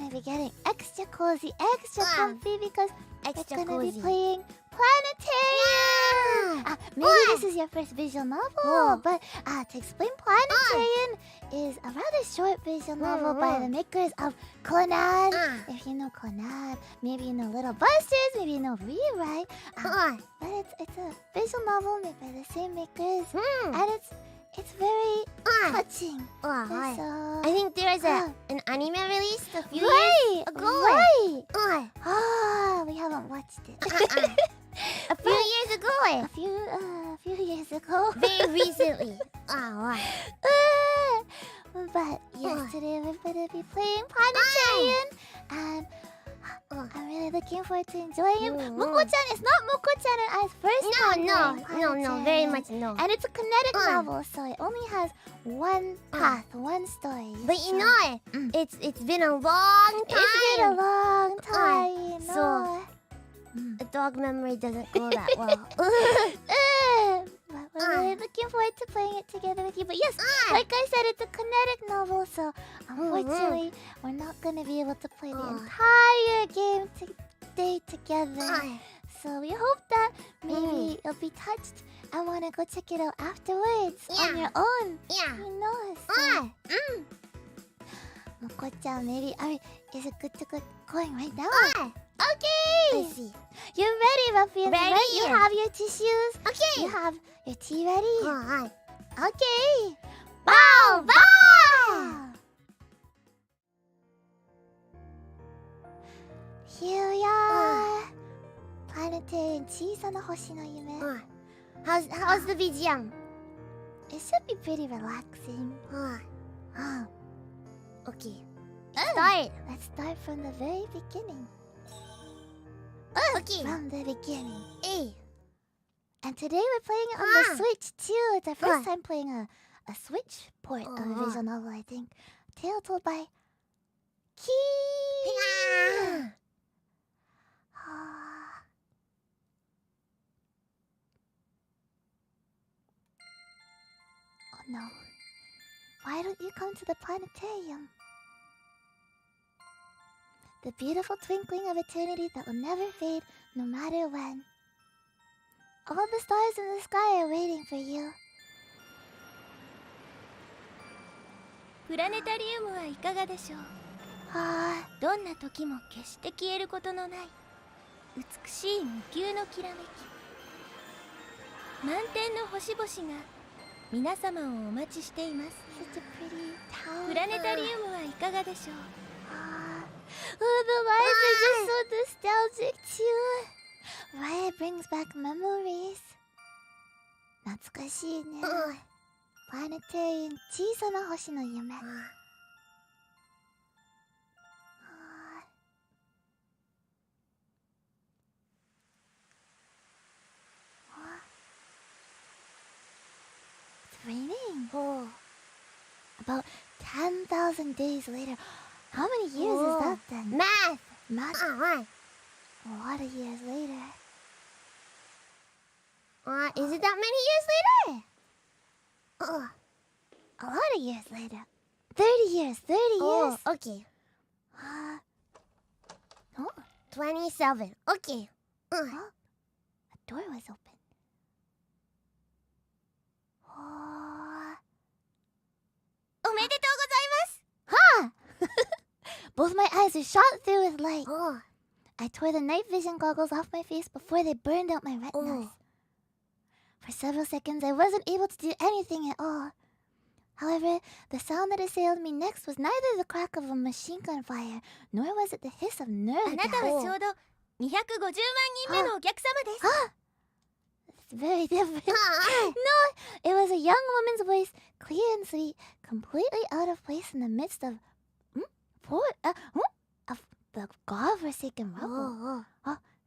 gonna be getting extra cozy, extra comfy because Extra we're gonna cozy. be playing Planetarian. Maybe this is your first visual novel, but to explain, Planetarian is a rather short visual novel by the makers of Clannad. If you know Clannad, maybe you know Little Busters, maybe you know Rewrite. But it's a visual novel made by the same makers, and it's very touching. So, I think there was an anime released a few right, years ago. Right. Oh. We haven't watched it. A few years ago. A few years ago. Very recently. But yes, today we're gonna be playing Planetarian, and I'm really looking forward to enjoying it. Moko-chan is not Moko-chan and I's first time playing No, very much no. And it's a kinetic novel, so it only has one path, one story. But you know, it's been a long time. It's been a long time, you know. So, a dog memory doesn't go that well. But we're really looking forward to playing it together with you. But yes, like I said, it's a kinetic novel, so unfortunately, we're not going to be able to play the entire game today together. So we hope that maybe you'll be touched and want to go check it out afterwards on your own. You know, so... Moko-chan, maybe... is it good to get going right now? Okay! Let's see. You're ready, Ruffians, Ready? right? You have your tissues. Okay. You have your tea ready. Alright. Okay. Bow! Bow! Here we are. Planetarian 小さな星の夢. How's the BGM? It should be pretty relaxing. Okay. Start. Let's start from the very beginning. Okay. From the beginning. Hey. And today we're playing it on the Switch too. It's our first time playing a Switch port of a visual novel, I think. Tale told by Key. Oh no. Why don't you come to the planetarium? The beautiful twinkling of eternity that will never fade, no matter when. All the stars in the sky are waiting for you. プラネタリウムはいかがでしょう。どんな時も決して消えることのない美しい無休のきらめき。満天の星々が皆様をお待ちしています。Such a pretty town. プラネタリウムはいかがでしょう。Oh, the lights are just so nostalgic too. Why it brings back memories. 懐かしいね。Planetarian 小さな星の夢。It's raining. About 10,000 days later. How many years is that then? Math. A lot of years later. Is it that many years later? A lot of years later. 30 years. 30 years. Okay. 27. Okay. A door was open. Oh. おめでとうございます。Both my eyes are shot through with light. I tore the night vision goggles off my face before they burned out my retinas. For several seconds, I wasn't able to do anything at all. However, the sound that assailed me next was neither the crack of a machine gun fire, nor was it the hiss of nerve あなたはちょうど250万人目のお客様です。It's very different. No, it was a young woman's voice, clear and sweet, completely out of place in the midst of the godforsaken rubble.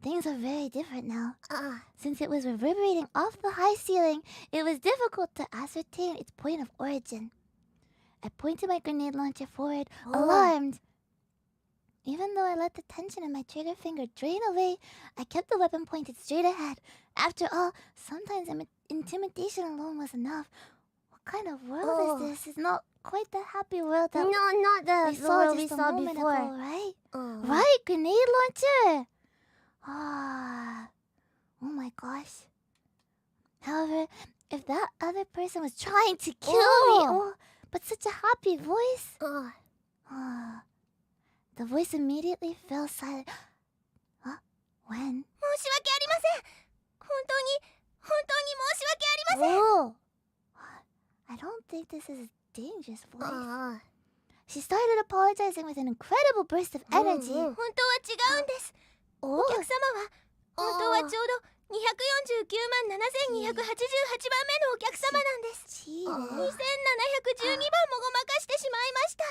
Things are very different now. Since it was reverberating off the high ceiling, it was difficult to ascertain its point of origin. I pointed my grenade launcher forward, alarmed. Even though I let the tension in my trigger finger drain away, I kept the weapon pointed straight ahead. After all, sometimes intimidation alone was enough. What kind of world is this? It's not quite the happy world that No, not the we saw world we just a saw moment before. ago, right? Oh. Right, grenade launcher. Ah, oh my gosh. However, if that other person was trying to kill me, but such a happy voice. The voice immediately fell silent. Huh? When? 申し訳ありません。本当に申し訳ありません。 Oh. I don't think this is a dangerous voice. She started apologizing with an incredible burst of energy. 本当は違うんです。お客様は本当はちょうど249万7288番目のお客様なんです。2712番もごまかしてしまいました。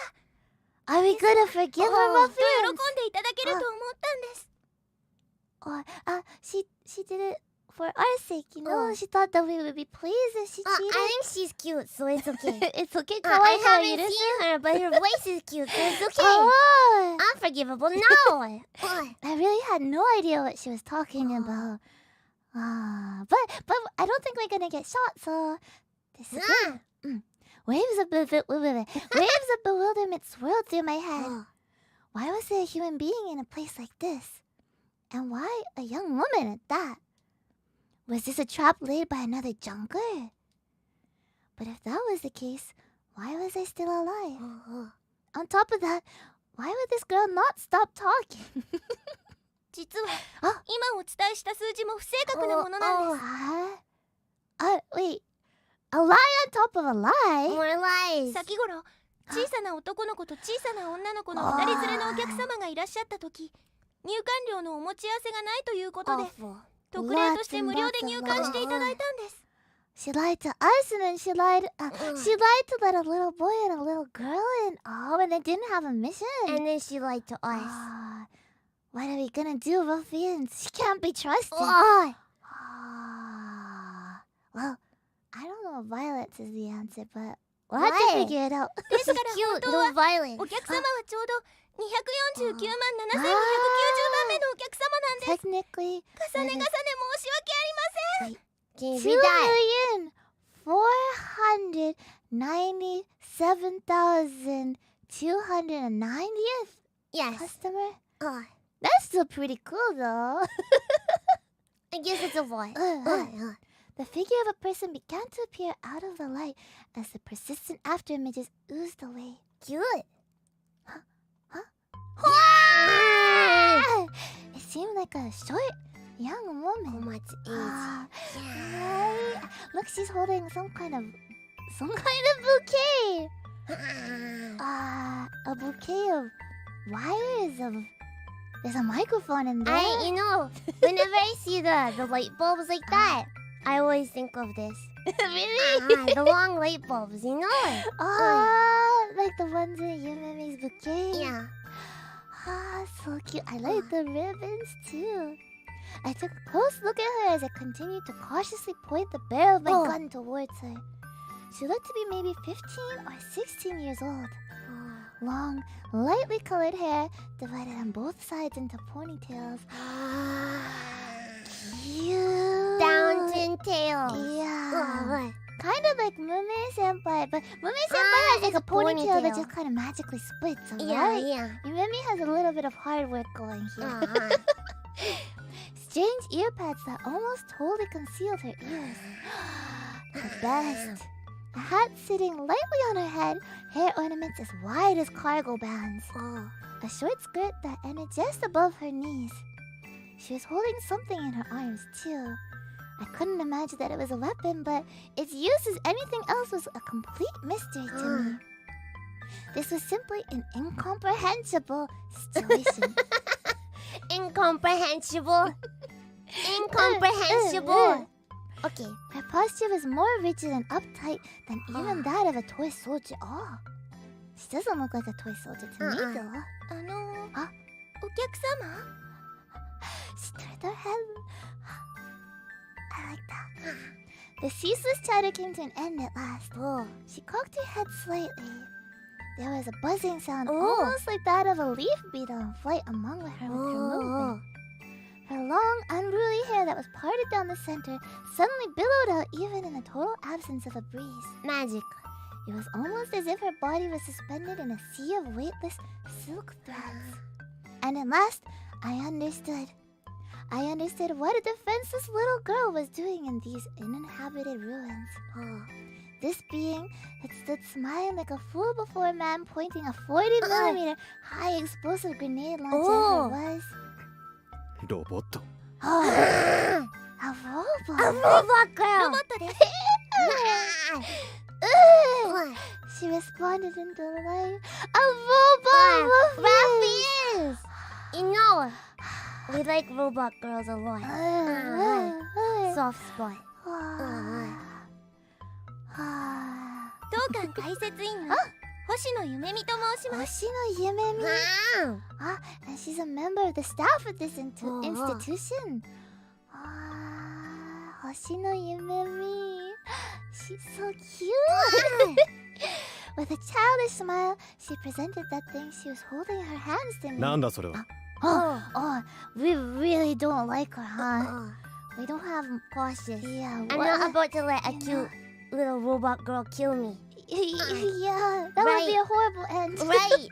Are we gonna forgive her, と Muffins? 喜んでいただけると思ったんです。 She did it for our sake, you know. She thought that we would be pleased if she cheated. I think she's cute, so it's okay. It's okay. I haven't seen her, but her voice is cute, so it's okay. Oh, Unforgivable now. I really had no idea what she was talking about. But I don't think we're gonna get shot, so this is good. Waves of bewilderment swirled through my head. Why was there a human being in a place like this? And why a young woman at that? Was this a trap laid by another junker? But if that was the case, why was I still alive? On top of that, why would this girl not stop talking? 実は今お伝えした数字も不正確なものなんです。Wait. A lie on top of a lie? More lies. 先頃小さな男の子と小さな女の子の2人連れのお客様がいらっしゃった時、入館料のお持ち合わせがないということで特例として無料で入館していただいたんです。 She lied to us, and then she lied to let a little boy and a little girl in. And they didn't have a mission. And then she lied to us. What are we gonna do, ruffians? She can't be trusted. Well, I don't know if violence is the answer, but we'll have to figure it out. ですから本当は No violence. お客様はちょうど249万7290番目のお客様なんです。 Technically, 重ね重ね申し訳ありません。 Can you read that? 2,497,290th Yes. customer? That's still pretty cool, though. I guess it's a boy. The figure of a person began to appear out of the light as the persistent after images oozed away. Cute. It seemed like a short, young woman. How much age? Right. Look, she's holding some kind of bouquet. A bouquet of wires. There's a microphone in there. You know, whenever I see the light bulbs like that, I always think of this. Really? The long light bulbs, you know? Like the ones in Yumeme's bouquet. Yeah. So cute. I like the ribbons too. I took a close look at her as I continued to cautiously point the barrel of my gun towards her. She looked to be maybe 15 or 16 years old. Long, lightly colored hair divided on both sides into ponytails. Cute. Downton tail. Yeah. Kind of like Mume-senpai, but Mume-senpai has like a ponytail that just kind of magically splits, right? Yeah. Yumemi has a little bit of hard work going here. Strange ear pads that almost totally concealed her ears. The best. A hat sitting lightly on her head, hair ornaments as wide as cargo bands. A short skirt that ended just above her knees. She was holding something in her arms too. I couldn't imagine that it was a weapon, but its use as anything else was a complete mystery to me. This was simply an incomprehensible situation. Incomprehensible. Incomprehensible. Okay. Her posture was more rigid and uptight than even that of a toy soldier. She doesn't look like a toy soldier to me, though. お客様 She turned her head. I like that. The ceaseless chatter came to an end at last. She cocked her head slightly. There was a buzzing sound almost like that of a leaf beetle in flight among her movement. Her long, unruly hair that was parted down the center suddenly billowed out even in the total absence of a breeze. Magic. It was almost as if her body was suspended in a sea of weightless silk threads. And at last, I understood. I understood what a defenseless little girl was doing in these uninhabited ruins. This being had stood smiling like a fool before a man pointing a 40mm high explosive grenade launcher was. ロボット。A robot. A robot girl. ロボットです。She responded in delight. A robot Ruffy is. You know, we like robot girls a lot. Soft spot. 当館解説員の星野ゆめみと申します。星野ゆめみ。And she's a member of the staff of this institution. 星野ゆめみ。She's so cute. With a childish smile, she presented that thing she was holding in her hands to me. なんだそれは。We really don't like her, huh? We don't have cautious. Yeah, I'm not about to let a cute little robot girl kill me. Yeah, that would be a horrible end. Right.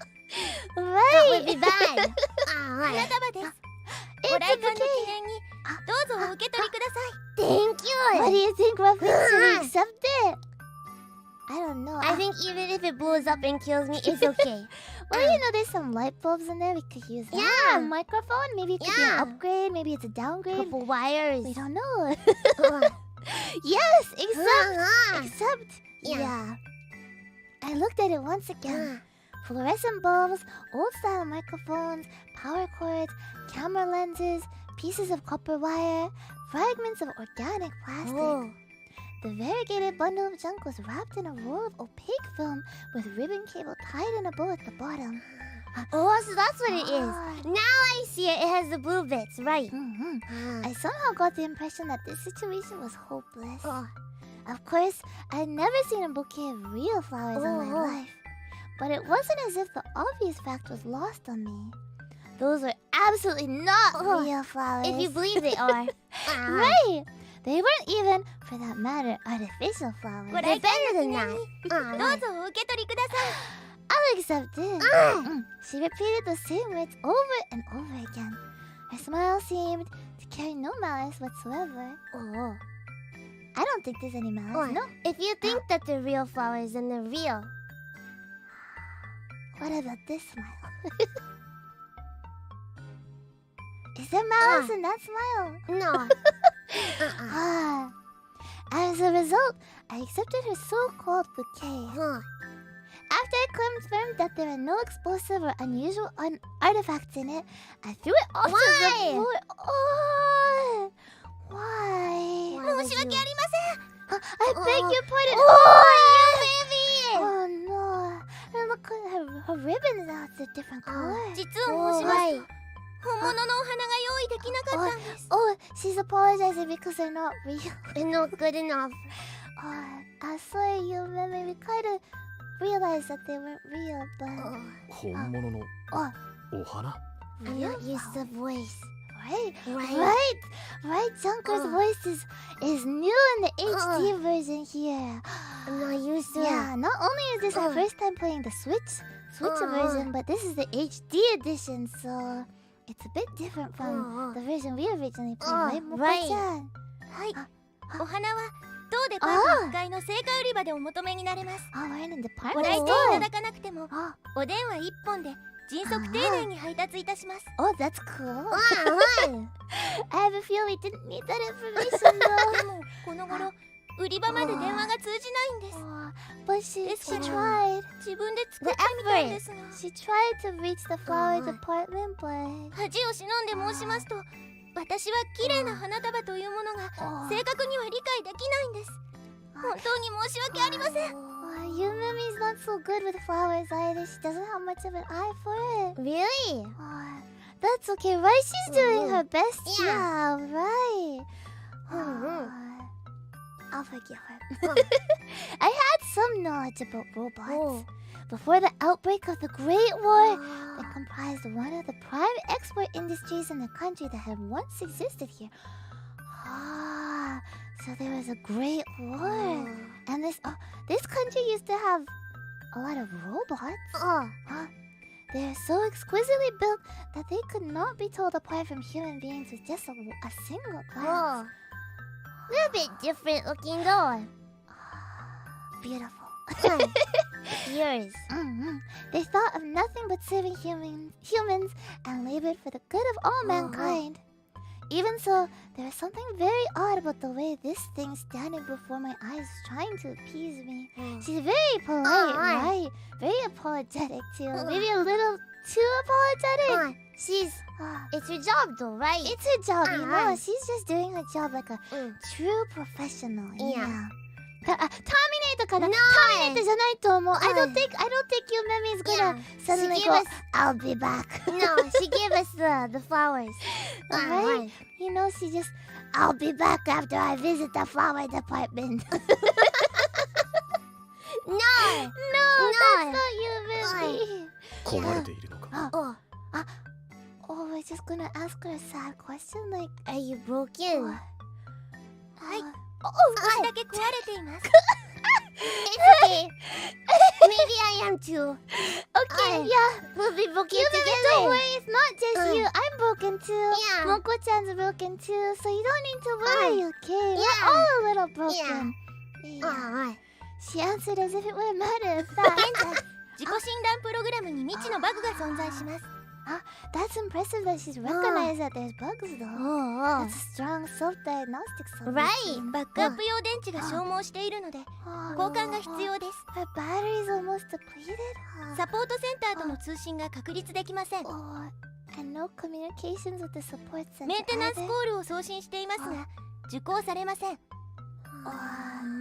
Right. That would be bad. 花束です。ご来館の記念にどうぞお受け取りください。Thank What do you. you think, Ruffy? Should we accept it? I don't know. I think even if it blows up and kills me, it's okay. Well, you know, there's some light bulbs in there. We could use that. Yeah. A microphone. Maybe it could be an upgrade. Maybe it's a downgrade. Couple wires. We don't know. Yes, except. Yeah. I looked at it once again. Fluorescent bulbs, old-style microphones, power cords, camera lenses, pieces of copper wire, fragments of organic plastic. The variegated bundle of junk was wrapped in a roll of opaque film with ribbon cable tied in a bow at the bottom. Oh, so that's what it is. Now I see it. It has the blue bits, right? I somehow got the impression that this situation was hopeless. Of course, I had never seen a bouquet of real flowers in my life. But it wasn't as if the obvious fact was lost on me. Those were absolutely not real flowers. If you believe they are. Right! They weren't even, for that matter, artificial flowers. ご来館の記念にどうぞお受け取りください。I'll accept it. She repeated the same words over and over again. Her smile seemed to carry no malice whatsoever. I don't think there's any malice, no? If you think that they're real flowers, then they're real. What about this smile? Is there malice in that smile? No. As a result, I accepted her so-called bouquet. After I confirmed that there are no explosive or unusual artifacts in it, I threw it off to the floor. Oh, why? 申し訳ありません。I beg your pardon. Oh no! And look at her ribbon now. It's a different color. 実を申しますと、本物のお花が用意できなかったんです。Oh, she's apologizing because they're not real. They're not good enough. Sorry, you remember we kind of realized that they weren't real, but 本物のお花。 I'm not used to voice. Right. Junker's voice is new in the HD version here. I'm not used to it. Yeah, not only is this our first time playing the Switch version, but this is the HD edition, so it's a bit different from the version we originally played, right, Moko-chan? はい。お花は当デパート1階の青果売り場でお求めになれます。We're in the ご department 来店い store. ただかなくても、お電話1本で迅速丁寧に配達いたします。Oh, that's cool. I have a feeling we didn't need that information でもこの頃売り場まで電話が通じないんです。 But she ですから tried. 自分で作ってみたんですが、 She tried to reach the flower department, but 恥を忍んで申しますと、私は綺麗な花束というものが正確には理解できないんです。本当に申し訳ありません。Yumimi's not so good with flowers either. She doesn't have much of an eye for it. Really? That's okay, right? She's doing her best job, right? I'll forgive her. I had some knowledge about robots. Before the outbreak of the Great War, they comprised one of the prime export industries in the country that had once existed here. So there was a great war, and this country used to have a lot of robots. They're so exquisitely built that they could not be told apart from human beings with just a single glance. Little bit different looking though. Beautiful. Yours. They thought of nothing but serving humans and labored for the good of all mankind. Even so, there was something very odd about the way this thing standing before my eyes trying to appease me. She's very polite, right? Very apologetic too. Maybe a little too apologetic. It's her job though, right? It's her job, you know. She's just doing her job like a true professional. Yeah. Terminator かな? No. Terminator じゃないと思う. I don't think Yumemi's gonna suddenly go, I'll be back. No, she gave us the flowers. Right? You know, she just, I'll be back after I visit the flower department. No, that's not Yumemi. 壊れているのか。Oh, we're just gonna ask her a sad question like, are you broken? はい。少しだけ壊れています。It's okay. Maybe I am too. Okay, yeah. We'll be broken Yumemi, together. don't worry, it's not just you. I'm broken too. Yeah. Moko-chan's broken too, so you don't need to worry, okay? Yeah. We're all a little broken. She answered as if it were a matter of fact. 自己診断プログラムに未知のバグが存在します。That's impressive that she's recognized that there's bugs though. That's a strong self-diagnostic solution. Right. バックアップ用電池が消耗しているので交換が必要です。 Her battery's almost depleted. サポートセンターとの通信が確立できません。 And no communications with the support center. メンテナンスコールを送信していますが受講されません。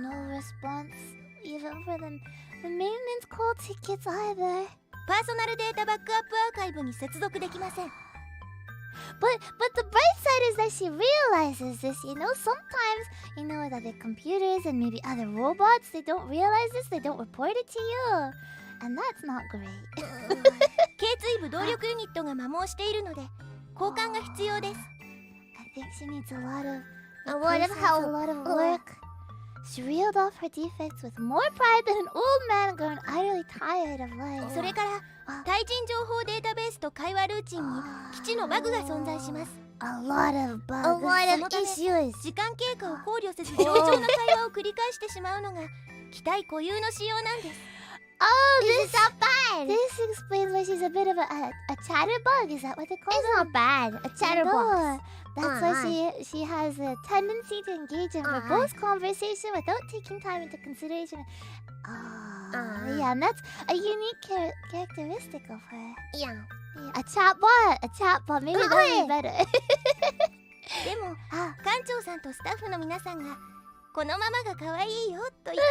No response even for the maintenance call tickets either. パーソナルデータバックアップアーカイブに接続できません。 But the bright side is that she realizes this, you know, sometimes, you know, that the computers and maybe other robots, they don't realize this, they don't report it to you. And that's not great. 頸椎部動力ユニットが摩耗しているので交換が必要です。 I think she needs a lot of help. A lot of work. She reeled off her defects with more pride than an old man grown utterly tired of life. それから対人情報データベースと会話ルーチンに基地のバグが存在します。 A lot of bugs. A lot of issues. 時間経過を考慮せず冗長な会話を繰り返してしまうのが機体固有の仕様なんです。 Oh, This is not bad. this explains why she's a bit of a chatterbug. Is that what they call It's it? not bad. A chatterbox. No, that's why she has a tendency to engage in verbose conversation without taking time into consideration. Yeah, and that's a unique characteristic of her. Yeah. A chatbot. Maybe that would be better. でも館長さんとスタッフの皆さんがこのままが可愛いよと言って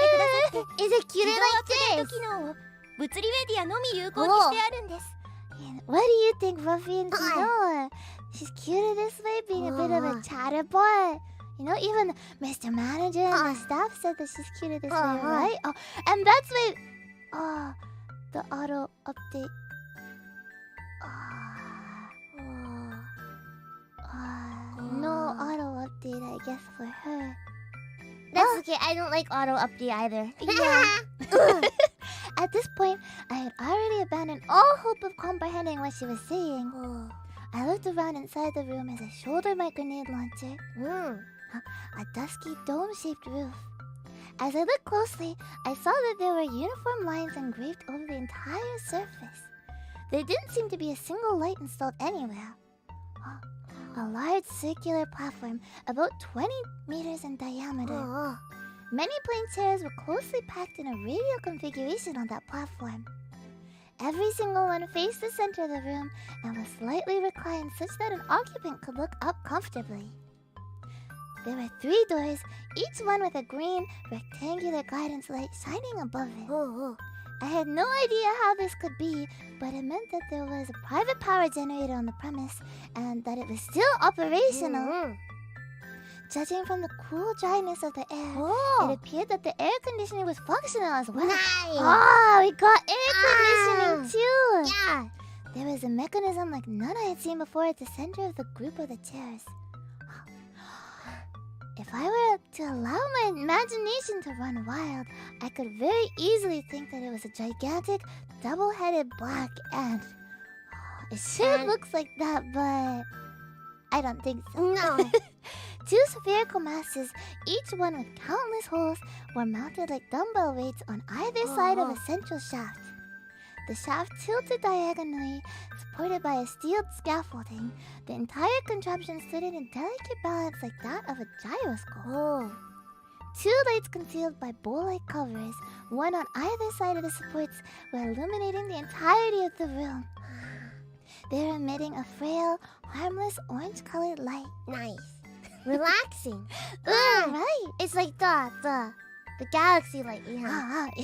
くださって Is it 自 cute 動アップデー like ト this? 機能を物理メディアのみ有効にしてあるんです。 What do you think, Ruffy and Tino? She's cute this way, being a bit of a chatterbot. You know, even Mr. Manager and the staff said that she's cute this way, right? Oh, and that's why... the auto update... no auto update, I guess, for her. That's okay. I don't like auto update either. Yeah. At this point, I had already abandoned all hope of comprehending what she was saying. I looked around inside the room as I shouldered my grenade launcher. A dusky dome-shaped roof. As I looked closely, I saw that there were uniform lines engraved over the entire surface. There didn't seem to be a single light installed anywhere. A large circular platform about 20 meters in diameter. Many plain chairs were closely packed in a radial configuration on that platform. Every single one faced the center of the room and was slightly reclined such that an occupant could look up comfortably. There were 3 doors, each one with a green, rectangular guidance light shining above it. I had no idea how this could be, but it meant that there was a private power generator on the premise and that it was still operational. Judging from the cool dryness of the air, it appeared that the air conditioning was functional as well. Nice. We got air conditioning too! Yeah. There was a mechanism like none I had seen before at the center of the group of the chairs. It If I were to allow my imagination to run wild, I could very easily think that it was a gigantic, double-headed black ant. It sure looks like that, but I don't think so. No. Two spherical masses, each one with countless holes, were mounted like dumbbell weights on either side of a central shaft. The shaft tilted diagonally, supported by a steel scaffolding. The entire contraption stood in a delicate balance like that of a gyroscope. Oh. Two lights concealed by bowl-like covers, one on either side of the supports, were illuminating the entirety of the room. They were emitting a frail, harmless orange-colored light. Nice. Relaxing. Right. It's like the galaxy light we have.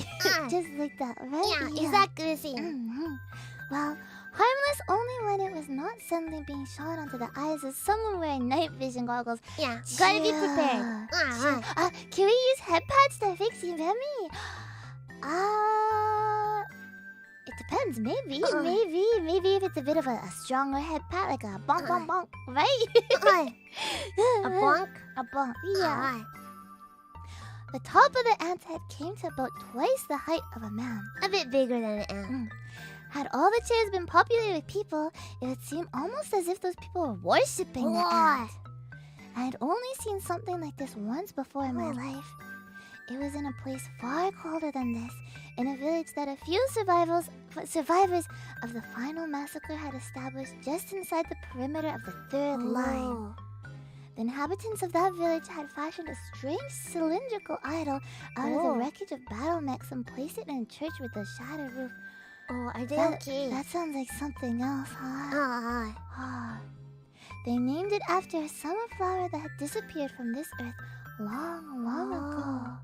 Just like that, right? Yeah, exactly the same. Mm-hmm. Well, harmless only when it was not suddenly being shot onto the eyes of someone wearing night vision goggles. Yeah, gotta be prepared. Can we use head pads that fix you, Remy? It depends. Maybe if it's a bit of a stronger head pad, like a bonk, bonk, bonk, right? A bonk? A bonk, yeah. The top of the ant's head came to about twice the height of a man. A bit bigger than an ant. Had all the chairs been populated with people, it would seem almost as if those people were worshipping the ant. I had only seen something like this once before in my life. It was in a place far colder than this, in a village that a few survivors of the final massacre had established just inside the perimeter of the third line. The inhabitants of that village had fashioned a strange cylindrical idol out of the wreckage of battle mechs and placed it in a church with a shattered roof. Oh, are they okay? That sounds like something else, huh? They named it after a summer flower that had disappeared from this earth long, long ago.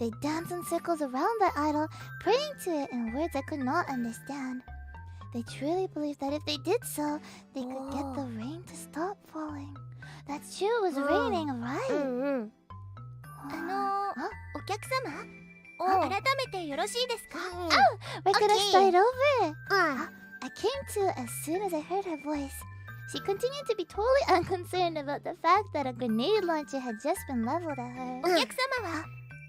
They danced in circles around that idol, praying to it in words I could not understand. They truly believed that if they did so, they could get the rain to stop falling. That's true, it was raining, right? お客様、改めてよろしいですか？ We're gonna start over. I came to as soon as I heard her voice. She continued to be totally unconcerned about the fact that a grenade launcher had just been leveled at her. お客様は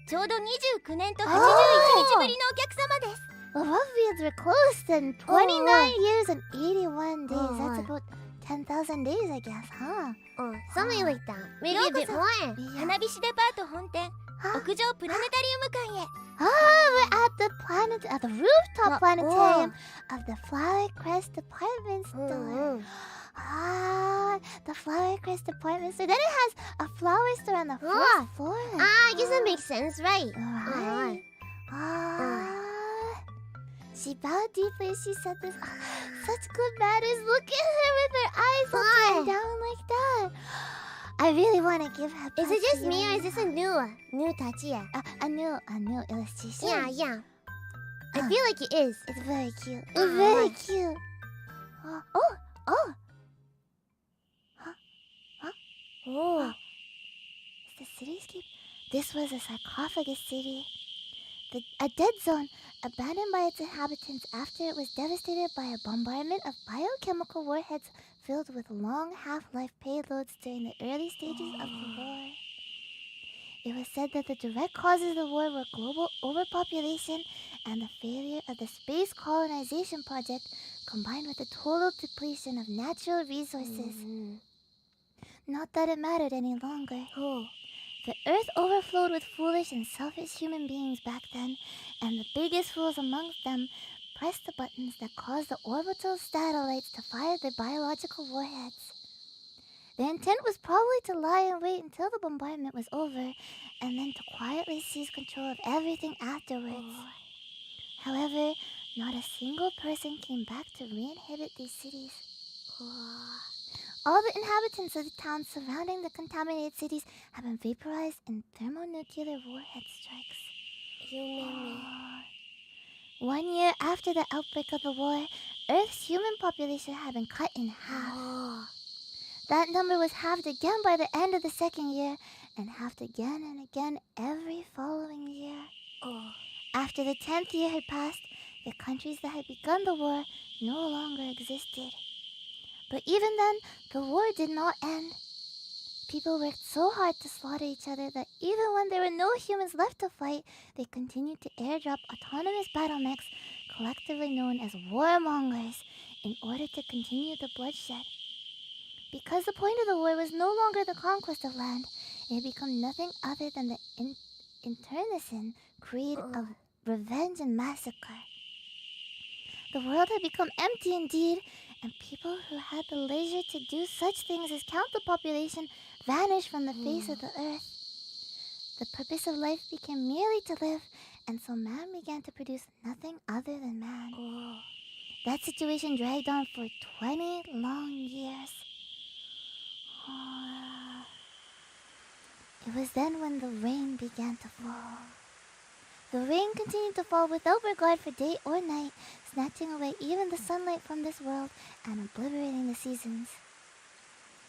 ちょうど29年と81日ぶりのお客様です。 The Rough were closed in 29 years and 81 days. That's about 10,000 days, I guess, huh? Something like that. Maybe a bit more. 花火師デパート本店、屋上プラネタリウム館へ。We're at the rooftop planetarium of the Flower Crest Department Store. The Flower Crest Department Store. Then it has a flower store on the first floor. I guess that makes sense, right? Right. She bowed deeply as she said this. Such good manners. Look at her with her eyes looking down like that. I really want to give her. Is it just me or is this a new touch here? A new illustration? Yeah. I feel like it is. It's very cute. It's very cute. It's the cityscape. This was a sarcophagus city. A dead zone, abandoned by its inhabitants after it was devastated by a bombardment of biochemical warheads filled with long half-life payloads during the early stages of the war. It was said that the direct causes of the war were global overpopulation and the failure of the space colonization project, combined with the total depletion of natural resources. Not that it mattered any longer. The Earth overflowed with foolish and selfish human beings back then, and the biggest fools amongst them pressed the buttons that caused the orbital satellites to fire their biological warheads. Their intent was probably to lie in wait until the bombardment was over, and then to quietly seize control of everything afterwards. However, not a single person came back to re-inhabit these cities. All the inhabitants of the towns surrounding the contaminated cities have been vaporized in thermonuclear warhead strikes. 1 year after the outbreak of the war, Earth's human population had been cut in half. That number was halved again by the end of the second year, and halved again and again every following year. After the 10th year had passed, the countries that had begun the war no longer existed. But even then, the war did not end. People worked so hard to slaughter each other that even when there were no humans left to fight, they continued to airdrop autonomous battle mechs, collectively known as warmongers, in order to continue the bloodshed. Because the point of the war was no longer the conquest of land, it had become nothing other than the internecine creed of revenge and massacre. The world had become empty indeed, and people who had the leisure to do such things as count the population vanished from the face of the earth. The purpose of life became merely to live, and so man began to produce nothing other than man. That situation dragged on for 20 long years. It was then when the rain began to fall. The rain continued to fall without regard for day or night, snatching away even the sunlight from this world and obliterating the seasons.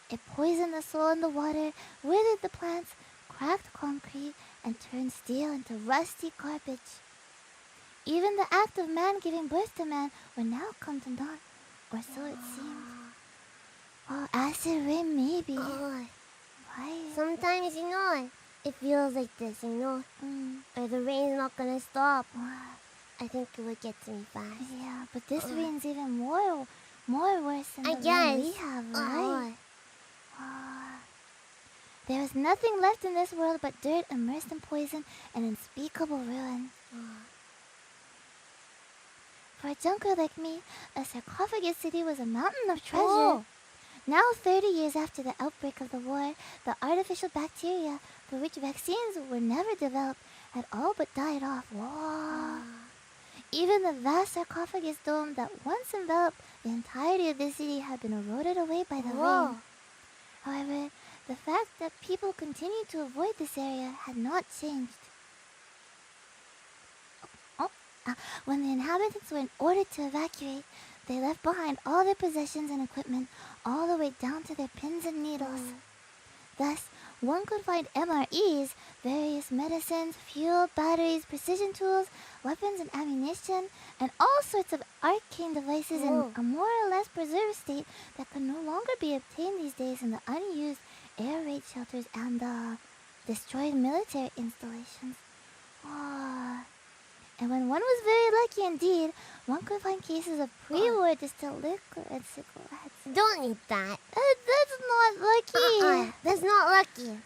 It poisoned the soil in the water, withered the plants, cracked concrete, and turned steel into rusty garbage. Even the act of man giving birth to man would now come to naught, or so it seemed. Oh, acid rain maybe. Why? Sometimes, it feels like this, or the rain's not gonna stop. I think it would get to me fast. Yeah, but this rain's even more worse than the rain we have, right? There was nothing left in this world but dirt immersed in poison and unspeakable ruin. For a junker like me, a sarcophagus city was a mountain of treasure. Now, 30 years after the outbreak of the war, the artificial bacteria for which vaccines were never developed had all but died off. Even the vast sarcophagus dome that once enveloped the entirety of the city had been eroded away by the rain. However, the fact that people continued to avoid this area had not changed. When the inhabitants were ordered to evacuate, they left behind all their possessions and equipment, all the way down to their pins and needles. Thus, one could find MREs, various medicines, fuel, batteries, precision tools, weapons and ammunition, and all sorts of arcane devices in a more or less preserved state that could no longer be obtained these days in the unused air raid shelters and the destroyed military installations. And when one was very lucky indeed, one could find cases of pre-war distilled liquor and cigarettes. Don't eat that. That's not lucky. That's not lucky.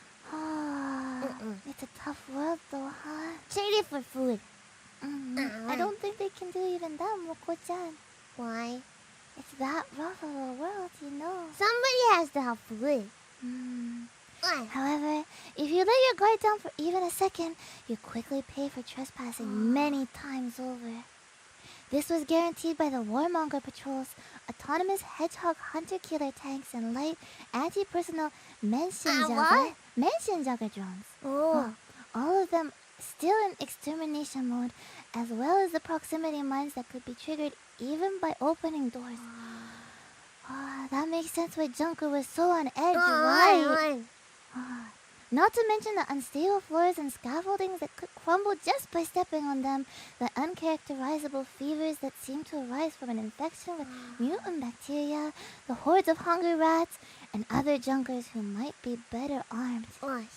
It's a tough world though, huh? Trade it for food. I don't think they can do even that, Moko-chan. Why? It's that rough of a world, Somebody has to have food. However, if you let your guard down for even a second, you quickly pay for trespassing many times over. This was guaranteed by the warmonger patrols, autonomous hedgehog hunter-killer tanks, and light anti-personnel Menschenjagger drones. All of them still in extermination mode, as well as the proximity mines that could be triggered even by opening doors. That makes sense why Junker was so on edge, right? Not to mention the unstable floors and scaffoldings that could crumble just by stepping on them, the uncharacterizable fevers that seemed to arise from an infection with mutant bacteria, the hordes of hungry rats, and other junkers who might be better armed.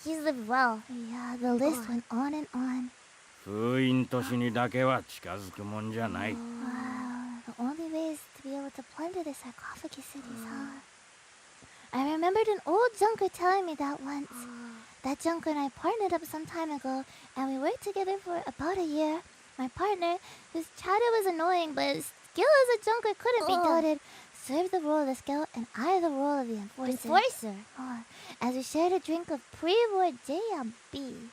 He's lived well. Yeah, the list went on and on. 封印都市にだけは近づくもんじゃない。 The only way is to be able to plunder the sarcophagus cities, huh? I remembered an old junker telling me that once. That junker and I partnered up some time ago, and we worked together for about a year. My partner, whose chatter was annoying, but his skill as a junker couldn't be doubted, served the role of the scout and I the role of the enforcer. As we shared a drink of pre-war JMB.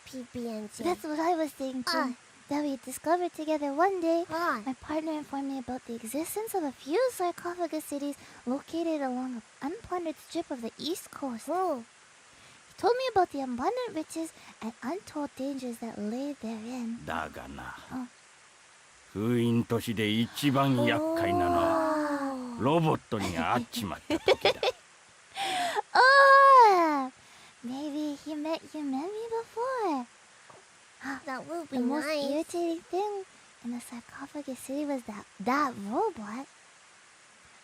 PB&J. That's what I was thinking. That we discovered together one day. My partner informed me about the existence of a few sarcophagus cities located along an unplundered strip of the east coast. He told me about the abundant riches and untold dangers that lay therein. だがな、封印都市で一番厄介なのはロボットに会っちまった時だ。Maybe he met me before. That would be the most nice. irritating thing in the sarcophagus city was that robot.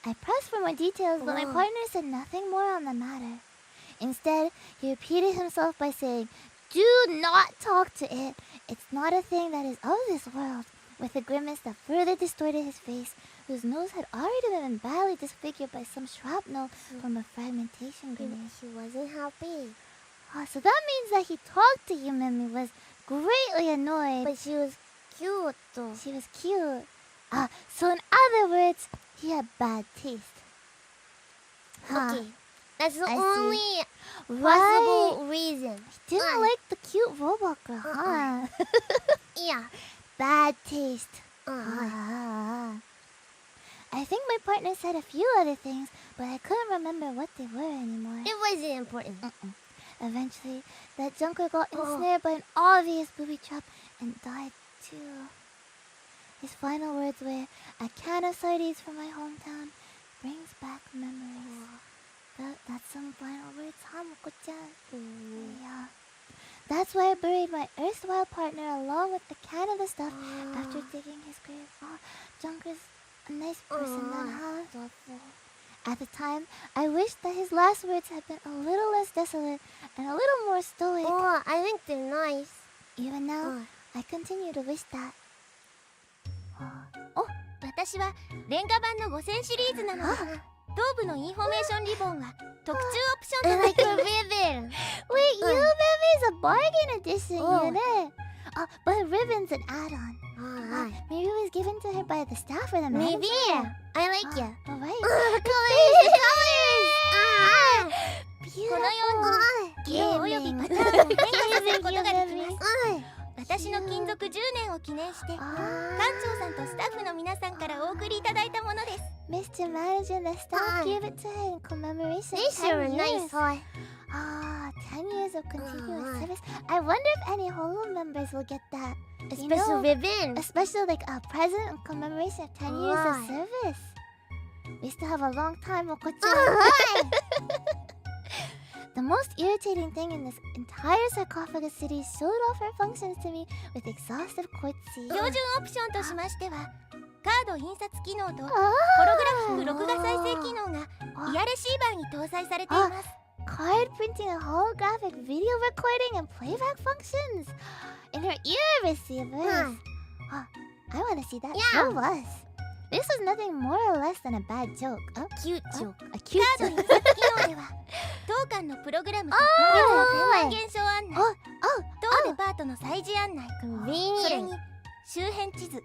I pressed for more details, but my partner said nothing more on the matter. Instead, he repeated himself by saying, "Do not talk to it. It's not a thing that is of this world," with a grimace that further distorted his face, whose nose had already been badly disfigured by some shrapnel from a fragmentation grenade. She wasn't happy. So that means that he talked to him and he was greatly annoyed. But she was cute though. She was cute. So in other words, he had bad taste. Okay. That's the I see. only Right. possible reason. He didn't like the cute robot girl, huh? Yeah. Bad taste. Uh-huh. I think my partner said a few other things, but I couldn't remember what they were anymore. It wasn't important. Eventually, that junker got ensnared by an obvious booby trap and died too. His final words were, "A can of sardines from my hometown brings back memories." That's some final words, huh, Moko-chan? Yeah. That's why I buried my erstwhile partner along with the can of the stuff after digging his grave. Junker's a nice person then, huh? At the time, I wished that his last words had been a little less desolate and a little more stoic. Oh, I think they're nice. Even now, I continue to wish that. 私はレンガ版の5000シリーズなので、頭部のインフォメーションリボンは特注オプションとなっています。 Wait, you is a bargain edition unit. But the ribbon's an add-on. Maybe it was given to her by the staff or the manager. Maybe. I like it. Alright. このように色およびパターンを変化させることができます。私の勤続10年を記念して、館長さんとスタッフの皆さんからお送りいただいたものです。Mr. Manager and the staff gave it to her in commemoration They of 10 sure are years. nice, huh? 10 years of continuous service. I wonder if any Holo members will get that. A You special know, ribbon. a special like a present in commemoration of 10 years of service. We still have a long time, Moko-chan. The most irritating thing in this entire sarcophagus series showed off her functions to me with exhaustive courtesy. 標準オプションとしましては、カード印刷機能とホログラフィック録画再生機能がイヤレシーバーに搭載されています。 Card printing and holographic video recording and playback functions in her ear receivers. I want to see that. Yeah. Show us. This was nothing more or less than a bad joke. Cute joke. A cute カード joke. 印刷機能では、当館のプログラムと店内現象案内、当デパートの催事案内、それ Convenient. に周辺地図、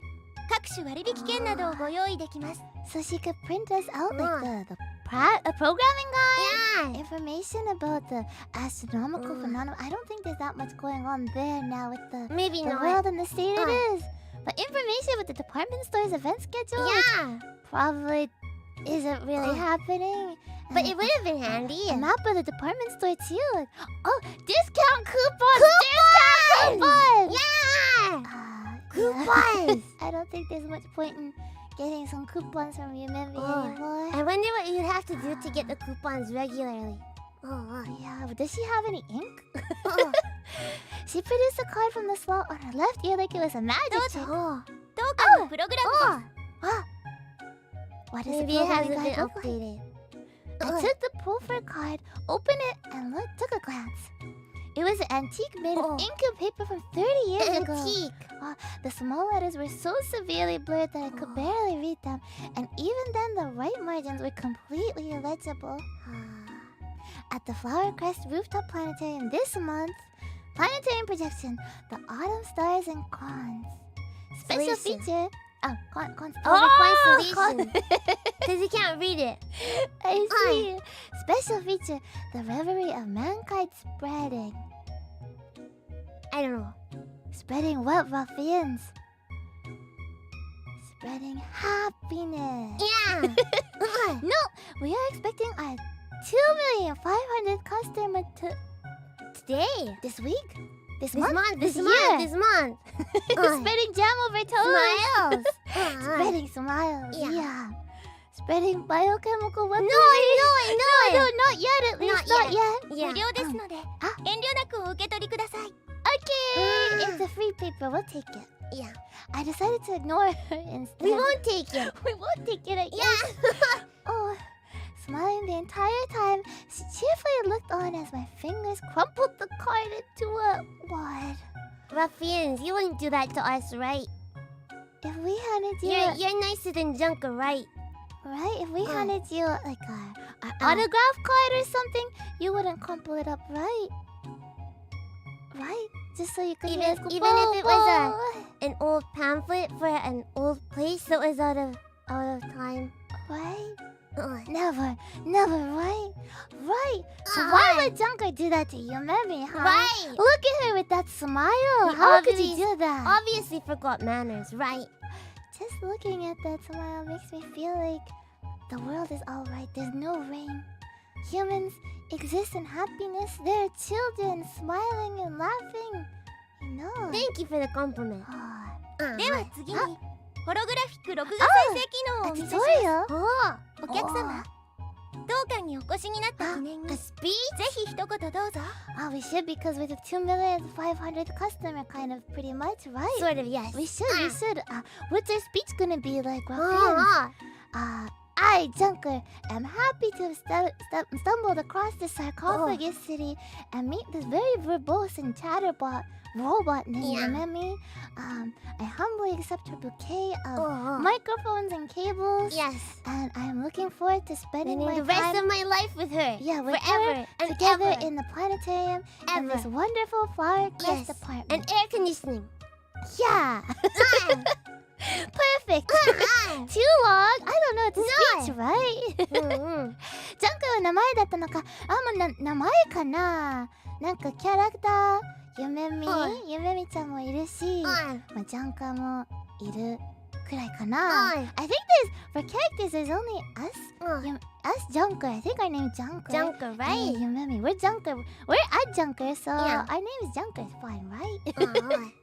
各種割引券などをご用意できます。 So she could print us out like the programming guide. Yeah. Information about the astronomical phenomena. I don't think there's that much going on there now with the Maybe the not. world and the state it is. But information with the department store's event schedule Yeah. probably isn't really happening. But it would have been handy. A map of the department store too. Like, discount coupons! Discount coupons! Yeah. Coupons. I don't think there's much point in getting some coupons from you, maybe anymore. I wonder what you'd have to do to get the coupons regularly. Yeah, but does she have any ink? She produced a card from the slot on her left ear like it was a magic trick. 当館のプログラムです。 What does the Maybe it hasn't programming been guide look like? updated. I took the profile card, opened it, and took a glance. It was an antique made of ink and paper from 30 years ago. Antique. The small letters were so severely blurred that I could barely read them, and even then the right margins were completely illegible. At the Flower Crest Rooftop Planetarium this month, Planetarium Projection, the Autumn Stars and Cons. Special Constellation. feature... Constellation. Constellation. Because you can't read it. I see. Special feature, the reverie of mankind spreading. I don't know. Spreading what, ruffians? Spreading happiness. Yeah. No, we are expecting our 2,500,000 customer Today. this week. This This month. This year. month. This month. Spreading jam over toes. Smiles. Spreading smiles. Yeah. Yeah. Spreading biochemical weapons. No, No, not yet. At least not yet. 無 Yeah. 料ですので、遠慮なくお受け取りください。 Okay, it's a free paper. We'll take it. Yeah. I decided to ignore her instead. We won't take it. We won't take it. I guess. Yeah. smiling the entire time. She cheerfully looked on as my fingers crumpled the card into a wad. Ruffians, you wouldn't do that to us, right? If we handed you, You're nicer than Junker, right? right? If we handed you like an autograph card or something, you wouldn't crumple it up, right? Right? Just so you could Even hear us go, if it was "Whoa." an old pamphlet for an old place that was out of time. Right? Uh, Never, right? Right. So why would Junker do that to you, Memi, huh? Right. Look at her with that smile. He How could you obviously- do that? Obviously forgot manners, right? Just looking at that smile makes me feel like the world is all right. There's no rain. Humans exist in happiness. There are children smiling and laughing. You know. Thank you for the compliment. Oh, では次にホログラフィック録画再生機能を a お見せします tutorial? お客様当館にお越しになった記念に A ぜ speech? ひ一言どうぞ Oh, we should because we're the 2,500,000 customer kind of pretty much, right? Sort of, yes. We should. What's our speech gonna be like, ruffians? I, Junker, am happy to have stumbled across the sarcophagus city and meet this very verbose and chatterbot robot named Memi. I humbly accept her bouquet of microphones and cables. Yes. And I'm looking forward to spending my The rest time of my life with her. with Forever her and together ever. in the planetarium in Ever. this wonderful flower crest Yes. apartment. And air conditioning. Yeah. Perfect. Too long? I don't know. It's a speech, right? うんうん。ジャンクは名前だったのか。名前かな。なんかキャラクター、ゆめみちゃんもいるし、ジャンカーもいるくらいかな。I think for characters there's only us Junker. I think our name is Junker. Junker, right? And Yumemi. We're Junker. We're at Junker, so Yeah. our name is Junker. It's fine, right?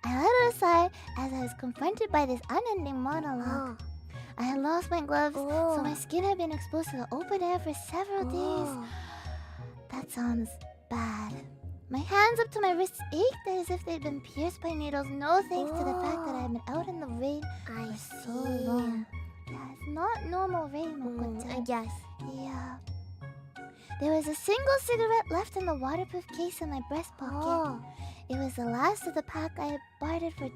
I let out a sigh as I was confronted by this unending monologue. I had lost my gloves, so my skin had been exposed to the open air for several days. That sounds bad. My hands up to my wrists ached as if they'd been pierced by needles. No thanks to the fact that I've been out in the rain I for so long. Yeah, it's not normal rain, I Moko-chan. guess. Yeah. There was a single cigarette left in the waterproof case in my breast pocket. It was the last of the pack I had bartered for.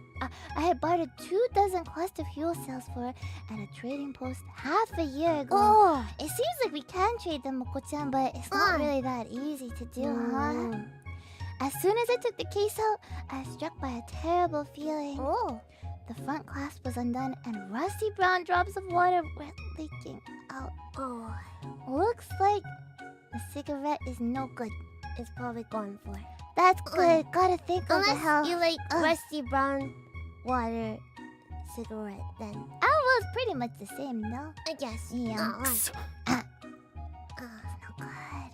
I had bartered 24 cluster fuel cells for at a trading post half a year ago. It seems like we can trade them, Moko-chan, but it's not really that easy to do, huh? As soon as I took the case out, I was struck by a terrible feeling. The front clasp was undone, and rusty brown drops of water were leaking out. Looks like the cigarette is no good. It's probably gone for. That's good. Gotta think of the Unless hell. you like rusty brown water cigarette, then well, it's pretty much the same, no? I guess. Yeah. Kuso. No good.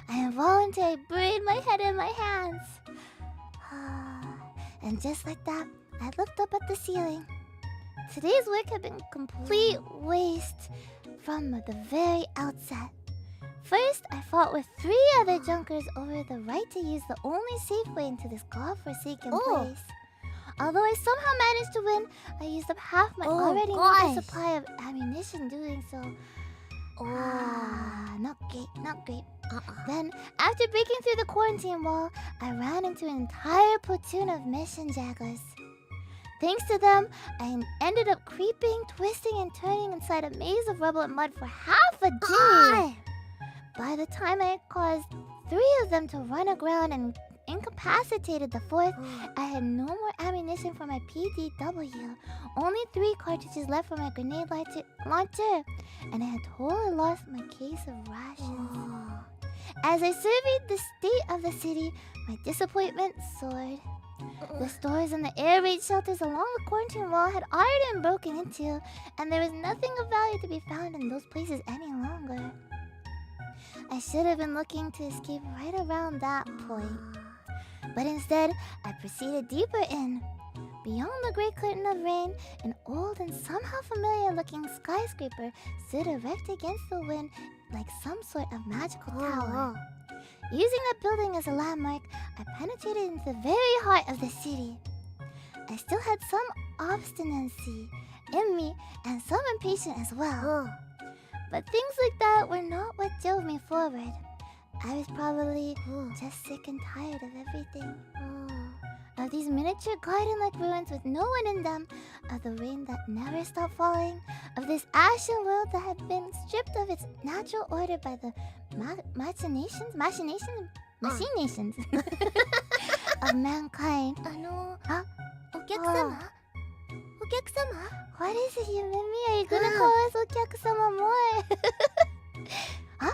I involuntarily buried my head in my hands. And just like that, I looked up at the ceiling. Today's work had been complete waste from the very outset. First, I fought with 3 other junkers over the right to use the only safe way into this godforsaken place. Although I somehow managed to win, I used up half my already meager supply of ammunition doing so. Not great. Then, after breaking through the quarantine wall, I ran into an entire platoon of mission jackals. Thanks to them, I ended up creeping, twisting, and turning inside a maze of rubble and mud for half a day. By the time I had caused 3 of them to run aground and incapacitated the 4th, I had no more ammunition for my PDW. Only 3 cartridges left for my grenade launcher, and I had totally lost my case of rations. As I surveyed the state of the city, my disappointment soared. The stores and the air raid shelters along the quarantine wall had already been broken into, and there was nothing of value to be found in those places any longer. I should have been looking to escape right around that point. But instead, I proceeded deeper in. Beyond the great curtain of rain, an old and somehow familiar-looking skyscraper stood erect against the wind like some sort of magical tower. Using that building as a landmark, I penetrated into the very heart of the city. I still had some obstinacy in me and some impatience as well. But things like that were not what drove me forward. I was probably just sick and tired of everything. Of these miniature garden-like ruins with no one in them, of the rain that never stopped falling, of this ashen world that had been stripped of its natural order by the machinations of mankind. お客様 What is it, you Mimi? Are you gonna call us Okyakusama more? Huh?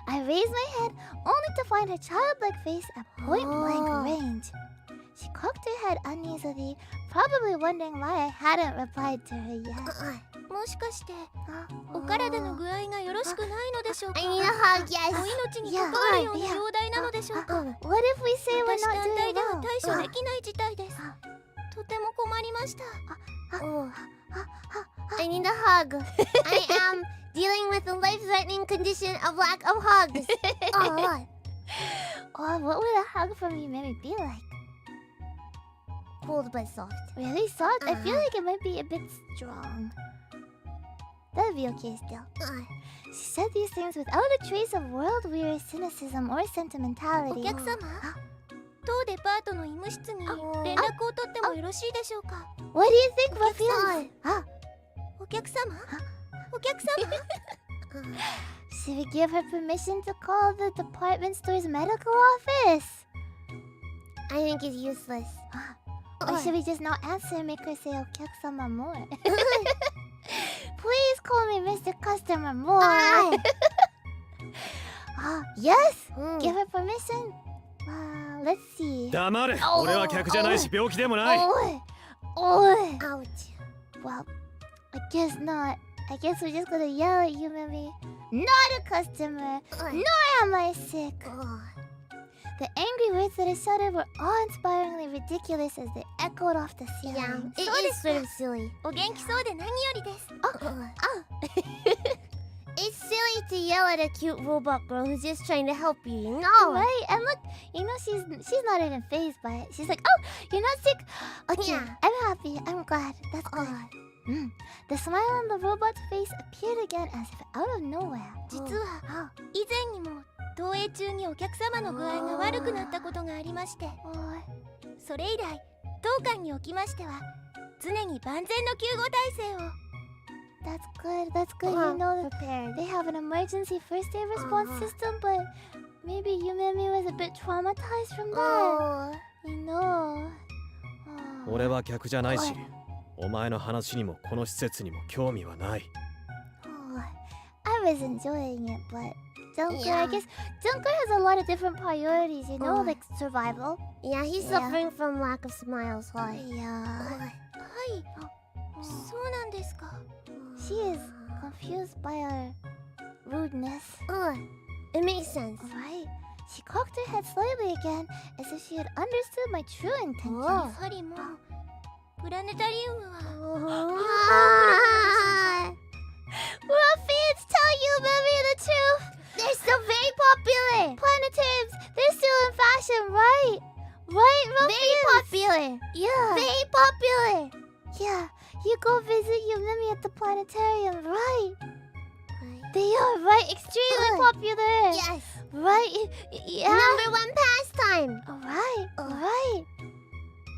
I raised my head only to find her childlike face at point-blank range. She cocked her head uneasily, probably wondering why I hadn't replied to her yet. もしかしてお体の具合がよろしくないのでしょうか I need a hug, yes. お命に関わるような容体なのでしょうか What if we say we're 私 not 単 doing 体では well? 対処できない事態ですとても困りました I need a hug. I am dealing with a life-threatening condition of lack of hugs. Oh, what would a hug from you maybe be like? Cold but soft. Really soft? I feel like it might be a bit strong. That'd be okay still. She said these things without a trace of world-weary cynicism or お sentimentality. 客様当デパートの医務室に連絡を取ってもよろしいでしょうか What do you think, Ruffian? Ah, お客様 should we give her permission to call the department store's medical office? I think it's useless. Or should we just not answer and make her say Okyakusama more? Please call me Mr. Customer more. Yes? Give her permission? Let's see. 黙れ。俺は客じゃないし病気でもない。 Oi. Ouch. Well, I guess not. I guess we're just gonna yell at you, Mimi. Not a customer, nor am I sick. The angry words that I shouted were awe-inspiringly ridiculous as they echoed off the Yeah, ceiling. it is sort of silly. お元気そうで何よりです It's silly to yell at a cute robot girl who's just trying to help you, you know? Right? And look, you know she's not even fazed by it. She's like, oh, you're not sick? Okay, Yeah. I'm happy. I'm glad. That's good. The smile on the robot's face appeared again as if out of nowhere. 実は以前にも投影中にお客様の具合が悪くなったことがありましてそれ以来当館におきましては常に万全の救護体制を That's good. That's good. You know that they have an emergency first aid response system, but maybe Yumemi was a bit traumatized from that. You know. 俺は客じゃないし、お前の話にもこの施設にも興味はない。I was enjoying it, but Junker, I guess Junker has a lot of different priorities, you know, like survival. Yeah, he's suffering from lack of smiles. Yeah. はいそうなんですか She is confused by our rudeness. It makes sense. Right. She cocked her head slightly again, as if she had understood my true intentions. やはりもうプラネタリウムは Ruffians, tell you, Mimi, the truth. They're still very popular. Planetariums, they're still in fashion, right? Right, Ruffians? Very popular. Yeah. Very popular. Yeah, you go visit your Mimi at the planetarium, right? They are, right? Extremely popular. Yes. Right? Yeah. Number one pastime. Right.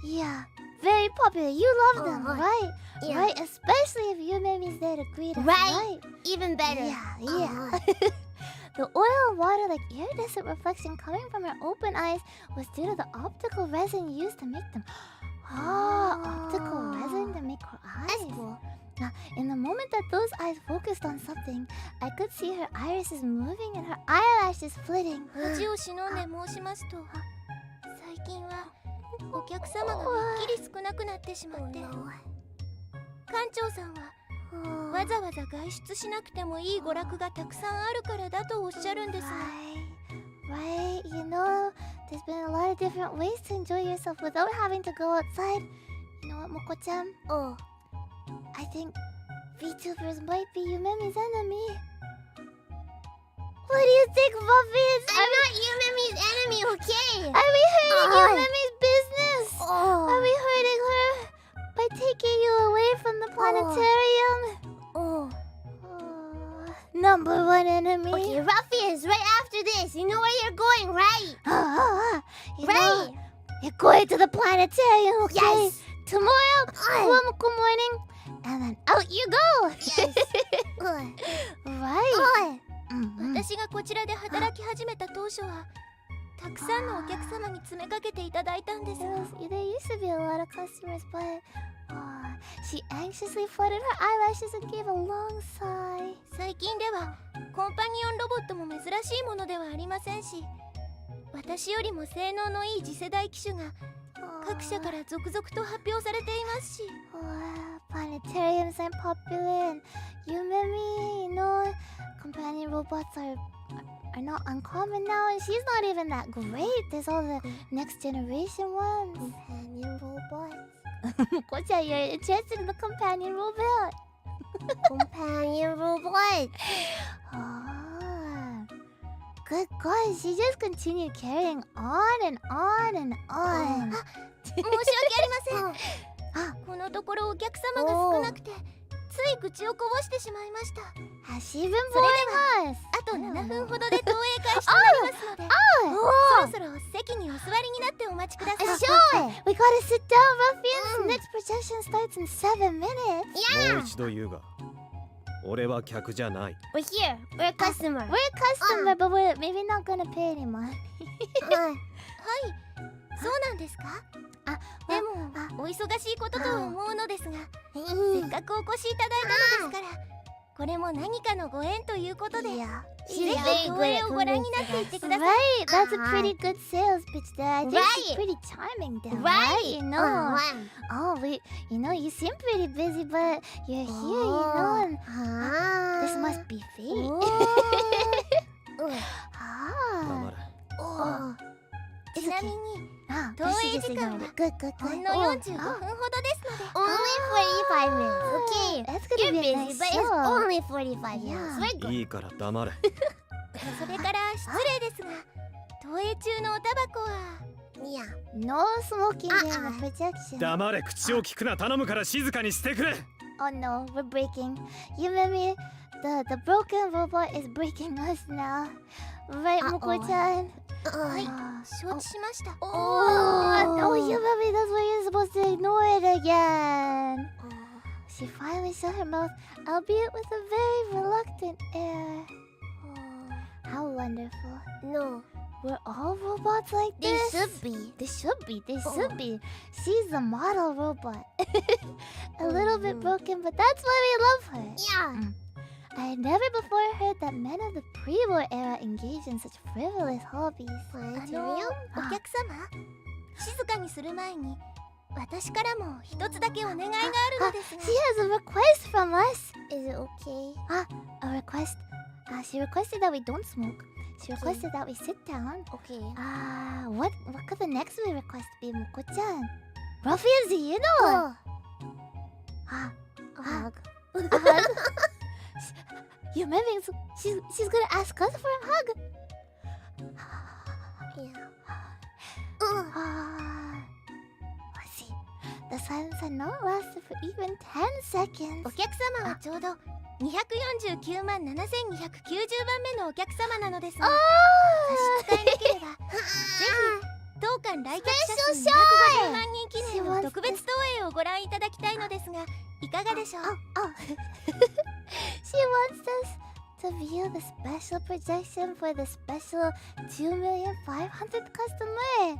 Yeah, very popular. You love them, right? Yeah. Right, especially if your Mimi's there to greet us, Right. Even better. Yeah. The oil and water like iridescent reflection coming from her open eyes was due to the optical resin used to make them. Optical resin to make her eyes. That's cool. Now, in the moment that those eyes focused on something, I could see her irises moving and her eyelashes flitting. 恥を忍んで申しますと最近はお客様がめっきり少なくなってしまって館長さんはわざわざ外出しなくてもいい娯楽がたくさんあるからだとおっしゃるんです Right. You know, there's been a lot of different ways to enjoy yourself without having to go outside. You know what, Moko-chan? I think VTubers might be Yumemi's enemy. What do you think, Muffins? I'm not Yumemi's enemy, okay? Are we hurting Yumemi's business? Are we hurting her by taking you away from the planetarium? number one enemy. Okay, Ruffians, right after this. You know where you're going, right? You Right. know, you're going to the planetarium, okay? Yes. Tomorrow, FUWAMOCO morning, and then out you go. Right. 私がこちらで働き始めた当初はたくさんのお客様に詰めかけていただいたんですが There used to be a lot of customers, but she anxiously fluttered her eyelashes and gave a long sigh. 最近ではコンパニオンロボットも珍しいものではありませんし私よりも性能のいい次世代機種が各社から続々と発表されていますし Planetariums aren't popular, and you know, companion robots are not uncommon now, and she's not even that great. There's all the next generation ones. Companion robots. Kocha, you're interested in the companion robot? Companion robots. Good God, she just continued carrying on and on and on. 申し訳ありませんこのところお客様が少なくてつい口をこぼしてしまいました Has she been boring us? あと7分ほどで投影開始となりますのでそろそろ席にお座りになってお待ちください Sure! We gotta sit down, ruffians! Next projection starts in 7 minutes. もう一度言うが俺は客じゃない We're here. We're a customer. We're a customer, but we're maybe not gonna pay anymore. はいそうなんですかでもお忙しいこととは思うのですがせっかくお越しいただいたのですからこれも何かのご縁ということでぜ She's ひ very 投 good 影 at をご覧になっていってください Right, that's a pretty good sales pitch there. I think she's Right. pretty charming there, Right. You know. Oh, wait, you know, you seem pretty busy, but you're here, you know. And this must be fate. 黙 Ah. れちなみに Ah, 投 she 影 just 時間 ignored は it. Good, good, ほ good. んの45分ほどですので Only 45 minutes. Okay. That's gonna You're be a busy, nice but it's show. only 45 minutes. Yeah. We're good. いいから黙れそれから失礼ですが投影中のおタバコは Yeah. No smoking during the projection. 黙れ口を聞くな頼むから静かにしてくれ Oh no, we're breaking. You Mimi, the broken robot is breaking us now. Right, Moko-chan? はい承知しました Oh, no, you Mimi, that's why you're supposed to ignore it again. She finally shut her mouth, albeit with a very reluctant air. How wonderful. No. We're all robots like They this? should be. They should be. She's the model robot. A little bit broken, but that's why we love her. Yeah. I had never before heard that men of the pre-war era engage in such frivolous hobbies. お Planetarium? 客様静かにする前に私からも一つだけお願いがあるのですが She has a request from us. Is it okay? A request. She requested that we don't smoke. She requested that we sit down. Okay. What could the next request be, Moko-chan? Ruffians, do you know? A hug. A hug? You're moving, so she's gonna ask us for a hug. Yeah. Let's see. The silence had not lasted for even 10 seconds. お客様はちょうど249万7290番目のお客様なのですが差し支えなければぜひ当館来客者数250万人記念の特別投影をご覧いただきたいのですがいかがでしょう She wants us to view the special projection for the special 2,500,000 customer.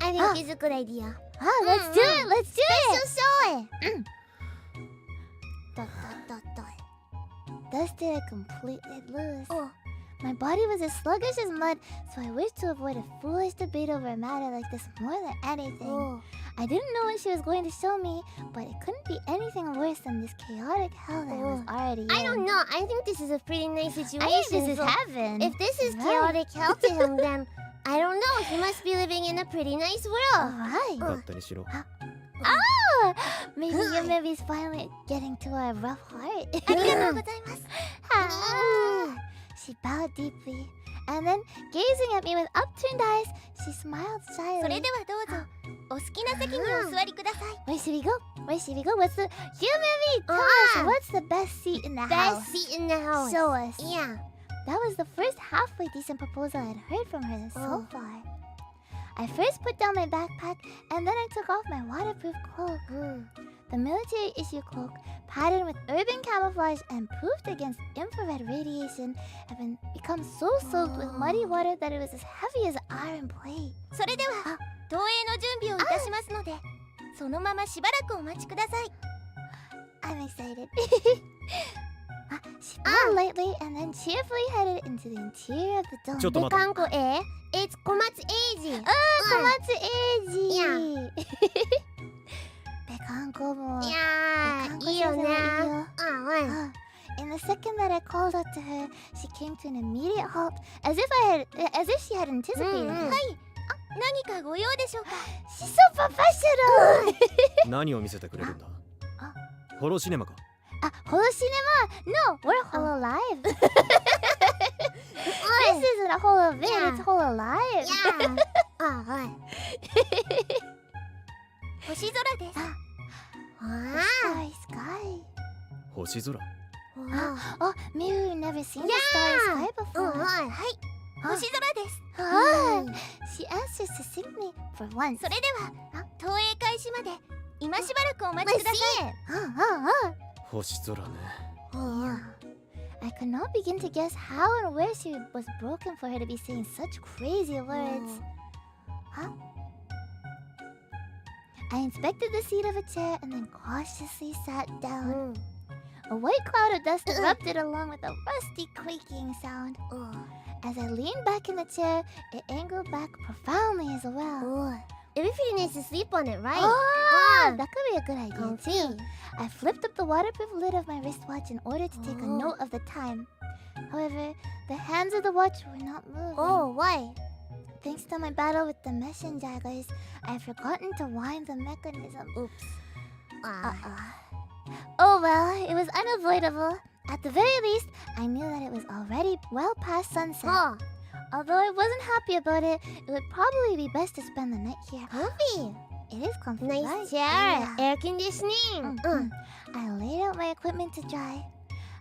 I think it's a good idea. Let's do it. Let's do it. Show it. Thus did I completely lose. Oh. My body was as sluggish as mud, so I wished to avoid a foolish debate over a matter like this more than anything. Oh. I didn't know what she was going to show me, but it couldn't be anything worse than this chaotic hell that I was already in. I don't know. I think this is a pretty nice situation. I think this is so heaven. If this is Right. chaotic hell to him, then I don't know. He must be living in a pretty nice world. Alright. 勝手にしろ Maybe your maybe's finally getting to our rough heart. ありがとうございます She bowed deeply, and then, gazing at me with upturned eyes, she smiled そ shyly. れではどうぞお好きな席にお座りください。 Where should we go? Where should we go? What's the... You and me, tell us what's the best seat in the house? Best seat in the house. Show us. Yeah. That was the first halfway decent proposal I'd heard from her so far. I first put down my backpack and then I took off my waterproof cloak. The military issue cloak, patterned with urban camouflage and proofed against infrared radiation, had become so soaked with muddy water that it was as heavy as iron plate. それでは投影の準備をいたしますので、そのまましばらくお待ちください。 I'm excited. She bowed lightly and then cheerfully headed into the interior of the dome. ちょっと待って Bekanko eh? It's Komatsu Eiji. Komatsu Eiji. Yeah. Bekanko mo. Yeah. Bekanko いいよね。 says in the second that I called out to her, she came to an immediate halt, as if she had anticipated. はい。何かご用でしょうか。 She's so professional. 何を見せてくれるんだ？ホロシネマか？ Holo cinema? No, we're hololive. This isn't a holovid, it's hololive. Yeah. 星空です。 Starry sky. 星空？ Oh, maybe we've never seen the starry sky before. 星空です。 She answers succinctly for once. それでは投影開始まで今しばらくお待ちください。星空ね。 I could not begin to guess how and where she was broken for her to be saying such crazy words. I inspected the seat of a chair and then cautiously sat down. A white cloud of dust erupted along with a rusty quaking sound. As I leaned back in the chair, it angled back profoundly as well. Everybody needs to sleep on it, right? That could be a good idea too. I flipped up the waterproof lid of my wristwatch in order to take a note of the time. However, the hands of the watch were not moving. Why? Thanks to my battle with the mesh daggers, I've forgotten to wind the mechanism. Oops. Oh well, it was unavoidable. At the very least, I knew that it was already well past sunset. Although I wasn't happy about it, it would probably be best to spend the night here. Comfy. It is comfy. Nice right? chair. Yeah. Air conditioning. I laid out my equipment to dry.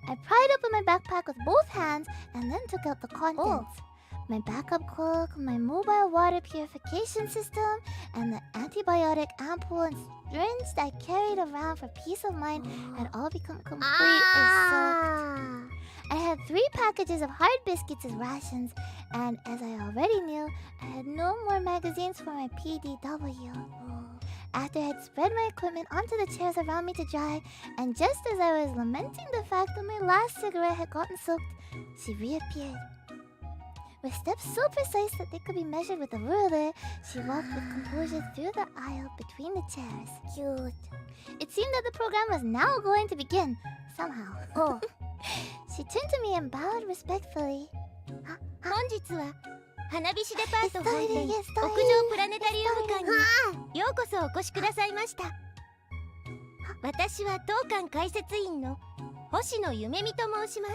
I pried open my backpack with both hands and then took out the contents. My backup cloak, my mobile water purification system, and the antibiotic ampoule and syringe I carried around for peace of mind had all become completely soaked. I had 3 packages of hard biscuits as rations, and as I already knew, I had no more magazines for my PDW. After I had spread my equipment onto the chairs around me to dry, and just as I was lamenting the fact that my last cigarette had gotten soaked, she reappeared. With steps so precise that they could be measured with a ruler, she walked with composure through the aisle between the chairs. Cute. It seemed that the program was now going to begin, somehow. She turned to me and bowed respectfully. 本日は花火師デパート本店 It's 屋 starting, 上プラネタリウム館にようこそお越しくださいました。私は当館解説員の星野夢美と申します。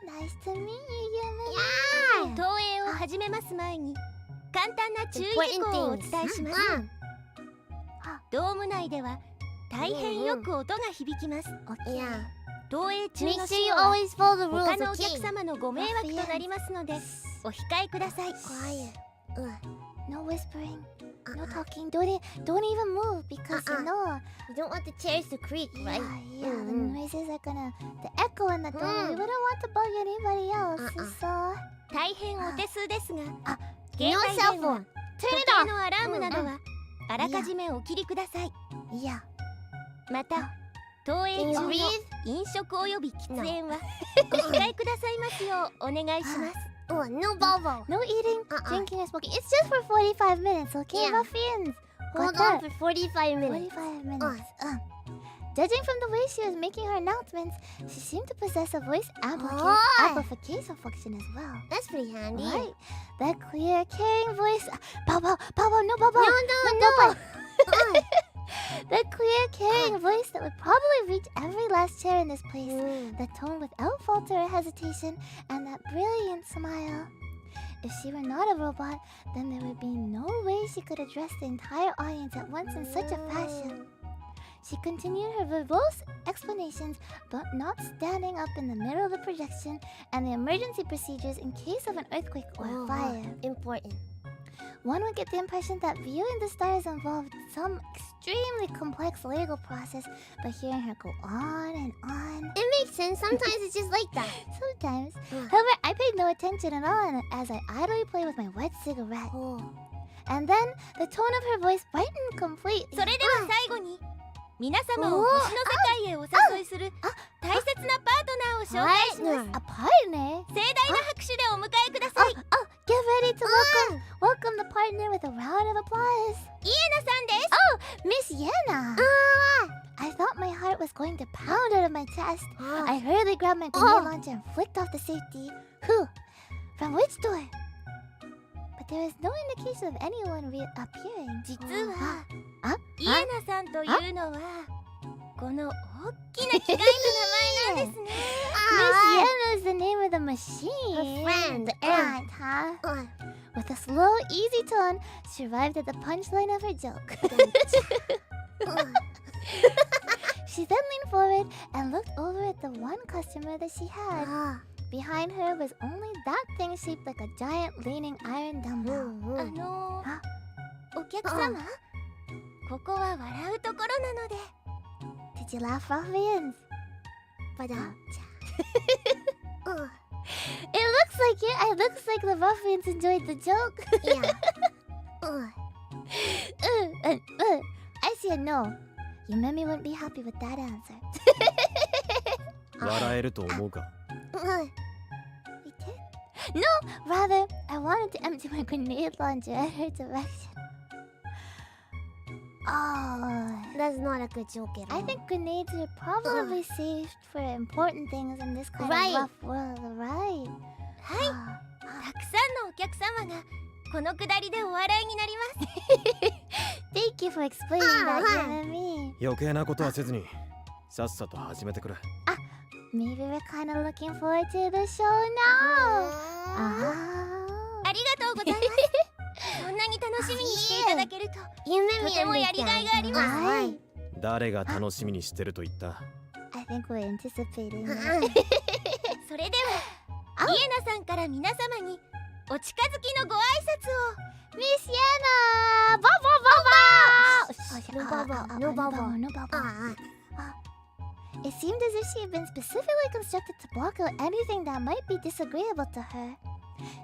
Nice to meet you, Yumi. 投影を始めます前に簡単な注意事項をお伝えします。ドーム内では大変よく音が響きます。投影中 Make の sure 使 you 用は always follow the 他 rules, のお客 okay? 様のご迷惑となりますのでお控えください。 No whispering, no talking. Don't even move because you know. We don't want the chairs to creak, right? Yeah, the noises are gonna, the echo in the dome. We wouldn't want to bug anybody else. So, 大変お手数ですが No 携帯 cell 電話 phone. 時計のアラームなどはあらかじめお切りください。 yeah. また投影 Can 中 you の breathe? 飲食および喫煙はお控えくださいますようお願いします。 No bubble. No eating, drinking, or smoking. It's just for 45 minutes, okay, Yeah. ruffians? Hold Got on for 45 minutes. 45 minutes. Judging from the way she was making her announcements, she seemed to possess a voice amplification function as well. That's pretty handy. Right? That clear, caring voice. Baba, no Baba. No. That clear, caring voice that would probably reach every last chair in this place. That tone without falter or hesitation, and that brilliant smile. If she were not a robot, then there would be no way she could address the entire audience at once in such a fashion. She continued her verbose explanations about not standing up in the middle of the projection and the emergency procedures in case of an earthquake or a fire. Important. One would get the impression that viewing the stars involved some extremely complex legal process, but hearing her go on and on. It makes sense. Sometimes it's just like that. Sometimes. However, I paid no attention at all as I idly played with my wet cigarette. And then the tone of her voice brightened completely. それでは最後に皆様を星の世界へお誘いする大切なパートナーを紹介します。 A partner? 盛大な拍手でお迎えください。 Get ready to welcome the partner with a round of applause. イエナさんです。 Miss Yenna. I thought my heart was going to pound out of my chest. I hurriedly grabbed my grenade launcher and flicked off the safety. Whew! From which door? But there was no indication of anyone appearing. 実はあイエナさんというのはこの大きな機械の名前なんですね。 Miss Yenna is the name of the machine. Her friend, the Right, huh? With a slow, easy tone, she arrived at the punchline of her joke. She then leaned forward and looked over at the one customer that she had. Behind her was only that thing shaped like a giant leaning iron dumbbell. お客様、ここは笑うところなので。 Did you laugh, ruffians? It looks like the ruffians enjoyed the joke. Yeah. I said no. Yumemi wouldn't be happy with that answer. 笑えると思うか。 We did? No, rather, I wanted to empty my grenade launcher at her direction. Oh, That's not a good joke at all. I think grenades are probably saved for important things in this kind Right. of rough world, right? はい、たくさんのお客様がこのくだりでお笑いになります。 Thank you for explaining that, Yumemi. 余計なことはせずにさっさと始めてくれ。 Maybe we're kind of looking forward to the show now. ありがとうございます。こんなに楽しみにしていただけるととてもやりがいがあります。はい。誰が楽しみにしてると言った？ I think we're anticipating. それではイエナさんから皆様にお近づきのご挨拶を。 Miss Yenna! No bubble. It seemed as if she had been specifically constructed to block out anything that might be disagreeable to her.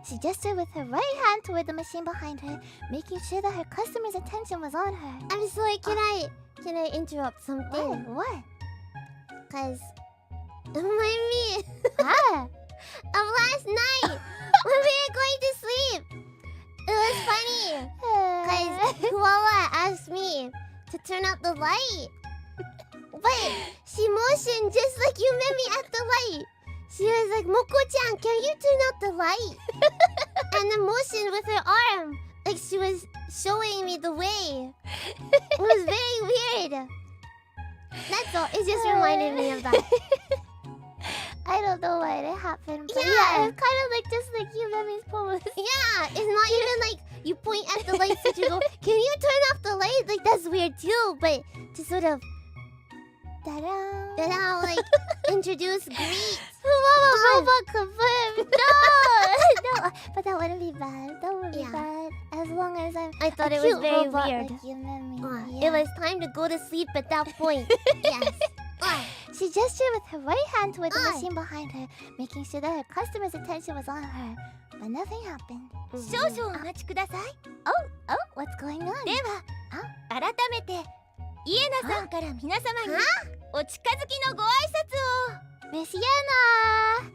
She gestured with her right hand toward the machine behind her, making sure that her customer's attention was on her. I'm sorry, can I interrupt something? What? Cause remind me Ah! of last night when we were going to sleep. It was funny. Cause Koala asked me to turn out the light. But she motioned just like you met me at the light. She was like, Moko-chan, can you turn out the light? And then motioned with her arm. Like she was showing me the way. It was very weird. That's all. It just reminded me of that. I don't know why it happened, but Yeah. it's kind of like just like Yumemi's pose. Yeah, it's not even like you point at the lights and you go, can you turn off the light? Like that's weird too, but to sort of Ta-da! like introduce greet. Robot confirmed! No! No! But that wouldn't be bad. That wouldn't be bad. As long as I'm I thought a it was cute very robot weird. like Yumemi. It was time to go to sleep at that point. Yes. She gestured with her right hand toward the machine behind her, making sure that her customer's attention was on her. But nothing happened. 少々お待ちください。 Oh, what's going on? では改めてイエナさんから皆様にお近づきのご挨拶を。 Miss Yenna!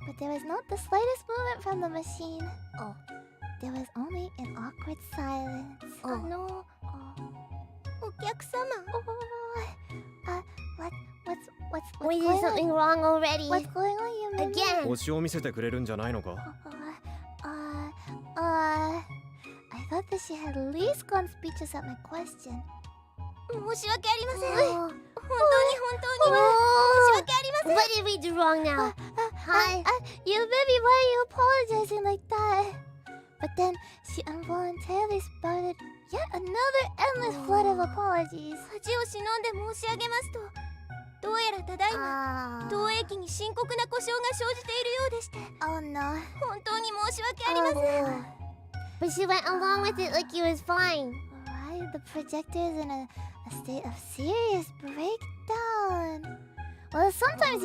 But there was not the slightest movement from the machine. There was only an awkward silence. お客様。 What's We did going something on? wrong already. What's going on, Yumemi? Again. 星を見せてくれるんじゃないのか？ I thought that she had at least gone speechless at my question. 申し訳ありません。 Oh. 本当に申し訳ありません。 What did we do wrong now? Hi. Yumemi, why are you apologizing like that? then she involuntarily spouted yet another endless flood of apologies. 恥を忍んで申し上げますと、どうやらただいま投影機に深刻な故障が生じているようでして、 Oh no. 本当に申し訳ありません。 But she went along with it like it was fine. Right, the projector is in a state of serious breakdown. Well, sometimes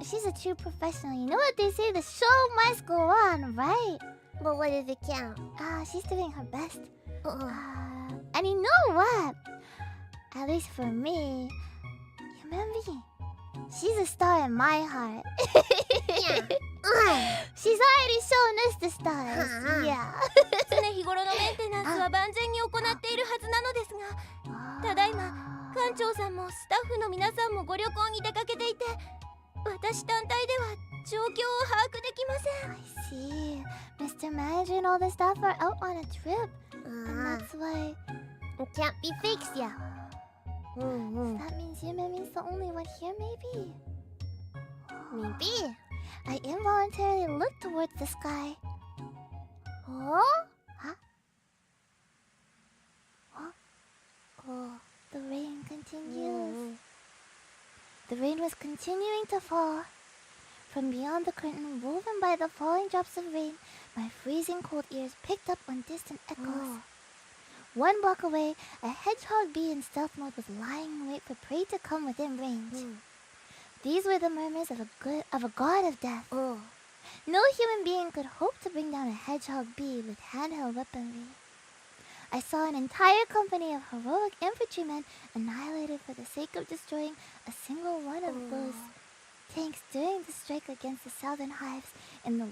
she's a true professional. You know what they say, the show must go on, right? But what does it count? She's doing her best. And you know what? At least for me, she's a star in my heart. Yeah. She's already shown us the stars. Yeah. 常日頃のメンテナンスは万全に行っているはずなのですが、ただいま館長さんもスタッフの皆さんもご旅行に出かけていて、私単体では状況を把握できません。 I see. Mr. Manager and all the staff are out on a trip. And that's why... It can't be fixed yet. That means Yumemi's the only one here, maybe? Maybe. I involuntarily looked towards the sky. Oh? Huh? The rain continues. The rain was continuing to fall. From beyond the curtain, woven by the falling drops of rain, my freezing cold ears picked up on distant echoes. 1 block away, a hedgehog bee in stealth mode was lying in wait for prey to come within range. These were the murmurs of a god of death. No human being could hope to bring down a hedgehog bee with handheld weaponry. I saw an entire company of heroic infantrymen annihilated for the sake of destroying a single one of those tanks during the strike against the southern hives in the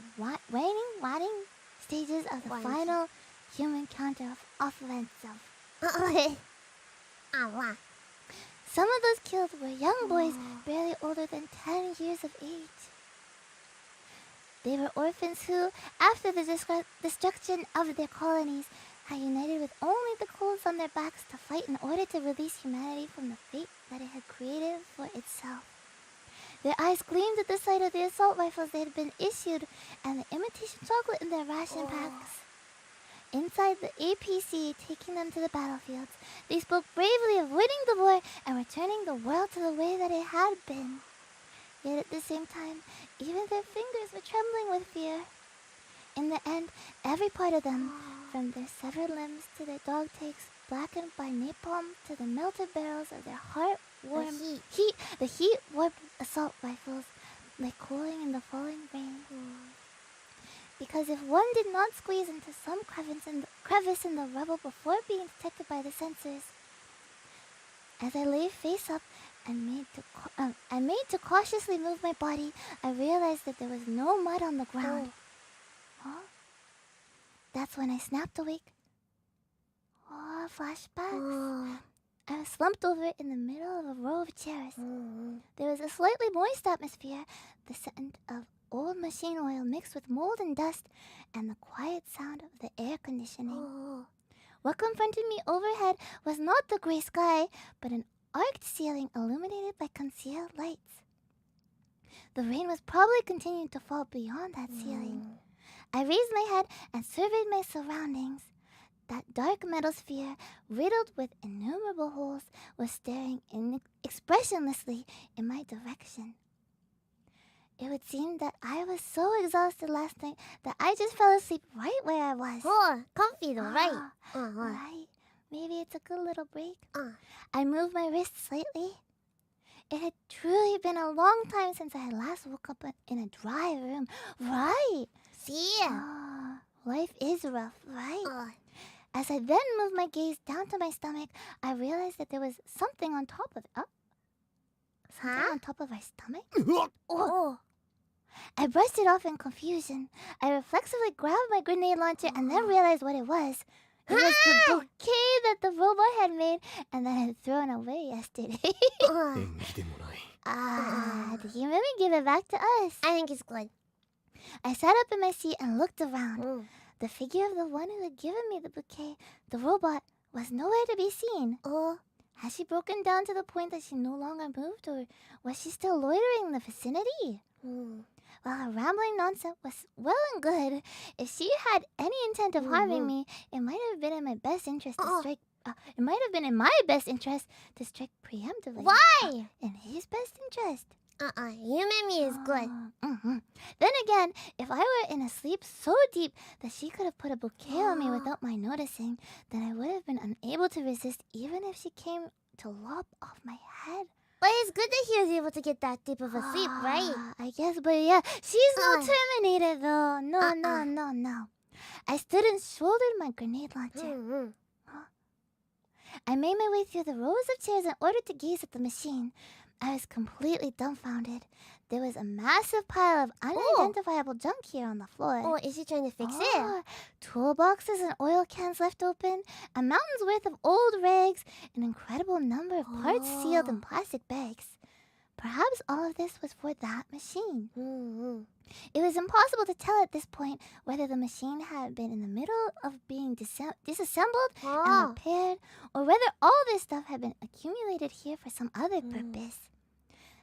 waning stages of the final human counter-offensive. Some of those killed were young boys barely older than 10 years of age. They were orphans who, after the destruction of their colonies, had united with only the clothes on their backs to fight in order to release humanity from the fate that it had created for itself. Their eyes gleamed at the sight of the assault rifles they had been issued and the imitation chocolate in their ration packs. Inside the APC, taking them to the battlefields, they spoke bravely of winning the war and returning the world to the way that it had been. Yet at the same time, even their fingers were trembling with fear. In the end, every part of them, from their severed limbs to their dog tags blackened by napalm to the melted barrels of their heart-warm the heat-warmed assault rifles, lay cooling in the falling rain. Because if one did not squeeze into some crevice in the rubble before being detected by the sensors, as I lay face up and made to cautiously move my body, I realized that there was no mud on the ground. Huh? That's when I snapped awake. Flashbacks. I was slumped over in the middle of a row of chairs. There was a slightly moist atmosphere, the scent of old machine oil mixed with mold and dust, and the quiet sound of the air conditioning. What confronted me overhead was not the gray sky, but an arched ceiling illuminated by concealed lights. The rain was probably continuing to fall beyond that ceiling. I raised my head and surveyed my surroundings. That dark metal sphere, riddled with innumerable holes, was staring expressionlessly in my direction. It would seem that I was so exhausted last night that I just fell asleep right where I was. Comfy though, right? Right. Maybe it took a little break. I moved my wrist slightly. It had truly been a long time since I had last woke up in a dry room. Right. See? Life is rough, right? As I then moved my gaze down to my stomach, I realized that there was something on top of it. Something on top of my stomach? I brushed it off in confusion. I reflexively grabbed my grenade launcher and then realized what it was. It was the bouquet that the robot had made and that I had thrown away yesterday. Did you really give it back to us? I think it's good. I sat up in my seat and looked around. The figure of the one who had given me the bouquet, the robot, was nowhere to be seen. Had she broken down to the point that she no longer moved, or was she still loitering in the vicinity? While her rambling nonsense was well and good, if she had any intent of harming me, it might have been in my best interest to strike. It might have been in my best interest to strike preemptively. Why? In his best interest. Yumemi is good. Then again, if I were in a sleep so deep that she could have put a bouquet on me without my noticing, then I would have been unable to resist even if she came to lop off my head. But it's good that he was able to get that deep of a sleep, right? I guess, but yeah, she's not terminated though. No. I stood and shouldered my grenade launcher. I made my way through the rows of chairs in order to gaze at the machine. I was completely dumbfounded. There was a massive pile of unidentifiable junk here on the floor. Oh, is she trying to fix it? Toolboxes and oil cans left open, a mountain's worth of old rags, an incredible number of parts sealed in plastic bags. Perhaps all of this was for that machine. It was impossible to tell at this point whether the machine had been in the middle of being disassembled and repaired, or whether all this stuff had been accumulated here for some other purpose.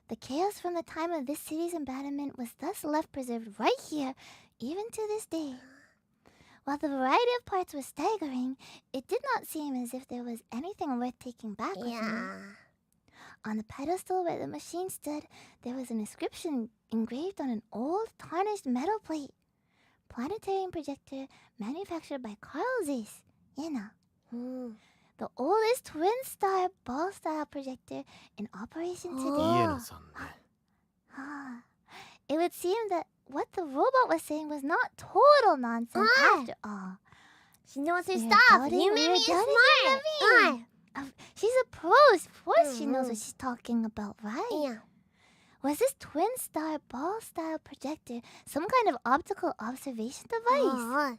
The chaos from the time of this city's abandonment was thus left preserved right here, even to this day. While the variety of parts was staggering, it did not seem as if there was anything worth taking back with me. On the pedestal where the machine stood, there was an inscription engraved on an old, tarnished metal plate. Planetarian projector manufactured by Carl Zeiss, Jena. The oldest twin-star ball-style projector in operation today. It would seem that what the robot was saying was not total nonsense after all. She knows her stuff. Yumemi is smart. She's a pro. Of course she knows what she's talking about, right? Yeah. Was this twin-star ball-style projector some kind of optical observation device?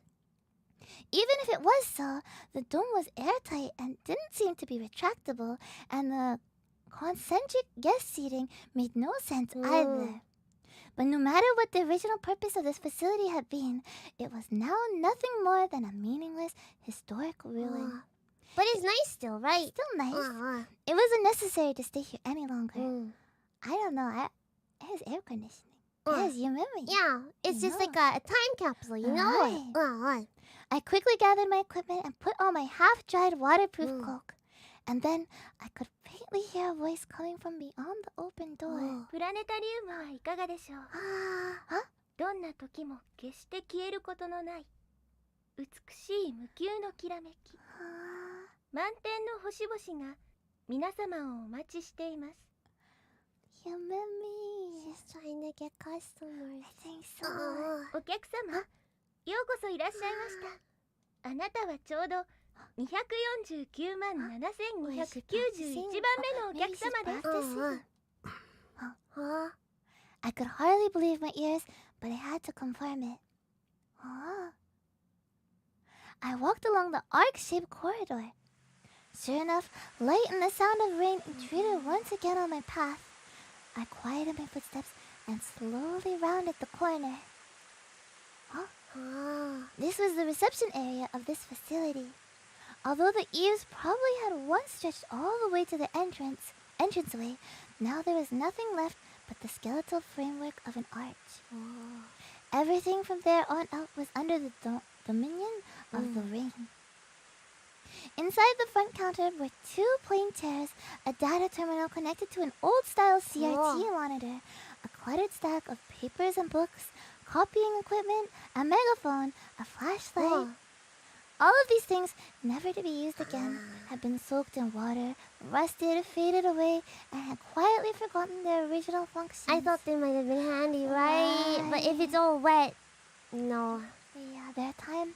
Even if it was so, the dome was airtight and didn't seem to be retractable, and the concentric guest seating made no sense either. But no matter what the original purpose of this facility had been, it was now nothing more than a meaningless historical ruin. But it's nice still, right? Still nice. It wasn't necessary to stay here any longer. I don't know. It has air conditioning. It has humidity. Yeah, it's just like a time capsule, you know? I quickly gathered my equipment and put on my half-dried waterproof cloak. And then I could faintly hear a voice coming from beyond the open door. プラネタリウムはいかがでしょう。どんな時も決して消えることのない美しい無休のきらめき。満天の星々が皆様をお待ちしています。She's trying to get customers. I think so. お客様、ようこそいらっしゃいました。あなたはちょうど249万7291番目のお客様です。I could hardly believe my ears, but I had to confirm it. I walked along the arc-shaped corridor. Sure enough, light and the sound of rain intruded once again on my path. I quieted my footsteps and slowly rounded the corner. This was the reception area of this facility. Although the eaves probably had once stretched all the way to the entranceway, now there was nothing left but the skeletal framework of an arch. Everything from there on out was under the dominion of the rain. Inside the front counter were two plain chairs, a data terminal connected to an old-style CRT monitor, a cluttered stack of papers and books, copying equipment, a megaphone, a flashlight. All of these things, never to be used again, had been soaked in water, rusted, faded away, and had quietly forgotten their original functions. I thought they might have been handy, right? But if it's all wet, no. Yeah, their time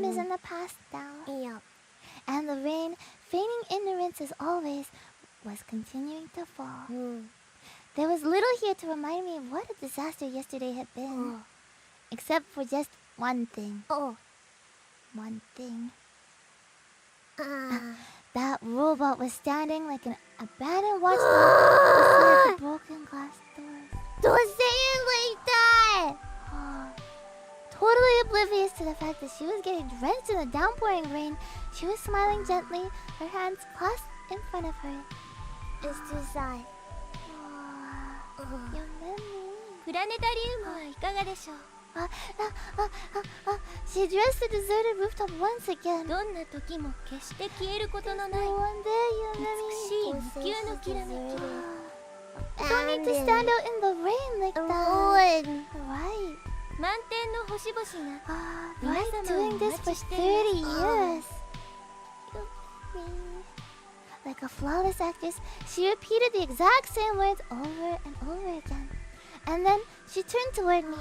is in the past now. Yeah. And the rain, feigning ignorance as always, was continuing to fall. There was little here to remind me of what a disaster yesterday had been. Except for just one thing. One thing. That robot was standing like an abandoned watchdog beside the broken glass doors. Don't say it like that! Totally oblivious to the fact that she was getting drenched in the downpouring rain, she was smiling gently, her hands clasped in front of her. It's too sad. Your memory. プラネタリウムはいかがでしょう。 She addressed the deserted rooftop once again. どんな時も決して消えることのない One day you 美しい無休のきらめき。 don't need to stand out in the rain like that. Right. Right. 満天の星々が Right, doing this for 30 years. Like a flawless actress, she repeated the exact same words over and over again. And then she turned toward me.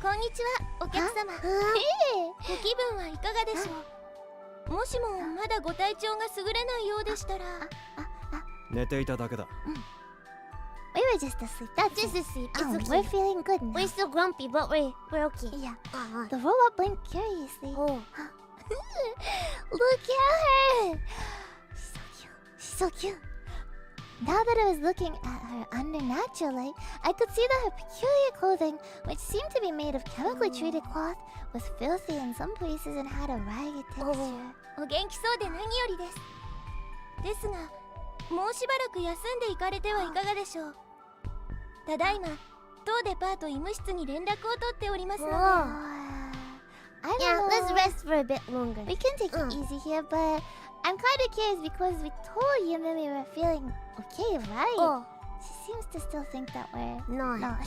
こんにちは、お客様。 Hey! ご気分はいかがでしょう。もしもまだご体調が優れないようでしたら、寝ていただけだ。 We were just asleep. That's Just it. asleep. Oh, It's we're okay. feeling good now. We're still grumpy, but we're okay. Yeah. Uh-huh. The robot blinked curiously. Oh. Look at her! She's so cute. Now that I was looking at her under natural light, I could see that her peculiar clothing, which seemed to be made of chemically treated cloth, was filthy in some places and had a ragged texture. お元気そうで何よりです。ですが、もうしばらく休んでいかれてはいかがでしょう。ただいま、当デパート医務室に連絡を取っておりますので、 I don't Yeah, know. let's rest for a bit longer. We can take it easy here, but I'm kind of curious because we told you that we were feeling okay, right? Oh, She seems to still think that we're no. not.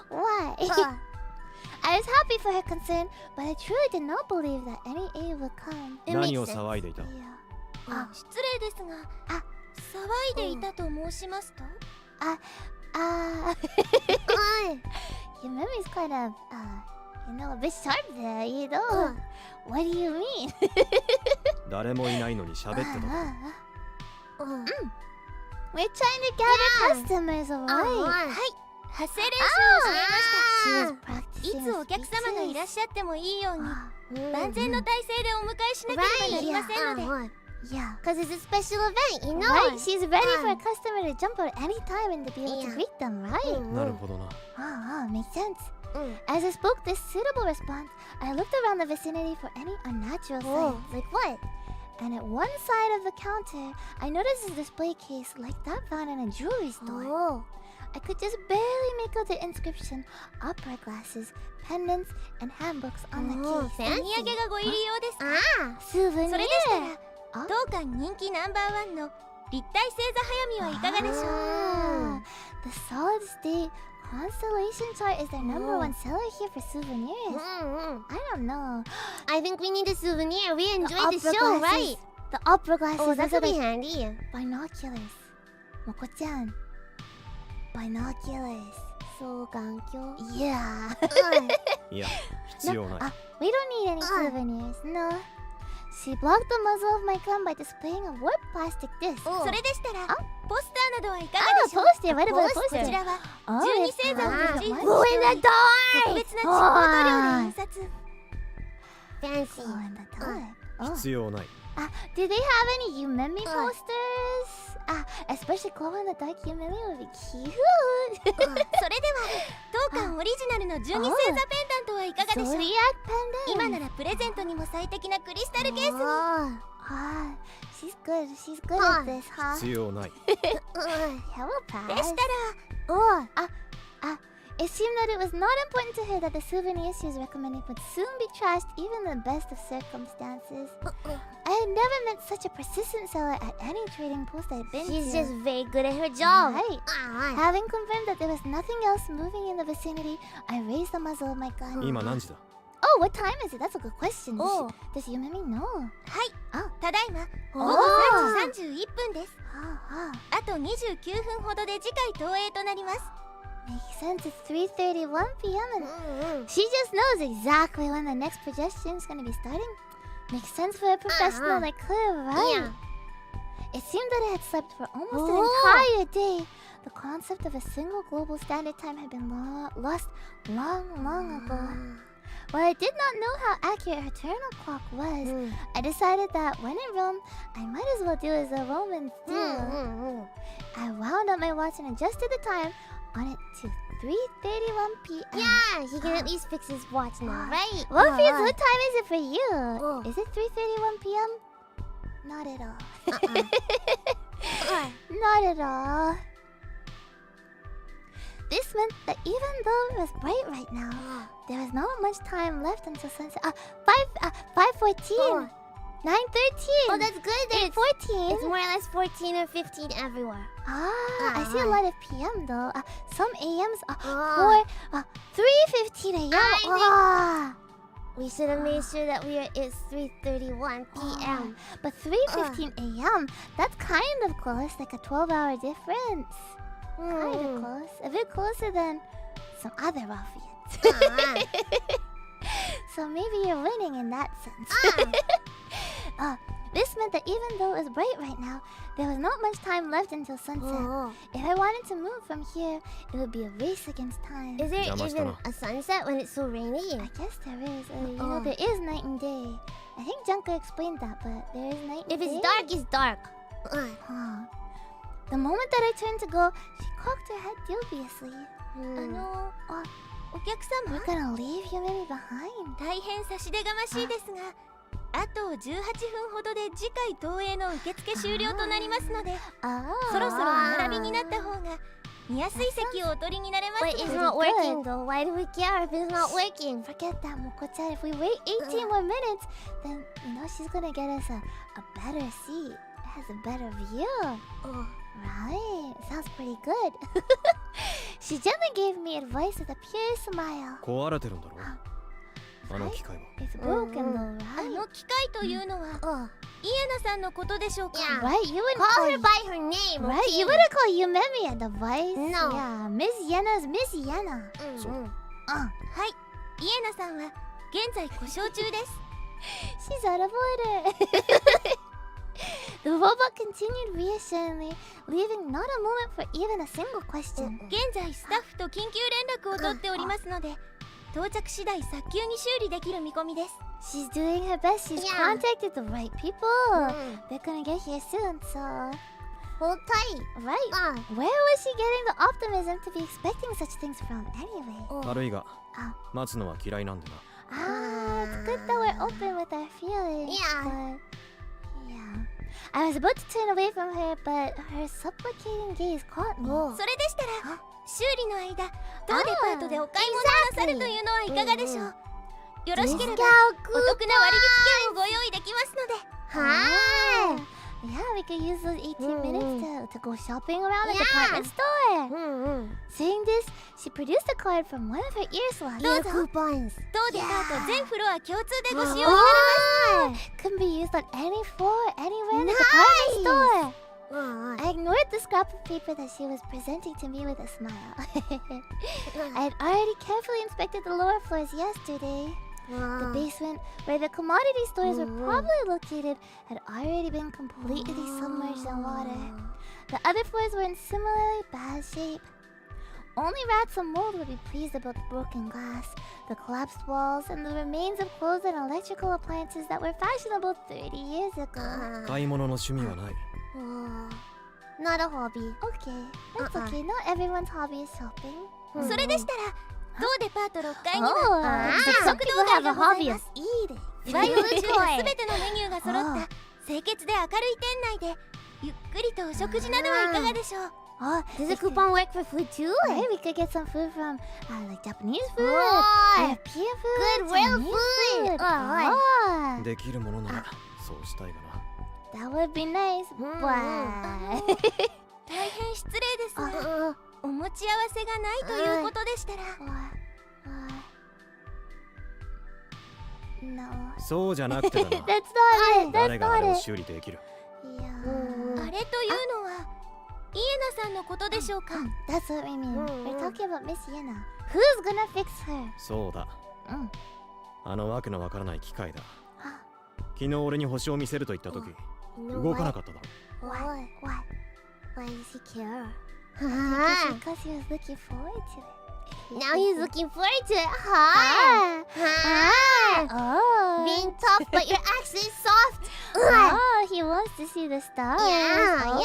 Why? I was happy for her concern, but I truly did not believe that any aid would come. It 何 makes を sense. 騒いでいた？ Yeah. 失礼ですが、騒いでいたと申しますと、 Your memory's kind of, a bit sharp there, you know? What do you mean? 誰もいないのに喋ってた。 We're trying to gather customers, alright? はい、発声練習をしていました。 She was practicing いつお客様がいらっしゃってもいいように、万全の体制でお迎えしなければなりませんので、 Yeah. Because it's a special event, you know? Right? She's ready for a customer to jump out any time and to be able to greet them, right? なるほどな。 Makes sense. As I spoke this suitable response, I looked around the vicinity for any unnatural signs. Like what? And at one side of the counter, I noticed a display case like that found in a jewelry store. Oh. I could just barely make out the inscription, opera glasses, pendants, and handbooks on the Oh, case. お土産がご入り用ですか。 Souvenir! それでしたら、当館人気ナンバーワンの立体星座早見はいかがでしょう。 The solid state constellation chart is their number one seller here for souvenirs. I don't know. I think we need a souvenir. We enjoyed the opera show, glasses. right? The opera glasses. Oh, that those are could be like handy. binoculars. Moko-chan. Binoculars. 双眼鏡 Yeah. いや、必要ない。 We don't need any souvenirs. No. She blocked the muzzle of my gun by displaying a warped plastic disc. それでしたら、ポスターなどはいか Ah, がでしょう。 poster. What about a こ poster? ちらは Oh, 12 it's 星座をモチーフに Glow して in お the り、 dark! 特別な蓄光塗料で印刷。 Fancy. Glow in the dark. Oh. 必要ない。 Do they have any Yumemi posters? Especially glow in the dark Yumemi would be cute. それでは、当館オリジナルの12星座ペンダントはいかがでしょう。 Zodiac pendant. 今ならプレゼントにも最適なクリスタルケースに。 She's good. She's good at this, huh? 必要ない。 Yeah, we'll で pass. したら、 It seemed that it was not important to her that the souvenirs she was recommending would soon be trashed, even in the best of circumstances. I had never met such a persistent seller at any trading post I had been She's to. just very good at her job. Right. Having confirmed that there was nothing else moving in the vicinity, I raised the muzzle of my gun. 今何時だ？ Oh, what time is it? That's a good question. Oh. Does Yumemi know? はい、 Oh. ただいま午後3時31分です。 あと29分ほどで次回投影となります。 Makes sense. It's 3:31 p.m. and she just knows exactly when the next projection is going to be starting. Makes sense for a professional like her, right? It seemed that I had slept for almost an entire day. The concept of a single global standard time had been lost long ago. While I did not know how accurate her eternal clock was, I decided that when in Rome, I might as well do as the Romans do. I wound up my watch and adjusted the time on it to 3:31 p.m. Yeah, he can at least fix his watch now, right? What time is it for you? Oh. Is it 3:31 p.m.? Not at all. Not at all. This meant that even though it was bright right now, there was not much time left until sunset. 5:14. 9:13. Oh, that's good. Then 8:14. it's more or less 14 or 15 everywhere. I see a lot of PM though. Some AMs. 3:15 AM. I We should have made sure that it's 3:31 p.m. But 3:15 AM. That's kind of close, like a 12-hour difference. Kind of close. A bit closer than some other Ruffians. So maybe you're winning in that sense. This meant that even though it was bright right now, there was not much time left until sunset. If I wanted to move from here, it would be a race against time. Is there even a sunset when it's so rainy? I guess there is. You know, there is night and day. I think Junker explained that, but there is night and If day. it's dark, it's dark. The moment that I turned to go, she cocked her head dubiously. お客 We're 様 gonna leave you maybe behind. 大変差し出がましいですが、あと18分ほどで次回投影の受付終了となりますので、そろそろお並びになった方が見やすい席をお取りになれます。 Wait, it's not working though. Why do we care if it's not working? Forget that, Moko-chan. If we wait 18 more minutes, then you know she's gonna get us a better seat. It has a better view. Right, sounds pretty good. She gently gave me advice with a pure smile. 壊れてるんだろあの機械は。 It's broken though, あ right? の機械というのはイエナさんのことでしょうか。 Right, you wouldn't Call her call by her name. right? Okay? You wouldn't call Yumemi a device. No. Yeah, Miss Yena's Miss Yena. はい、イエナさんは現在故障中です。 She's out of order. The robot continued reassuringly, leaving not a moment for even a single question. 現在スタッフと緊急連絡を取っておりますので、到着次第早急に修理できる見込みです。 She's doing her best. She's Yeah. contacted the right people. They're gonna get here soon, so Hold tight. right. Where was she getting the optimism to be expecting such things from anyway? 悪いが待つのは嫌いなんでな。 It's good that we're open with our feelings. Yeah. But, yeah. I was about to turn away from her, but her supplicating gaze caught me. それでしたら修理の間当デパートでお買い物をなさるというのはいかがでしょう。よろしければお得な割引券をご用意できますので。 Yeah, we could use those 18 minutes to go shopping around the department store. Saying this, she produced a card from one of her ear slots. どうぞ。 Coupons. 当デパート全フロア共通でご使用になれます。 Can be used on any floor, anywhere in the department store. I ignored the scrap of paper that she was presenting to me with a smile. I had already carefully inspected the lower floors yesterday. The basement, where the commodity stores were probably located, had already been completely submerged in water. The other floors were in similarly bad shape. Only rats and mold would be pleased about the broken glass, the collapsed walls, and the remains of clothes and electrical appliances that were fashionable 30 years ago. 買い物の趣味はない。 Not a hobby. Okay, that's okay. Not everyone's hobby is shopping. それでしたら当デパート6階に Oh, は some 食 people 堂街 have が a ござい hobby ま of す。 eating. ワイン宇宙のすべてのメニューが揃った清潔で明るい店内でゆっくりとお食事などはいかがでしょう。 Oh, Does the coupon work for food too? hey, we could get some food from like Japanese food, Oh, European food, good real Chinese food. Oh, できるものならそうしたいがな。 that would be nice. But 大変失礼ですがお持ち合わせがないということでしたら no, そうじゃなくてだな。 that's not it. 誰 That's があれ not を it. 修理できる。 Yeah. あれというのはイエナさんのことでしょうか。 That's what we mean. We're talking about Miss Yena. Who's gonna fix her? そうだ。うんあのわけのわからない機械だ。あ昨日俺に星を見せると言った時、 You know 動かな what? かっただろ。 What? What? Why does he care? Because he was looking forward to it. Now he's looking forward to it. Hi. Hi. Oh. Being tough, but your accent is soft. Oh, he wants to see the stars. Yeah,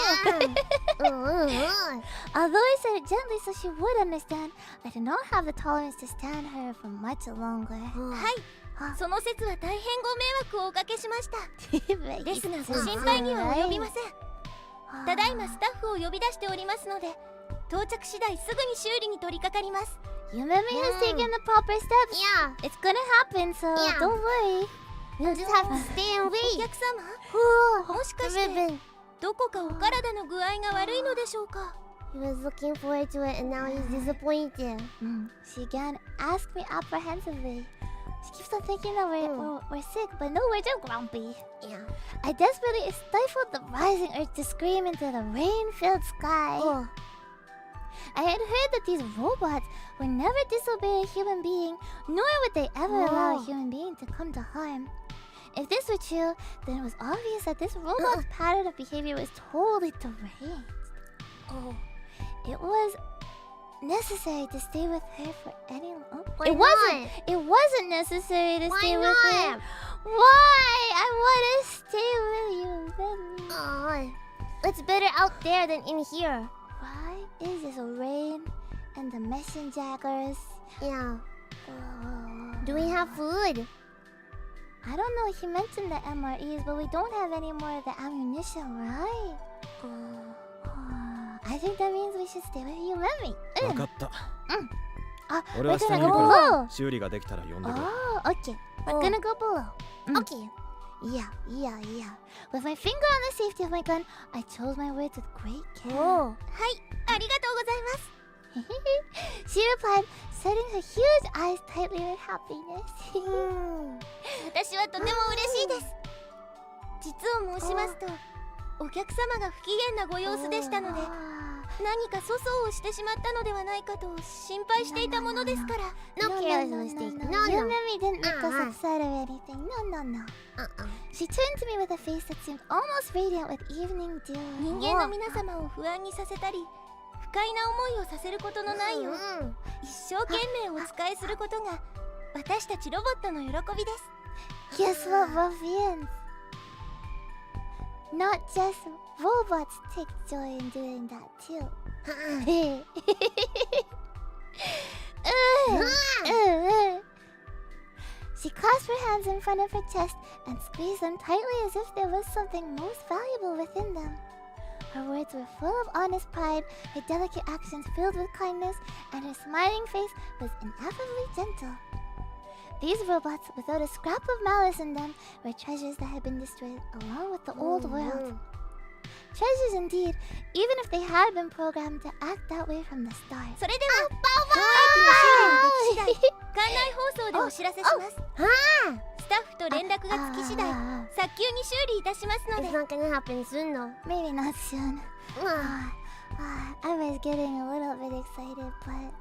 Oh. yeah. Although I said it gently so she would understand, I did not have the tolerance to stand her for much longer. はい、その説は大変ご迷惑をおかけしました。 But ですが it's ご心配には及びま right. せん。ただいまスタッフを呼び出しておりますので、到着次第すぐに修理に取り掛かります。 Yumemi has taken the proper steps. Yeah. It's gonna happen, so Yeah. don't worry. We'll just have to stay and お wait. 客様、 Oh, もしか the して ribbon. どこかお体の具合が悪いのでしょうか。 He was looking forward to it and now he's disappointed. She again asked me apprehensively. She keeps on thinking that we're sick, but no, we're just grumpy. Yeah. I desperately stifled the rising urge to scream into the rain-filled sky. Oh. I had heard that these robots would never disobey a human being, nor would they ever allow a human being to come to harm. If this were true, then it was obvious that this robot's pattern of behavior was totally deranged. Oh. It was necessary to stay with her for any long. Why It wasn't. not? It wasn't necessary to Why stay with not? her. Why? I want to stay with you, baby. Oh. It's better out there than in here. Why is this rain and the messengers? Yeah. Do we have food? I don't know. He mentioned the MREs, but we don't have any more of the ammunition, right? I think that means we should stay with you, Mummy. 分かった。 We're 俺は下 gonna にい go るから below. 修理ができたら呼んでくれ。 Oh, okay. We're Oh. gonna go below. Okay. Yeah. With my finger on the safety of my gun, I chose my words with great care. Oh. はい、ありがとうございます。 She replied, setting her huge eyes tightly with happiness. 私はとても嬉しいです。実を申しますと、お客様が不機嫌なご様子でしたので、何か粗相をしてしまったのではないかと心配していたものですから。 No careless mistake. No, You no. Mummy didn't make us upset or anything. No. She turned to me with a face that seemed almost radiant with evening dew. 人間の皆様を不安にさせたり、不快な思いをさせることのないよう、一生懸命お仕えすることが私たちロボットの喜びです。 Guess what, Ruffians? Not just robots take joy in doing that too. She clasped her hands in front of her chest and squeezed them tightly as if there was something most valuable within them. Her words were full of honest pride, her delicate actions filled with kindness, and her smiling face was ineffably gentle. These robots, without a scrap of malice in them, were treasures that had been destroyed along with the old world. Treasures indeed, even if they had been programmed to act that way from the start. それでは当駅の修理ができ次第、館内放送でお知らせします。スタッフと連絡がつき次第、早急に修理いたしますの It's で。 not gonna happen soon though. Maybe not soon. I was getting a little bit excited, but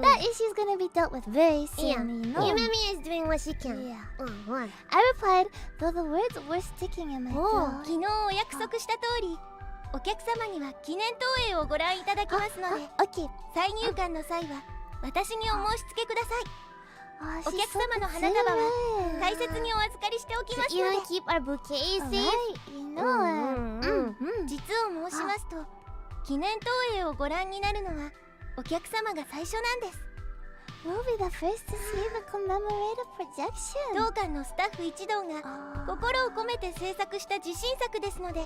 that issue's gonna be dealt with very soon, you know. Yumemi is doing what she can. Yeah. What? I replied, though the words were sticking in my throat. 昨日お約束した通り、お客様には記念投影をご覧いただきますので、 Okay. 再入館の際は私にお申し付けください。 Oh, お she's 客 so 様の花束は considerate. 大切にお預かりしておきます To ので。 even keep our bouquet safe. Alright, you know it. 実を申しますと、記念投影をご覧になるのはお客様が最初なんです。 We'll be the first to see the commemorative projection. 当館のスタッフ一同が心を込めて制作した自信作ですので、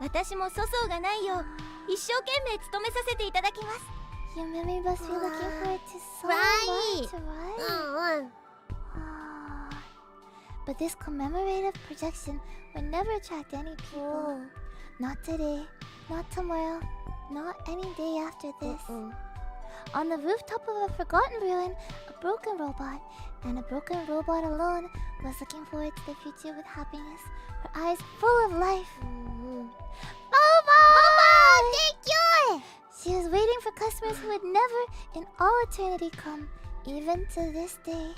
私も粗相がないよう一生懸命務めさせていただきます。 You Mummy must be looking forward to so Right. much, right? But this commemorative projection would never attract any people. Not today, not tomorrow, not any day after this. On the rooftop of a forgotten ruin, a broken robot, and a broken robot alone, was looking forward to the future with happiness, her eyes full of life. Bobo! Thank you! She was waiting for customers who would never in all eternity come, even to this day.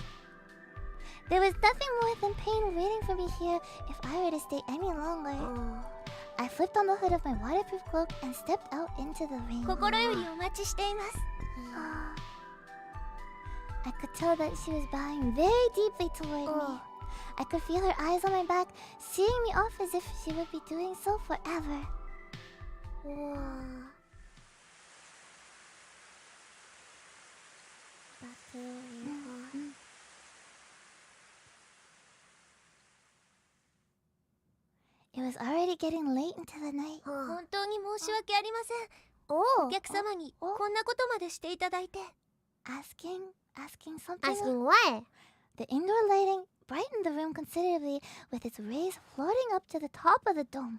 There was nothing more than pain waiting for me here if I were to stay any longer. I flipped on the hood of my waterproof cloak and stepped out into the rain. 心よりお待ちしています。 I could tell that she was bowing very deeply toward me. I could feel her eyes on my back, seeing me off as if she would be doing so forever. It was already getting late into the night. 本当に申し訳ありません。お客様にこんなことまでしていただいて。Asking something. Asking what? The indoor lighting brightened the room considerably with its rays floating up to the top of the dome.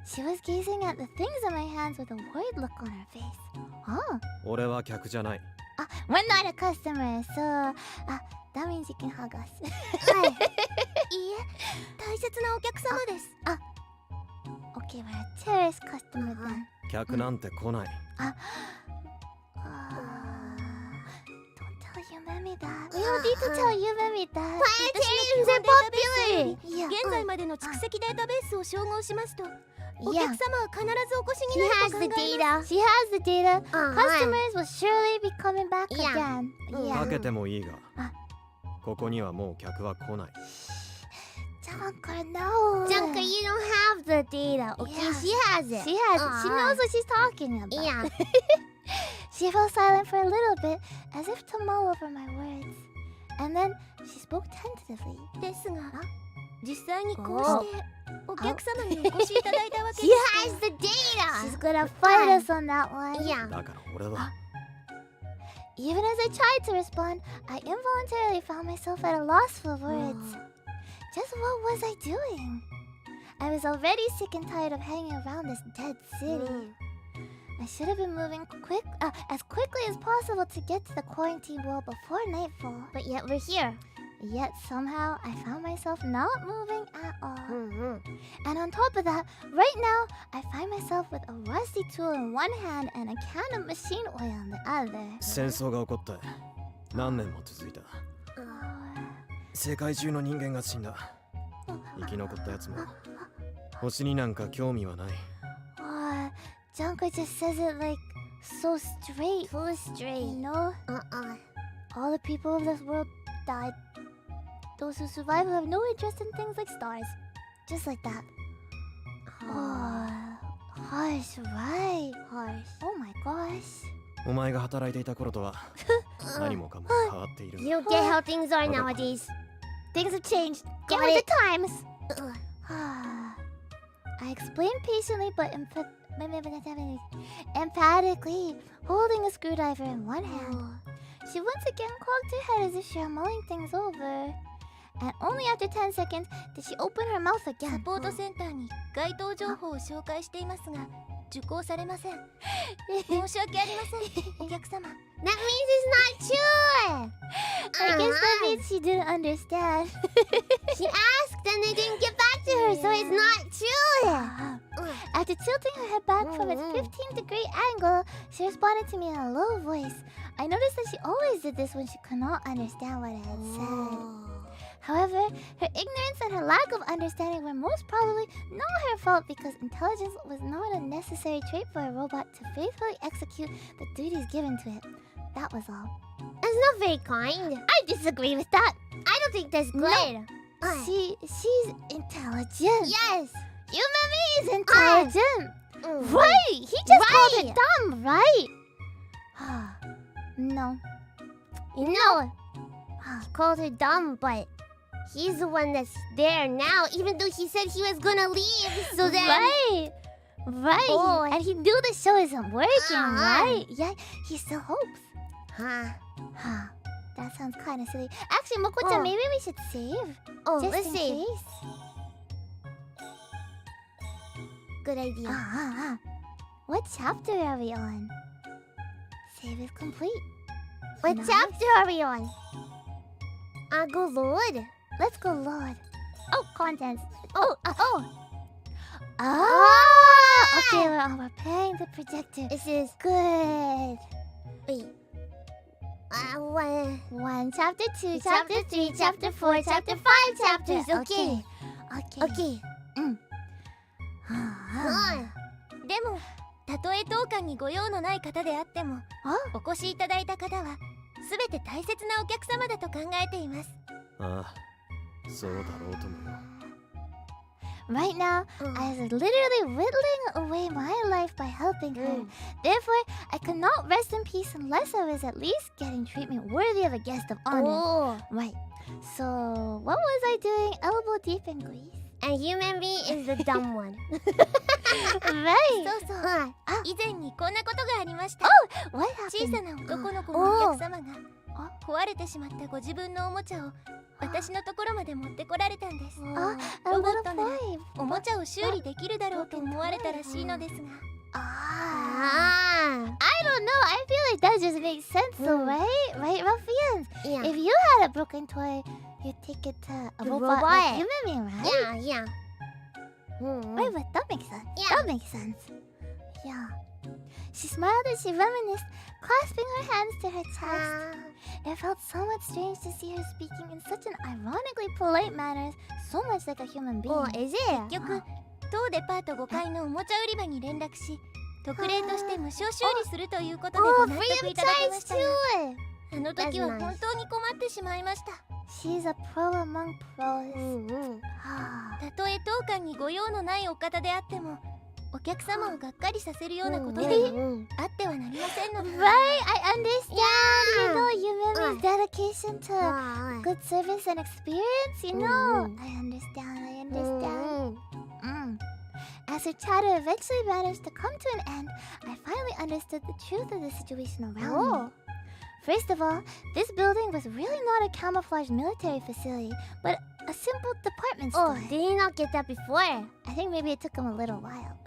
She was gazing at the things in my hands with a worried look on her face. 俺は客じゃない。We're not a customer, so that means you can hug us. いいえ、大切なお客様です。Okay, we're a tourist customer then. 客なんて来ない。Don't tell Yumemi that. We don't need to tell Yumemi that. Planetarians are popular! Yeah. 現在までの蓄積データベースを照合しますと、お Yeah. 客様は必ずお越し She にな has ると the 考えます。 data. She has the data. Uh-huh. Customers will surely be coming back Yeah. again. Yeah. かけてもいいが、ここにはもう客は来ない。Junker, no. Junker, you don't have the data. Okay, Yeah. she has it. She has it. She knows what she's talking about. Yeah. She fell silent for a little bit, as if to mull over my words. And then she spoke tentatively. ですが、実際にこうしてお客様にお越しいただいたわけ She で has the She's data. gonna fight us on that one. Yeah. だから俺は Even as I tried to respond, I involuntarily found myself at a loss for words. Just what was I doing? I was already sick and tired of hanging around this dead city. I should have been moving as quickly as possible to get to the quarantine wall before nightfall. But yet we're here. Yet somehow I found myself not moving at all. Mm-hmm. And on top of that, right now I find myself with a rusty tool in one hand and a can of machine oil in the other. 戦争が起こって何年も続いた。世界中の人間が死んだ。生き残ったやつも星になんか興味はない。Junker just says it like so straight. So straight. You know? All the people of this world died. Those who survive have no interest in things like stars. Just like that. Harsh, right? Harsh. Oh my gosh. お前が働いていた頃とは何もかも変わっている。 You don't get how things are nowadays. Things have changed. Get Got with it. the times. I explained patiently but emphatically, holding a screwdriver in one hand. She once again cocked her head as if she were mulling things over. And only after 10 seconds did she open her mouth サ again. ポートセンターに該当情報を紹介していますが、受講されません。申し訳ありません、お客様。 That means it's not true. I guess that means she didn't understand. She asked and they didn't get back to her, so it's not true. After tilting her head back from its 15-degree angle, she responded to me in a low voice. I noticed that she always did this when she could not understand what I had said. However, her ignorance and her lack of understanding were most probably not her fault because intelligence was not a necessary trait for a robot to faithfully execute the duties given to it. That was all. That's not very kind. I disagree with that. I don't think that's good. She's intelligent. Yes. Yumemi is intelligent. Mm. Right. He just called her dumb, right? No. You know, he called her dumb, but he's the one that's there now, even though he said he was gonna leave. So then, Right. Oh. And he knew the show isn't working, right? Yeah, he still hopes. huh? That sounds kind of silly. Actually, Moko-chan, Oh. maybe we should save. Oh, Just let's in see. case. Good idea. What chapter are we on? Save is complete. What Nice. chapter are we on? I go Lord. Let's go, Lord. Oh, contents. Ah! Okay, we're preparing the projector. This is Good. wait. 1 chapter, 2 Chapter chapter, 3 3, chapter, 4 chapter, 5 chapters. Okay. Okay. でも、たとえ当館にご用のない方であっても、お越しいただいた方は、すべて大切なお客様だと考えています。ああ、そうだろうともよ。 Right now, I was literally whittling away my life by helping her. Therefore, I could not rest in peace unless I was at least getting treatment worthy of a guest of honor. Oh. Right. So, what was I doing elbow deep in grease? And human being is the dumb one. Right. そうそう以前にこんなことがありました。 What 小 happened? さな男の子のお客様が壊れてしまったご自分のおもちゃを私のところまで持ってこられたんです。 A ロボ little ットなら boy. おもちゃを修理できるだろうと思われたらしいのですが、 I don't know. I feel like that just makes sense, though, right? Right, Ruffians? Yeah. If you had a broken toy, you'd take it to a The robot, robot. like human being, right? Yeah. Wait, but that makes sense. Yeah. That makes sense. Yeah. She smiled as she reminisced, clasping her hands to her chest. It felt somewhat strange to see her speaking in such an ironically polite manner, so much like a human being. Oh, is it? 結局当デパート5階のおもちゃ売り場に連絡し、特例として無償修理するということで Oh, ご納 free 得 of いただきま charge した too. が、あの時は That's nice. 本当に困ってしまいました。 She's a pro among pros. Mm-hmm. たとえ当館にご用のないお方であっても、お客様をがっかりさせるようなことではあってはなりませんので。 Right, I understand. Yeah. You know, human dedication to good service and experience. You know, I understand. I understand. As her chatter eventually managed to come to an end, I finally understood the truth of the situation around me. First of all, this building was really not a camouflaged military facility, but a simple department store. Oh, did you not get that before? I think maybe it took him a little while.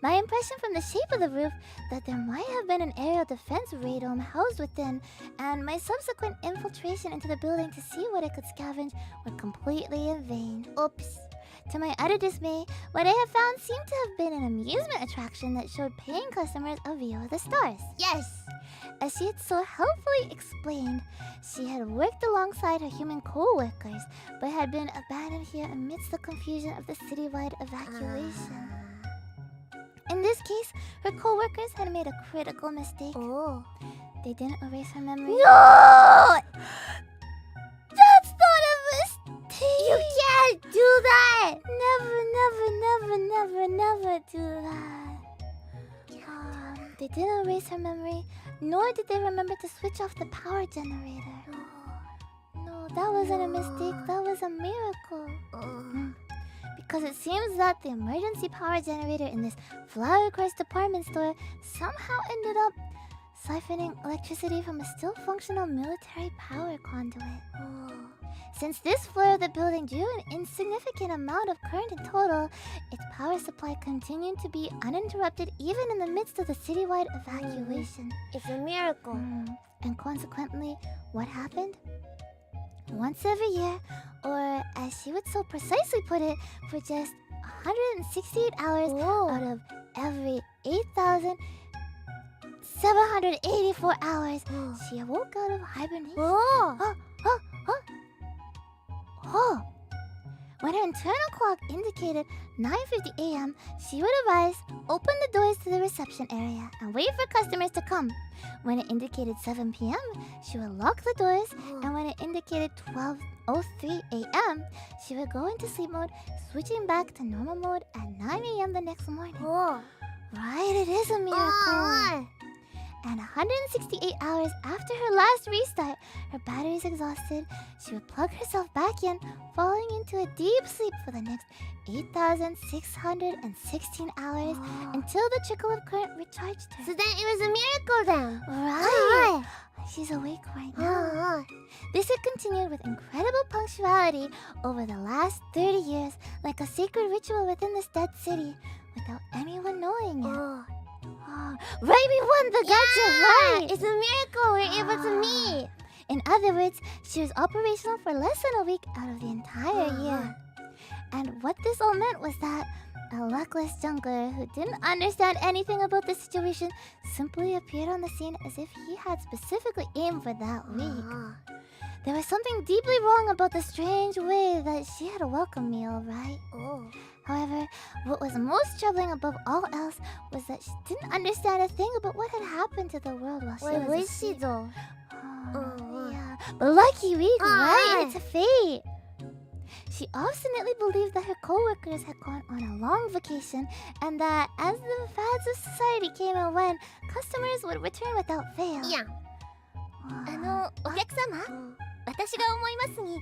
My impression from the shape of the roof that there might have been an aerial defense radome housed within, and my subsequent infiltration into the building to see what it could scavenge were completely in vain. Oops. To my utter dismay, what I had found seemed to have been an amusement attraction that showed paying customers a view of the stars. Yes. As she had so helpfully explained, she had worked alongside her human co-workers, but had been abandoned here amidst the confusion of the citywide evacuation. In this case, her co-workers had made a critical mistake. Oh. They didn't erase her memory. No! That's not a mistake! You can't do that! Never do that. They didn't erase her memory, nor did they remember to switch off the power generator. No, that wasn't a mistake, that was a miracle. Because it seems that the emergency power generator in this Flower Crest department store somehow ended up siphoning electricity from a still functional military power conduit. Since this floor of the building drew an insignificant amount of current in total, its power supply continued to be uninterrupted even in the midst of the citywide evacuation. It's a miracle. And consequently, what happened? Once every year, or as she would so precisely put it, for just 168 hours out of every 8,784 hours, she awoke out of hibernation. When her internal clock indicated 9:50 a.m., she would arise, open the doors to the reception area, and wait for customers to come. When it indicated 7 p.m., she would lock the doors, and when it indicated 12:03 a.m., she would go into sleep mode, switching back to normal mode at 9 a.m. the next morning. Right, it is a miracle. And 168 hours after her last restart, her batteries exhausted, she would plug herself back in, falling into a deep sleep for the next 8,616 hours until the trickle of current recharged her. So then it was a miracle then. Right! She's awake right now. This had continued with incredible punctuality over the last 30 years, like a sacred ritual within this dead city, without anyone knowing it. Right, we won the gacha, right! It's a miracle we're able to meet. In other words, she was operational for less than a week out of the entire year. And what this all meant was that a luckless junker who didn't understand anything about the situation simply appeared on the scene as if he had specifically aimed for that week. There was something deeply wrong about the strange way that she had welcomed me, all right? However, what was most troubling above all else was that she didn't understand a thing about what had happened to the world while she was asleep. Yeah, but lucky week, right? It's a fate. She obstinately believed that her co-workers had gone on a long vacation and that as the fads of society came and went, customers would return without fail. Yeah. お客様、私が思いますに、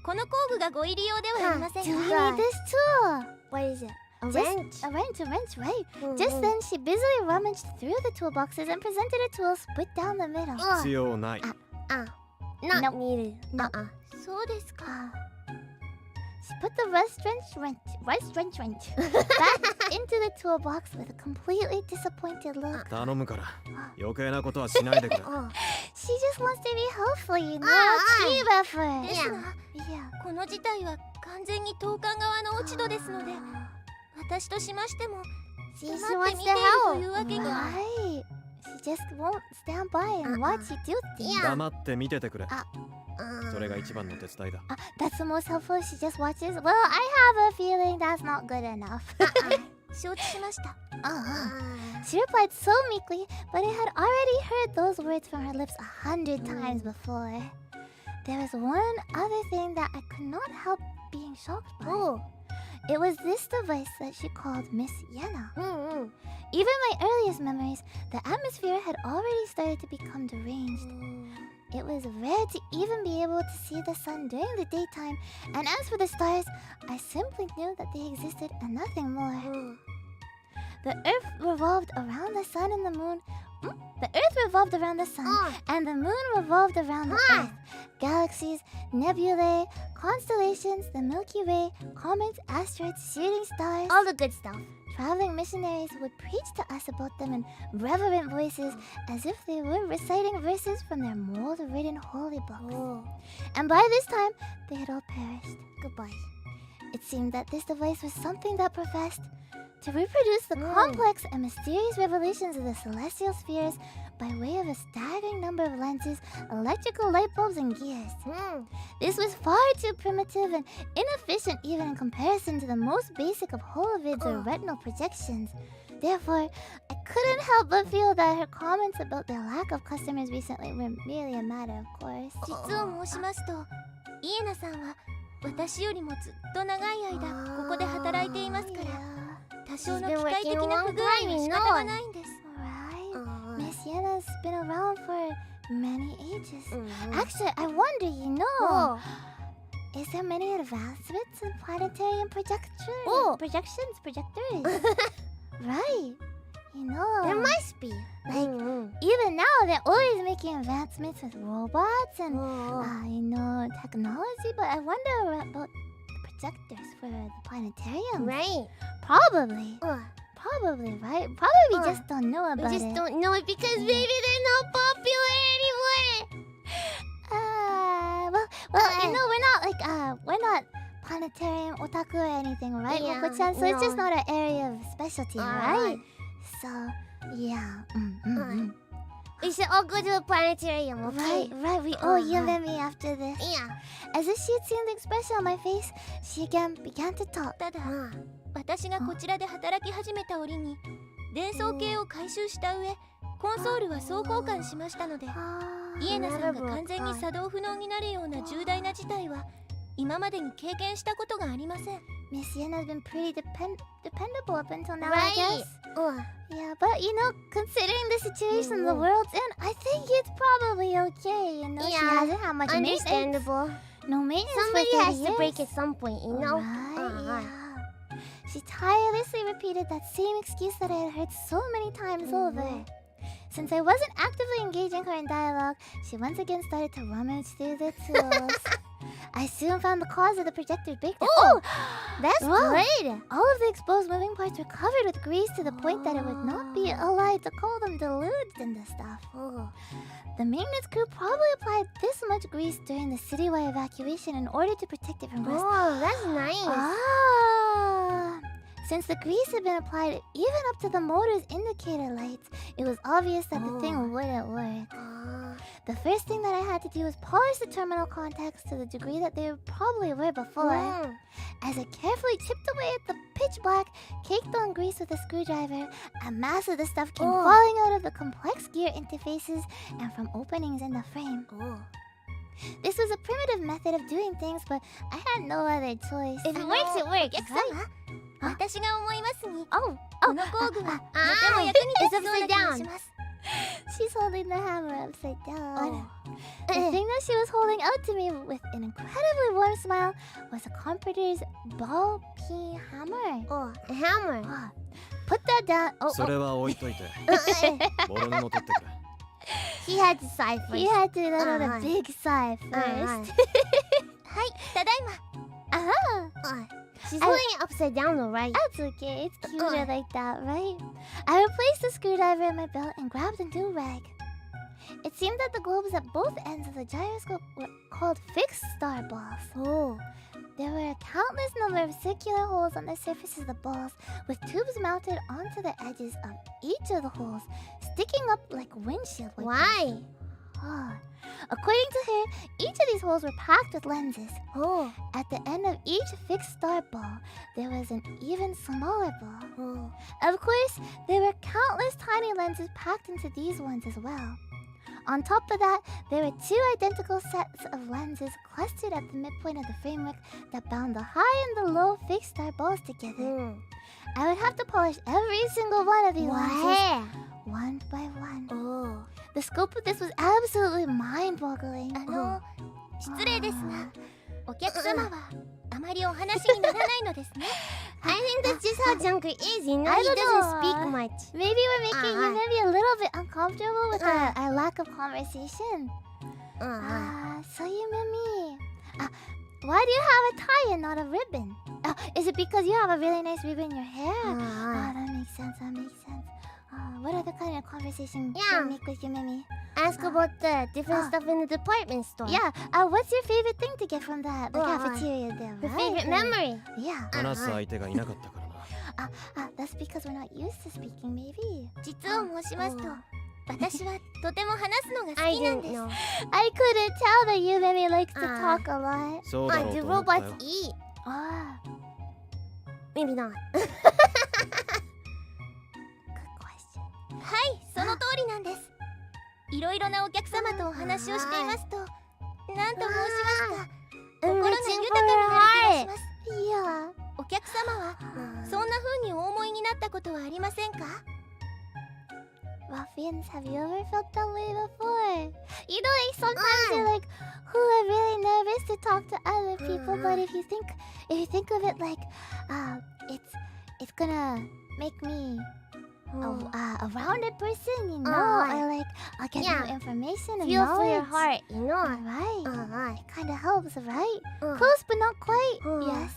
この工具がご入り用ではありません Do か。 we need this too? What is it? A Just wrench. a wrench, right? Just then, she busily rummaged through the toolboxes and presented a tool split down the middle. 必要ない。 Not Nope. needed. Nope. そうですか。 She put the rust wrench back into the toolbox with a completely disappointed look. 頼むから余計なことはしないでくれ。 She just wants to be helpful, you know. Team effort. ですが、 Yeah. この事態は完全に当館側の落ち度ですので、私としましても She 黙 wants って見 to ていると help. いうわけには。 Right. She just won't stand by and watch you do things. 黙って見ててくれ。 Uh, それが一番の手伝いだ。 That's the most helpful. She just watches. Well, I have a feeling that's not good enough. 承知しました。 She replied so meekly, but I had already heard those words from her lips 100 times before. There was one other thing that I could not help being shocked by. It was this device that she called Miss Yenna. Even my earliest memories, the atmosphere had already started to become deranged. It was rare to even be able to see the sun during the daytime, and as for the stars, I simply knew that they existed and nothing more. The earth revolved around the sun and the moon. The earth revolved around the sun, and the moon revolved around the earth. Galaxies, nebulae, constellations, the Milky Way, comets, asteroids, shooting stars. all the good stuff. Traveling missionaries would preach to us about them in reverent voices as if they were reciting verses from their mold-ridden holy books. And by this time, they had all perished. Goodbye. It seemed that this device was something that professed to reproduce the complex and mysterious revelations of the celestial spheres by way of a staggering number of lenses, electrical light bulbs, and gears. This was far too primitive and inefficient even in comparison to the most basic of holovids or retinal projections. Therefore, I couldn't help but feel that her comments about their lack of customers recently were merely a matter of course. 実を申しますと、イエナさんは私よりもずっと長い間ここで働いていますから、多少の機械的な不具合に仕方がないんです。 Right. Miss Yenna's been around for many ages. Actually, I wonder, you know, is there many advancements in planetarian projectors? Right. You know, There must be. like even now they're always making advancements with robots and you know, technology. But I wonder about the projectors for the planetarium. Right. Probably, right? Probably we just don't know about We just it. don't know it because maybe they're not popular anymore. Well, you know, we're not planetarium otaku or anything, right? Yeah, Moko-chan? So it's just no. not an area of specialty, right? So, yeah. We should all go to a planetarium, okay? Right. We owe Yumemi after this. Yeah. As if she had seen the expression on my face, she again began to talk. ただ、私がこちらで働き始めた折に伝送系を回収した上、コンソールは総交換しましたので、イエナさんが完全に作動不能になるような重大な事態は今までに経験したことがありません。 Miss Yenna's been pretty dependable up until now, I Right. guess. Yeah, but you know, considering the situation the world's in, I think it's probably okay. You know, she Yeah, hasn't had much maintenance. Understandable. No maintenance Somebody for 30 has to years. break at some point, you know? Right, yeah. She tirelessly repeated that same excuse that I had heard so many times over. Since I wasn't actively engaging her in dialogue, she once again started to rummage through the tools. I soon found the cause of the projector breakdown. Oh, That's Whoa. good. all of the exposed moving parts were covered with grease to the point that it would not be allowed to call them deluged in the stuff. The maintenance crew probably applied this much grease during the citywide evacuation in order to protect it from rust. Oh, that's nice. Since the grease had been applied even up to the motor's indicator lights, it was obvious that the thing wouldn't work. The first thing that I had to do was polish the terminal contacts to the degree that they probably were before. As I carefully chipped away at the pitch black, caked on grease with a screwdriver, a mass of the stuff came falling out of the complex gear interfaces and from openings in the frame. This was a primitive method of doing things, but I had no other choice. If it works, it works. 私が思いますに、 Oh, この工具はとても役に立ちそうな気がします。She's holding the hammer upside down. The Eh. thing that she was holding out to me with an incredibly warm smile was a carpenter's ball peen hammer. Oh, a hammer. Ah, put that down. Oh, それは置いといて ボロ布取ってくれ He had to sigh first. he had to let out a Uh-huh. big sigh first. はいただいま Uh-huh. She's holding it upside down though, right? That's okay. It's cuter like that, right? I replaced the screwdriver in my belt and grabbed a new rag. It seemed that the globes at both ends of the gyroscope were called fixed star balls. Oh. There were a countless number of circular holes on the surfaces of the balls, with tubes mounted onto the edges of each of the holes, sticking up like windshield wipers. Why? Ah. According to her, each of these holes were packed with lenses. Oh. At the end of each fixed star ball, there was an even smaller ball. Oh. Of course, there were countless tiny lenses packed into these ones as well. On top of that, there were two identical sets of lenses clustered at the midpoint of the framework that bound the high and the low fixed star balls together. Mm. I would have to polish every single one of these lenses Why? one by one. Oh. The scope of this was absolutely mind-boggling. 失礼ですがお客様はあまりお話にならないのですね I think that's just how Junker is. You know, I he don't doesn't know. speak much. Maybe we're making you maybe a little bit uncomfortable with Uh. our lack of conversation. Uh-huh. So you Mimi. Why do you have a tie and not a ribbon? Is it because you have a really nice ribbon in your hair? That makes sense, what other kind of conversation Yeah. can you make with you, Mimi? Ask about the different stuff in the department store. Yeah, what's your favorite thing to get from the cafeteria there, Your right? favorite memory. Yeah. 話す相手がいなかったからな That's because we're not used to speaking, maybe. 実を申しますと私はとても話すのが好 I きなん didn't です know. I couldn't tell that you, Mimi, likes to Ah. talk a lot. そうだろう Do と思ったよ robots eat? Ah, Maybe not. good question. はいその通りなんですいろいろなお客様とお話をしていますと何と申しますか I'm 心が reaching 豊かに for な her る気がします Yeah. お客様はそんな風にお思いになったことはありませんか Ruffians, have you ever felt that way before? You know, like sometimes you're like, who are really nervous to talk to other people, but if you think of it like, it's gonna make me a rounded person, you know. I'll get Yeah. new information and Feel for knowledge. your heart, you know. Right. It kind of helps, right? Uh. Close, but not quite. Uh. Yes.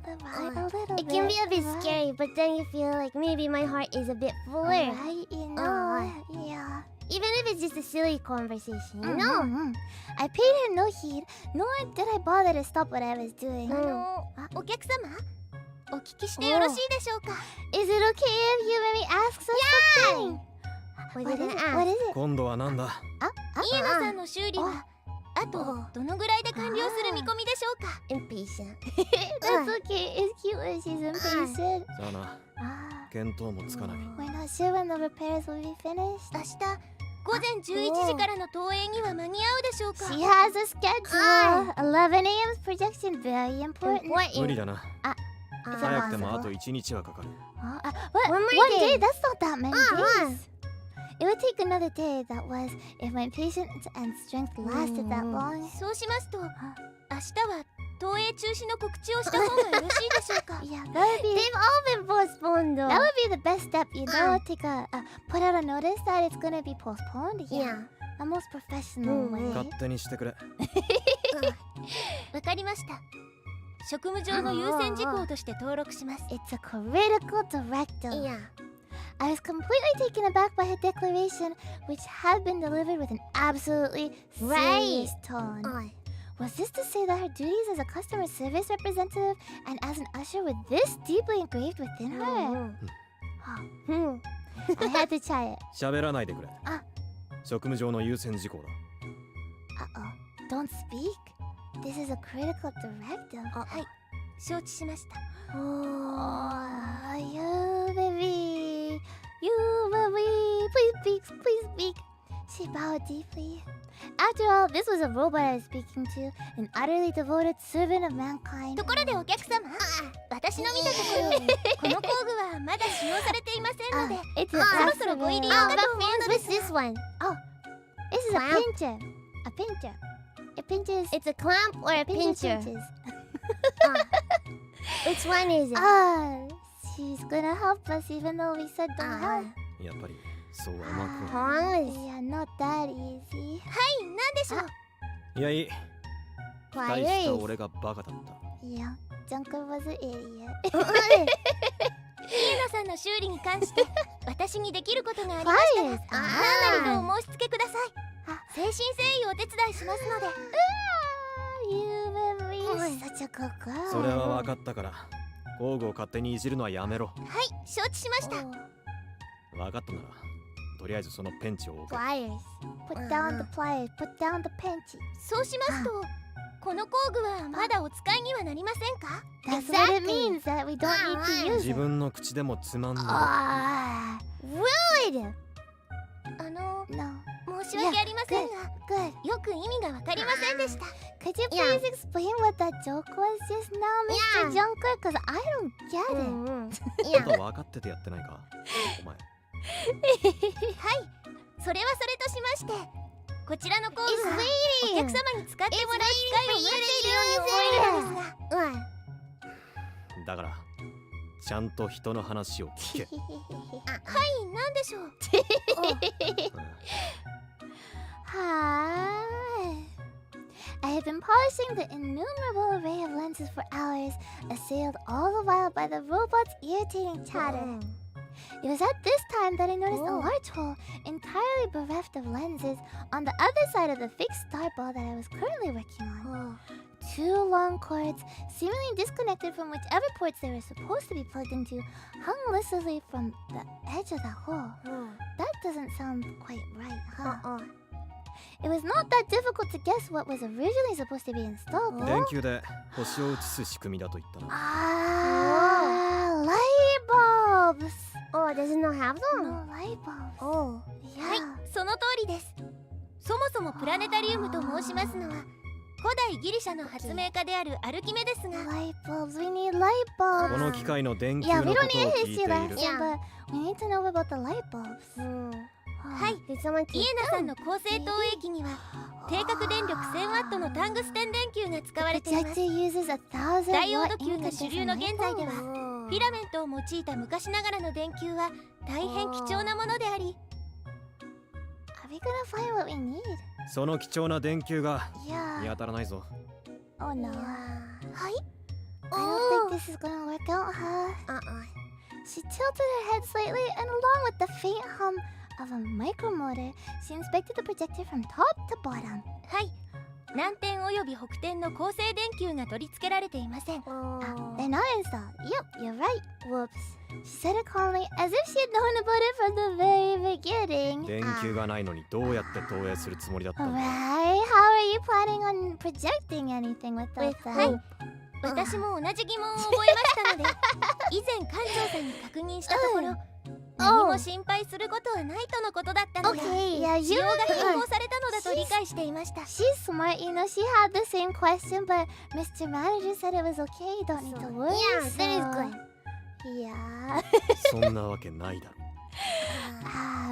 Right, a little It can be a bit right. scary, but then you feel like maybe my heart is a bit fuller. Right, you know. Yeah. Even if it's just a silly conversation, you know? I paid her no heed, nor did I bother to stop what I was doing. お客様お聞きしてよろしいでしょうか Is it okay if you maybe ask us something? What What are you is gonna it? What ask? is it? 今度はなんだイエナさんの修理はあとどのぐらいで完了する見込みでしょうか Impatient. That's okay. It's cute when she's impatient. さあな Ah, 見当もつかない we're not sure when the repairs will be finished. 明日午前11時からの投影には間に合うでしょうか She has a schedule. 11 a.m.'s projection. Very important. 無理だな Is it 早くてもあ possible? と1日はかかる What? One more One day? day. That's not that many Uh-huh. days. It would take another day, that was, if my patience and strength lasted that long. そうしますと明日は投影中止の告知をした方がよろしいでしょうか Yeah, that would be They've all been postponed though. that would be the best step, you know. Take a put out a notice that it's gonna be postponed. Yeah. The most professional way. 勝手にしてくれわかりました職務上の優先事項として登録します It's a critical directive. Yeah. I was completely taken aback by her declaration, which had been delivered with an absolutely serious tone. Was this to say that her duties as a customer service representative and as an usher were this deeply engraved within her? I had to try it. 喋らないでくれあ職務上の優先事項だ Don't speak. This is a critical directive. はい承知しました Oh, you baby. You baby. Please speak. She bowed deeply. After all, this was a robot I was speaking to, an utterly devoted servant of mankind. ところでお客様、私の見たところ、この工具はまだ使用されていませんので、 It's そろそろご入り用 Oh, だ the と思う fans ので with す。 this one. This is a Clamp. pincher. A pincher. A pincher is It's a clamp or a pincher. pinches. Which one is it? She's gonna help us even though we said don't help. やっぱりそう甘く。 Promise. Yeah, not that easy. はい、なんでしょう。いやいい。期待した Pliers. 俺がバカだった。 Yeah, Junker was an idiot. イエナさんの修理に関して私にできることがありましたら、 Pliers. 何なりとお申し付けください。誠心誠意お手伝いしますので。 You memory is such a good girl. それは分かったから。工具を勝手にいじるのはやめろ。はい、承知しました。 Oh, 分かったなら、とりあえずそのペンチを置け。 Pliers. put down the pliers, put down the penchy. そうしますと、この工具はまだお使いにはなりませんか？ That's what it means, that we don't need to use 自 it. 分の口でもつまんない。 Rude! No. 申し訳ありませんが、 Good. よく意味がわかりませんでした。 Could you please explain what that joke was just now, Mr. Junker? Because I don't get it. ちょっと分かっててやってないかお前。はい、それはそれとしまして、こちらの工具はお客様に使ってもらう機会を待っているように思えるのですが、だからちゃんと人の話を聞け。はい、なんでしょう。 Hi. I had been polishing the innumerable array of lenses for hours, assailed all the while by the robot's irritating chatter. It was at this time that I noticed a large hole, entirely bereft of lenses, on the other side of the fixed star ball that I was currently working on. Two long cords, seemingly disconnected from whichever ports they were supposed to be plugged into, hung listlessly from the edge of the hole. That doesn't sound quite right, huh? It was not that difficult to guess what was originally supposed to be installed, though. 電球で星を映す仕組みだと言ったな。 Light bulbs! Oh, does it not have them? No light bulbs. Oh. はい Yeah. その通りです。そもそもプラネタリウムと申しますのは、古代ギリシャの発明家であるアルキメデスが、 Light bulbs. We need light bulbs. この機械の電球 Yeah, の we こ don't とを need 聞い history ている。 lesson, but we need to know about the light bulbs. はい Did someone イ take エナさんの高性投影機には定格電力 1000W のタングステン電球が使われています。 Projector uses 1000 ダイオー watt ド級が主流の現在では、 them? フィラメントを用いた昔ながらの電球は大変貴重なものであり、 Are we gonna find what we need? その貴重な電球が Yeah. 見当たらないぞ。 Oh no. はい I don't think this is gonna work out, huh? She tilted her head slightly, and along with the faint hum of a micromotor, she inspected the projector from top to bottom. はい、南点および北点の構成電球が取り付けられていません。 They're not installed. Yep, you're right. Whoops. She said it calmly, as if she had known about it from the very beginning. 電球がないのにどうやって投影するつもりだったんだ。 Right? How are you planning on projecting anything without that? はい、私も同じ疑問を覚えましたので、以前館長さんに確認したところ、何も心配することはないとのことだったので、 Okay, yeah, 仕 you 様が look 変 good. 更されたのだと理解していました。 She's smart, you know. She had the same question, but Mr. Manager said it was okay. You don't need to worry. Yeah, that is good. Yeah. そんなわけないだろ。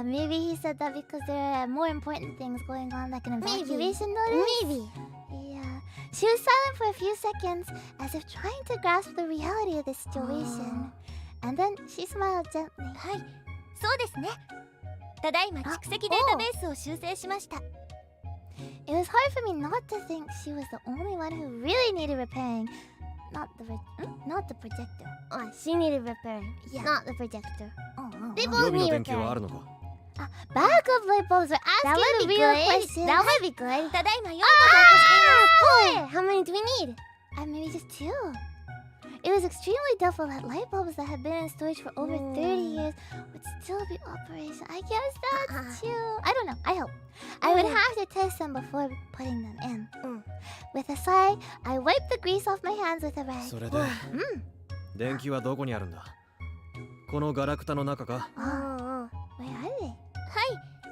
Maybe he said that because there are more important things going on, like an evacuation notice. Maybe. Yeah. She was silent for a few seconds, as if trying to grasp the reality of the situation. And then she smiled gently. はい、そうですね。ただいま蓄積データベースを修正しました。 It was hard for me not to think she was the only one who really needed repairing. Not the projector. Oh, she needed repairing. Yeah. Not the projector. They 予 both 備の need 電球はあ repairing. るのか。 Backup light bulbs are That would asking be the real good. question. That would be good. ただいま4 Boy, how many do we need? Maybe just 2. It was extremely doubtful that light bulbs that had been in storage for over 30 years would still be operational. I guess that's true. I don't know. I hope. I would have to test them before putting them in. With a sigh, I wiped the grease off my hands with a rag. それで、電球はどこにあるんだ。このガラクタの中か。 Where are they? は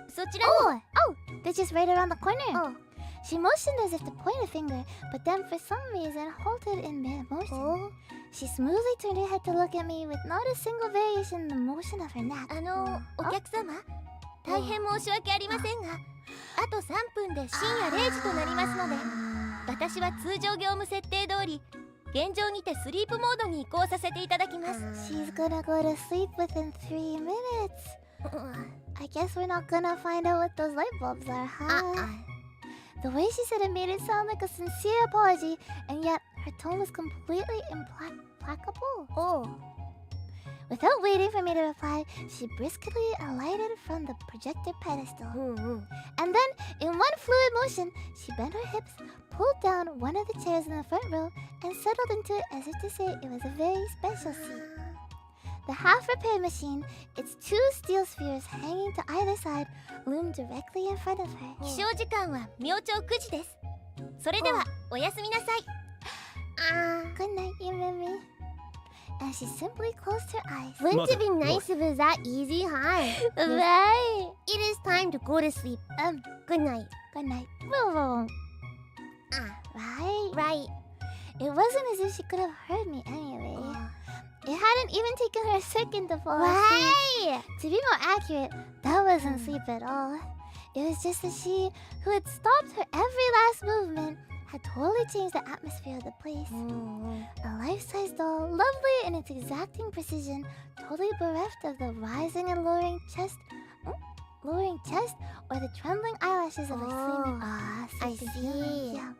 い、そちらも。 Oh, they're just right around the corner. Oh. She motioned as if to point a finger, but then for some reason halted in mid-motion. She smoothly turned her head to look at me with not a single variation in the motion of her neck. お客様、大変申し訳ありませんが、あと3分で深夜0時となりますので、私は通常業務設定通り、現状にてスリープモードに移行させていただきます。She's gonna go to sleep within 3 minutes. I guess we're not gonna find out what those light bulbs are, huh? The way she said it made it sound like a sincere apology, and yet her tone was completely implacable. Without waiting for me to reply, she briskly alighted from the projector pedestal. And then, in one fluid motion, she bent her hips, pulled down one of the chairs in the front row, and settled into it as if to say it was a very special seat. The half-repaired machine, its 2 steel spheres hanging to either side, loomed directly in front of her. 起床時間は明朝9時です。それでは、おやすみなさい。Good night, Yumimi. And she simply closed her eyes. Wouldn't it be nice if it was that easy, huh? Right. It is time to go to sleep. Good night. Good night. Right. Right. It wasn't as if she could have heard me anyway. It hadn't even taken her a second to fall asleep. Right. To be more accurate, that wasn't sleep at all. It was just that she, who had stopped her every last movement, had totally changed the atmosphere of the place. A life-size doll, lovely in its exacting precision, totally bereft of the rising and lowering chest, or the trembling eyelashes of a sleeping. I see. Yeah.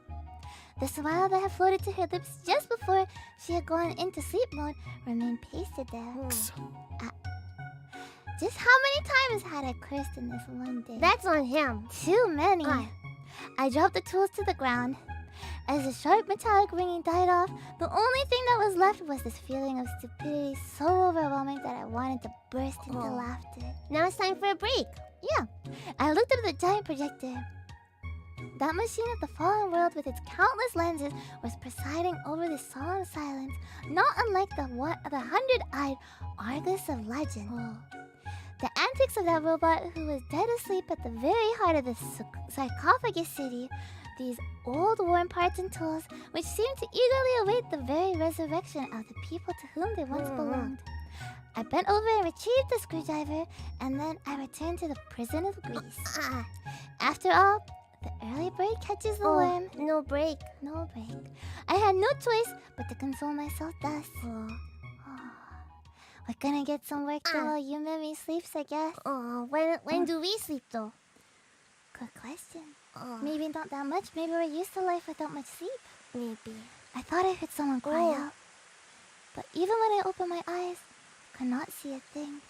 The smile that had floated to her lips just before she had gone into sleep mode remained pasted there. Just how many times had I cursed in this one day? That's on him. Too many. I dropped the tools to the ground. As the sharp metallic ringing died off, the only thing that was left was this feeling of stupidity so overwhelming that I wanted to burst into laughter. Now it's time for a break. Yeah, I looked up at the giant projector. That machine of the fallen world with its countless lenses was presiding over this solemn silence, not unlike the 100-eyed Argus of legend. The antics of that robot who was dead asleep at the very heart of the sarcophagus city, these old worn parts and tools which seemed to eagerly await the very resurrection of the people to whom they once belonged. I bent over and retrieved the screwdriver, and then I returned to the prison of Greece. After all, the early bird catches the worm. No break. No break. I had no choice but to console myself thus. We're gonna get some work done while Yumimi sleeps, I guess. When do we sleep though? Good question. Maybe not that much. Maybe we're used to life without much sleep. Maybe. I thought I heard someone cry out. But even when I opened my eyes, I could not see a thing.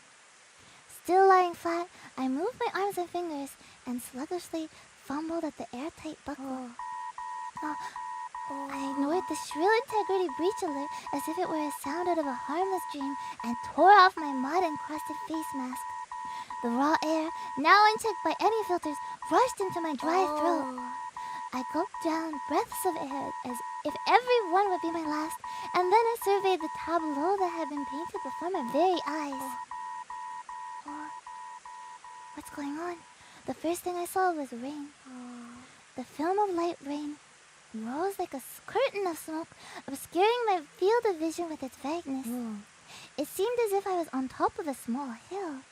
Still lying flat, I moved my arms and fingers and sluggishly fumbled at the airtight buckle. I ignored the shrill integrity breach alert as if it were a sound out of a harmless dream and tore off my mud-encrusted face mask. The raw air, now unchecked by any filters, rushed into my dry throat. I gulped down breaths of air as if every one would be my last, and then I surveyed the tableau that had been painted before my very eyes. What's going on? The first thing I saw was rain. The film of light rain rose like a curtain of smoke, obscuring my field of vision with its vagueness. It seemed as if I was on top of a small hill.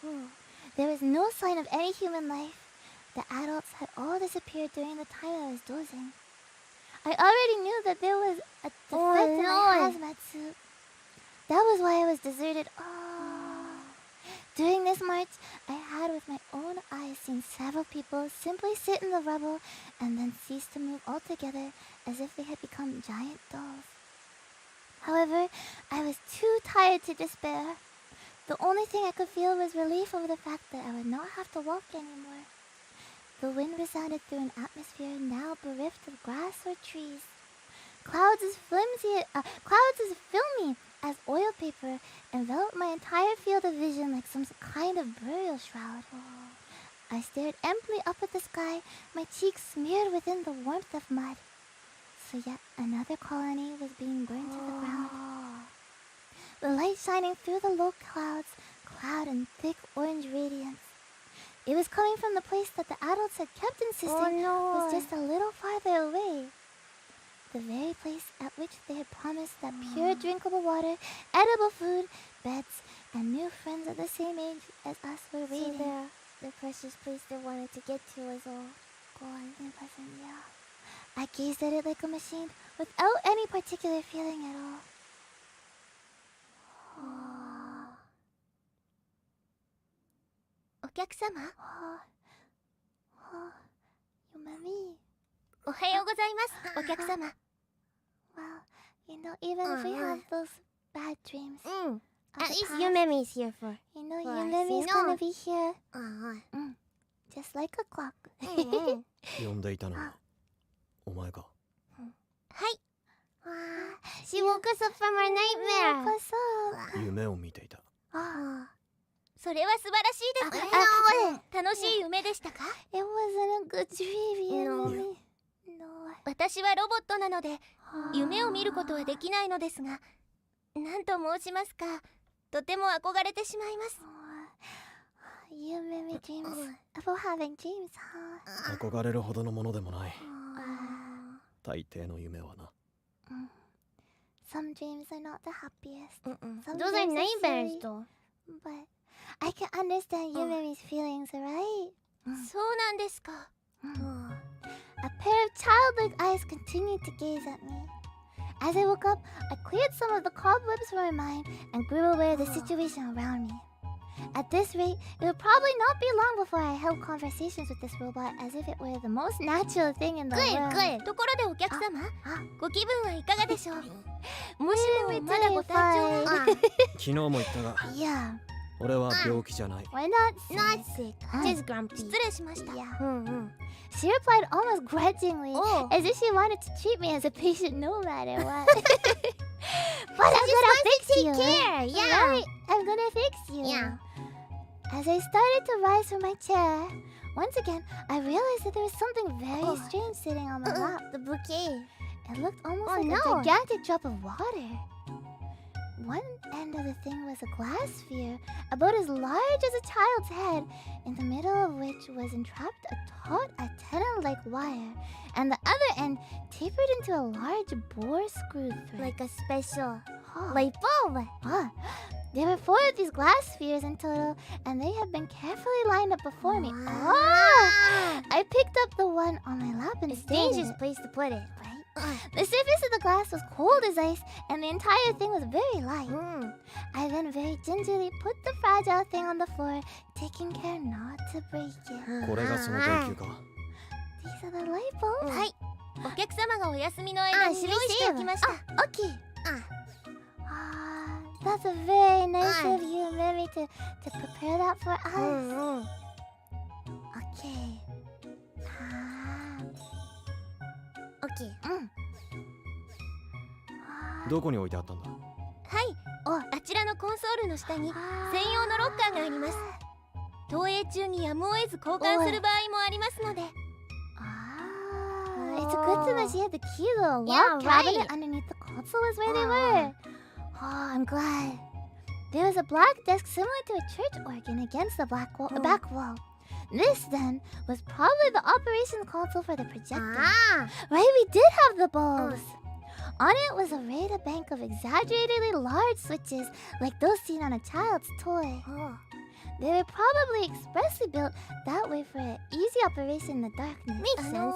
There was no sign of any human life. The adults had all disappeared during the time I was dozing. I already knew that there was a defect in my hazmat suit. That was why I was deserted. During this march, I had with my own eyes seen several people simply sit in the rubble and then cease to move altogether as if they had become giant dolls. However, I was too tired to despair. The only thing I could feel was relief over the fact that I would not have to walk anymore. The wind resounded through an atmosphere now bereft of grass or trees. Clouds as filmy as oil paper enveloped my entire field of vision like some kind of burial shroud. I stared emptily up at the sky, my cheeks smeared within the warmth of mud. So yet another colony was being burned to the ground. The light shining through the low clouds, cloud in thick orange radiance. It was coming from the place that the adults had kept insisting was just a little farther away. The very place at which they had promised that pure drinkable water, edible food, beds, and new friends at the same age as us were waiting. So the precious place they wanted to get to was all gone. It wasn't, yeah. I gazed at it like a machine without any particular feeling at all. お客様、Yumami. おはようございます、お客様。Well, you know, even if we have those bad dreams, At the least past, Yumemi's here for. you know, for us, Yumami's you know. gonna be here, うん。 just like a clock. 呼んでいたのはお前か。はい、 She woke us up from our nightmare. What's up? 夢を見ていた。 それは素晴らしいですね。 楽しい夢でしたか？ It wasn't a good dream, No. Yumami. No. 私はロボットなので夢を見ることはできないのですが、何と申しますか、とても憧れてしまいます。 Yumami dreams about having dreams, huh? 憧れるほどのものでもない。大抵の夢はな。 Some dreams are not the happiest. Some Those are dreams nightmares silly, though. But I can understand Yumami's feelings, right? そうなんですか。 A pair of childlike eyes continued to gaze at me. As I woke up, I cleared some of the cobwebs from my mind and grew aware of the situation around me. At this rate, it would probably not be long before I held conversations with this robot as if it were the most natural thing in the world. Good. ところでお客様、あご気分はいかがでしょう？もしも Very まだご体調が terrified. 昨日も言ったが、 Yeah, 俺は病気じゃない。 we're not Not sick. sick. Just grumpy. 失礼しました。 Yeah. She replied almost grudgingly, as if she wanted to treat me as a patient no matter what. But I'm gonna fix you. care, yeah. Right? I'm gonna fix you. Yeah. As I started to rise from my chair, once again, I realized that there was something very strange sitting on my lap. The bouquet. It looked almost Oh, like no. a gigantic drop of water. One end of the thing was a glass sphere, about as large as a child's head, in the middle of which was entrapped a taut antenna-like wire, and the other end tapered into a large bore screw thread. Like a special Huh. light bulb. There were 4 of these glass spheres in total, and they had been carefully lined up before me. I picked up the one on my lap and It's a stared at dangerous it. place to put it. The surface of the glass was cold as ice, and the entire thing was very light. I then very gingerly put the fragile thing on the floor, taking care not to break it. これがその電球か。 These are the light bulbs. はい、お客様がお休みの間に用意しておきました。 Okay. That's a very nice of you, Mary, to prepare that for us. Okay. Okay. どこに置いてあったんだ？はい、あちらのコンソールの下に専用のロッカーがあります。投影中にやむを得ず交換する場合もありますので。It's good to know she had the key to the lock cabinet underneath the console is where they were. Oh, I'm glad. There was a black desk similar to a church organ against the back wall. This, then, was probably the operation console for the projector. Right, we did have the bulbs. On it was arrayed a bank of exaggeratedly large switches, like those seen on a child's toy. They were probably expressly built that way for easy operation in the darkness. Makes sense.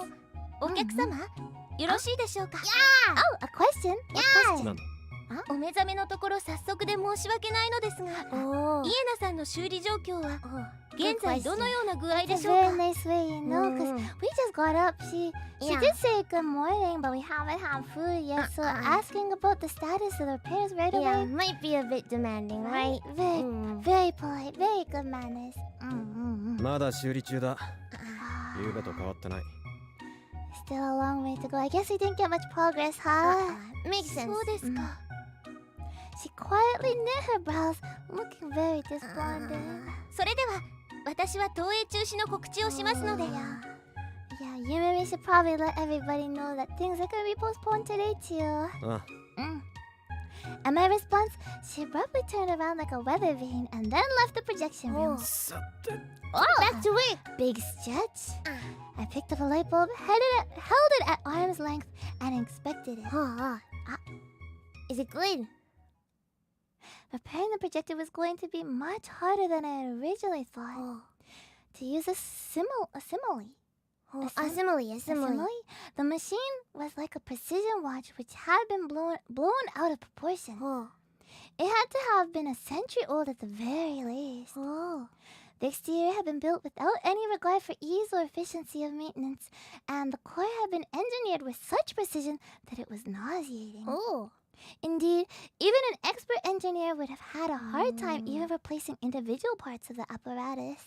お客様、よろしいでしょうか？ Oh, a question? What question? なんだ？お目覚めのところ早速で申し訳ないのですが、イエナさんの修理状況は現在どのような具合で It's し a ょう very か？ nice way, you know, because we just got up. She did say good morning, but we haven't had food yet, so asking about the status of the repairs right Yeah, away. might be a bit demanding, right? Very polite, very good manners. まだ修理中だ。夕べと変わってない。 Still a long way to go. I guess we didn't get much progress, huh? Makes sense. そうですか。 She quietly knit her brows, looking very despondent. それでは私は投影中止の告知をしますので。 Yeah, you maybe should probably let everybody know that things are gonna be postponed today too. And my response, she abruptly turned around like a weather vane and then left the projection room. さて Back to work. Big stretch. I picked up a light bulb, held it at arm's length, and inspected it. Is it good? Repairing the projector was going to be much harder than I had originally thought. To use a simile. A simile. The machine was like a precision watch which had been blown out of proportion. It had to have been a century old at the very least. The exterior had been built without any regard for ease or efficiency of maintenance, and the core had been engineered with such precision that it was nauseating. Indeed, even an expert engineer would have had a hard time even replacing individual parts of the apparatus.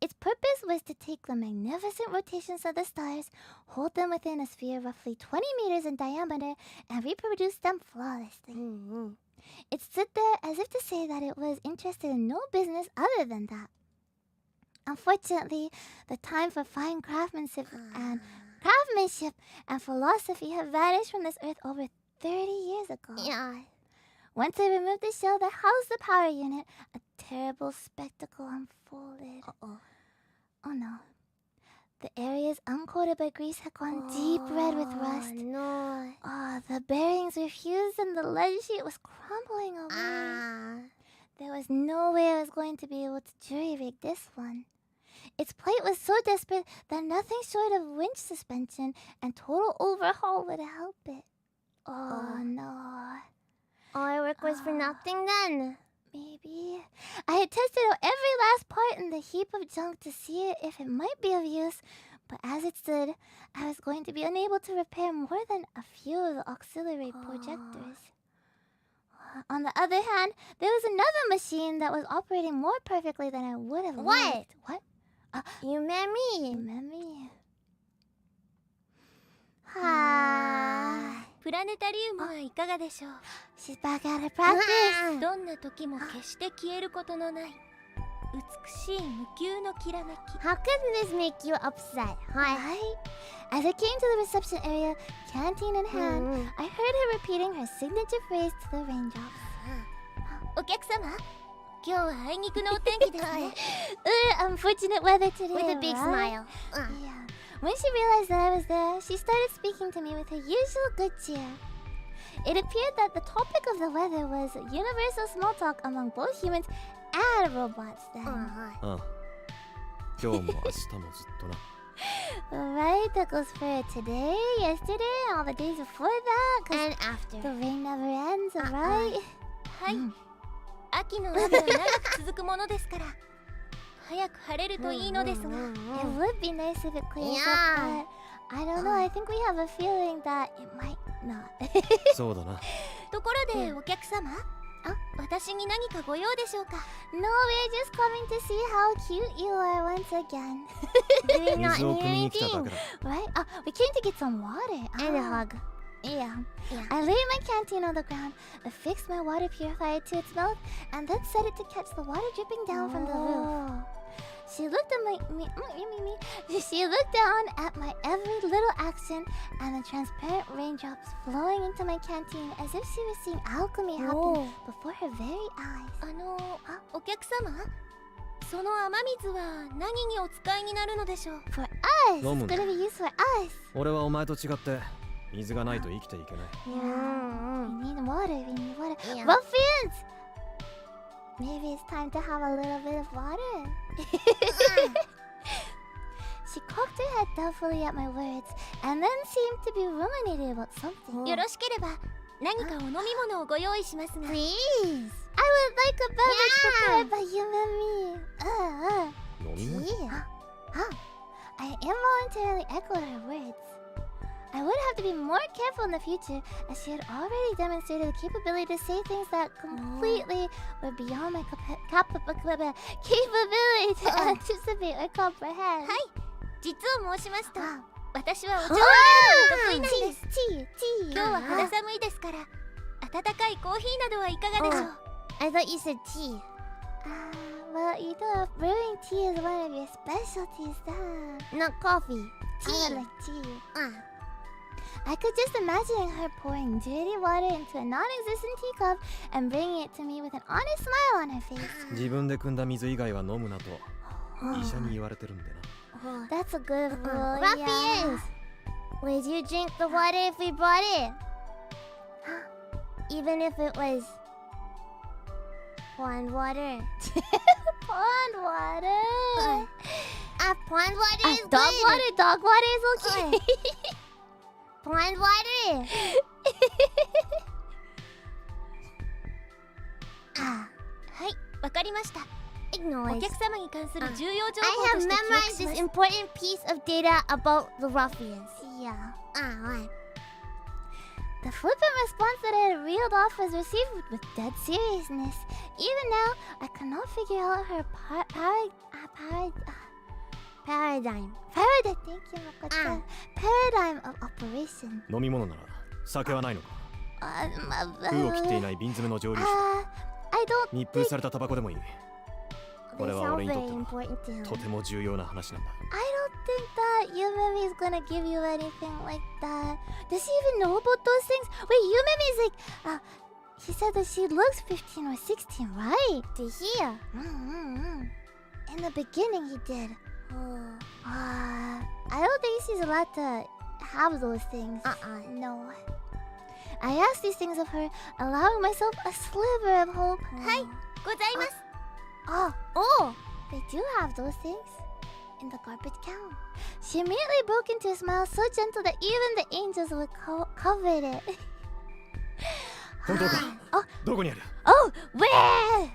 Its purpose was to take the magnificent rotations of the stars, hold them within a sphere roughly 20 meters in diameter, and reproduce them flawlessly. It stood there as if to say that it was interested in no business other than that. Unfortunately, the time for fine craftsmanship and philosophy had vanished from this earth over 30 years ago. Once I removed the shell that housed the power unit, a terrible spectacle unfolded. Oh no. The areas uncoated by grease had gone deep red with rust. The bearings were fused and the lead sheet was crumbling away. There was no way I was going to be able to jury-rig this one. Its plight was so desperate that nothing short of winch suspension and total overhaul would help it. No. All our work was for nothing then. Maybe. I had tested out every last part in the heap of junk to see if it might be of use, but as it stood, I was going to be unable to repair more than a few of the auxiliary projectors. On the other hand, there was another machine that was operating more perfectly than I would have liked. What? You met me.プラネタリウムはいかがでしょう。 She's back at her practice. どんな時も決して消えることのない美しい無休のきらめき。 How could this make you upset? Hi. As I came to the reception area, canteen in hand, I heard her repeating her signature phrase to the raindrops. お客様、今日はあいにくのお天気ですね。 Unfortunate weather today. With a big smile. Yeah. When she realized that I was there, she started speaking to me with her usual good cheer. It appeared that the topic of the weather was universal small talk among both humans and robots then. 今日も明日もずっとな Right, that goes for today, yesterday, all the days before that. 'Cause And after. the rain never ends, right? はい。秋の雨は長く続くものですから、早く晴れるといいのですが。 It would be nice if it clears Yeah. up, but I don't know. I think we have a feeling that it might not. そうだなところでお客様、私に何かご用でしょうか。 No, we're just coming to see how cute you are once again. Do we not 水を need 汲みに来ただ anything? けだ Right? We came to get some water. And a hug. Yeah. I laid my canteen on the ground, affixed my water purifier to its mouth, and then set it to catch the water dripping down from the roof. She looked at She looked down at my every little action and the transparent raindrops flowing into my canteen as if she was seeing alchemy happen before her very eyes. お客様、その雨水は何にお使いになるのでしょう。 For us, it's 飲むんだ gonna be used for us. 俺はお前と違って水がないと生きていけない We need water. We need water. Yeah. Ruffians! Maybe it's time to have a little bit of water. She cocked her head doubtfully at my words and then seemed to be ruminating about something. よろしければ何かお飲み物をご用意しますが。 Please. I would like a beverage prepared by you and me. 飲み物 I involuntarily echoed her words. I would have to be more careful in the future, as she had already demonstrated the capability to say things that completely were beyond my capability to anticipate or comprehend. はい、実を申しますと、私はお茶を Oh! 入れるのが得意なんです。 Tea. 今日は肌寒いですから、温かいコーヒーなどはいかがでしょう。 I thought you said tea. Well, you know, brewing tea is one of your specialties, Not coffee. I Tea. like tea. I could just imagine her pouring dirty water into a non-existent teacup and bringing it to me with an honest smile on her face. 自分で汲んだ水以外は飲むなと医者に言われてるんでな。That's a good rule. Ruffians! Would you drink the water if we brought it? Even if it was pond water. Pond water. Pond water is Dog good. water. Dog water is okay. Pond water. はい、わかりました。お Ignore. 客様に関する重要情 I 報と have して記憶 memorized しま this す。 important piece of data about the ruffians. Yeah. What? The flippant response that I had reeled off was received with dead seriousness. Even now, I cannot figure out her Paradigm. paradigm. Thank you, Makoto. Paradigm of operation. 飲み物なら酒はないのか。 Uh, 封を切っていない瓶詰めの蒸留酒。 I don't 密封されたタバコでもいい。 こ They れは sound 俺にとっ very ては important to him. とても重要な話なんだ。 I don't think that Yumemi is gonna give you anything like that. Does he even know about those things? Wait, Yumemi is like, he said that she looks 15 or 16, right? To hear. In the beginning, he did. I don't think she's allowed to have those things. No. I asked these things of her, allowing myself a sliver of hope. はい、ございます。 Oh, they do have those things in the garbage can. She immediately broke into a smile so gentle that even the angels would cover it. 本当か。どこにある？ Oh, where?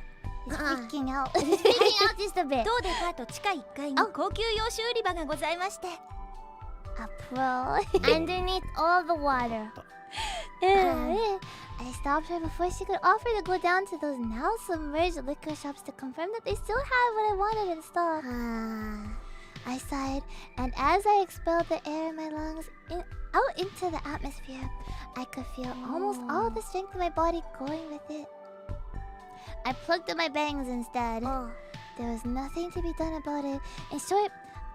He's freaking out. Speaking out just a bit. 当デパート地下1階に高級洋酒売り場がございまして。A pro. Underneath all the water. I stopped her before she could offer to go down to those now submerged liquor shops to confirm that they still have what I wanted in stock. I sighed, and as I expelled the air in my lungs out into the atmosphere, I could feel almost all the strength of my body going with it. I plucked at my bangs instead. There was nothing to be done about it. In short,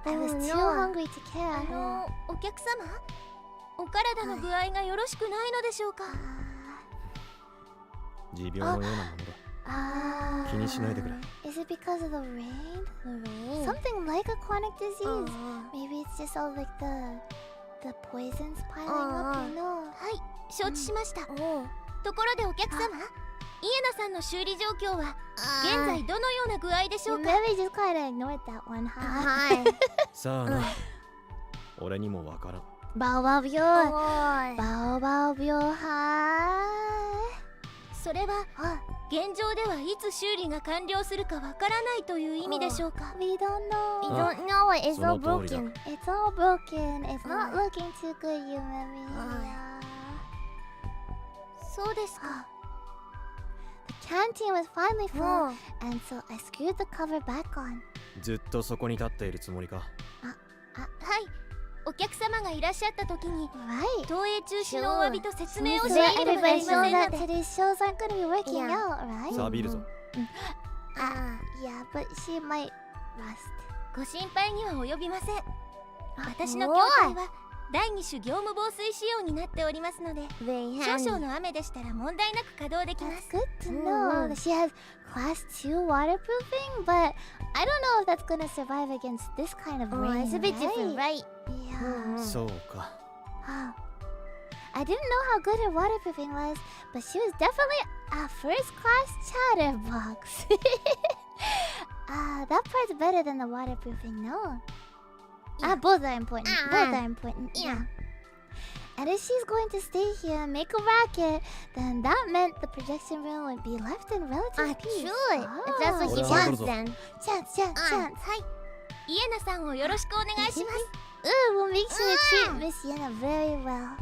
I was too hungry to care. お客様、お体の具合がよろしくないのでしょうか。持病のようなものだ。気にしないでくれ。 Is it because of the rain? Something like a chronic disease. Maybe it's just all like the poisons piling up, you know. はい、承知しました。ところでお客様、イエナさんの修理状況は現在どのような具合でしょうか。 Maybe just kind of ignored that one, huh? さあな。俺にもわからん。バオバオビョー。バオバオビョーはそれは現状ではいつ修理が完了するかわからないという意味でしょうか。 We don't know. You don't know it. It's そ all の通りだ。 broken. It's all broken. It's not looking too good, you Mimi. そうですか。 The canteen was finally full, and so I screwed the cover back on. ずっとそこに立っているつもりか。はい、お客様がいらっしゃった時に Right. 投影中止のお詫びと説明を So しなければな everybody りま knows せんの that で。 today's shows aren't going to be working out, right? さあビールぞ。 Yeah, but she might rust. ご心配には及びません。私の筐体は第2種業務防水仕様になっておりますので、 Very 少 handy. 々の雨でしたら問題なく稼働できま That's す。 good to know that she has class 2 waterproofing, but I don't know if that's going to survive against this kind of rain. It's a bit different, right? Yeah. そうか。 I didn't know how good her waterproofing was, but she was definitely a first-class chatterbox. That part's better than the waterproofing, no? Both are important. Both are important. Yeah. And if she's going to stay here and make a racket, then that meant the projection room would be left in relative peace. True. If that's what she Oh. wants, then. Chance. はい、イエナさんをよろしくお願いします。 We'll make sure to treat Miss Yenna very well.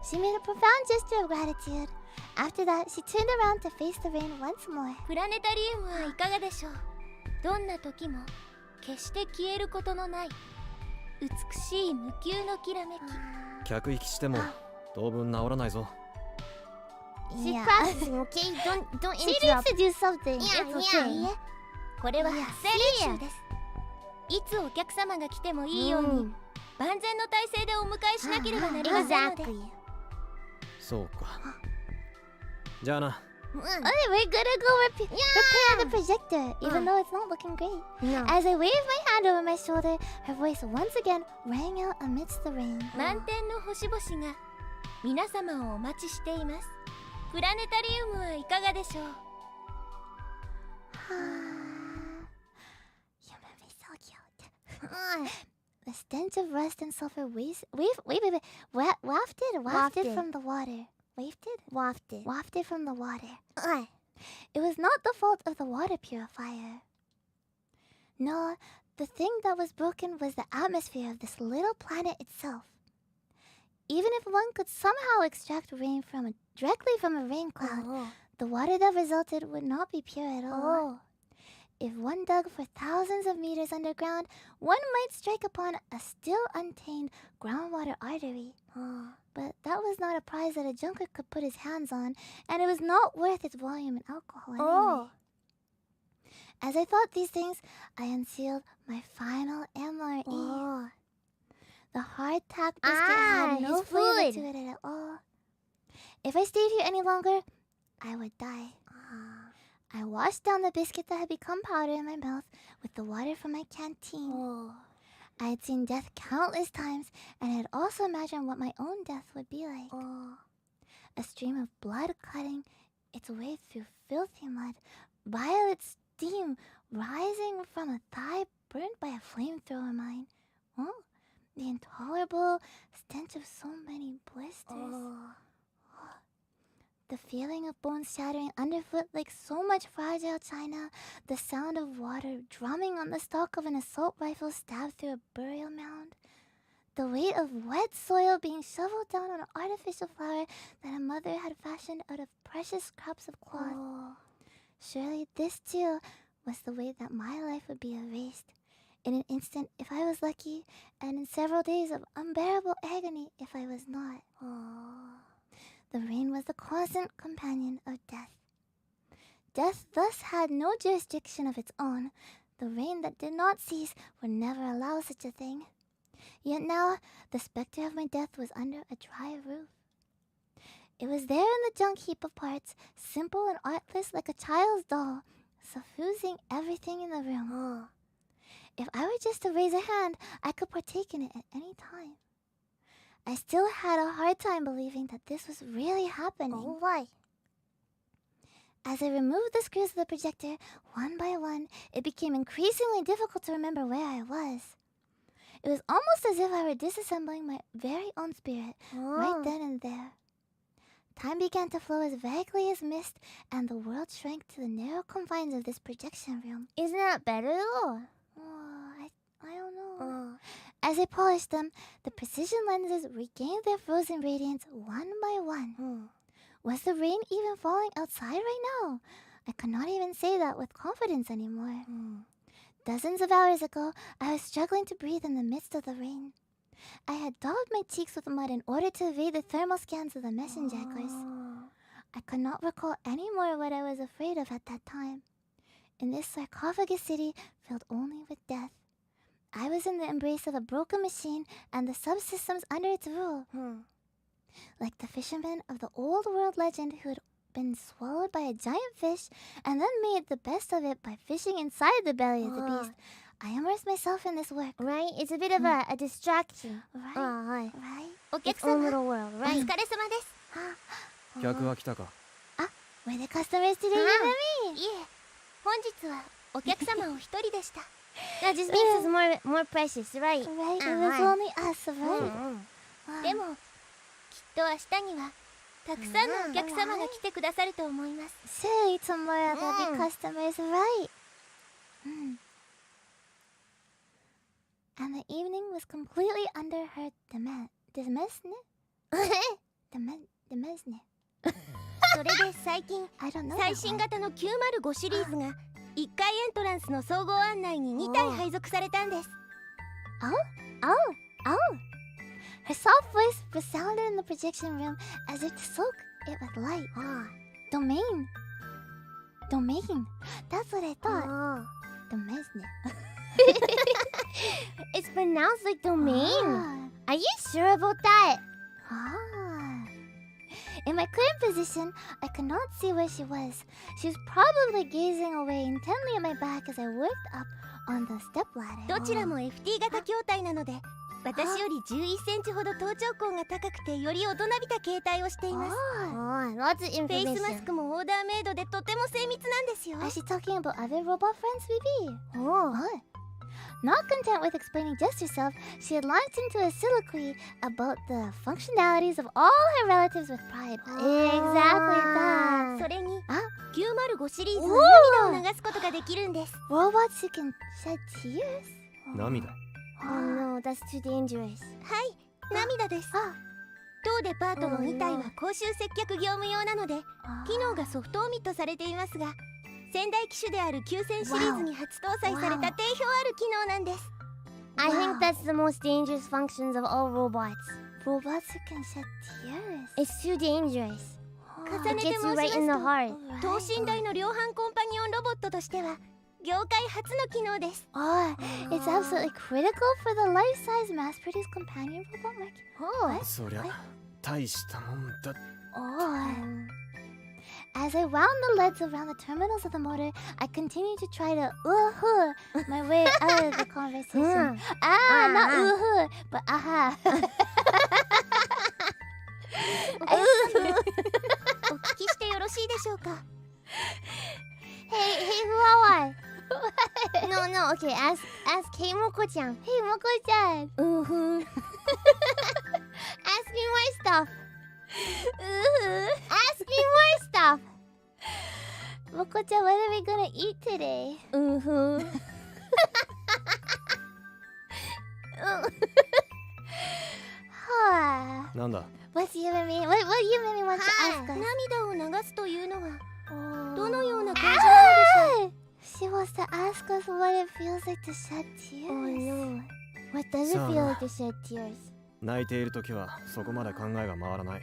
She made a profound gesture of gratitude. After that, she turned around to face the rain once more. プラネタリウムはいかがでしょう。どんな時も決して消えることのない美しい無休のきらめき。客引きしても当分治らないぞ。 She's Yeah. practicing, okay? Don't She needs interrupt. to do something. Yeah, It's yeah. okay. いいえ、これは発声練習です。いつお客様が来てもいいように、万全の体制でお迎えしなければなりませんので。 Exactly. そうか。じゃあな。 Okay, we're gonna go repair the projector, even though it's not looking great. No. As I waved my hand over my shoulder, her voice once again rang out amidst the rain. 満天の星々が皆様をお待ちしています。プラネタリウムはいかがでしょう。 You made me so cute. The stench of rust and sulfur wafted from the water. Wafted from the water. It was not the fault of the water purifier. No, the thing that was broken was the atmosphere of this little planet itself. Even if one could somehow extract rain directly from a rain cloud, the water that resulted would not be pure at all. If one dug for thousands of meters underground, one might strike upon a still untamed groundwater artery. But that was not a prize that a junker could put his hands on, and it was not worth its volume in alcohol anyway. As I thought these things, I unsealed my final MRE. The hardtack biscuit had no flavor to it at all. If I stayed here any longer, I would die. I washed down the biscuit that had become powder in my mouth with the water from my canteen. I had seen death countless times, and I had also imagined what my own death would be like. A stream of blood cutting its way through filthy mud, violet steam rising from a thigh burnt by a flamethrower mine. The intolerable stench of so many blisters. The feeling of bones shattering underfoot like so much fragile china. The sound of water drumming on the stock of an assault rifle stabbed through a burial mound. The weight of wet soil being shoveled down on an artificial flower that a mother had fashioned out of precious scraps of cloth. Surely this too was the way that my life would be erased. In an instant if I was lucky, and in several days of unbearable agony if I was not. The rain was the constant companion of death. Death thus had no jurisdiction of its own. The rain that did not cease would never allow such a thing. Yet now, the specter of my death was under a dry roof. It was there in the junk heap of parts, simple and artless like a child's doll, suffusing everything in the room. If I were just to raise a hand, I could partake in it at any time. I still had a hard time believing that this was really happening. Why? As I removed the screws of the projector, one by one, it became increasingly difficult to remember where I was. It was almost as if I were disassembling my very own spirit, right then and there. Time began to flow as vaguely as mist, and the world shrank to the narrow confines of this projection room. Isn't that better though? I don't know. As I polished them, the precision lenses regained their frozen radiance one by one. Was the rain even falling outside right now? I could not even say that with confidence anymore. Dozens of hours ago, I was struggling to breathe in the midst of the rain. I had daubed my cheeks with mud in order to evade the thermal scans of the messenjackers. I could not recall any more what I was afraid of at that time. In this sarcophagus city filled only with death, I was in the embrace of a broken machine and the subsystems under its rule. Like the fisherman of the old world legend who had been swallowed by a giant fish and then made the best of it by fishing inside the belly of the beast, I immersed myself in this work. Right? It's a bit of a distraction. Right? お客 Its own 様、 little world, お right? 疲れ様です。客は来たか。 Were the customers today, Yumi? いえ、本日はお客様お一人でした。 That just makes us more precious, right? Right? It was only us, right? でも、きっと明日にはたくさんのお客様が来てくださると思います。 Surely tomorrow there'll be customers, right? And the evening was completely under her demesne? それで最近、 I don't know. 最新型の905シリーズが1階エントランスの総合案内に2体配属されたんです。 Oh! Her soft voice resounded in the projection room as if to soak it with light. Domain. That's what I thought. Demesne. It's pronounced like domain. Ah. Are you sure about that? Ah. In my current position, I could not see where she was. She was probably gazing away intently at my back as I worked up on the stepladder. どちらも FT 型筐体なので、私より11センチほど頭頂高が高くてより大人びた形態をしています。 Oh, lots of フェイスマス information. クもオーダーメイドでとても精密なんですよ。 Is she talking about other robot friends, BB? Oh. What? Not content with explaining just herself, she had launched into a soliloquy about the functionalities of all her relatives with pride. Exactly that. それにあ905シリーズは涙を流すことができるんです。 Robots who can shed tears? 涙 Oh no, that's too dangerous. はい涙です。あ当デパートの2体は公衆接客業務用なので機能がソフトオミットされていますが、先代機種である9000シリーズに初搭載された定評ある機能なんです。 I think that's the most dangerous functions of all robots. Robots who can shed tears? It's too dangerous. 重 It ねて gets 申 you し right in the ます heart. と等身大の量販コンパニオンロボットとしては業界初の機能です。 Oh, it's absolutely critical for the life-size mass-produced companion robot market. What? そりゃ大したもんだ Oh. As I wound the leads around the terminals of the motor, I continued to try to my way out of the conversation. Not but aha. お聞きしてよろしいでしょうか。 Hey, Huawei. No, okay. Ask Hey Moko-chan. Hey, Moko-chan. Ask me more stuff. Ask me more stuff. Moko-chan, what are we gonna eat today?なんだ What's Yummy? What Yummy wants to ask us? 涙を流すというのは Oh. どのような感じなのでしょう。 She wants to ask us what it feels like to shed tears. Oh no. What does it feel like to shed tears? 泣いている時はそこまで考えが回らない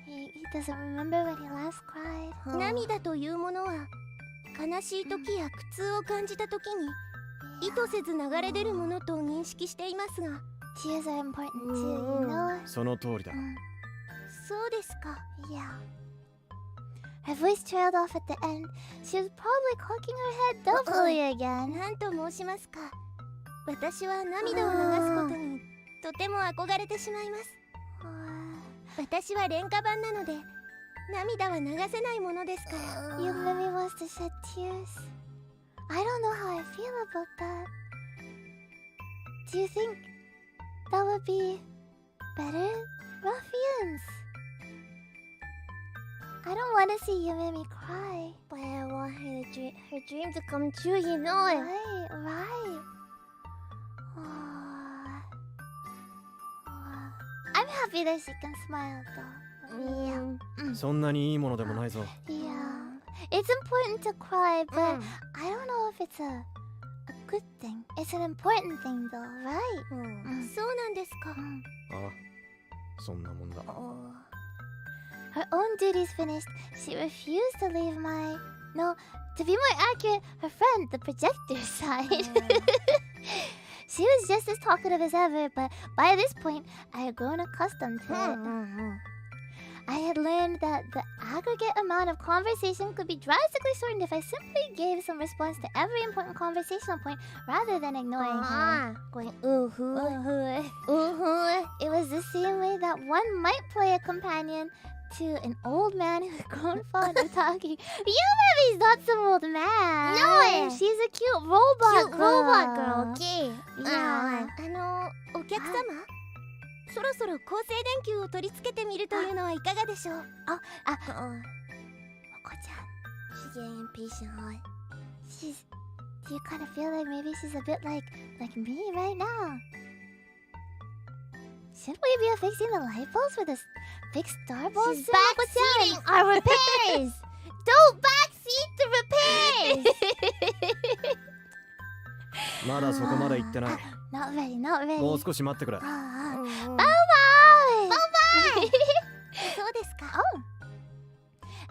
He doesn't remember when he last cried. 涙というものは悲しい時や苦痛を感じた時に意図せず流れ出るものと認識していますが、 Tears are important too, you know? その通りだ そうですか。 Yeah. Her voice trailed off at the end. She was probably cocking her head doubtfully again. なんと申しますか。私は涙を流すことにとても憧れてしまいます。私は廉価版なので涙は流せないものですから。 Yummy wants to shed tears. I don't know how I feel about that. Do you think that would be better, ruffians? I don't want to see Yummy cry. But I want her dream to come true, you know it. Right. I'm happy that she can smile though. そんなにいいものでもないぞ Yeah. It's important to cry, but I don't know if it's a good thing. It's an important thing though, right? そうなんですか。ああそんなもんだ Her own duties finished, she refused to leave my... No, to be more accurate, her friend, the projector's side. She was just as talkative as ever, but by this point, I had grown accustomed to it. I had learned that the aggregate amount of conversation could be drastically shortened if I simply gave some response to every important conversational point rather than ignoring her. Going It was the same way that one might play a companion to an old man who's grown fond of talking. Yumebi's not some old man. No, she's a cute robot girl. Okay. Yeah. お客様、そろそろ高静電球を取り付けてみるというのはいかがでしょう。 Moko-chan, She's getting impatient, huh? do you kind of feel like maybe she's a bit like me right now? Shouldn't we be fixing the light bulbs for this big star ball She's soon, Moko-chan? backseating our repairs. Don't backseat the repairs. まだそこまで行ってない Not ready, not ready. もう少し待ってくれ Bye-bye! そうですか。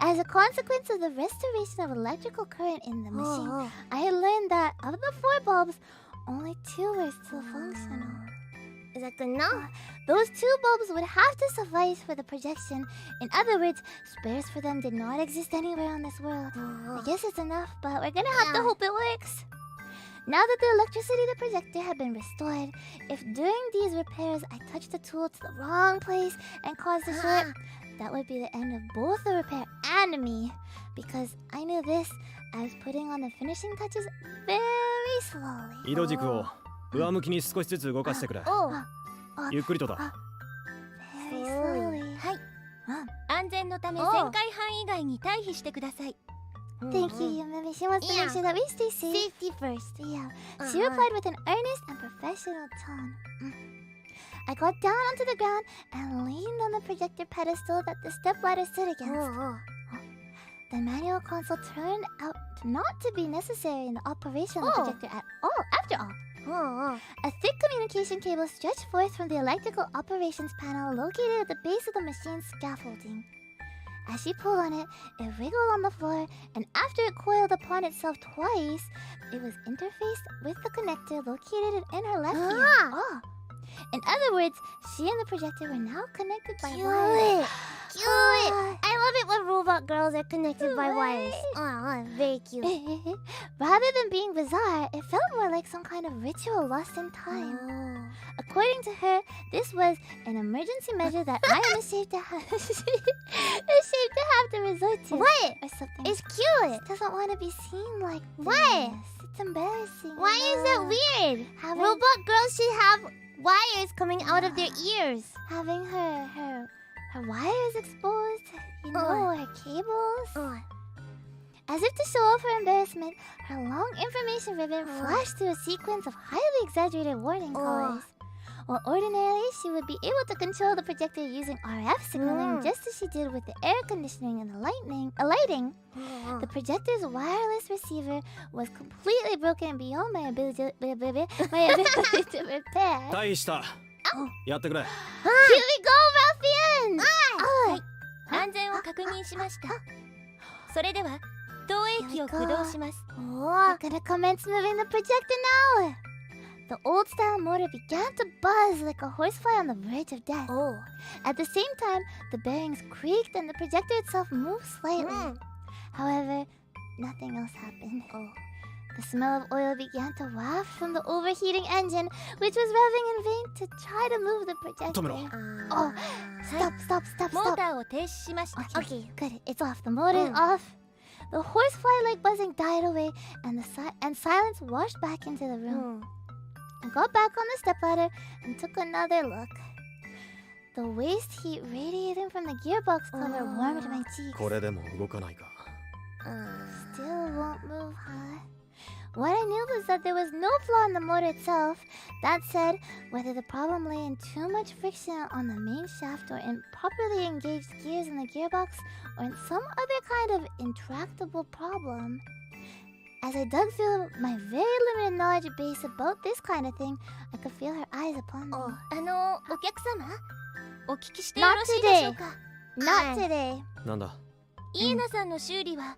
As a consequence of the restoration of electrical current in the machine, I had learned that of the 4 bulbs, only 2 were still functional. Is that good enough? Those 2 bulbs would have to suffice for the projection. In other words, spares for them did not exist anywhere on this world. I guess it's enough, but we're gonna have to hope it works. Now that the electricity to the projector had been restored, if during these repairs I touched the tool to the wrong place and caused a short, that would be the end of both the repair and me. Because I knew this, I was putting on the finishing touches very slowly. 色軸を上向きに少しずつ動かしてくれ。ゆっくりとだ。Very slowly. はい。安全のため旋回範囲外に退避してください。Thank you, Yumimi. She wants to make sure that we stay safe. Safety first. Yeah. She replied with an earnest and professional tone. I got down onto the ground and leaned on the projector pedestal that the stepladder stood against. The manual console turned out not to be necessary in the operation of the projector at all, after all. A thick communication cable stretched forth from the electrical operations panel located at the base of the machine's scaffolding. As she pulled on it, it wriggled on the floor, and after it coiled upon itself twice, it was interfaced with the connector located in her left ear. In other words, she and the projector were now connected by wires. Cute! I love it when robot girls are connected by wires. Very cute. Rather than being bizarre, it felt more like some kind of ritual lost in time. According to her, this was an emergency measure that I am ashamed to have to resort to. What? Or something. It's cute. It doesn't want to be seen like this. What? It's embarrassing. Why is that weird? Robot girls should have wires coming out of their ears. Having her wires exposed, her cables. As if to show off her embarrassment, her long information ribbon flashed through a sequence of highly exaggerated warning colors. While ordinarily she would be able to control the projector using RF signaling just as she did with the air conditioning and the lighting, the projector's wireless receiver was completely broken beyond my ability to repair. 退避した。やってくれ。Here we go, ruffians! はい。安全を確認しました。それでは投影機を駆動します。We're gonna commence moving the projector now. The old-style motor began to buzz like a horsefly on the verge of death. At the same time, the bearings creaked and the projector itself moved slightly. However, nothing else happened. The smell of oil began to waft from the overheating engine, which was revving in vain to try to move the projector. Stop. モーターを停止しました。Okay, good. It's off. The motor is off. The horsefly-like buzzing died away, and silence washed back into the room. I got back on the stepladder and took another look. The waste heat radiating from the gearbox cover warmed my cheeks. これでも動かないか。 Still won't move, huh? What I knew was that there was no flaw in the motor itself. That said, whether the problem lay in too much friction on the main shaft or in properly engaged gears in the gearbox or in some other kind of intractable problem. As I dug through my very limited knowledge base about this kind of thing, I could feel her eyes upon me. お客様、お聞きしてよろしいでしょうか。 Not today. なんだ。イエナさんの修理はあ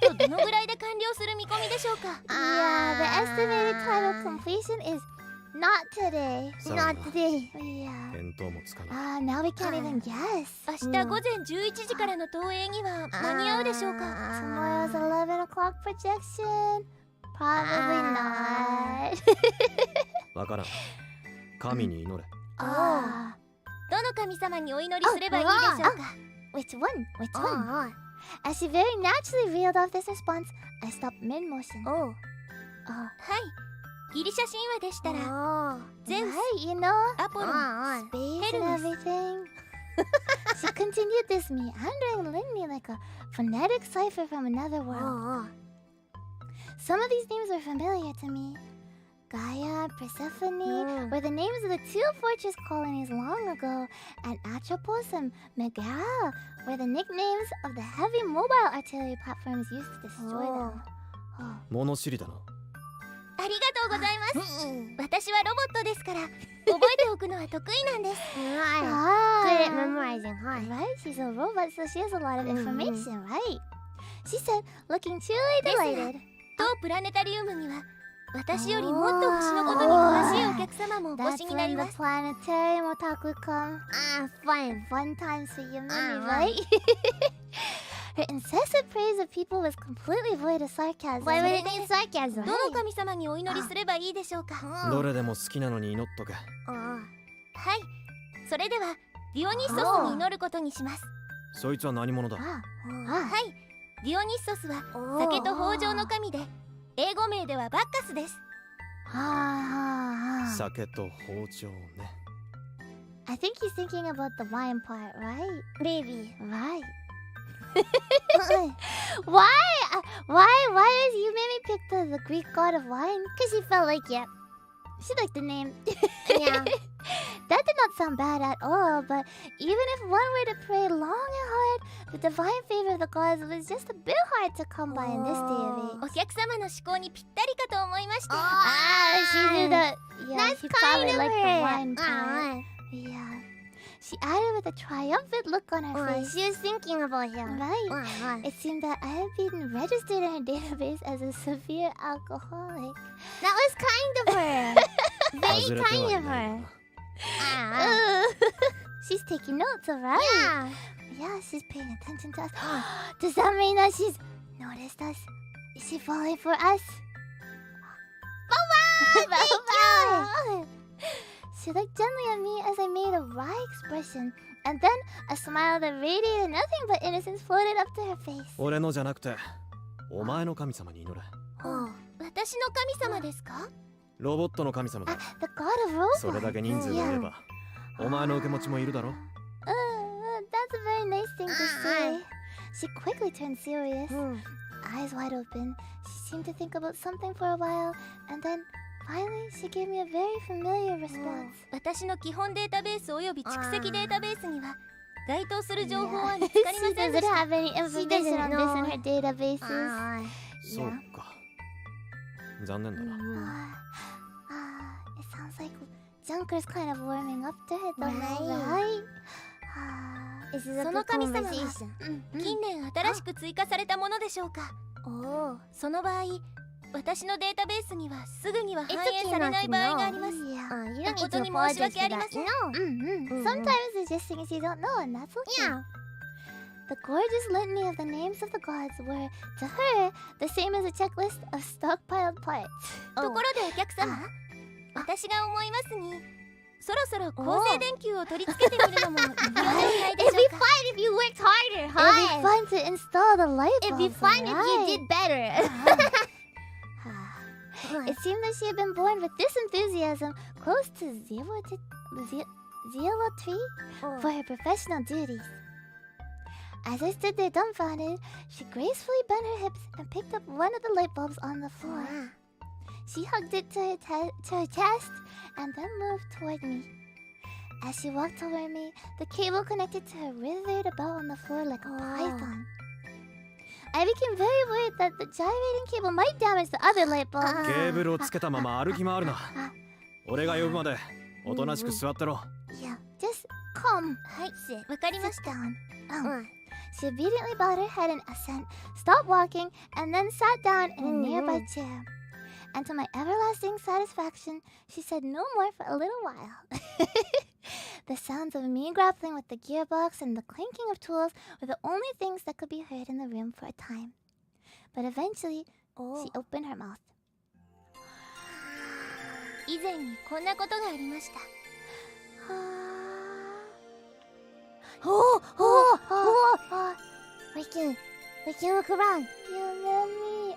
とどのぐらいで完了する見込みでしょうか。Yeah, the estimated time of completion is not today. Not today. Yeah. 見当もつかない。Now we can't even guess. 明日午前11時からの投影には間に合うでしょうか。 Tomorrow's 11 o'clock projection. Probably not. わからん。神に祈れ。どの神様にお祈りすればいいでしょうか。Which one? As she very naturally reeled off this response, I stopped mid-motion. はい。ギリシャ神話でしたら、ゼウス、 Right, you know, アポロン、 space and everything. She continued this meandering litany like a phonetic cipher from another world. Some of these names were familiar to me. Gaia and Persephone were the names of the 2 fortress colonies long ago, and Atropos and Megara were the nicknames of the heavy mobile artillery platforms used to destroy them. 物知りだな。ありがとうございます。私はロボットですから覚えておくのは得意なんです。Good at memorizing, huh? Right, she's a robot, so she has a lot of information, right? She said, looking truly delighted. 当プラネタリウムには私よりもっと星のことに詳しいお客様もお越し That's になり when ま the す。 planetarian otaku come. Fun. Fun times for you, Ah, right? Her incessant praise of people was completely void of sarcasm. Why would it need sarcasm? どの神様にお祈りすればいいでしょうか。はどれでも好きなのに祈っとけ。い、それではディオニッソスに祈ることにします。そいつは何者だ？ Ah, はい、ディオニッソスは酒と豊穣の神で、英語名ではバッカスです。酒と包丁ね。I think he's thinking about the wine part, right? Baby. Right. Why? Why did you made me pick the Greek god of wine? Because she felt like it. She liked the name. Yeah. That did not sound bad at all, but even if one were to pray long and hard, the divine favor of the gods was just a bit hard to come by in this day of お age. 客様の思考にぴったりかと思いまして。 She did that. Yeah, That's she probably kind of liked the her. wine part. Yeah. She added with a triumphant look on her face. She was thinking about him. Right. It seemed that I had been registered in her database as a severe alcoholic. That was kind of her. 外 Very れてはい kind of ない her. な。 She's taking notes, alright? Yeah. Yeah, she's paying attention to us. Does that mean that she's noticed us? Is she falling for us? Baba! She looked gently at me as I made a wry expression, and then a smile that radiated nothing but innocence floated up to her face. 俺のじゃなくて、お前の神様に祈れ。私の神様ですか？ロボットの神様だ。 The god of robots. それだけ人数がいれば、お前の受け持ちもいるだろ。 That's a very nice thing to say. She quickly turned serious, eyes wide open. She seemed to think about something for a while, and then finally she gave me a very familiar response. 私の基本データベースおよび蓄積データベースには該当する情報は見つかりま She せんで doesn't した。 have any information on this in her databases. そうか。残念だな。 It sounds like Junker's kind of warming up to it, though, Right. right? This is a そ good の神様は conversation. 近年新しく追加されたものでしょうか。その場合、私のデータベースにはすぐには反映されない場合があります。 Yeah. You don't need to 誠に申 apologize し訳 for ありま that. せん。 No. Sometimes there's just things you don't know, and that's okay. Yeah. The gorgeous litany of the names of the gods were, to her, the same as a checklist of stockpiled parts. ところでお客様、私が思いますに、そろそろ構成電球を取り付けてみるのも良いのではないでしょ It'd be うか。 fine if you worked harder, It'd huh? be fun to install the light It'd be bulbs, fine if you right? did better. It seemed that she had been born with this enthusiasm close to zealotry for her professional duties. As I stood there dumbfounded, she gracefully bent her hips and picked up one of the light bulbs on the floor. She hugged it to her chest and then moved toward me. As she walked toward me, the cable connected to her withered about on the floor like a python. I became very worried that the gyrating cable might damage the other light bulb. ケーブルをつけたまま歩き回るな。俺が呼ぶまで、おとなしく座ってろ。 Yeah, just calm. はい、わかりまし Sit た。 down. She obediently bowed her head in assent, stopped walking, and then sat down in a nearby chair. And to my everlasting satisfaction, she said no more for a little while. The sounds of me grappling with the gearbox and the clanking of tools were the only things that could be heard in the room for a time. But eventually, she opened her mouth. 以前にこんなことがありました。 We can look around. Yummy.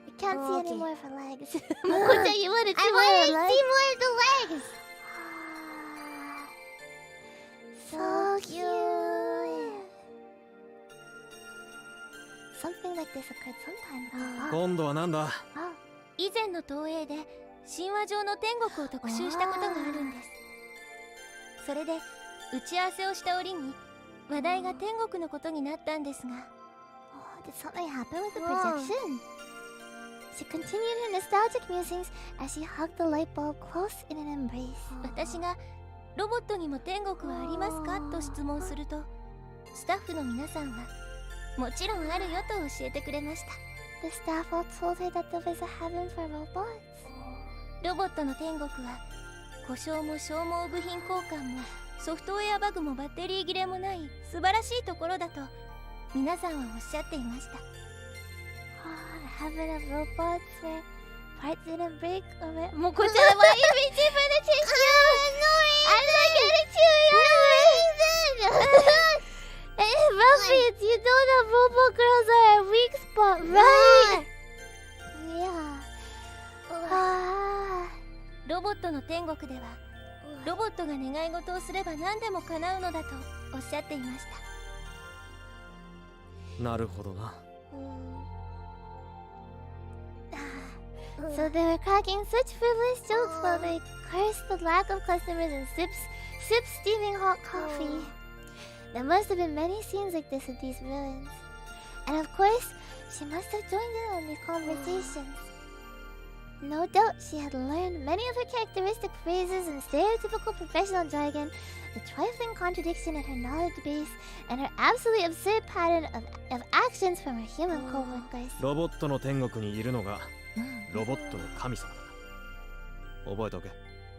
We can't see Okay. any more of her legs. Makocha, you wanted to I see want more to of her legs? see more of the legs. So cute. Something like this occurred sometime ago. 今度はなんだ？ 以前の投影で神話上の天国を特集したことがあるんです。それで打ち合わせをした折に話題が天国のことになったんですが、 Did something happen with the projection? She continued her nostalgic musings as she hugged the light bulb close in an embrace. 私がロボットにも天国はありますかと質問すると、スタッフの皆さんはもちろんあるよと教えてくれました。The staff all told her that there was a heaven for robots. ロボットの天国は故障も消耗部品交換もソフトウェアバグもバッテリー切れもない素晴らしいところだと皆さんはおっしゃっていました。The heaven of robots where parts didn't break or where... もうこちらは you reaching for the tissue! I'm not getting to you! Ruffy, you know that robot girls are a weak spot, right? Yeah. ロボットの天国ではロボットが願い事をすれば何でも叶うのだとおっしゃっていました。なるほどな。So they were cracking such frivolous jokes while they cursed the lack of customers and sipped steaming hot coffee. There must have been many scenes like this at these ruins. And of course, she must have joined in on these conversations. No doubt she had learned many of her characteristic phrases and stereotypical professional jargon, the trifling contradiction in her knowledge base, and her absolutely absurd pattern of actions from her human co-workers. ロボットの天国にいるのがロボットの神様だ。覚えておけ。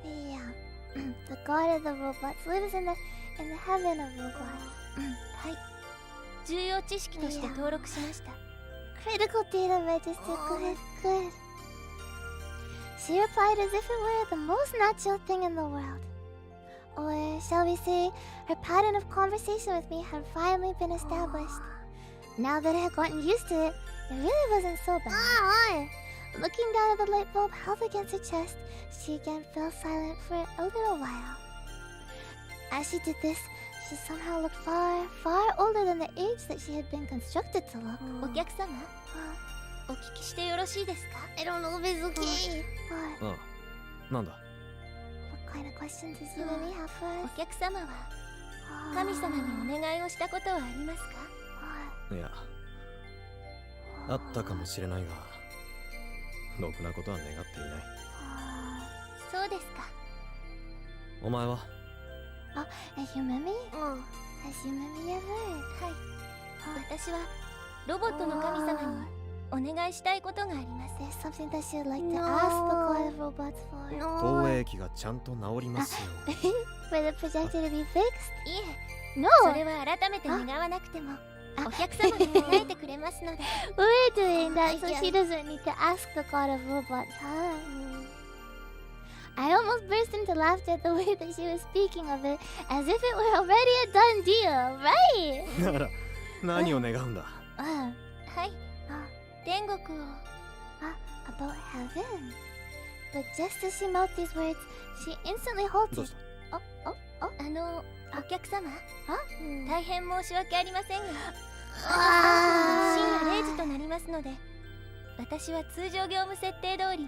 Yeah. The god of the robots lives in the heaven of robots. はい、重要知識として登録しました。Critical data register. Good. She replied as if it were the most natural thing in the world. Or, shall we say, her pattern of conversation with me had finally been established. Now that I had gotten used to it, it really wasn't so bad. Looking down at the light bulb held against her chest, she again fell silent for a little while. As she did this, she somehow looked far, far older than the age that she had been constructed to look. お客様、お聞きしてよろしいですか？ I don't know if it's okay. What? ああ、なんだ。 What kind of questions does you really have for お us? 客様は神様にお願いをしたことはありますか？ What? いや、あったかもしれないが、ろくなことは願っていない。そうですか。お前は？ Has you met me? Has you met me ever? はい。私はロボットの神様にお願いしたいことがあります。 There's something that you'd like to ask the god of robots for. 投影機がちゃんと治りますよ。For the projector to be fixed? いえ、 No! それは改めて願わなくてもお客様が答えてくれますので。 We're doing that so she doesn't need to ask the god of robots, huh? I almost burst into laughter at the way that she was speaking of it, as if it were already a done deal, right? だから何を願うんだ。はい。天国を。About heaven. But just as she mouthed these words, she instantly どう halted. した？お客様、大変申し訳ありませんが、Ah. 深夜0時となりますので、私は通常業務設定通り、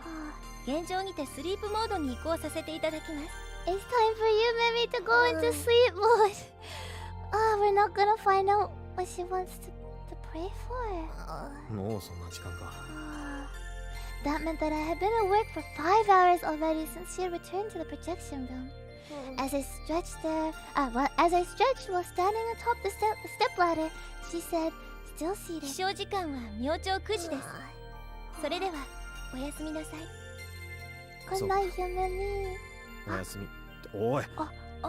現状にてスリープモードに移行させていただきます。It's time for you, Mimi, to go into sleep mode. We're not gonna find out what she wants to pray for. もうそんな時間か。That meant that I had been at work for 5 hours already since she had returned to the projection room. As I stretched while standing atop the step ladder, she said, still 起 seated. 床時間は明朝9時です。それではおやすみなさい。 Good night, you Mimi. おやすみ。おい、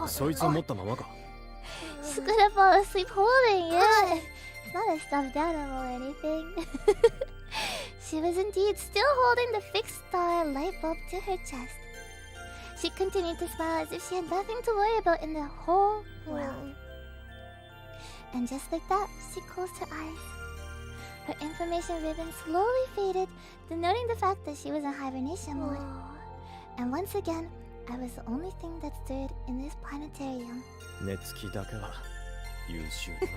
そいつを持ったままか。 She's gonna fall asleep holding it. It's not a stuffed animal or anything. She was indeed still holding the fixed star light bulb to her chest. She continued to smile as if she had nothing to worry about in the whole world. And just like that, she closed her eyes. Her information ribbon slowly faded, denoting the fact that she was in hibernation mode. And once again, I was the only thing that stirred in this planetarium. 寝つきだけは優秀だ。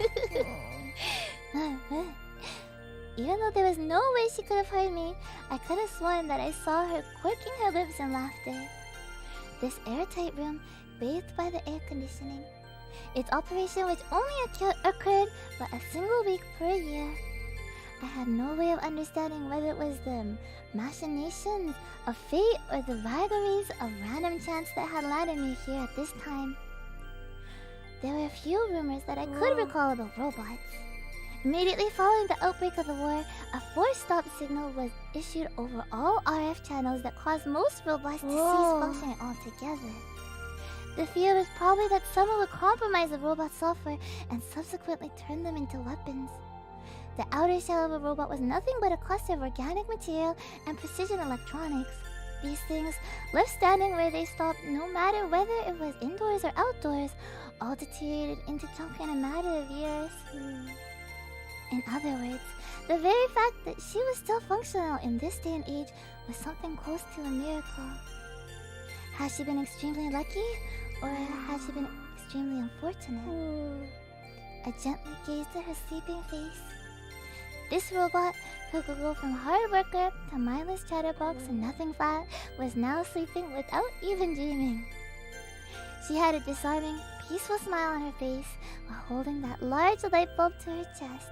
Even though there was no way she could have heard me, I could have sworn that I saw her quirking her lips in laughter. This airtight room, bathed by the air conditioning. Its operation which only occurred but a single week per year. I had no way of understanding whether it was the machinations of fate or the vagaries of random chance that had landed me here at this time. There were a few rumors that I could recall about robots. Immediately following the outbreak of the war, a forced stop signal was issued over all RF channels that caused most robots to cease functioning altogether. The fear was probably that someone would compromise the robot's software and subsequently turn them into weapons. The outer shell of a robot was nothing but a cluster of organic material and precision electronics. These things, left standing where they stopped, no matter whether it was indoors or outdoors, all deteriorated into junk in a matter of years. In other words, the very fact that she was still functional in this day and age was something close to a miracle. Has she been extremely lucky, or has she been extremely unfortunate? I gently gazed at her sleeping face. This robot, who could go from hard worker to mindless chatterbox and nothing flat, was now sleeping without even dreaming. She had a disarming, peaceful smile on her face while holding that large light bulb to her chest.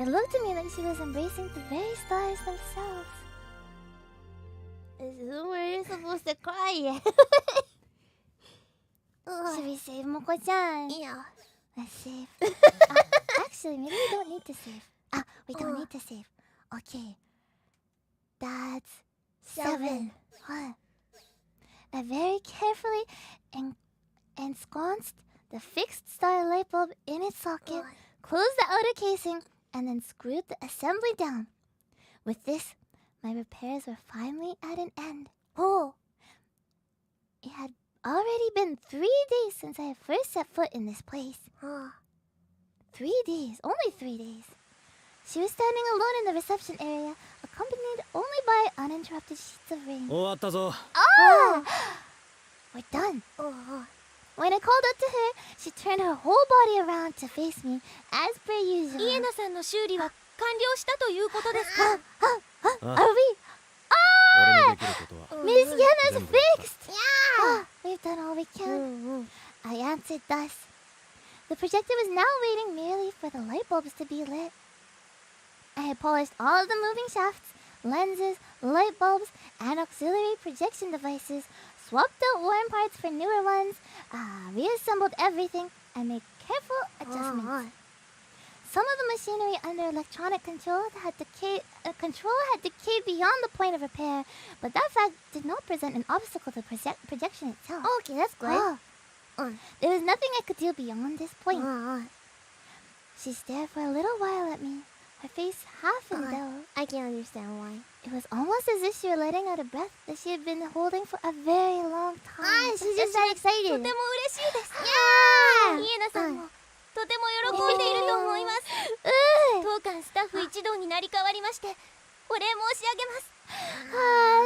It looked to me like she was embracing the very stars themselves. This is where you're supposed to cry. Should we save Moko-chan? Yeah. Let's save. Actually, maybe we don't need to save. We don't need to save. Okay. That's 7. What? I very carefully ensconced the fixed star light bulb in its socket, closed the outer casing, and then screwed the assembly down. With this, my repairs were finally at an end. It had already been 3 days since I had first set foot in this place. 3 days, only 3 days. She was standing alone in the reception area, accompanied only by uninterrupted sheets of rain. 終わったぞ。 We're done. When I called out to her, she turned her whole body around to face me, as per usual. イエナさんの修理は完了したということですか？ Are we? 俺にできることは Miss Yena's 全部やった。 fixed! Yeah! We've done all we can. I answered thus. The projector was now waiting merely for the light bulbs to be lit. I had polished all of the moving shafts, lenses, light bulbs, and auxiliary projection devices, swapped out worn parts for newer ones, reassembled everything, and made careful adjustments. Some of the machinery under electronic control had decayed beyond the point of repair, but that fact did not present an obstacle to projection itself. Okay, that's good. There was nothing I could do beyond this point. She stared for a little while at me, her face half in doubt. I can't understand why. It was almost as if she were letting out a breath that she had been holding for a very long time. She just got と excited. ても嬉しいです。 Yeah! イエナさんもとても喜んでいると思います。当館スタッフ一同になり代わりましてお礼申し上げます。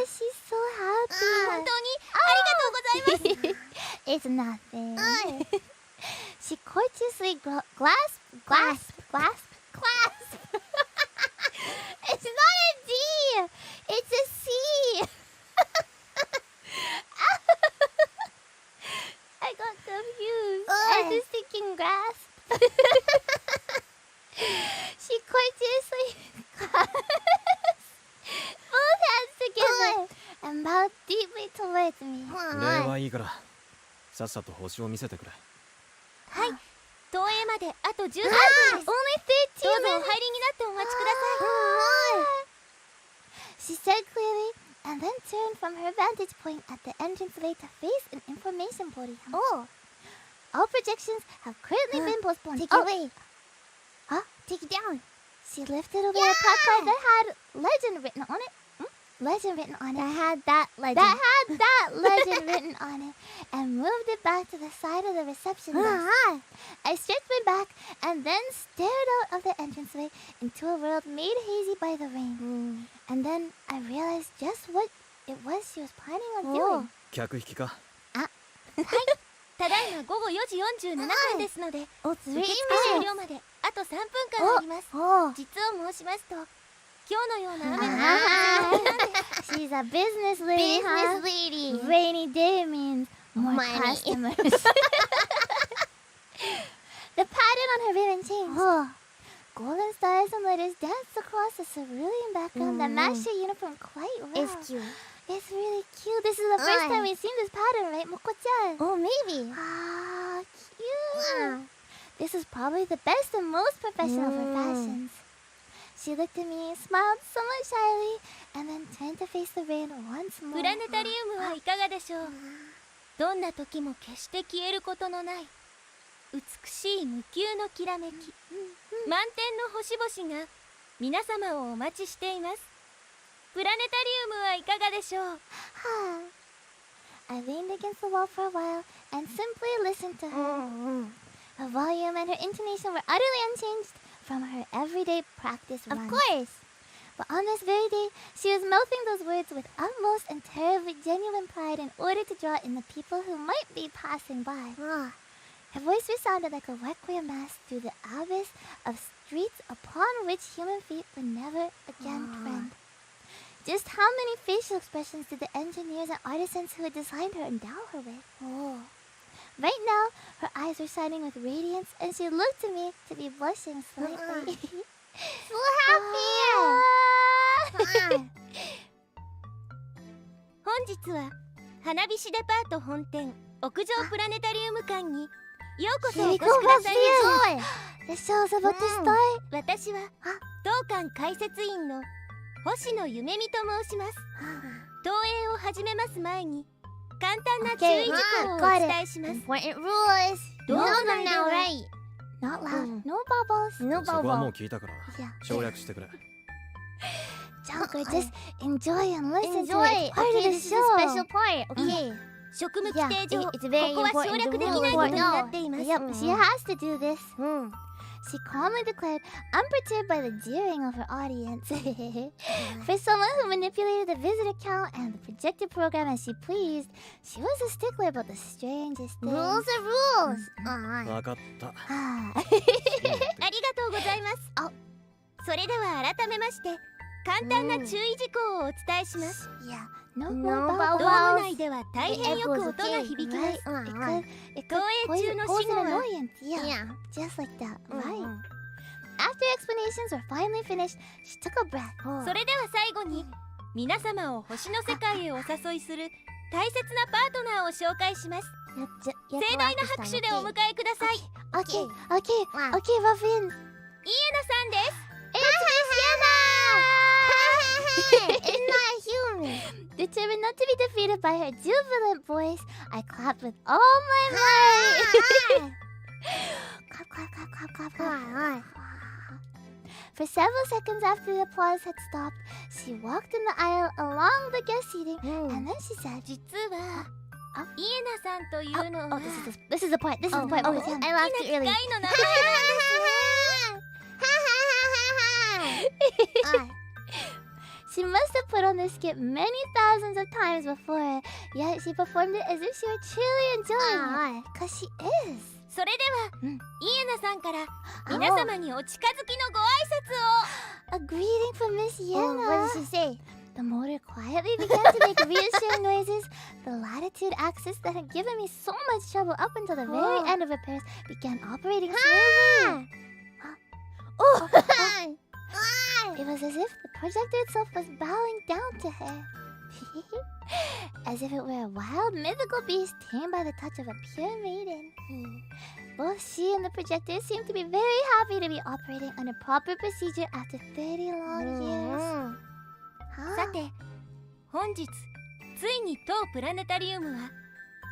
She's so happy. 本当にありがとうございます。 It's nothing. She courteously grasped. It's not a D. It's a C. I got confused. I was thinking grasp. She courteously clasped both hands together and bowed deeply towards me. 礼はいいからさっさと星を見せてくれ。はい。投影まであと13分です。 Only 13 どうぞお入りになってお待ちください。 She said clearly, and then turned from her vantage point at the entranceway to face an information podium. All projections have currently been postponed. Take it away. Take it down. She lifted away a placard that had legend written on it. Legend written on it. I had that legend. That had that legend written on it, and moved it back to the side of the reception desk. I stretched my back and then stared out of the entranceway into a world made hazy by the rain. And then I realized just what it was she was planning on doing. 客引きか。ただいま午後4時47分ですので、受付終了まであと3分間あります。実を申しますと、今日のような雨の She's a business lady. Business lady. Rainy day means more Money. customers. The pattern on her ribbon changed. Golden stars and letters danced across the cerulean background that matched her uniform quite well. It's cute. It's really cute. This is the first time we've seen this pattern, right, Moko-chan? Oh, maybe. Cute. This is probably the best and most professional for fashions. She looked at me, smiled somewhat shyly, and then turned to face the rain once more. プラネタリウムはいかがでしょう。どんな時も決して消えることのない美しい無休のきらめき、満天の星々が皆様をお待ちしています。プラネタリウムはいかがでしょう。I leaned against the wall for a while and simply listened to her. Her volume and her intonation were utterly unchanged from her everyday practice runs. Of course. But on this very day, she was mouthing those words with utmost and terribly genuine pride in order to draw in the people who might be passing by. Her voice resounded like a requiem mass through the abyss of streets upon which human feet would never again tread. Just how many facial expressions did the engineers and artisans who had designed her endow her with? Right now, her eyes were shining with radiance, and she looked at me to be blushing slightly. So happy! 本日は花火師デパート本店屋上プラネタリウム館にようこそお越しくださいまし The show's about to start. 私は当館解説員の星野ゆめみと申します。投影を始めます前に簡単な注意事項をお伝えします。 Important rules. You know them now, right? Not loud. No bubbles. No そこはも bubble. う聞いたから Yeah. 省略してくれ。 Joker, just enjoy and listen to Enjoy. it. It's part Okay, of the this is a show. special part. Okay. 職務規定上、 it's very ここは省略できないことになっています。 Yep, she has to do this. She calmly declared, unperturbed by the jeering of her audience. For someone who manipulated the visitor count and the projected program as she pleased, she was a stickler about the strangest things. Rules are rules. 分かった。 Ah. ありがとうございます。それでは改めまして簡単な注意事項をお伝えします。 Yeah, no No more bubbles. ドーム内では大変よく音が響きます。 It could 投影中の cause 信 an 号は annoyance. Yeah, Yeah. just like that. Right. After explanations were finally finished, she took a breath. それでは最後に皆様を星の世界へお誘いする大切なパートナーを紹介します。盛大な拍手でお迎えください。 Okay, okay, Wow. okay, Ruffin. イエナさんです。 It's not human. Determined not to be defeated by her jubilant voice, I clapped with all my might. Clap, clap, clap, clap, clap, clap. For several seconds after the applause had stopped, she walked in the aisle along the guest seating, and then she said, 実はイエナさんというの "Oh, は this is the part. This is the part. Oh, Oh, yeah. I laughed 大き early. な機械の名前 She must have put on this skit many thousands of times before, yet she performed it as if she were truly enjoying it. Because she is. それでは、うんイエナさんから皆様にお近づきのご挨拶を A greeting from Miss Oh, what Yena. did she say? The motor quietly began to make reassuring noises. The latitude axis that had given me so much trouble up until the very end of repairs began operating smoothly. Oh! It was as if the projector itself was bowing down to her. As if it were a wild mythical beast tamed by the touch of a pure maiden. Both she and the projector seemed to be very happy to be operating under proper procedure after 30 long years. さて本日ついに当プラネタリウムは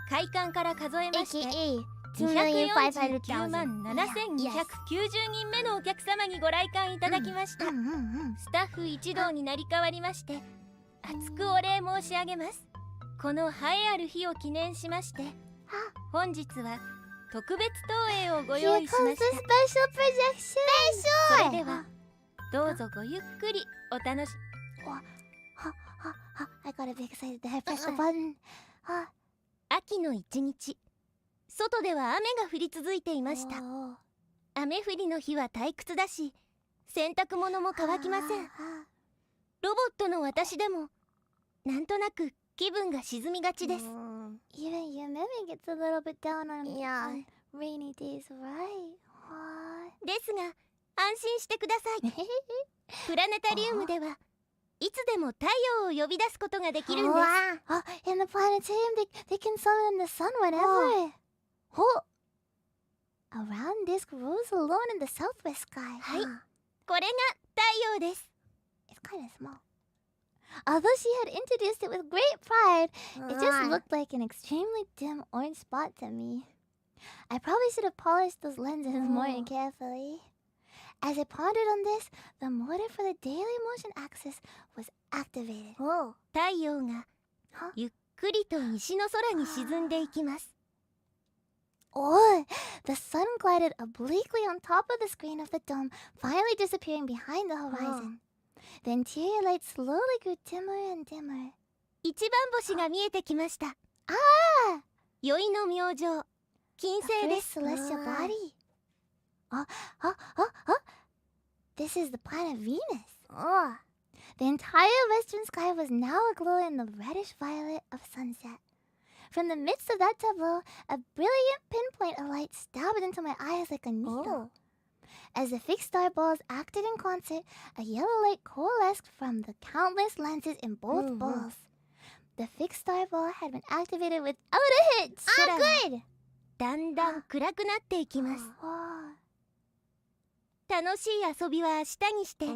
開館から数えまして AKA 249万 2,500,000. 7290人目のお客様にご来館いただきました。スタッフ一同になり代わりまして厚くお礼申し上げます。この栄えある日を記念しまして本日は特別投影をご Here 用意し comes ま the した。 special projection! それではどうぞごゆっくりお楽し I got a bit excited there. I pressed the button. 秋の一日外では雨が降り続いていました。雨降りの日は退屈だし洗濯物も乾きません。ロボットの私でもなんとなく気分が沈みがちです。 Even your memory gets a little bit down on, Yeah. on rainy days, right? ですが安心してください。プラネタリウムではいつでも太陽を呼び出すことができるんです。 Oh, in the planetarium, they can summon the sun whenever. Oh. A round disk rose alone in the southwest sky. はい、これが太陽です。 It's kind of small. Although she had introduced it with great pride, it just looked like an extremely dim orange spot to me. I probably should have polished those lenses more carefully. As I pondered on this, the motor for the daily motion axis was activated. 太陽がゆっくりと西の空に沈んでいきます。 Oh, the sun glided obliquely on top of the screen of the dome, finally disappearing behind the horizon. The interior light slowly grew dimmer and dimmer. 一番星が見えてきました。Ah! 宵の明星、金 The 星で first す。 celestial body. This is the planet Venus. The entire western sky was now aglow in the reddish violet of sunset. From the midst of that tableau, a brilliant pinpoint of light stabbed into my eyes like a needle. As the fixed star balls acted in concert, a yellow light coalesced from the countless lenses in both balls. The fixed star ball had been activated without a hitch. Ah, good! だんだん暗くなっていきます。楽しい遊びは明日にして、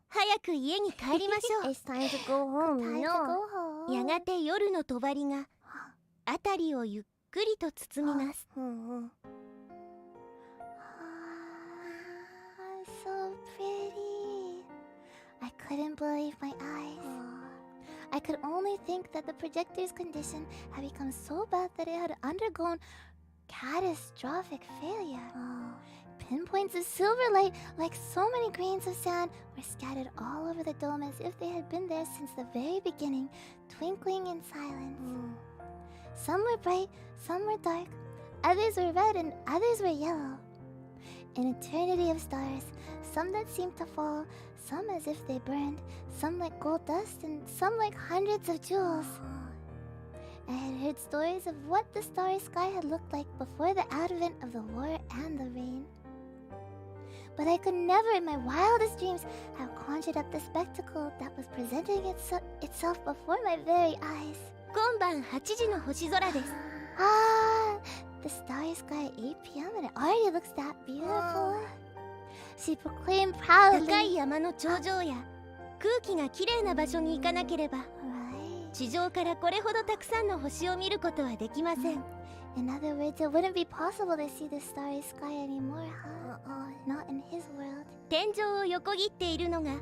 早く家に帰りましょう。 It's time to go home, Time you to know. go home. やがて夜の帳が辺りをゆっくりと包みます。 So pretty. I couldn't believe my eyes. I could only think that the projector's condition had become so bad that it had undergone catastrophic failure. Pinpoints of silver light, like so many grains of sand, were scattered all over the dome as if they had been there since the very beginning, twinkling in silence. Some were bright, some were dark, others were red and others were yellow. An eternity of stars, some that seemed to fall, some as if they burned, some like gold dust, and some like hundreds of jewels. I had heard stories of what the starry sky had looked like before the advent of the war and the rain. But I could never in my wildest dreams have conjured up the spectacle that was presenting itself before my very eyes. 今晩8時の星空です。 Ah, the starry sky at 8 p.m. and it already looks that beautiful. She proclaimed 高 proudly. い山の頂上や空気がきれいな場所に行かなければ、 Right. 地上からこれほどたくさんの星を見ることはできません。 In other words, it wouldn't be possible to see the starry sky anymore, huh? Not in his world. 天井を横切っているのが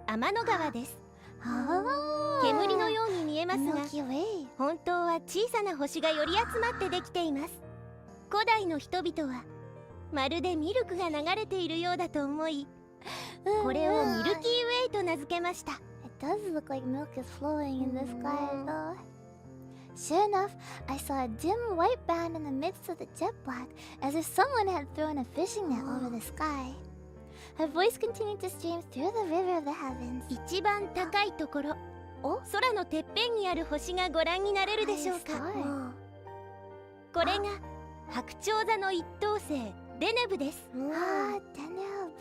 天の川です。 Oh, 煙のように見えますが、 Milky Way. 本当は小さな星がより集まってできています。古代の人々はまるでミルクが流れているようだと思い、これをミルキーウェイと名付けました。 It does look like milk is flowing in the sky, though. Sure enough, I saw a dim white band in the midst of the jet black, as if someone had thrown a fishing net over the sky. Her voice continued to stream through the river of the heavens. 一番高いところ、空のてっぺんにある星がご覧になれるでしょうか。 これが白鳥座の一等星デネブです。 Ah, Deneb.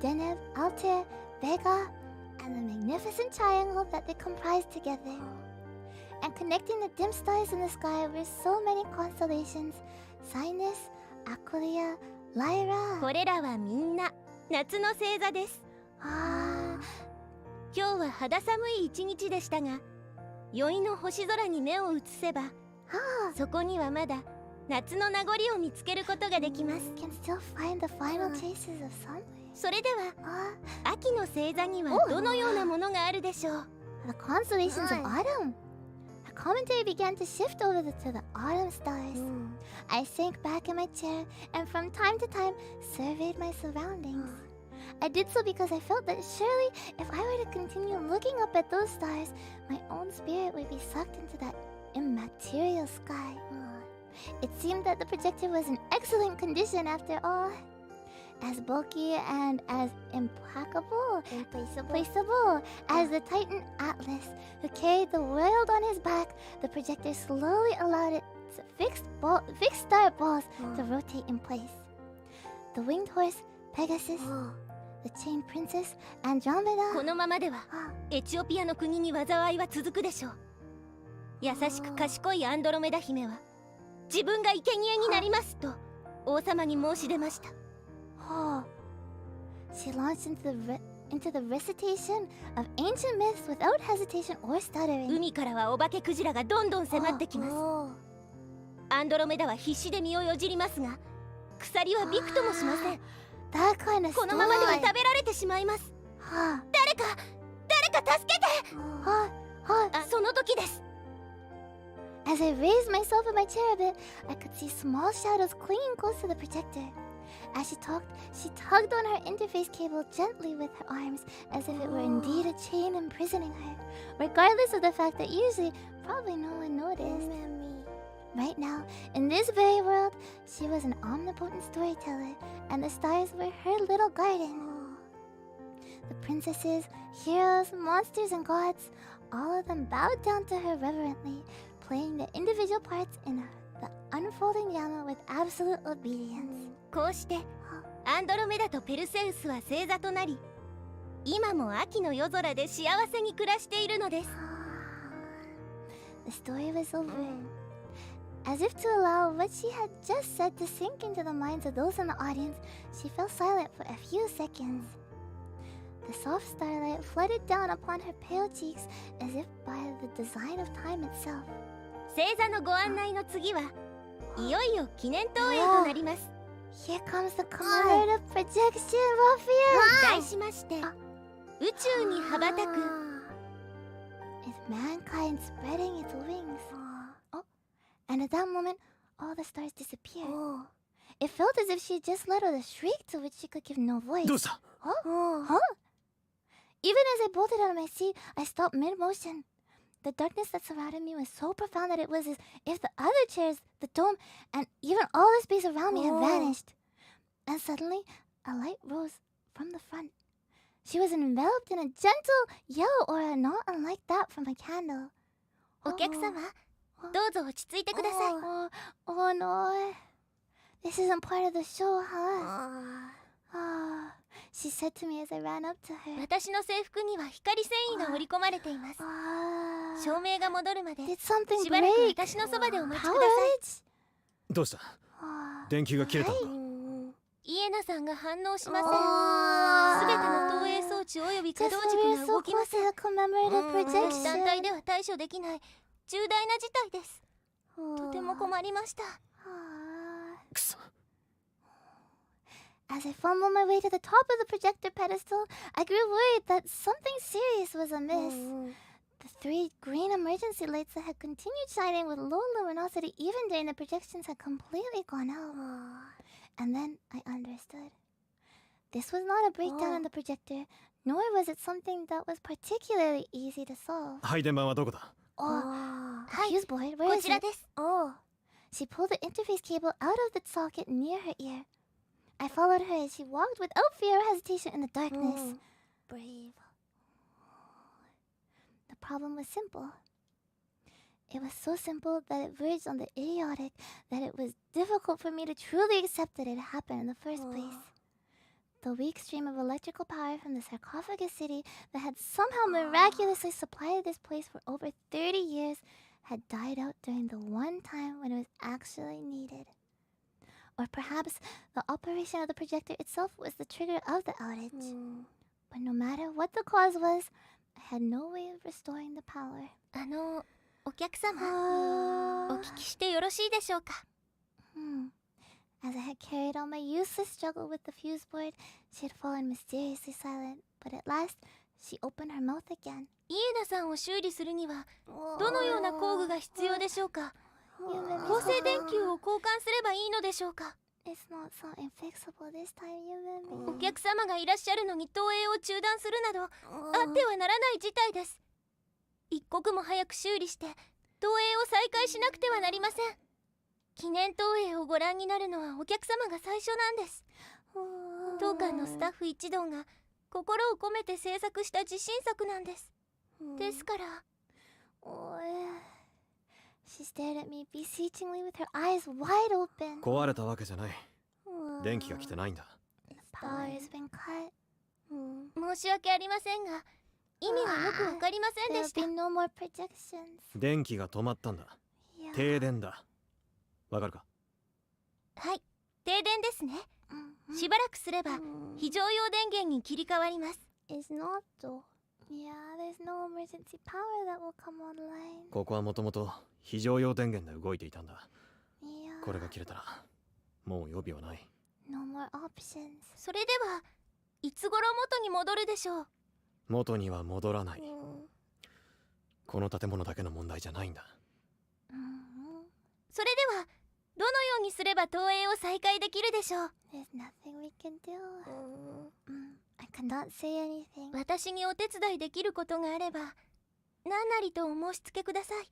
Deneb, Altair, Vega, and the magnificent triangle that they comprised together. And connecting the dim stars in the sky were so many constellations: Cygnus, Aquilia, Lyra. これらはみんな夏の星座です。 Ah, 今日は肌寒い一日でしたが、宵の星空に目を移せば、 そこにはまだ夏の名残を見つけることができます。 can still find the final traces of summer. それでは Ah, 秋の星座にはどのようなものがあるでしょう。 the constellations of autumn. Her commentary began to shift over to the autumn stars. I sank back in my chair and from time to time surveyed my surroundings. I did so because I felt that surely if I were to continue looking up at those stars, my own spirit would be sucked into that immaterial sky. It seemed that the projector was in excellent condition after all. As bulky and as implacable as the Titan Atlas, who carried the world on his back, the projector slowly allowed its fixed star balls to rotate in place. The winged horse, Pegasus, the chained princess, Andromeda. このままではエチオピアの国に災いは続くでしょう。優しく賢いアンドロメダ姫は自分が生贄になりますと王様に申し出ました。 She launched into the recitation of ancient myths without hesitation or stuttering. 海からはお化けクジラがどんどん迫ってきます。アンドロメダは必死で身をよじりますが、鎖はびくともしません。 That kind of このままでは食べられてしまいます。誰か助けて。その時です。 As I raised myself in my chair a bit, I could see small shadows clinging close to the projector. As she talked, she tugged on her interface cable gently with her arms, as if it were indeed a chain imprisoning her, regardless of the fact that usually, probably no one noticed. Right now, in this very world, she was an omnipotent storyteller, and the stars were her little garden. The princesses, heroes, monsters, and gods, all of them bowed down to her reverently, playing their individual parts in the unfolding drama with absolute obedience. こうしてアンドロメダとペルセウスは星座となり、今も秋の夜空で幸せに暮らしているのです。 The story was over. As if to allow what she had just said to sink into the minds of those in the audience, she fell silent for a few seconds. The soft starlight flooded down upon her pale cheeks as if by the design of time itself. 星座のご案内の次はいよいよ記念投影となります。 Here comes the commemorative projection, Raphael! 題しまして、宇宙に羽ばたく Is mankind spreading its wings? Oh, and at that moment, all the stars disappeared. It felt as if she had just let out a shriek to which she could give no voice. どうした？ Huh? Even as I bolted out of my seat, I stopped mid-motion. The darkness that surrounded me was so profound that it was as if the other chairs, the dome, and even all the space around me had vanished. And suddenly, a light rose from the front. She was enveloped in a gentle yellow aura not unlike that from a candle. お客様、どうぞ落ち着いてください。 Oh no. This isn't part of the show, huh? She said to me as I ran up to her. 私の制服には光繊維が織り込まれています。照明が戻るまで Did something しばらく break? 私のそばでお待ちくだ Power さい。 outage? どうした？電気が切れたのか？イエナさんが反応しません。すべての投影装置および可 Just 動 when 軸 we が were 動 so きま close せん。 to the commemorative 敵単体 projection. では対処できない重大な事態です。とても困りました。くそ。 As I fumbled my way to the top of the projector pedestal, I grew worried that something serious was amiss. The 3 green emergency lights that had continued shining with low luminosity even during the projections had completely gone out. And then I understood. This was not a breakdown in the projector, nor was it something that was particularly easy to solve. 配電盤はどこだ？ The fuse board, where こ is ちら it? です。 She pulled the interface cable out of the socket near her ear. I followed her as she walked without fear or hesitation in the darkness. Brave. The problem was simple. It was so simple that it verged on the idiotic that it was difficult for me to truly accept that it happened in the first place. The weak stream of electrical power from the sarcophagus city that had somehow miraculously supplied this place for over 30 years had died out during the one time when it was actually needed. Or perhaps the operation of the projector itself was the trigger of the outage. But no matter what the cause was, I had no way of restoring the power. お客様、お聞きしてよろしいでしょうか。 As I had carried on my useless struggle with the fuse board, she had fallen mysteriously silent. But at last, she opened her mouth again. イエナさんを修理するにはどのような工具が必要でしょうか。合成電球を交換すればいいのでしょうか。 It's not something fixable this time, you and me. お客様がいらっしゃるのに投影を中断するなどあってはならない事態です。一刻も早く修理して投影を再開しなくてはなりません。記念投影をご覧になるのはお客様が最初なんです。当館のスタッフ一同が心を込めて制作した自信作なんです。ですから。 She stared at me beseechingly with her eyes wide open. 壊れたわけじゃない。電気が来てないんだ。 The power has been cut. 申し訳ありませんが意味はよくわかりませんで There'll した。 be no more projections. 電気が止まったんだ。 Yeah. 停電だ。わかるか？はい、停電ですね。しばらくすれば非常用電源に切り替わります。 It's not though. Yeah, there's no emergency power that will come online. ここはもともと非常用電源で動いていたんだ。 Yeah, これが切れたらもう予備はない。 no more options. それではいつ頃元に戻るでしょう？元には戻らない。この建物だけの問題じゃないんだ。それではどのようにすれば投影を再開できるでしょう？ There's nothing we can do. I cannot say anything. 私にお手伝いできることがあれば何なりとお申し付けください。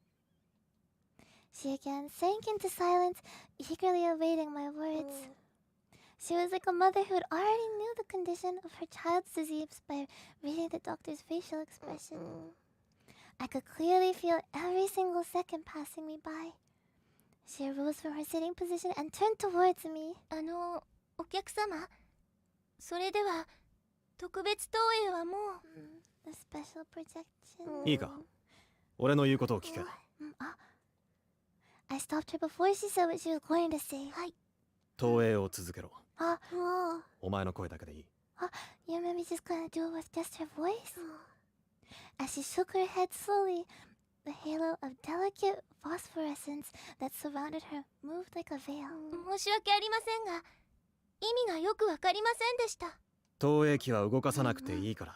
She again sank into silence, eagerly awaiting my words. She was like a mother who had already knew the condition of her child's disease by reading the doctor's facial expression. I could clearly feel every single second passing me by. She arose from her sitting position and turned towards me. お客様、それでは特別投影はもう。 The special projection. いいか、俺の言うことを聞け。I stopped her before she said what she was going to say. はい。投影を続けろ。 Oh. お前の声だけでいい。 You're maybe just gonna do it with just her voice? As she shook her head slowly, the halo of delicate phosphorescence that surrounded her moved like a veil. 申し訳ありませんが意味がよくわかりませんでした。投影機は動かさなくていいから、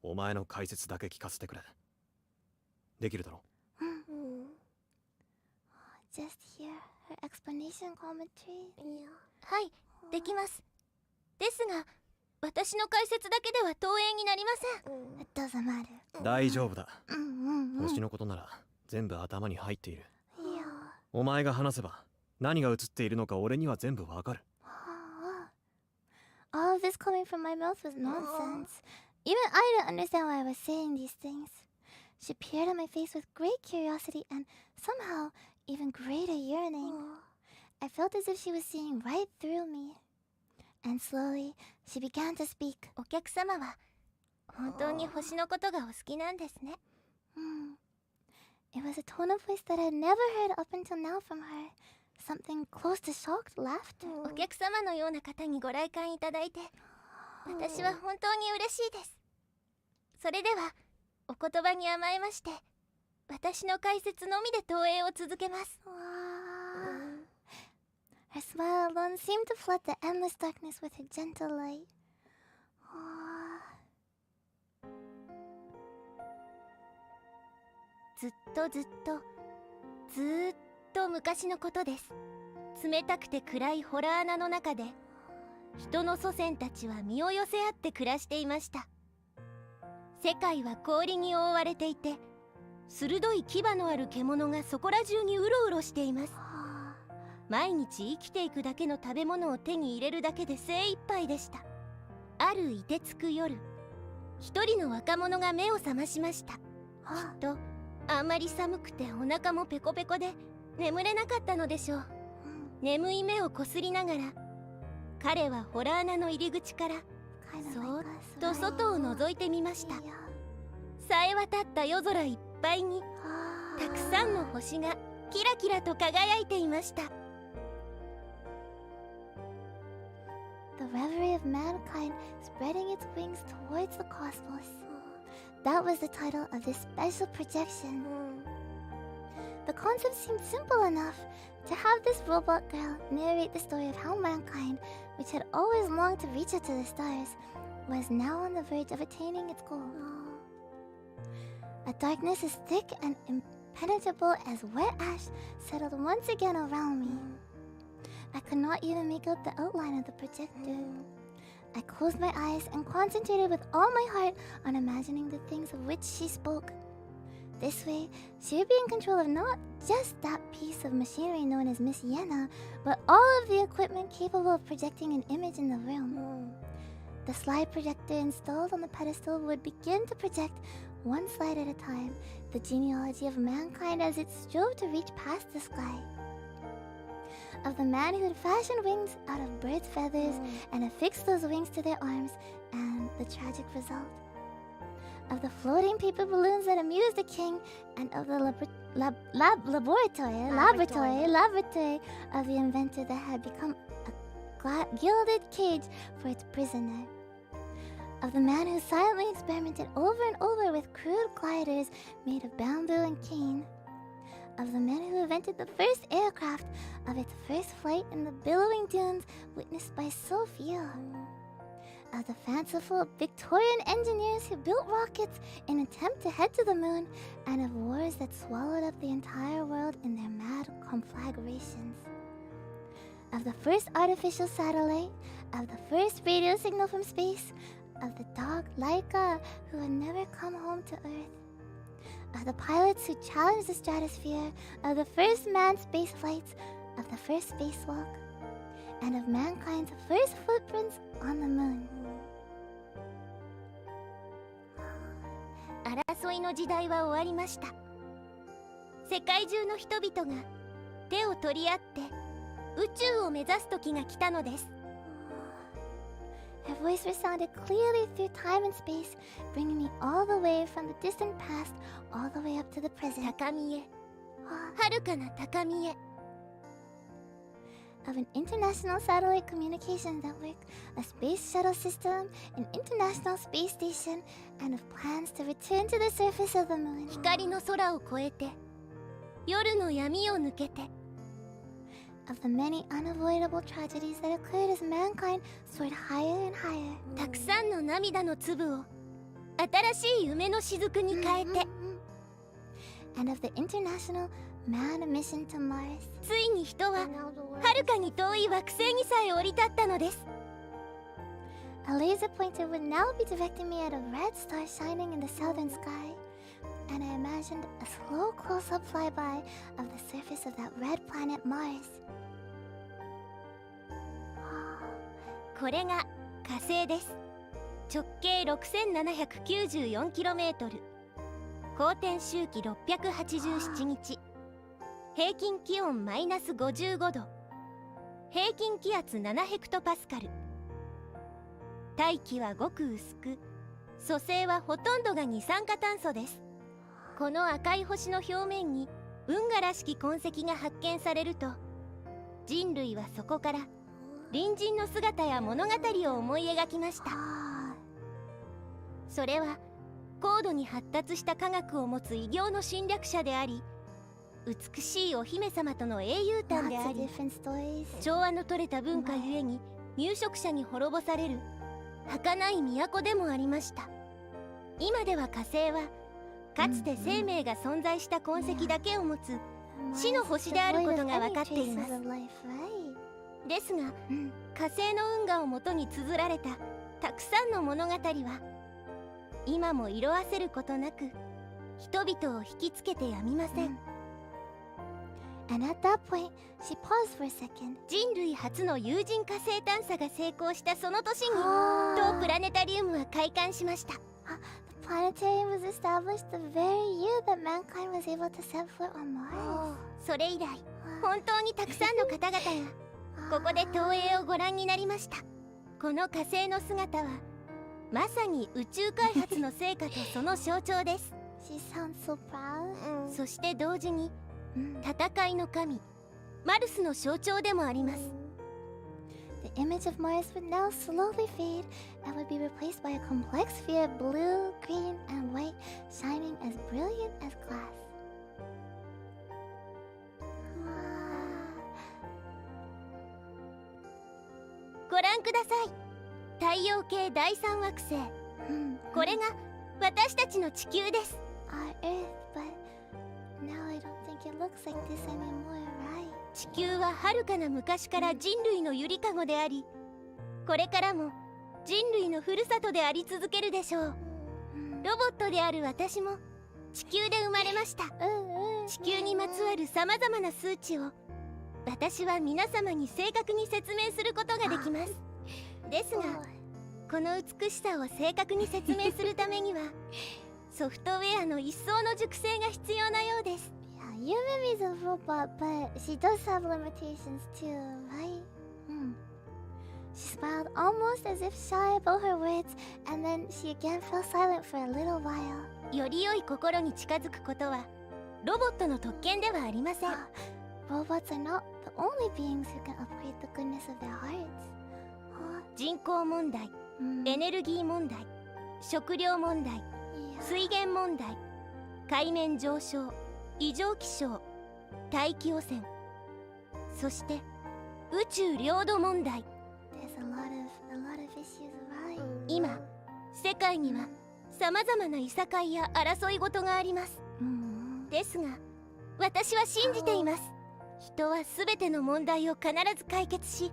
お前の解説だけ聞かせてくれ。できるだろ？ Just hear her explanation commentary. はい、できます。ですが私の解説だけでは投影になりません。 It doesn't matter. 大丈夫だ。星のことなら全部頭に入っている。お前が話せば何が映っているのか俺には全部わかる。 All of this coming from my mouth was nonsense. Even I didn't understand why I was saying these things. She peered at my face with great curiosity and somehow even greater yearning. I felt as if she was seeing right through me. And slowly, she began to speak. お客様は本当に星のことがお好きなんですね。It was a tone of voice that I had never heard up until now from her. Something close to shocked laughter. お客様のような方にご来館いただいて私は本当に嬉しいです。それではお言葉に甘えまして私の解説のみで投影を続けます。 Her smile alone seemed to flood the endless darkness with her gentle light. ずっとずっと昔のことです。冷たくて暗いホラー穴の中で人の祖先たちは身を寄せ合って暮らしていました。世界は氷に覆われていて鋭い牙のある獣がそこら中にうろうろしています。毎日生きていくだけの食べ物を手に入れるだけで精一杯でした。ある凍てつく夜、一人の若者が目を覚ましました。きっとあんまり寒くてお腹もペコペコで眠れなかったのでしょう。眠い目をこすりながら彼はホラー穴の入り口からそーっと外を覗いてみました。さえ渡った夜空いっぱいにたくさんの星がキラキラと輝いていました。 The reverie of mankind spreading its wings towards the cosmos. That was the title of this special projection. The concept seemed simple enough to have this robot girl narrate the story of how mankind, which had always longed to reach out to the stars, was now on the verge of attaining its goal. A darkness as thick and impenetrable as wet ash settled once again around me. I could not even make out the outline of the projector. I closed my eyes and concentrated with all my heart on imagining the things of which she spoke. This way, she would be in control of not just that piece of machinery known as Miss Yenna, but all of the equipment capable of projecting an image in the room. The slide projector installed on the pedestal would begin to project, one slide at a time, the genealogy of mankind as it strove to reach past the sky. Of the man who had fashioned wings out of birds' feathers and affixed those wings to their arms, and the tragic result. Of the floating paper balloons that amused the king, and of the laboratory of the inventor that had become a gilded cage for its prisoner. Of the man who silently experimented over and over with crude gliders made of bamboo and cane. Of the men who invented the first aircraft, of its first flight in the billowing dunes witnessed by so few. Of the fanciful Victorian engineers who built rockets in an attempt to head to the moon, and of wars that swallowed up the entire world in their mad conflagrations. Of the first artificial satellite, of the first radio signal from space, of the dog Laika who had never come home to Earth. Of the pilots who challenged the stratosphere, of the first manned space flights, of the first spacewalk, and of mankind's first footprints on the moon. 争いの時代は終わりました。世界中の人々が手を取り合って宇宙を目指す時が来たのです。Her voice resounded clearly through time and space, bringing me all the way from the distant past, all the way up to the present. 高みへ、遥かな高みへ。Of an international satellite communication network, a space shuttle system, an international space station, and of plans to return to the surface of the moon. 光の空を越えて、夜の闇を抜けて。Of the many unavoidable tragedies that occurred as mankind soared higher and higher. たくさんの涙の粒を新しい夢の雫に変えて。And of the international manned mission to Mars. ついに人は遥かに遠い惑星にさえ降り立ったのです。A laser pointer would now be directing me at a red star shining in the southern sky, and I imagined a slow close-up flyby of the surface of that red planet Mars. これが火星です。直径 6794km、 公転周期687日、平均気温マイナス55度、平均気圧7ヘクトパスカル。大気はごく薄く、組成はほとんどが二酸化炭素です。この赤い星の表面に運河らしき痕跡が発見されると、人類はそこから隣人の姿や物語を思い描きました。それは高度に発達した科学を持つ異形の侵略者であり、美しいお姫様との英雄譚であり、調和の取れた文化ゆえに入植者に滅ぼされる儚い都でもありました。今では火星はかつて生命が存在した痕跡だけを持つ死の星であることが分かっています。ですが、火星の運河をもとに綴られたたくさんの物語は今も色あせることなく人々を引きつけてやみません。And at that point, she paused for a second. 人類初の有人火星探査が成功したその年に当プラネタリウムは開館しました。The planetarium was established the very year that mankind was able to set foot on Mars. それ以来、本当にたくさんの方々がここで投影をご覧になりました。この火星の姿はまさに宇宙開発の成果とその象徴です。She sounds so proud. そして同時に戦いの神マルスの象徴でもあります。The image of Mars would now slowly fade and would be replaced by a complex sphere of blue, green, and white, shining as brilliant as glass. ご覧ください。太陽系第三惑星。これが私たちの地球です。Our Earth, but now I don't think it looks like this anymore, right? 地球は遥かな昔から人類のゆりかごであり、これからも人類のふるさとであり続けるでしょう。ロボットである私も地球で生まれました。地球にまつわるさまざまな数値を私は皆様に正確に説明することができます。ですが、この美しさを正確に説明するためにはソフトウェアの一層の熟成が必要なようです。Yeah, Yumimi's a robot, but she does have limitations too, right? She smiled almost as if shy about her words, and then she again fell silent for a little while. より良い心に近づくことはロボットの特権ではありません。 Robots are not the only beings who can upgrade the goodness of their hearts. 人口問題、エネルギー問題、食料問題、水源問題、海面上昇、異常気象、大気汚染、そして宇宙領土問題。 There's a lot of issues around. 今世界にはさまざまないさかいや争い事があります。ですが私は信じています。人はすべての問題を必ず解決し、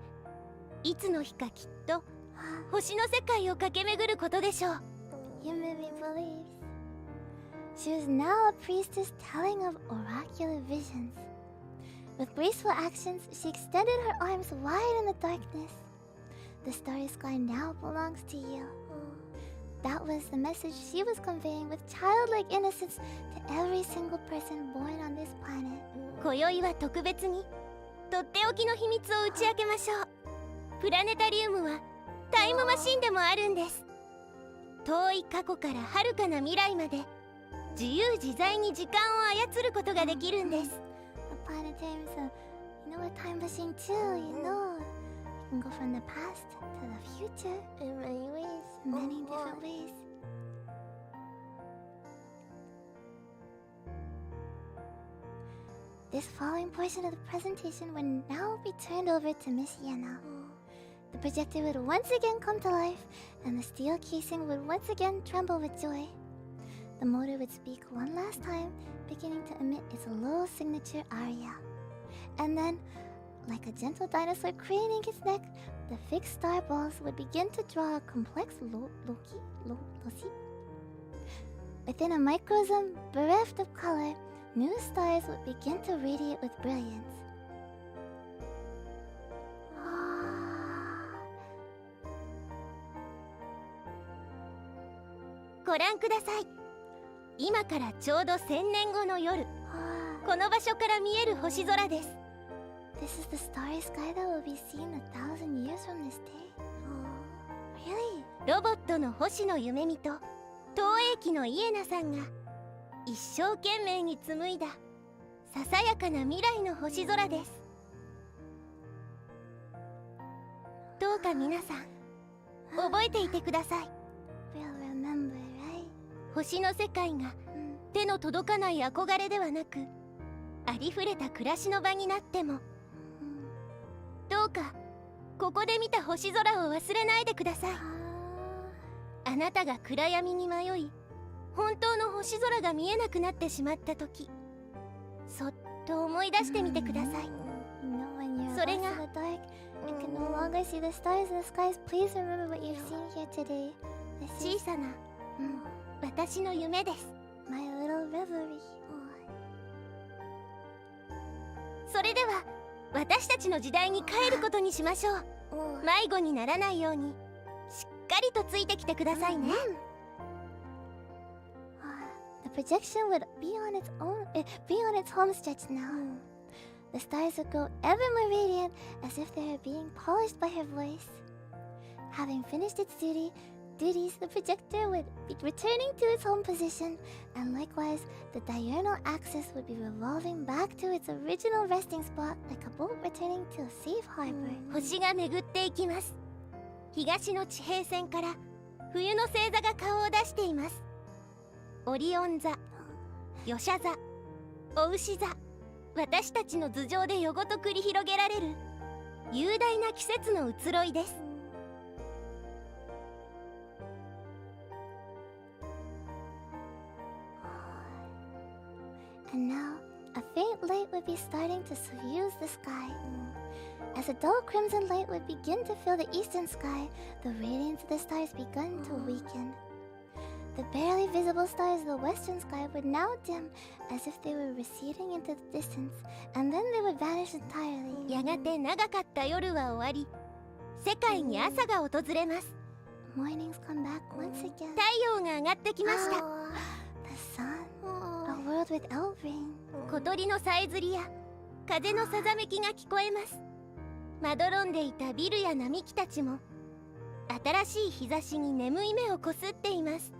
いつの日かきっと星の世界を駆け巡ることでしょう。 You made me believe. She was now a priestess telling of oracular visions. With graceful actions, she extended her arms wide in the darkness. The starry sky now belongs to you. That was the message she was conveying with childlike innocence to every single person born on this planet. 今宵は特別にとっておきの秘密を打ち明けましょう。プラネタリウムはタイムマシンでもあるんです。遠い過去から遥かな未来まで自由自在に時間を操ることができるんです。 A planetarium is a time machine too, you can go from the past to the future In many ways. in many different ways. This following portion of the presentation would now be turned over to Miss Yenna. The projector would once again come to life, and the steel casing would once again tremble with joy. The motor would speak one last time, beginning to emit its low signature aria. And then, like a gentle dinosaur craning its neck, the fixed star balls would begin to draw a complex loci. Within a microsm bereft of color, new stars would begin to radiate with brilliance. ご覧ください。今からちょうど1000年後の夜、この場所から見える星空です。 This is the starry sky that will be seen 1,000 years from this day. Really? ロボットの星野夢見と東映機のイエナさんが一生懸命に紡いだささやかな未来の星空です。どうか皆さん覚えていてください。 We'll remember, right? 星の世界が手の届かない憧れではなく、ありふれた暮らしの場になっても、どうかここで見た星空を忘れないでください。あなたが暗闇に迷い、本当の星空が見えなくなってしまった時、そっと思い出してみてください。 When you're それが lost in the dark and can no longer see the stars in the skies, please remember what you've seen here today. This 小 is さな私の夢です。 my little reverie. それでは私たちの時代に帰ることにしましょう。迷子にならないようにしっかりとついてきてくださいね。 The projection would be on its home stretch now. The stars would grow ever more radiant, as if they were being polished by her voice. Having finished its duties, the projector would be returning to its home position, and likewise, the diurnal axis would be revolving back to its original resting spot, like a boat returning to a safe harbor. 星が巡っていきます。東の地平線から冬の星座が顔を出しています。オリオン座、魚舎座、お牛座、私たちの頭上で夜ごと繰り広げられる雄大な季節の移ろいです。 And now, a faint light would be starting to suffuse the sky. As a dull crimson light would begin to fill the eastern sky, the radiance of the stars began to weaken. The barely visible stars of the western sky would now dim, as if they were receding into the distance, and then they would vanish entirely. やがて長かった夜は終わり、世界に朝が訪れます。 Mornings come back once again. 太陽が上がってきました。 The sun, a world without rain. 小鳥のさえずりや風のさざめきが聞こえます。まどろんでいたビルや並木たちも新しい日差しに眠い目をこすっています。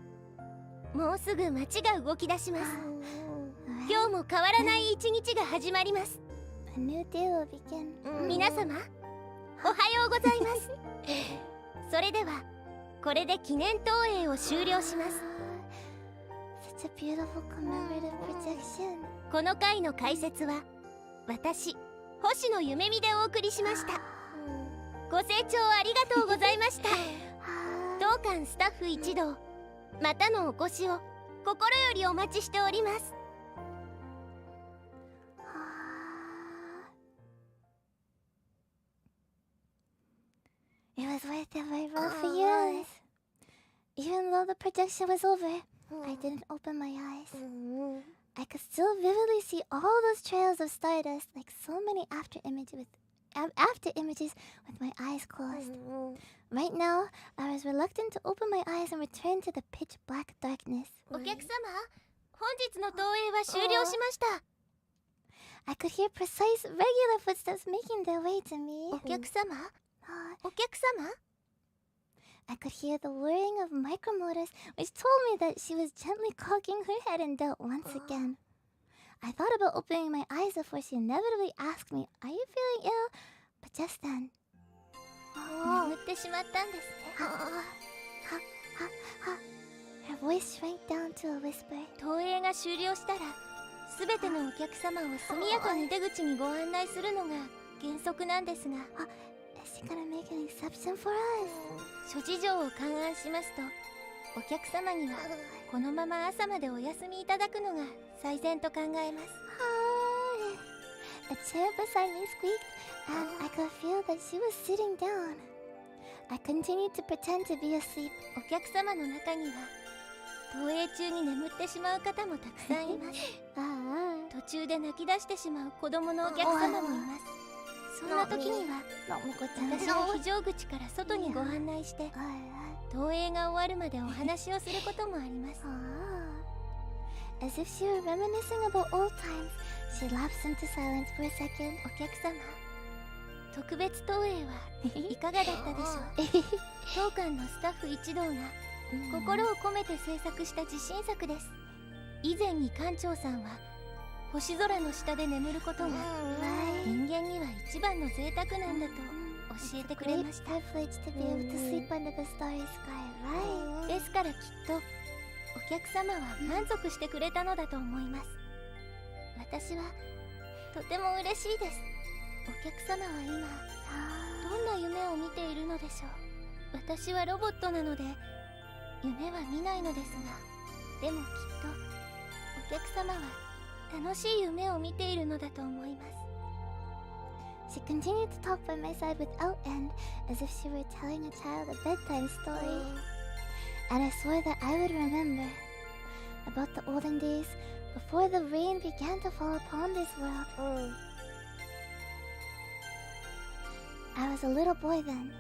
もうすぐ街が動き出します。今日も変わらない一日が始まります。 A new day will begin. 皆様おはようございます。それではこれで記念投影を終了します。 Such a beautiful commemorative projection. この回の解説は私星野ゆめみでお送りしました。ご清聴ありがとうございました。当館スタッフ一同またのお越しを心よりお待ちしております。 It was worth every roll for years. Even though the projection was over, I didn't open my eyes. I could still vividly see all those trails of stardust, like so many after images with my eyes closed. Right now, I was reluctant to open my eyes and return to the pitch black darkness. お客様、本日の投影は終了しました。 I could hear precise, regular footsteps making their way to me. お客様、お客様。 I could hear the whirring of micromotors, which told me that she was gently cocking her head in doubt once again. I thought about opening my eyes before she inevitably asked me, "Are you feeling ill?" But just then, 眠ってしまったんですね。 her voice shrank down to a whisper. 投影が終了したら、すべてのお客様を速やかに出口にご案内するのが原則なんですが、 Is she gonna make an exception for us? 諸事情を勘案しますと、お客様にはこのまま朝までお休みいただくのが最善と考えます。 A chair beside me squeaked, and I could feel that she was sitting down. I continued to pretend to be asleep. お客様の中には投影中に眠ってしまう方もたくさんいます。途中で泣き出してしまう子供のお客様もいます。そんな時には私は非常口から外にご案内して投影が終わるまでお話をすることもあります。 As if she were reminiscing about old times, she lapsed into silence for a second. お客様、特別投影はいかがだったでしょう。当館のスタッフ一同が心を込めて制作した自信作です。以前に館長さんは星空の下で眠ることが人間には一番の贅沢なんだと教えてくれました。 Privilege to be able to sleep under the starry sky, right? ですからきっとお客様は満足してくれたのだと思います。私はとても嬉しいです。お客様は今どんな夢を見ているのでしょう。私はロボットなので夢は見ないのですが、でもきっとお客様は楽しい夢を見ているのだと思います。 She continued to talk by my side without end, as if she were telling a child a bedtime story. And I swore that I would remember about the olden days before the rain began to fall upon this world. I was a little boy then.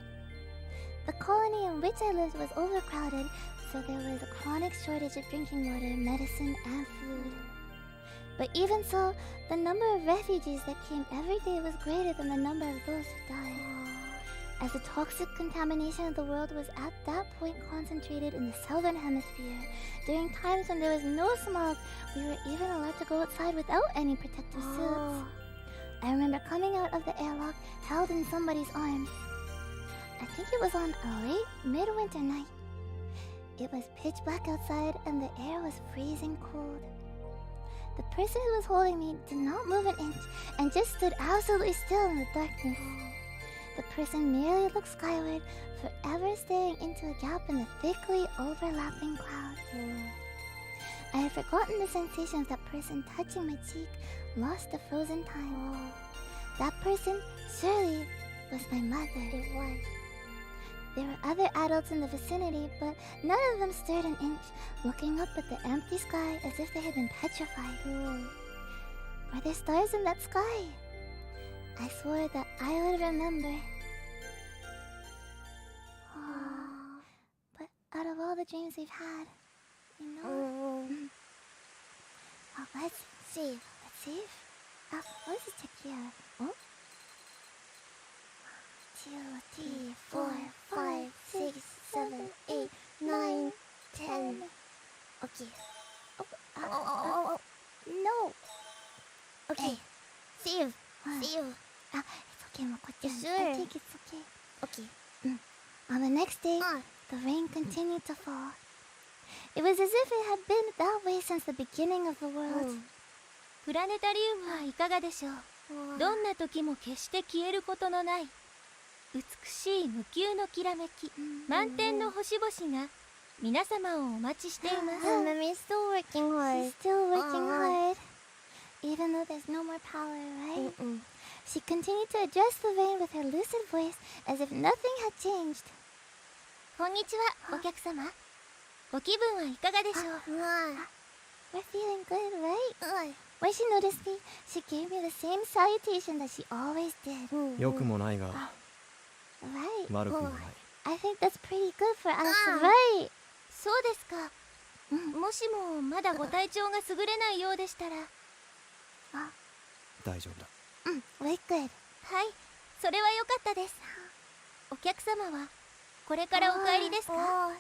The colony in which I lived was overcrowded, so there was a chronic shortage of drinking water, medicine, and food. But even so, the number of refugees that came every day was greater than the number of those who died. As the toxic contamination of the world was at that point concentrated in the southern hemisphere, during times when there was no smog, we were even allowed to go outside without any protective suits. I remember coming out of the airlock held in somebody's arms. I think it was on a late midwinter night. It was pitch black outside and the air was freezing cold. The person who was holding me did not move an inch and just stood absolutely still in the darkness. The person merely looked skyward, forever staring into a gap in the thickly overlapping clouds. I had forgotten the sensation of that person touching my cheek, lost to frozen time. That person surely was my mother. It was. There were other adults in the vicinity, but none of them stirred an inch, looking up at the empty sky as if they had been petrified. Were there stars in that sky? I swore that I would remember. But out of all the dreams we've had, you know... Oh, let's see. Let's see. Let's just check here. Oh? 2, 3, 4, 5, 6, 7, 8, 9, 10. Okay. No! Okay. See you. See you. It's okay, Moko-chan. Sure. I think it's okay. Okay. On the next day, the rain continued to fall. It was as if it had been that way since the beginning of the world. プラネタリウムはいかがでしょう。どんな時も決して消えることのない美しい無休のきらめき、満天の星々が皆様をお待ちしています。Mommy's still working hard. She's still working hard, even though there's no more power, right? She continued to address the rain with her lucid voice as if nothing had changed. こんにちは、お客様。ご気分はいかがでしょう。 We're feeling good, right? When she noticed me, she gave me the same salutation that she always did. 良くもないが Right. 悪くもない。 I think that's pretty good for us, right? そうですか。もしもまだご体調が優れないようでしたら。大丈夫だ。We're good. はい、それは良かったです。お客様はこれからお帰りですか？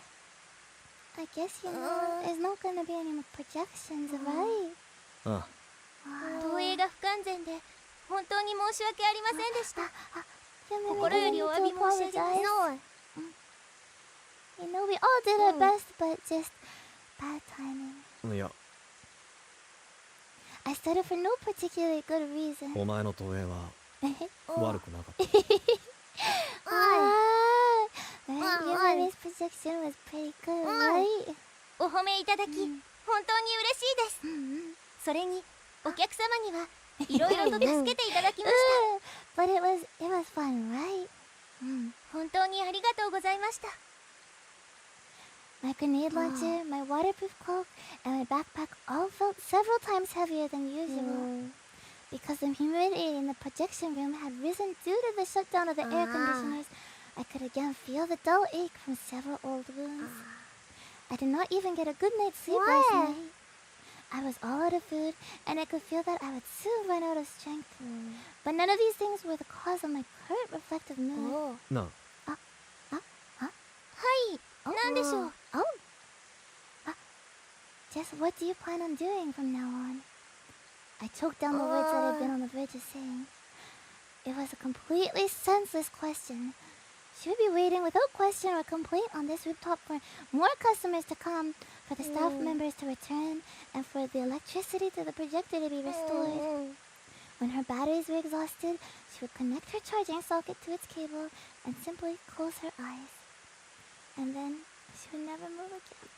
I guess you know there's not gonna be any more projections, right? あ投影が不完全で本当に申し訳ありませんでした。 You 心よりお詫び申し上げます。 You know, we all did our best, but just bad timing. いや、 I started for no particularly good reason. お前の投影は悪くなかった。 Right, your mommy's projection was pretty good, right? お褒めいただき、本当に嬉しいです。それにお客様にはいろいろと助けていただきまし But it was fun, right? た。本当にありがとうございました。 My grenade launcher, my waterproof cloak, and my backpack all felt several times heavier than usual. Because the humidity in the projection room had risen due to the shutdown of the air conditioners, I could again feel the dull ache from several old wounds. I did not even get a good night's sleep last night. I was all out of food, and I could feel that I would soon run out of strength. But none of these things were the cause of my current reflective mood. なあ、はい、なんでしょう。 Oh. Just what do you plan on doing from now on? I choked down the words that I'd been on the verge of saying. It was a completely senseless question. Should we be waiting without question or complaint on this rooftop for more customers to come, for the staff members to return, and for the electricity to the projector to be restored? When her batteries were exhausted, she would connect her charging socket to its cable and simply close her eyes. And then she would never move again.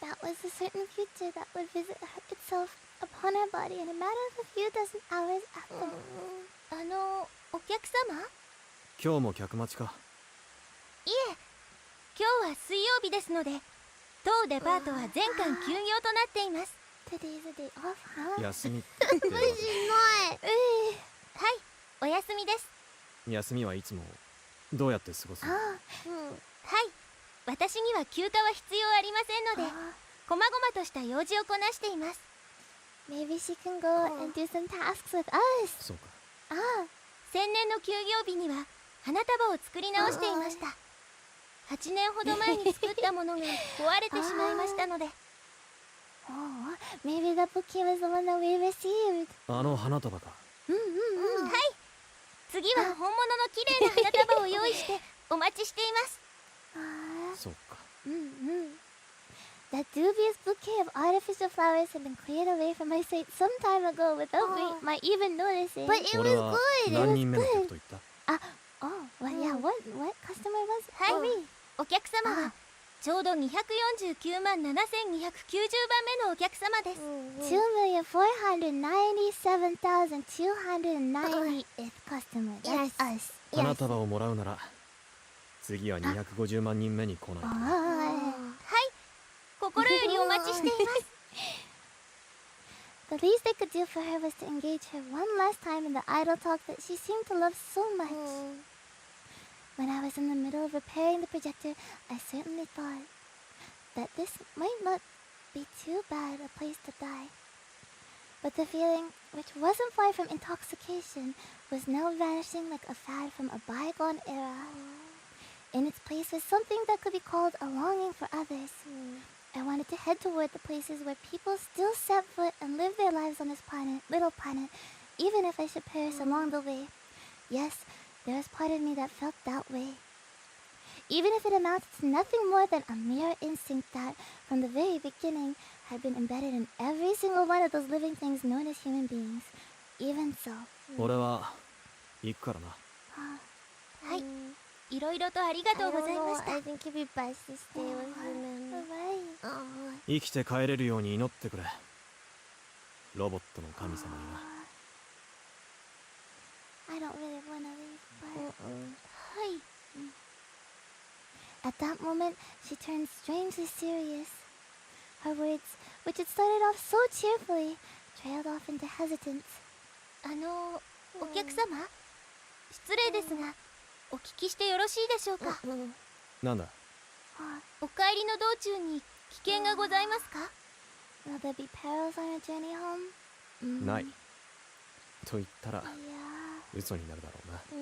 That was a certain future that would visit itself upon her body in a matter of a few dozen hours after. お客様？今日も客待ちか。いえ、今日は水曜日ですので、当デパートは全館休業となっています。 Today's a day off, huh? 休みってわけ。はい、お休みです。休みはいつもどうやって過ごすの？はい、私には休暇は必要ありませんので、こまごまとした用事をこなしています。 Maybe she can go and do some tasks with us. そうか。先年の休業日には花束を作り直していました。8年ほど前に作ったものが壊れてしまいましたので。 Oh, maybe the bouquet was the one that we received. あの花束か。はい、次は本物の綺麗な花束を用意してお待ちしています。そうか。That dubious bouquet of artificial flowers had been cleared away from my sight some time ago without my even noticing. But it 俺 was は good. 何人目の客と言った？ Oh, well, yeah, what customer was? はい、お客様はちょうど249万7290番目のお客様です。 2,497,290th customer. That's us. 花束をもらうなら次は250万人目に来ないと。はい、心よりお待ちしています。 The least I could do for her was to engage her one last time in the idle talk that she seemed to love so much. When I was in the middle of repairing the projector, I certainly thought that this might not be too bad a place to die. But the feeling, which wasn't far from intoxication, was now vanishing like a fad from a bygone era. In its place was something that could be called a longing for others. I wanted to head toward the places where people still set foot and live their lives on this planet, little planet, even if I should perish along the way. Yes, there was part of me that felt that way. Even if it amounted to nothing more than a mere instinct that, from the very beginning, had been embedded in every single one of those living things known as human beings. Even so. 俺は行くからな。はい、いろいろとありがとうございました。 I think it'd be best to stay with him. Alright. 生きて帰れるように祈ってくれ。ロボットの神様にな。I don't really wanna leave, but... はい。 At that moment, she turned strangely serious. Her words, which had started off so cheerfully, trailed off into hesitance. お客様、失礼ですが、お聞きしてよろしいでしょうか。なんだ。お帰りの道中に危険がございますか？ Will there be perils on your journey home? ない。と言ったら Yeah. 嘘になるだろうな。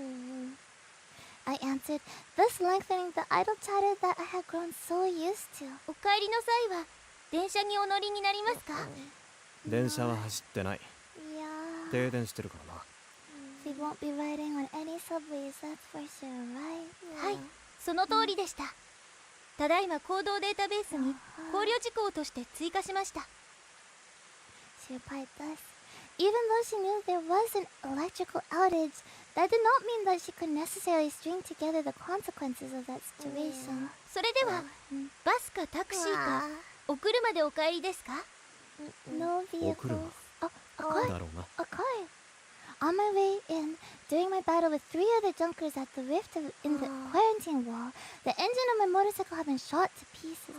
I answered, thus lengthening the idle chatter that I had grown so used to. お帰りの際は電車にお乗りになりますか？電車は走ってない。 Yeah. 停電してるからな。We won't be riding on any subways, that's for sure, right? はい、その通りでした。ただいま行動データベースに考慮事項として追加しました。 She replied thus. Even though she knew there was an electrical outage, that did not mean that she could necessarily string together the consequences of that situation. それでは、バスかタクシーかお車でお帰りですか？ No vehicles. 車 Oh, a car? だろうな。 A car. On my way in, during my battle with 3 other junkers at the rift in the quarantine wall, the engine of my motorcycle had been shot to pieces.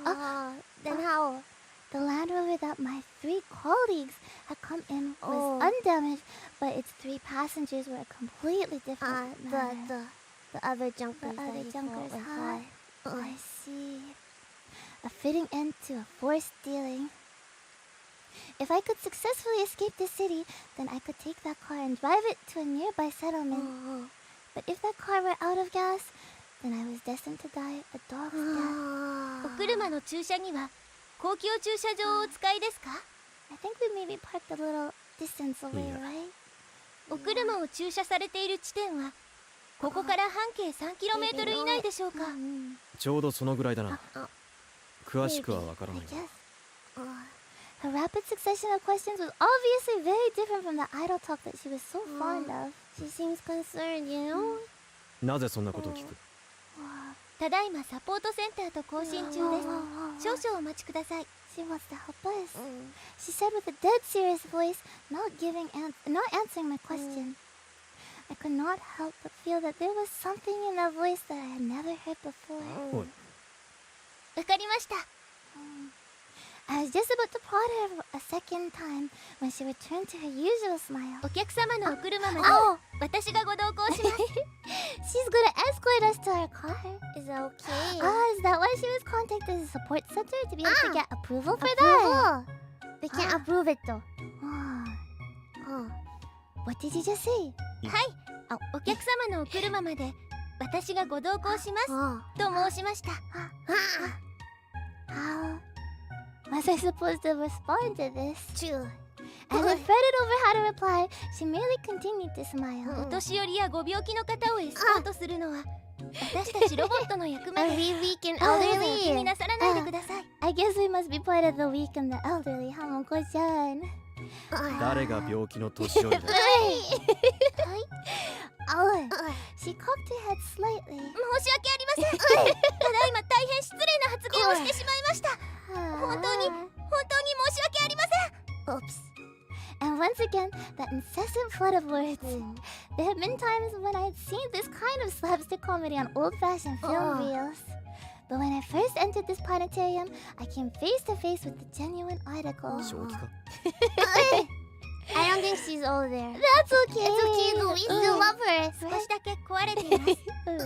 Then how? The Land Rover that my 3 colleagues had come in was undamaged, but its 3 passengers were a completely different matter. The other junkers. The that other he junkers, fought with, huh? why? I see. A fitting end to a forced dealing. If I could successfully escape the city, then I could take that car and drive it to a nearby settlement. But if that car were out of gas, then I was destined to die a dog's death. お車の駐車には公共駐車場をお使いですか？ I think we maybe parked a little distance away, Yeah. right? お車を駐車されている地点はここから半径 3km 以内でしょうか？ちょうどそのぐらいだな。詳しくはわからないが。 Her rapid succession of questions was obviously very different from the idle talk that she was so fond of. She seems concerned, you know? なぜそんなことを聞く？ただいまサポートセンターと交信中です。少々お待ちください。 She wants to help us. She said with a dead serious voice, not answering my question. I could not help but feel that there was something in that voice that I had never heard before. おい、わかりました。 I was just about to prod her a second time when she returned to her usual smile. お客様のお車まで私がご同行します。 She's gonna escort us to our car. Is that okay? Is that why she was contacted the support center to be able to get approval for that? They can't approve it though. What did you just say? はい、お客様のお車まで私がご同行しますと申しました。 How was I supposed to respond to this? True. As I fretted over how to reply, she merely continued to お smile. 年寄りやご病気の方をエスコートするのは私たちロボットの役目 Are で we weak and 気に elderly? なさらないでください。 I guess we must be part of the weak and the elderly, huh, Monko-chan? 誰が病気の年寄りだ？ Oh, she cocked her head slightly. 申し訳ありません。ただいま大変失礼な発言をしてしまいました。本当に申し訳ありません。 Oops. And once again, that incessant flood of words. There have been times when I had seen this kind of slapstick comedy on old-fashioned film reels. But when I first entered this planetarium, I came face to face with the genuine article. 正気か？ I don't think she's old there. That's okay. It's okay though. We still love her. 少しだけ壊れています。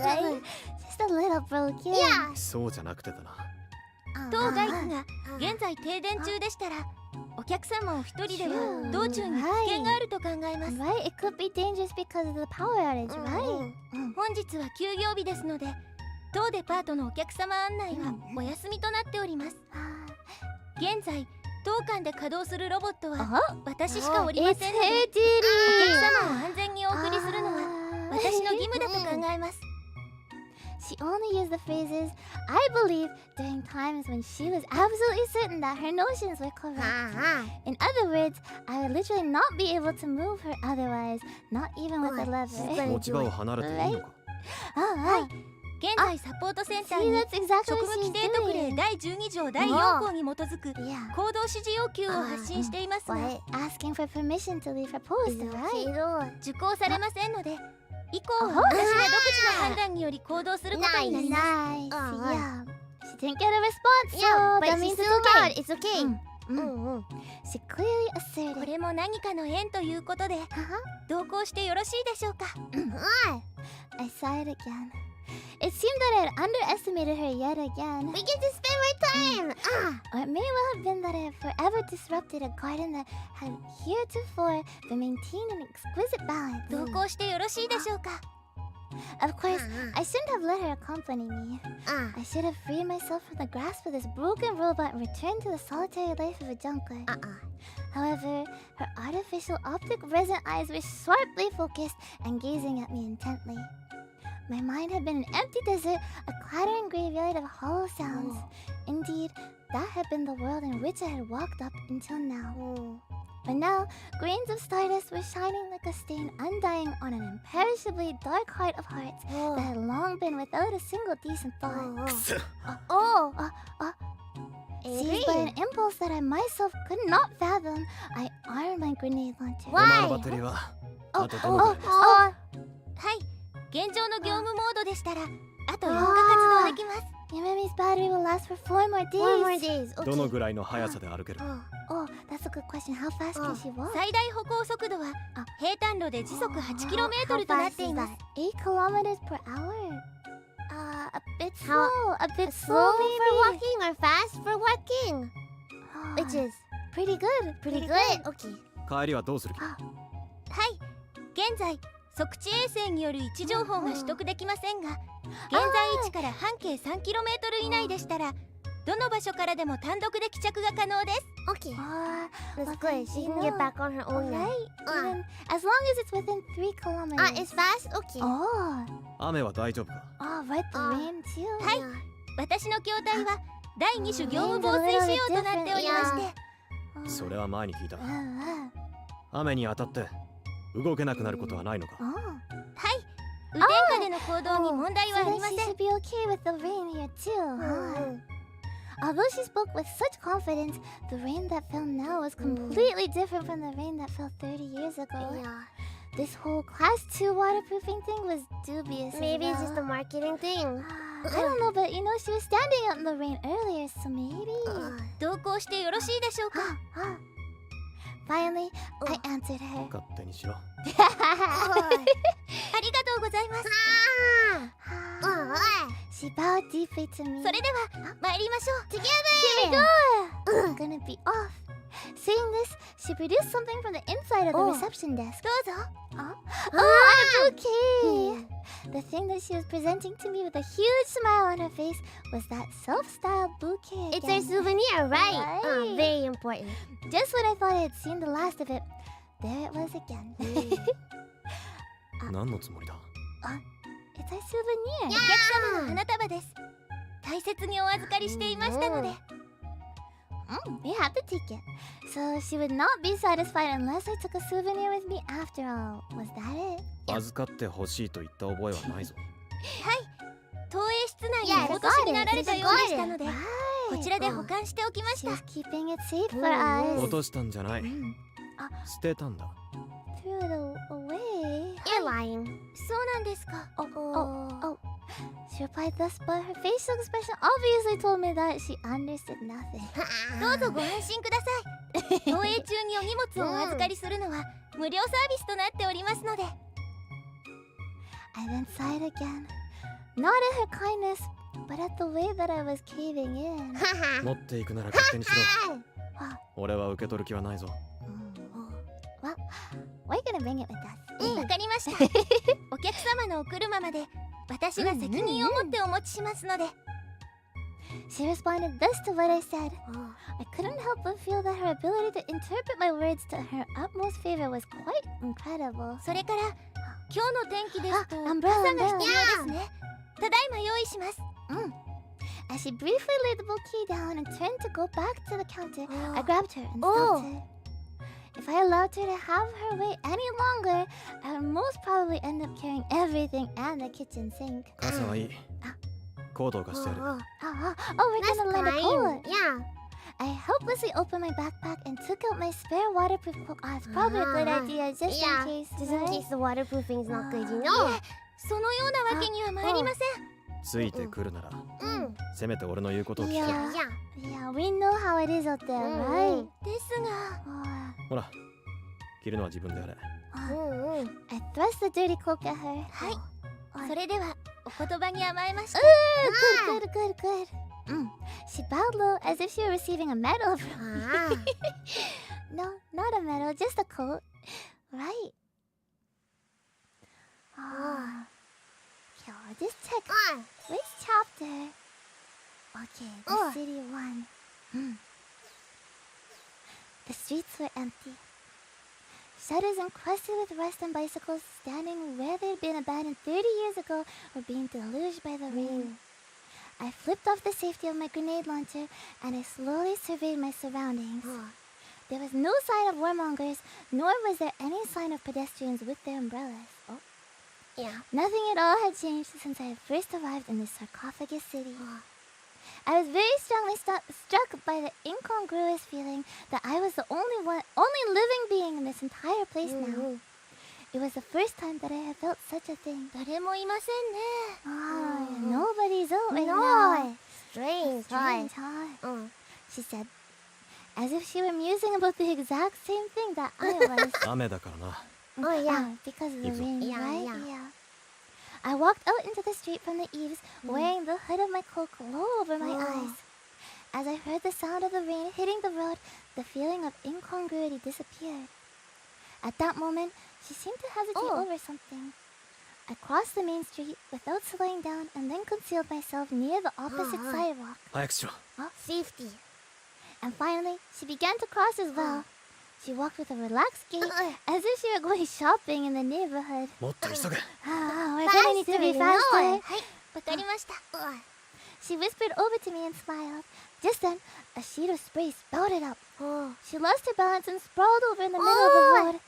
Right? Just a little broken. Yeah. そうじゃなくてだな。当該区が現在停電中でしたらお客様を一人では道中に危険があると考えます。 Right? It could be dangerous because of the power outage, right? 本日は休業日ですので当デパートのお客様案内はお休みとなっております。現在当館で稼働するロボットは Oh, 私しかおりま it's せんので、 her お duty. 客様を安全にお送りするのは私の義務だと考えます。 She only used the phrases I believe during times when she was absolutely certain that her notions were correct. In other words, I would literally not be able to move her otherwise, not even with a lever. 持ち場を離れていいのか。 Oh, 現在サポートセンター see, に that's exactly 職 what 務 she's 規定特例 doing. 第12条第4項に基づく Yeah. 行動指示要求を発信していますが、 Asking for permission to leave her post, right? 受講されませんので、以降は私が独自の判断により行動することになります。 Nice. Yeah. She didn't get a response, Yeah, so but that she's means still it's okay. good. It's okay. She clearly こ asserted. れも何かの縁ということで、同行してよろしいでしょうか。 I sighed again. It seemed that I had underestimated her yet again. We get to spend more time. Or it may well have been that I had forever disrupted a garden that had heretofore been maintained in exquisite balance. 同行してよろしいでしょうか。 Of course, I shouldn't have let her accompany me. I should have freed myself from the grasp of this broken robot and returned to the solitary life of a junker. However, her artificial optic resin eyes were sharply focused and gazing at me intently. My mind had been an empty desert, a clattering graveyard of hollow sounds. Indeed, that had been the world in which I had walked up until now. But now, grains of stardust were shining like a stain undying on an imperishably dark heart of hearts that had long been without a single decent thought. Seized by an impulse that I myself could not fathom, I armed my grenade launcher. お前のバッテリーはあとどのくらいですか。はい、現状の業務モードでしたらあと4日活動できます。 Yamami's battery will last for 4 more days. 4 more days. どのぐらいの速さで歩ける。 Oh, that's a good question. How fast can she walk? 最大歩行速度は平坦路で時速 8km となっています。 8 kilometers per hour. A bit slow. How- A bit Slow slow, for maybe. walking or fast for walking? Which is pretty good. pretty good. Okay. 帰りはどうする気。はい、現在測地衛星による位置情報が取得できませんが、現在位置から半径 3km 以内でしたらどの場所からでも単独で帰着が可能です。 Okay. That's Well, good. She can get back on her own now. Right. Even as long as it's within 3 kilometers. It's fast? Okay. Oh. 雨は大丈夫か。 Oh, right. The rain too. はい、私の筐体は第2種業務防水仕様となっておりまして、それは前に聞いた。 Uh, 雨に当たって動けなくなることはないのか。 oh. はい、雨天下での行動に問題はあ So り then ま she せん。 should be okay with the rain here too, huh? Although she spoke with such confidence, the rain that fell now was completely different from the rain that fell 30 years ago. This whole Class 2 waterproofing thing was dubious. as Maybe it's well. just a marketing thing. I don't know, but you know, she was standing out in the rain earlier, so maybe. 同行してよろしいでしょうか。 Finally, I answered her. 勝手にしろ。ありがとうございます。 She bowed deeply to me. それでは参りましょう。 Here we go! I'm gonna be off. Saying this, she produced something from the inside of the reception desk. どうぞ。 Oh, a bouquet! The thing that she was presenting to me with a huge smile on her face was that self-styled bouquet. It's our again. souvenir, right? Right. Very important. Just when I thought I had seen the last of it, there it was again. 何のつもりだ。 It's our souvenir. お客様の花束です。大切にお預かりしていましたので。 You have to take it. So she would not be satisfied unless I took a souvenir with me after all. Was that it? 預かってほしいと言った覚えはないぞ。はい、投影室内にお落としになられたようでしたので、 Right. こちらで保管しておきまし She た。 was keeping it safe for us. 落としたんじゃない。捨てたんだ。 Threw it away. You're lying. そうなんですか。 Oh. She replied thus, but her facial expression obviously told me that she understood nothing. どうぞご安心ください。投影中にお荷物をお預かりするのは無料サービスとなっておりますので。 I then sighed again. Not at her kindness, but at the way that I was caving in. 持っていくなら勝手にしろ。俺は受け取る気はないぞ。 Well, we're gonna bring it with us. わかりました。お客様のお車まで私が責任を持ってお持ちしますので。She responded thus to what I said. I couldn't help but feel that her ability to interpret my words to her utmost favor was quite incredible. それから今日の天気ですとあアンブレラ傘が必要ですね。ただいま用意します。As she briefly laid the bouquet down and turned to go back to the counter, I grabbed her and stopped her. If I allowed her to have her way any longer, I would most probably end up carrying everything and the kitchen sink. 傘はいい。コートを貸してやる。Oh, we're That's gonna lend a coat. Yeah. I helplessly opened my backpack and took out my spare waterproof cloak. Oh, it's probably a good idea, just Yeah. in case. Just in right? case the waterproofing is not good, you い know. え、そのようなわけには参りません。ついてくるなら、 せめて俺の言うことを聞け。 Yeah. Yeah. Yeah, we know how it is out there, right? ですが、 Oh, ほら、着るのは自分でやれ。 I thrust the dirty cloak at her. はい。それではお言葉に甘えました。 Good. She bowed low as if she were receiving a medal. No, not a medal, just a coat. Right. Yo, just check. Which chapter? Okay, the city one. The streets were empty. Shutters encrusted with rust and bicycles standing where they'd been abandoned 30 years ago were being deluged by the rain. I flipped off the safety of my grenade launcher and I slowly surveyed my surroundings. There was no sign of warmongers, nor was there any sign of pedestrians with their umbrellas. Yeah. Nothing at all had changed since I had first arrived in this sarcophagus city. I was very strongly struck by the incongruous feeling that I was the only living being in this entire place now. It was the first time that I had felt such a thing. 誰もいませんね。 Nobody's out right now. Strange. Strange, huh? She said, as if she were musing about the exact same thing that I was. 雨だからな。 Oh, yeah. Because of the Eves. rain, Yeah, right? yeah. I walked out into the street from the eaves, wearing the hood of my cloak low over my eyes. As I heard the sound of the rain hitting the road, the feeling of incongruity disappeared. At that moment, she seemed to hesitate over something. I crossed the main street without slowing down and then concealed myself near the opposite sidewalk. 早くしろ。 Safety. And finally, she began to cross as well. She walked with a relaxed gait, as if she were going shopping in the neighborhood. もっと急げ。 We're gonna need to be faster. はい、わかりました。 She whispered over to me and smiled. Just then, a sheet of spray spouted up. She lost her balance and sprawled over in the middle of the road.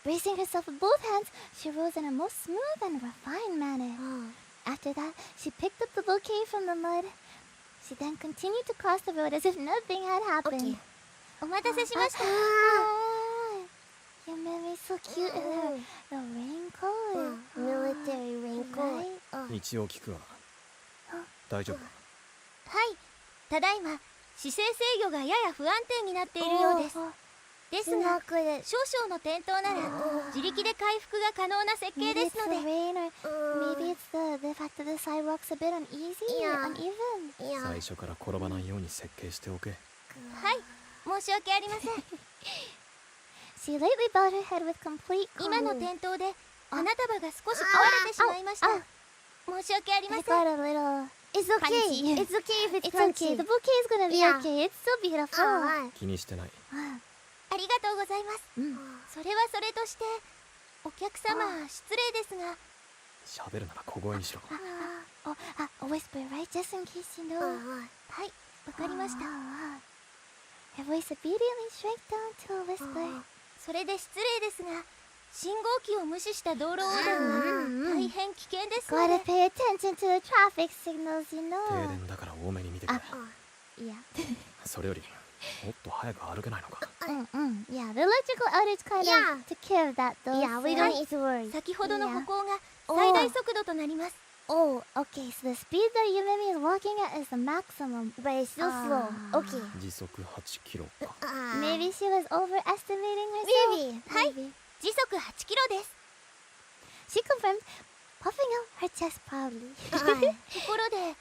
Bracing herself with both hands, she rose in a most smooth and refined manner. After that, she picked up the bouquet from the mud. She then continued to cross the road as if nothing had happened. お待たせしました。 You made me so cute in the raincoat. Military raincoat. Right? 一応聞くわ。大丈夫か。はい、ただいま姿勢制御がやや不安定になっているようです。ですが、少々の転倒なら自力で回復が可能な設計 Maybe で it's す the ので。 rain, or maybe it's the fact that the sidewalk's a bit uneasy or uneven. Yeah. 最初から転ばないように設計しておけ。はい、申し訳ありません。 She lightly bowed her head with complete 今の calm. 転倒で花束が少し壊れてしまいました。申し訳ありま I せん。 got a little. It's okay. Punchy. It's okay if it's It's okay. punchy. The bouquet's gonna be Yeah. okay. It's still beautiful. 気にしてない。ありがとうございます。それはそれとして、お客様失礼ですが、喋るなら小声にしろ。 A whisper, right? Just in case you know. はい、わかりました。 Her voice obediently shrank down to a whisper. それで失礼ですが、信号機を無視した道路横断は大変危険ですの Gotta で、 pay attention to the traffic signals, you 停 know. 電だから多めに見てくれ。 Yeah. それより、もっと早く歩けないのか。 Yeah, the electrical outage kind Yeah. of took care of that though. Yeah, we so- don't need to worry. 先ほどの歩行が最大速度となります。 Oh, okay. So the speed that Yumemi is walking at is the maximum. But it's still slow. Okay. 時速8キロか。 Maybe she was overestimating herself. Maybe. はい、時速8キロです。 She confirmed, puffing out her chest proudly. ところで、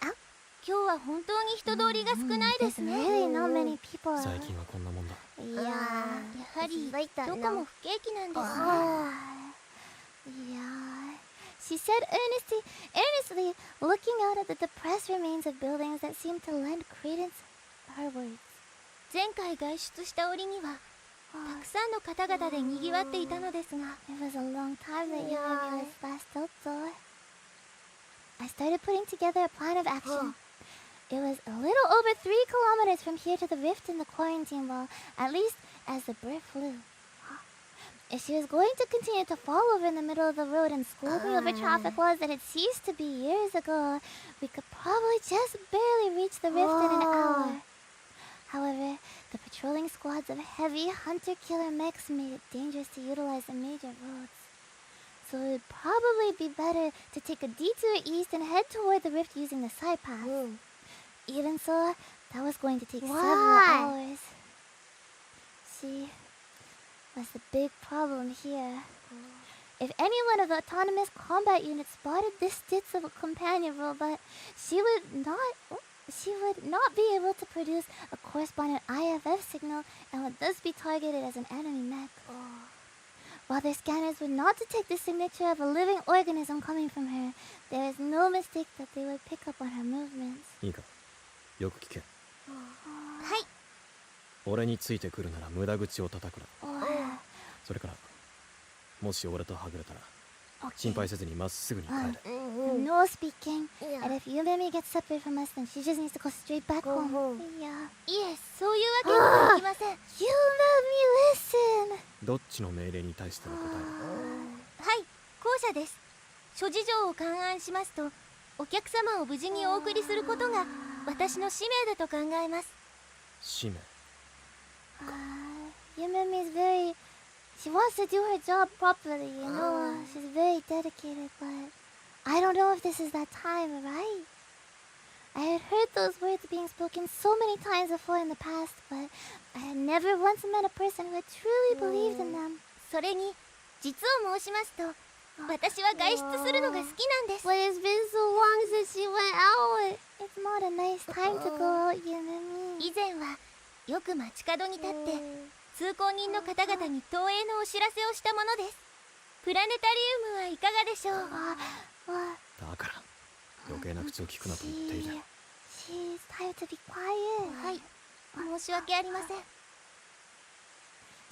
今日は本当に人通りが少ないで There's すね。 really not many people. 最近はこんなもんだ。 Yeah. やはり Like that どこも不景気なんですね。 Yeah. She said earnestly, looking out at the depressed remains of buildings that seemed to lend credence to her words. 前回外出した折にはたくさんの方々で賑わっていたのですが、 It was a long time that Yumemi was last outdoor. I started putting together a plan of action. It was a little over 3 kilometers from here to the rift in the quarantine wall, at least as the bird flew. If she was going to continue to fall over in the middle of the road and scold me over traffic laws that had ceased to be years ago, we could probably just barely reach the rift in an hour. However, the patrolling squads of heavy hunter-killer mechs made it dangerous to utilize the major roads. So it would probably be better to take a detour east and head toward the rift using the side path. Even so, that was going to take several hours. See, that's the big problem here. If any one of the autonomous combat units spotted this ditz of a companion robot, she would not be able to produce a corresponding IFF signal and would thus be targeted as an enemy mech. While their scanners would not detect the signature of a living organism coming from her, there is no mistake that they would pick up on her movements. いいか、よく聞け。はい。俺についてくるなら無駄口を叩くな。それから、もし俺とはぐれたら、心配せずにまっすぐに帰る。No speaking. And if Yumemi gets separated from us, then she just needs to go straight back home. Yeah. いえ、そういうわけにはいきません。Yumemi, listen. どっちの命令に対しての答えだ？はい、後者です。諸事情を勘案しますと、お客様を無事にお送りすることが私の使命だと考えます。使命。Yumemi is very... She wants to do her job properly, you know. She's very dedicated, but I don't know if this is that time, right? I had heard those words being spoken so many times before in the past, but I had never once met a person who had truly believed in them. それに、実を申しますと、私は外出するのが好きなんです。But it's been so long since she went out. It's not a nice time to go out, Yumemi. 以前はよく街角に立って通行人の方々に東映のお知らせをしたものです。プラネタリウムはいかがでしょう？だから余計な口を聞くなと言っている。She's time to be quiet. はい、申し訳ありません。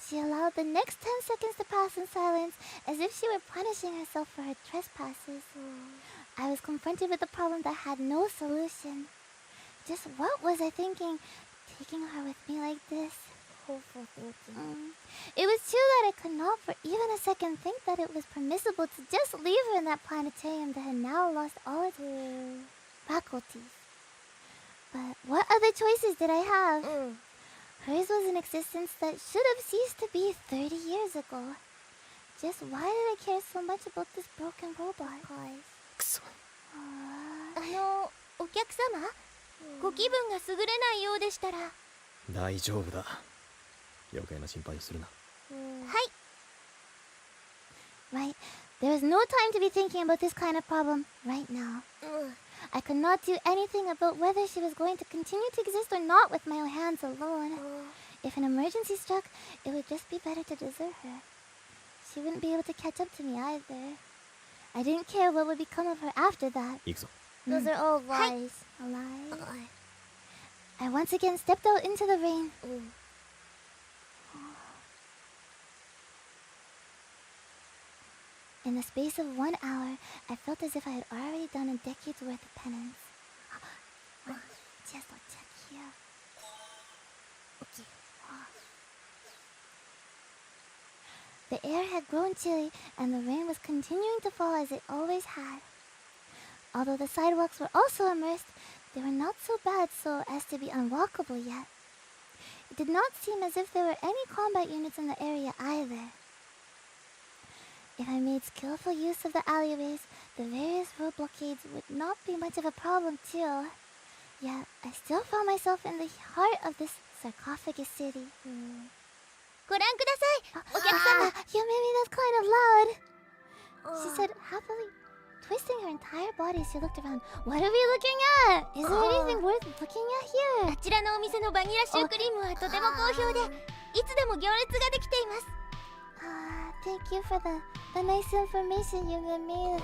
She allowed the next 10 seconds to pass in silence, as if she were punishing herself for her trespasses. I was confronted with a problem that had no solution. Just what was I thinking, taking her with me like this? It was true that I could not for even a second think that it was permissible to just leave her in that planetarium that had now lost all its faculties. But what other choices did I have? Hers was an existence that should have ceased to be 30 years ago. Just why did I care so much about this broken robot? くそ。お客様、ご気分が優れないようでしたら。大丈夫だ。余計な心配をするな。はい。Right. There is no time to be thinking about this kind of problem right now. I could not do anything about whether she was going to continue to exist or not with my own hands alone. If an emergency struck, it would just be better to desert her. She wouldn't be able to catch up to me either. I didn't care what would become of her after that. 行くぞ。 Those are all lies. A lie. I once again stepped out into the rain. In the space of 1 hour, I felt as if I had already done a decade's worth of penance. Just check here. Okay. The air had grown chilly, and the rain was continuing to fall as it always had. Although the sidewalks were also immersed, they were not so bad so as to be unwalkable yet. It did not seem as if there were any combat units in the area either. If I made skillful use of the alleyways, the various road blockades would not be much of a problem too. Yet, I still found myself in the heart of this sarcophagus city. ご覧ください、お客様。You made me that's kind of loud. She said happily, twisting her entire body as she looked around. What are we looking at? Is there anything worth looking at here? あちらのお店のバニラシュークリームはとても好評で、いつでも行列ができています。thank you for the nice information you gave me.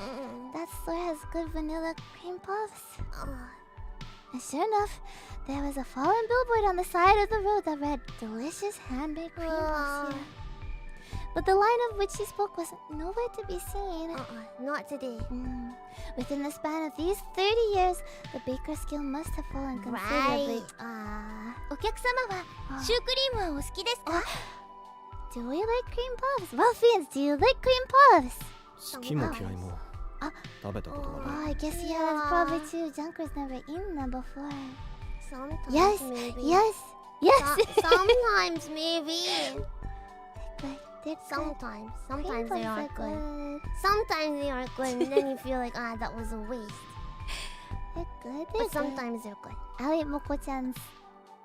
That store has good vanilla cream puffs. And sure enough, there was a fallen billboard on the side of the road that read, "Delicious handmade cream puffs here." But the line of which she spoke was nowhere to be seen. Not today. Within the span of these 30 years, the baker's skill must have fallen considerably. Right. お客様はシュークリームはお好きですか？ Do we like cream puffs? Ruffians, do you like cream puffs? 好きも嫌いも食べたことが Oh, ない。 I guess yeah, that's probably too. Junker's never eaten them before. Sometimes Yes, maybe. yes, yes. Sometimes maybe. They're good. Sometimes. Sometimes Cream they puffs are are good. Sometimes they are good, and then you feel like, that was a waste. They're good. But sometimes they're good. I'll eat Moko-chan's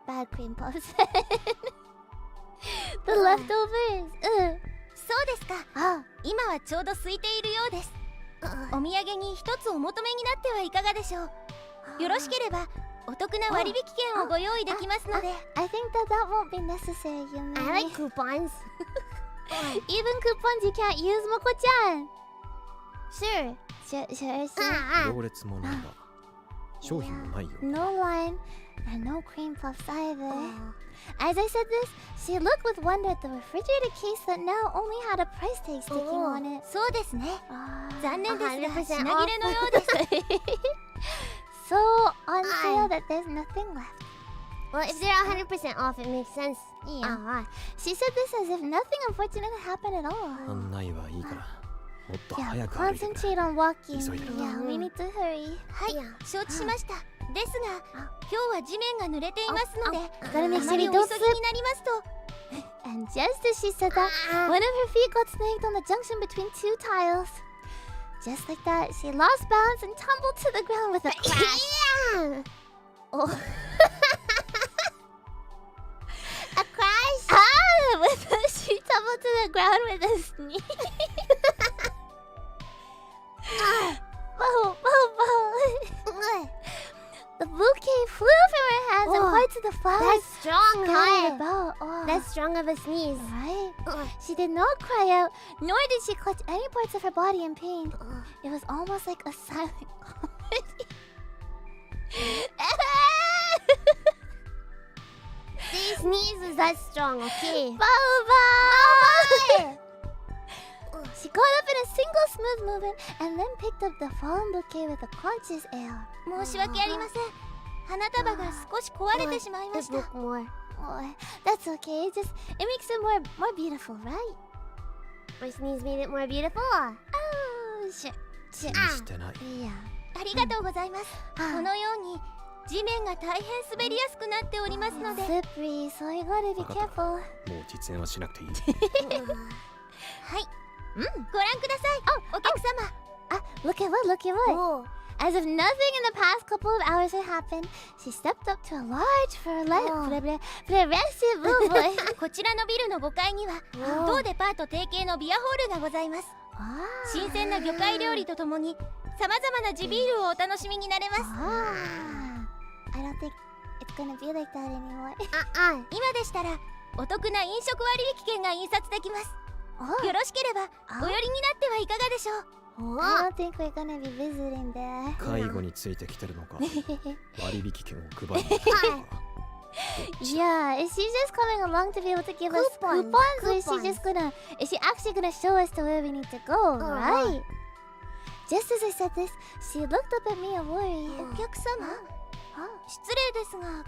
bad cream puffs. The leftovers. そうですか。あ、今はちょうど空いているようです。お土産に一つお求めになってはいかがでしょう。よろしければお得な割引券をご用意できますので。I think that won't be necessary, you know. I like coupons. Even coupons you can't use, Moko-chan. Sure. Sure. 行列もないが商品もないよ。 No line and no cream puffs either. As I said this, she looked with wonder at the refrigerated case that now only had a price tag sticking on it. そうですね。 Ah, 残念ですが 100% 品切れのようです。 so on sale that there's nothing left. Well, if they're 100% off, it makes sense. Yeah. She said this as if nothing unfortunate happened at all. 案内はいいからもっと Yeah, 早く歩いてくれ。 concentrate on walking. 急いでる。 Yeah, we need to hurry. はい、承知しました。ですが、今日は地面が濡れていますので、 Gotta あ make ま sure り we お don't 急 slip. ぎになりますと、 And just as she said that, one of her feet got snagged on the junction between two tiles. Just like that, she lost balance and tumbled to the ground with a crash. Oh. A crash? She tumbled to the ground with a sneeze. Bow. The bouquet flew from her hands and parts of the flowers. That's strong, scattered huh? about. That's strong of a sneeze. Right. She did not cry out, nor did she clutch any parts of her body in pain. It was almost like a silent comedy. These sneezes that strong, okay? Bye. She got up in a single smooth movement and then picked up the fallen bouquet with a conscious air. 申し訳ありません。花束が少し壊れてしまいまし It た。 looked more. Oh, that's okay. It makes it more beautiful, right? My sneeze made it more beautiful. Oh, sure. 気にしてない。 Yeah. ありがとうございます。このように地面が大変滑りやすくなっておりますので、 Slippery, so you gotta be 分かった。 careful. もう実演はしなくていい。はい。ご覧ください。お客様。 Ah, look at what. Oh. As if nothing in the past couple of hours had happened, she stepped up to a large fluorescent billboard. こちらのビルの5階には当デパート提携のビアホールがございます。 新鮮な魚介料理とともにさまざまな地ビールをお楽しみになれます。 I don't think it's gonna be like that anymore. 今でしたらお得な飲食割引券が印刷できます。よろしければお寄りになってはいかがでしょう。 I don't think we're gonna be visiting there. 介護についてきてるのか。割引券を配るのか。 Yeah, is she just coming along to be able to give us Coupons. coupons? Or is she actually gonna show us to where we need to go, right? Just as I said this, she looked up at me in worry. お客様、失礼ですが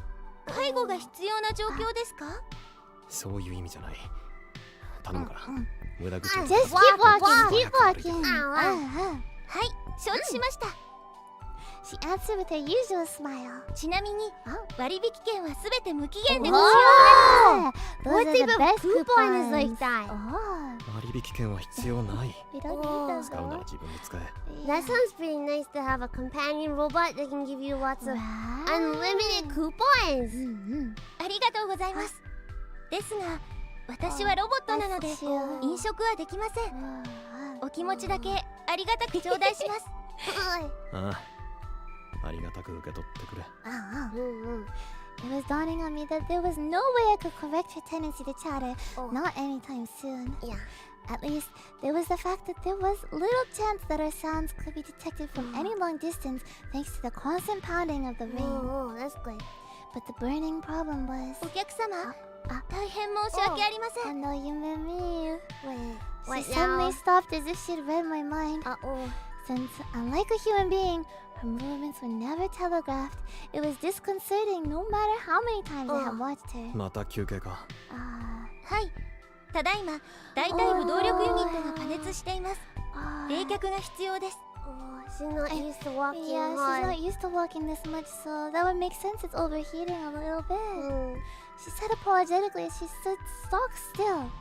介護が必要な状況ですか？そういう意味じゃない。頼むから。無駄口を。 Just keep walking. はい、承知しました。 She answered with her usual smile. ちなみに割引券はすべて無期限でご Wow! 使用 Those What are the type of best coupon is coupons. like that? Oh, 割引券は必要ない。 we don't need them 使うなら though. 自分で使え。 That sounds pretty nice to have a companion robot that can give you lots of Wow. unlimited coupons. ありがとうございます。ですが私はロボットなので That's cute. 飲食はできません。 Wow. お気持ちだけありがたく頂戴します。ああ。ありがたく受け取ってくれ。It was dawning on me that there was no way I could correct her tendency to chatter, not anytime soon. Yeah. At least, there was the fact that there was little chance that our sounds could be detected from any long distance thanks to the constant pounding of the rain. Oh, that's good. But the burning problem was... お客様、大変申し訳ありませ I ん。 know you meant me. What She now? suddenly stopped as if she'd read my mind. Uh-oh. Since, unlike a human being, her movements were never telegraphed. It was disconcerting no matter how many times I had watched her. また休憩か。はい。ただいま、大腿部動力ユニットが過熱しています。冷却が必要です。Oh, she's not used to walking Yeah, she's hard. not used to walking this much, so that would make sense. It's overheating a little bit. She said apologetically as she stood stock still.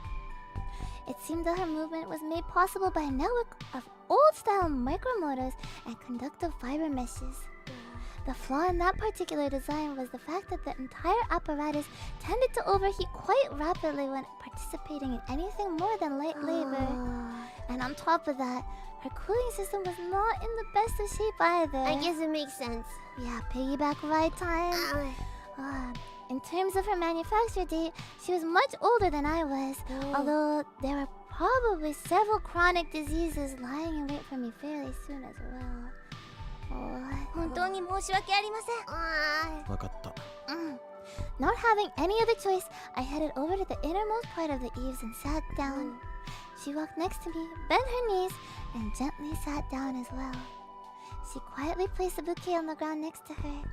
It seemed that her movement was made possible by a network of old-style micromotors and conductive fiber meshes. The flaw in that particular design was the fact that the entire apparatus tended to overheat quite rapidly when participating in anything more than light labor. And on top of that, her cooling system was not in the best of shape either. I guess it makes sense. Yeah, piggyback ride time. In terms of her manufacture date, she was much older than I was, although there were probably several chronic diseases lying in wait for me fairly soon as well. 本当に申し訳ありません。わかった。Not having any other choice, I headed over to the innermost part of the eaves and sat down. She walked next to me, bent her knees, and gently sat down as well. She quietly placed a bouquet on the ground next to her.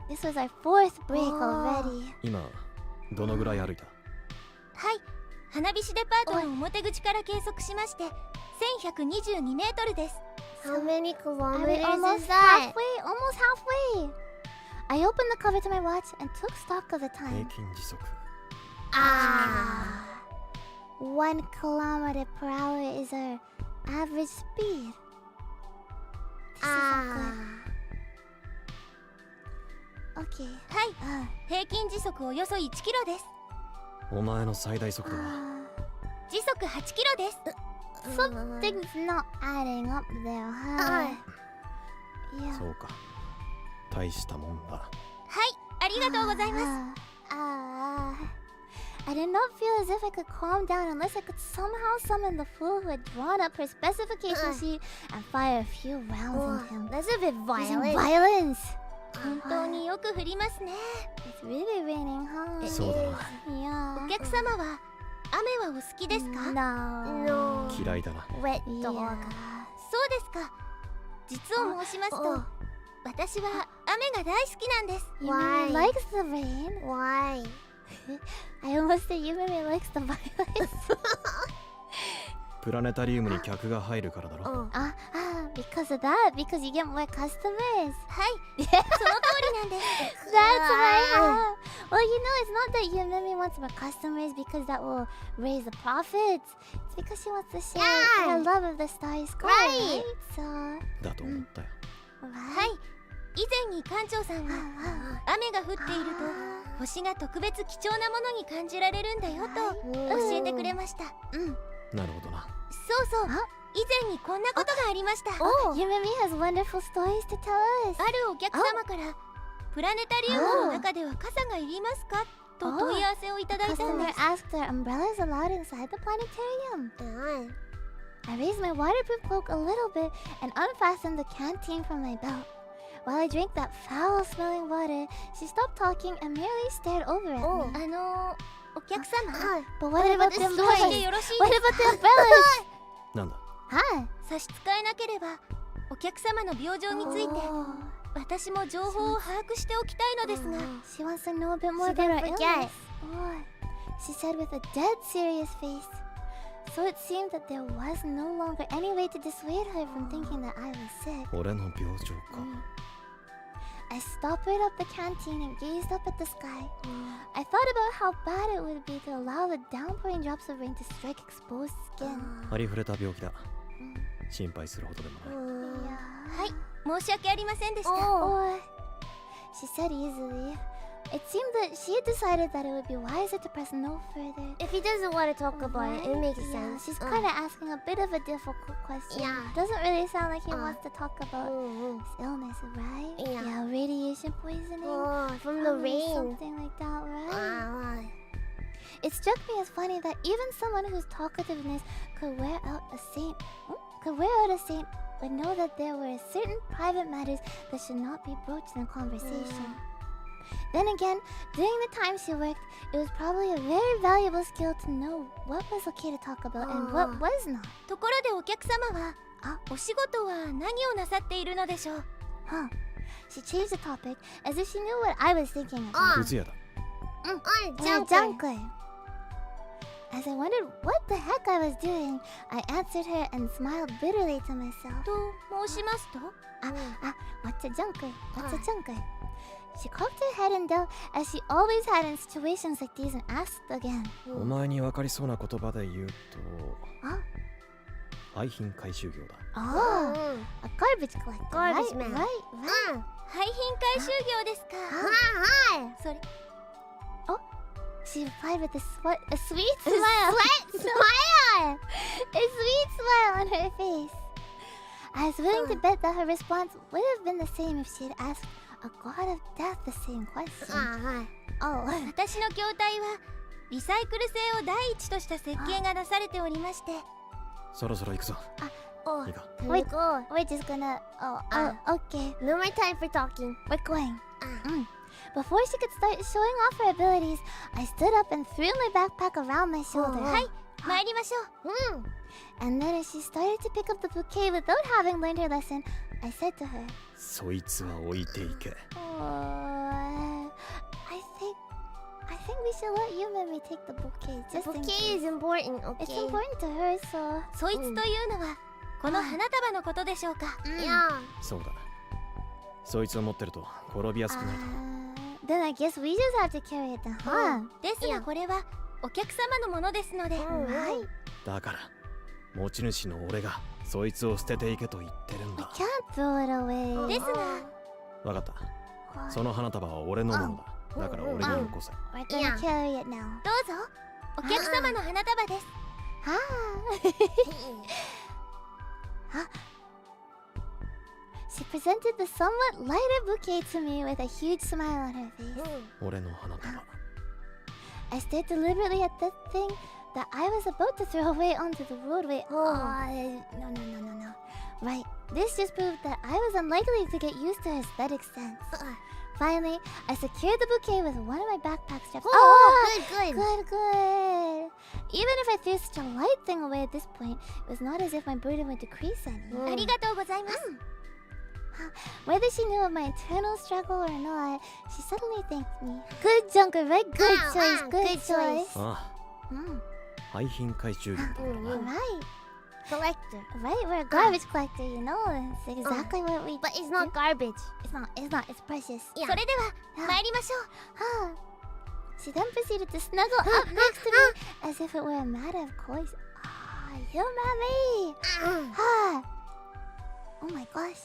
This was our fourth break already. 今どのぐらい歩いた？はい。花火師デパートの表口から計測しまして、1122メートルです。How many Are we kilometers almost is that? halfway? Almost halfway. I opened the cover to my watch and took stock of the 平 time. 均時速。 1 kilometer per hour is our average speed. This isn't good. Okay. はい。平均時速およそ1キロです。お前の最大速度は？時速8キロです。Something's not adding up there, huh? Yeah. そうか。大したもんだ。はい。ありがとうございます。I did not feel as if I could calm down unless I could somehow summon the fool who had drawn up her specification sheet and fire a few rounds into him. That's a bit Using violent. violence. 本当によく降りますね。 It's really raining, huh? そうだな。 Yeah. お客様は雨はお好きですか？ No. No. 嫌いだな。 Wet Yeah. dog. そうですか。実を申しますと、私は雨が大好きなんです。 You Why? mean likes the rain? Why? I almost said you mean likes the violence. プラネタリウムに客が入るからだろ。 Because of that? Because you get more customers? はい。その通りなんです。 That's right. Well, you know, it's not that Yumimi wants more customers because that will raise the profits. It's because she wants to share her love of the starry sky, right? So, だと思ったよ。はい。以前に館長さんは雨が降っていると星が特別貴重なものに感じられるんだよと教えてくれました。なるほどな。そうそう。以前にこんなことがありました。 Yumimi has wonderful stories to tell us. あるお客様からプラネタリウムの中では傘がいりますかと問い合わせをいただいたんで Customer す。 asked are umbrellas allowed inside the planetarium? I raised my waterproof cloak a little bit and unfastened the canteen from my belt. While I drank that foul-smelling water, she stopped talking and merely stared over at me. お客様、 But what about the 質問して umbrellas? よろしい What です about か？ the umbrellas? なんだ。差し支えなければお客様の病状について私も情報を把握しておきたいのですが。 She wants to know a bit more She about her didn't forget. illness. She said with a dead serious face. So it seemed that there was no longer any way to dissuade her from thinking that I was sick. 俺の病状か。 I stopped right up the canteen and gazed up at the sky. I thought about how bad it would be to allow the downpouring drops of rain to strike exposed skin. ありふれた病気だ。心配するほどでもない。はい、申し訳ありませんでした。 She said easily. It seemed that she had decided that it would be wiser to press no further. If he doesn't want to talk about it, it makes Yeah, sense. she's kind of asking a bit of a difficult question. Yeah. Doesn't really sound like he wants to talk about his illness, right? Yeah. Radiation poisoning. From the rain. Something like that, right? It struck me as funny that even someone whose talkativeness could wear out a saint would know that there were certain private matters that should not be broached in a conversation. Then again, during the time she worked, it was probably a very valuable skill to know what was okay to talk about and what was not. ところでお客様はお仕事は何をなさっているのでしょう？ Huh. She changed the topic as if she knew what I was thinking about. 靴屋だ。Junker. As I wondered what the heck I was doing, I answered her and smiled bitterly to myself. と申しますと？ What's a junker? What's a junker? She cocked her head in doubt, as she always had in situations like these, and asked again. お前に分かりそうな言葉で言うと、あ廃品回収業だ。Oh, a garbage collector. Garbage man. Right. 廃品回収業ですか？それ She replied with a sweet smile. Smile! A sweet smile on her face. I was willing to bet that her response would have been the same if she had asked a god of death the same question. Oh. 私の筐体はリサイクル性を第一とした設計がなされておりまして。そろそろ行くぞ。いいか。We're just gonna. Okay. No more time for talking. We're going. Before she could start showing off her abilities, I stood up and threw my backpack around my shoulder. はい参りましょう。 And then as she started to pick up the bouquet without having learned her lesson, I said to her, そいつは置いていけ。I think we should let you maybe take the bouquet. The Just in bouquet case. is important, It's okay? important to her, so. そいつというのはこの花束のことでしょうか？ Yeah. そうだ。そいつを持ってると転びやすくなると。Then I guess we just have to carry it down, huh? ですがこれはお客様のものですので。Right? だから持ち主の俺がそいつを捨てていけと言ってるん We だ。 can't throw it away. ですがわかった。その花束は俺のものだ。だから俺によこせ。 We're gonna carry it now. どうぞお客様の花束です。She presented the somewhat lighter bouquet to me with a huge smile on her face. 俺の花束。 I stared deliberately at the thing that I was about to throw away onto the roadway. No. Right, this just proved that I was unlikely to get used to her aesthetic sense. Finally, I secured the bouquet with one of my backpack straps. Good. Good. Even if I threw such a light thing away at this point, it was not as if my burden would decrease any. ありがとうございます。 Whether she knew of my internal struggle or not, she suddenly thanked me. Good Junker, right? Good choice, good choice. ああ。廃品回収業だからな。 Right, Collector. right. We're a garbage collector, you know. It's exactly what we. But it's not garbage. It's not. It's precious. それでは参りましょう。 She then proceeded to snuggle up next to me as if it were a matter of course. You mommy. Oh my gosh.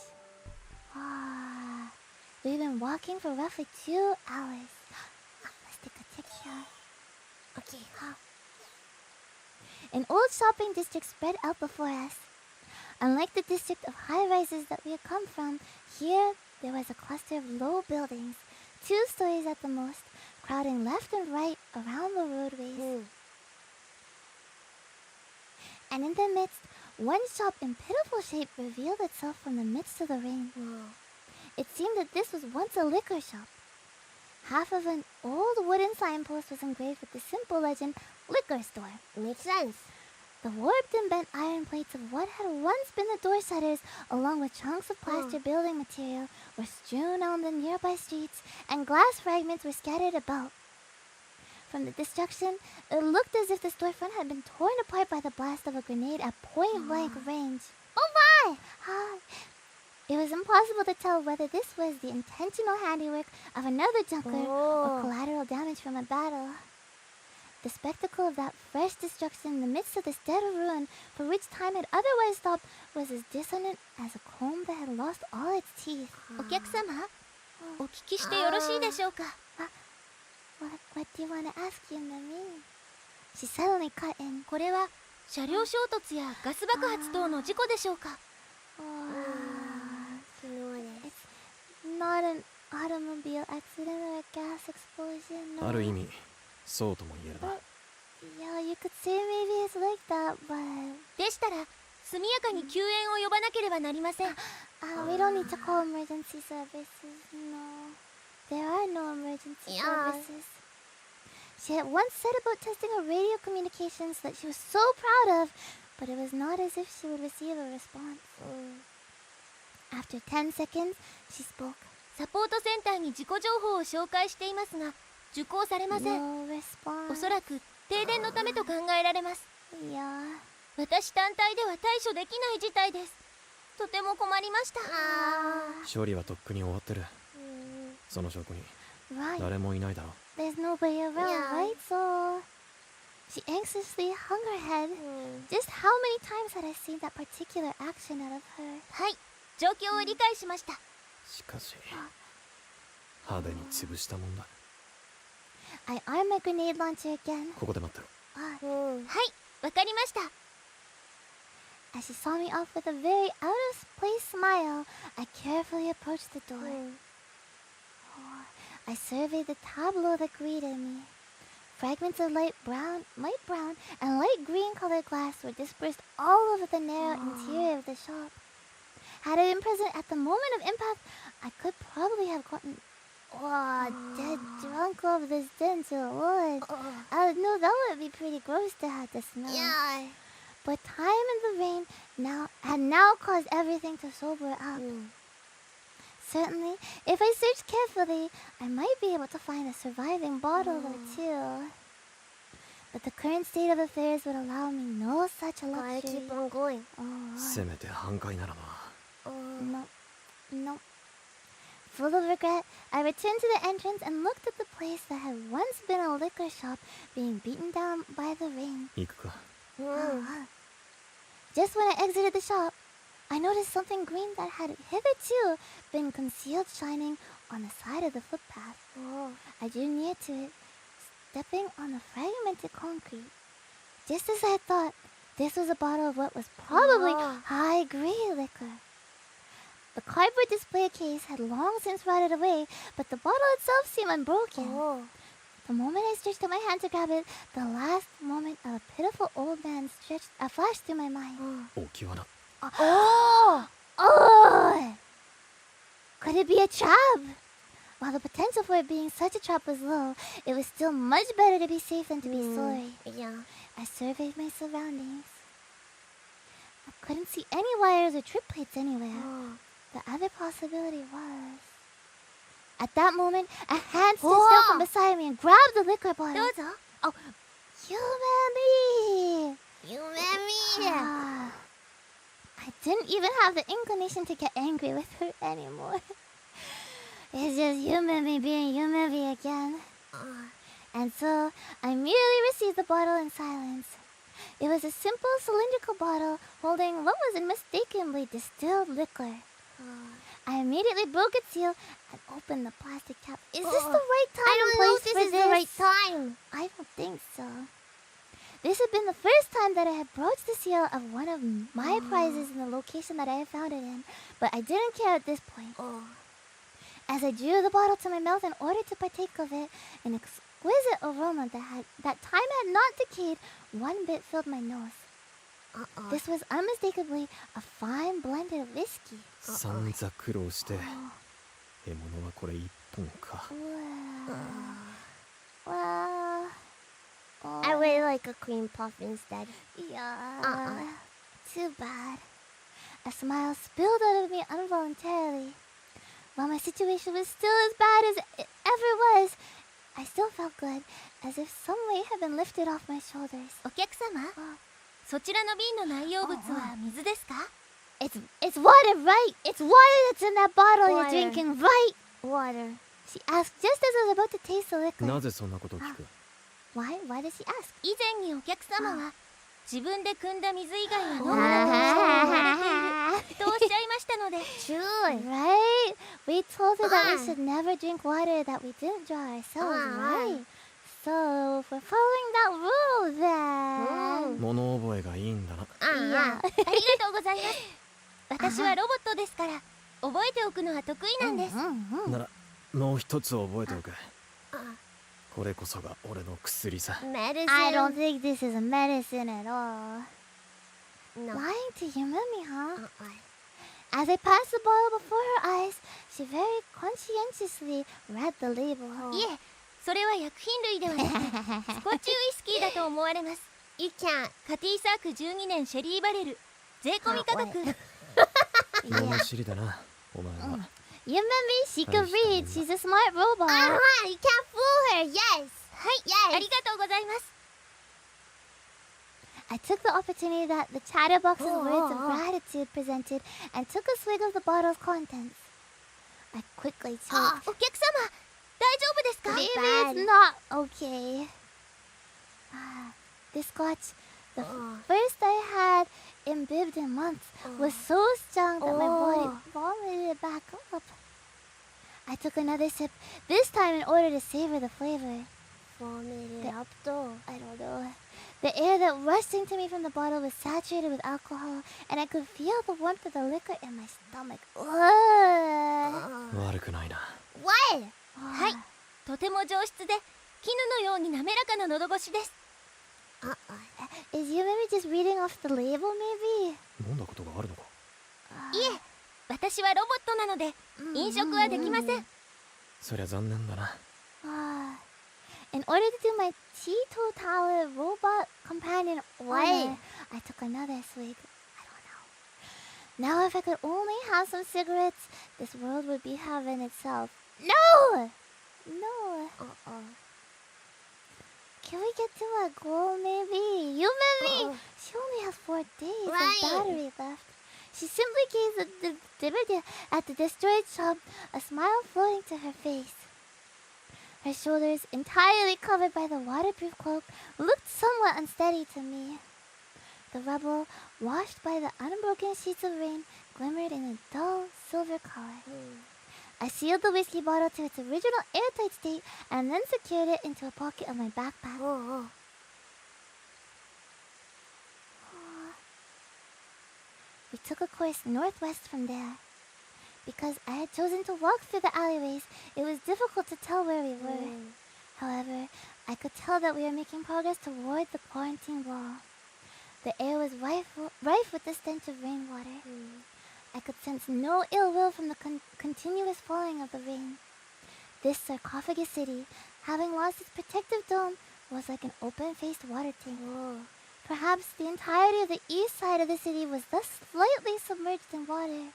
We've been walking for roughly 2 hours. Let's take a picture. Okay. An old shopping district spread out before us. Unlike the district of high-rises that we had come from, here there was a cluster of low buildings, 2 stories at the most, crowding left and right around the roadways. And in the midst, one shop in pitiful shape revealed itself from the midst of the rain. It seemed that this was once a liquor shop. Half of an old wooden signpost was engraved with the simple legend, "Liquor Store." Makes sense. The warped and bent iron plates of what had once been the door shutters, along with chunks of plaster building material, were strewn on the nearby streets, and glass fragments were scattered about. From the destruction, it looked as if the storefront had been torn apart by the blast of a grenade at point-blank range. Oh my! It was impossible to tell whether this was the intentional handiwork of another junker or collateral damage from a battle. The spectacle of that fresh destruction in the midst of this dead ruin, for which time had otherwise stopped, was as dissonant as a comb that had lost all its teeth. お客様、お聞きしてよろしいでしょうか。 What do you want to ask you, Mami? She suddenly cut in. これは車両衝突やガス爆発等の事故でしょうか。 It's not an automobile accident or a gas explosion. ある意味そうとも言えるな。 Yeah, you could say maybe it's like that, but でしたら速やかに救援を呼ばなければなりません。 we don't need to call emergency services. No, there are no emergency services. She had once said about testing her radio communications that she was so proud of, but it was not as if she would receive a response. After 10 seconds, she spoke. サポートセンターに事故情報を紹介していますが受講されません。 No response. おそらく停電のためと考えられます。 Yeah. 私単体では対処できない事態です。とても困りました。処理はとっくに終わってる。その証拠に Right. 誰もいないだろう。 There's nobody around, right? So she anxiously hung her head. Just how many times had I seen that particular action out of her? はい、状況を理解しました。しかし派手に潰したもんだ。 I armed my grenade launcher again. ここで待ってろ。はい、わかりました。 As she saw me off with a very out-of-place smile, I carefully approached the door. I surveyed the tableau that greeted me. Fragments of light brown, and light green colored glass were dispersed all over the narrow interior of the shop. Had I been present at the moment of impact, I could probably have gotten dead drunk over this dental wood. I know that would be pretty gross to have to smell. But time and the rain had now caused everything to sober up. Certainly, if I searched carefully, I might be able to find a surviving bottle or two. But the current state of affairs would allow me no such luxury. Keep on going. せめて半壊ならな。 No. Full of regret, I returned to the entrance and looked at the place that had once been a liquor shop being beaten down by the rain. 行くか。 Just when I exited the shop, I noticed something green that had hitherto been concealed shining on the side of the footpath. I drew near to it, stepping on the fragmented concrete. Just as I had thought, this was a bottle of what was probably high-grade liquor. The cardboard display case had long since rotted away, but the bottle itself seemed unbroken. The moment I stretched out my hand to grab it, the last moment of a pitiful old man flashed through my mind. 大きわな。 Could it be a trap? While the potential for it being such a trap was low, it was still much better to be safe than to be sorry. I surveyed my surroundings. I couldn't see any wires or trip plates anywhere. The other possibility was... At that moment, a hand stretched out from beside me and grabbed the liquor bottle. どうぞ。 Oh, you and me! You and me. I didn't even have the inclination to get angry with her anymore. It's just you and me being you and me again. And so, I merely received the bottle in silence. It was a simple cylindrical bottle holding what was unmistakably distilled liquor. I immediately broke its seal and opened the plastic cap. Is this the right time I and don't know if place this for is the right time. I don't think so. This had been the first time that I had broached the seal of one of my prizes in the location that I had found it in, but I didn't care at this point. As I drew the bottle to my mouth in order to partake of it, an exquisite aroma that time had not decayed one bit filled my nose. This was unmistakably a fine blended whiskey. 散々苦労して獲物はこれ一本か。 Well, I really like a cream puff instead. yeah. Too bad. A smile spilled out of me involuntarily. While my situation was still as bad as it ever was, I still felt good, as if some weight had been lifted off my shoulders. お客様、そちらの瓶の内容物は水ですか？ It's water, right? It's water that's in that bottle you're Water. drinking, right? Water. She asked just as I was about to taste the liquor. なぜそんなことを聞く？ Why? Why does she ask? 以前にお客様は自分で汲んだ水以外は飲むなとして溺れているとおっしゃいましたので。 Right? We told her that we should never drink water that we didn't draw ourselves, right? So, if we're following that rule then... 物覚えがいいんだな。 Yeah. ありがとうございます。私はロボットですから覚えておくのは得意なんです。ならもう一つ覚えておけ。これこそが俺の薬さ。 Medicine. I don't think this is a medicine at all. No. Lying to your mummy, huh? As I passed the bottle before her eyes, she very conscientiously read the label. いえ、それは薬品類ではなくスコッチウイスキーだと思われます。 You can't. カティサーク12年シェリーバレル、税込み価格。物知りだな、お前は。Your mummy, she can read. She's a smart robot. You can't fool her. Yes. はい、 Yes. ありがとうございます。 I took the opportunity that the chatterbox's words of gratitude presented and took a swig of the bottle's contents. I quickly choked. お客様、大丈夫ですか？ Maybe bad. it's not okay. This scotch, the first I had imbibed in months, was so strong that my body vomited it back up. I took another sip, this time in order to savor the flavor. Vomited up though. I don't know. The air that rushed into me from the bottle was saturated with alcohol, and I could feel the warmth of the liquor in my stomach. Ugh. 悪くないな。 What? はい、とても上質で絹のように滑らかな喉越しです。 Is you maybe just reading off the label, maybe? 飲んだことがあるのか。いえ、私はロボットなので飲食はできません。そりゃ残念だな。In order to do my teetotaler robot companion honor, I took another swig. I don't know. Now if I could only have some cigarettes, this world would be heaven itself. No! No. Can we get to our goal, maybe? You, maybe? She only has 4 days of battery left. She simply gazed at the destroyed shop, a smile floating to her face. Her shoulders, entirely covered by the waterproof cloak, looked somewhat unsteady to me. The rubble, washed by the unbroken sheets of rain, glimmered in a dull silver color. I sealed the whiskey bottle to its original airtight state and then secured it into a pocket of my backpack. We took a course northwest from there. Because I had chosen to walk through the alleyways, it was difficult to tell where we were. However, I could tell that we were making progress toward the quarantine wall. The air was rife with the stench of rainwater. I could sense no ill will from the continuous falling of the rain. This sarcophagus city, having lost its protective dome, was like an open-faced water tank. Perhaps the entirety of the east side of the city was thus slightly submerged in water.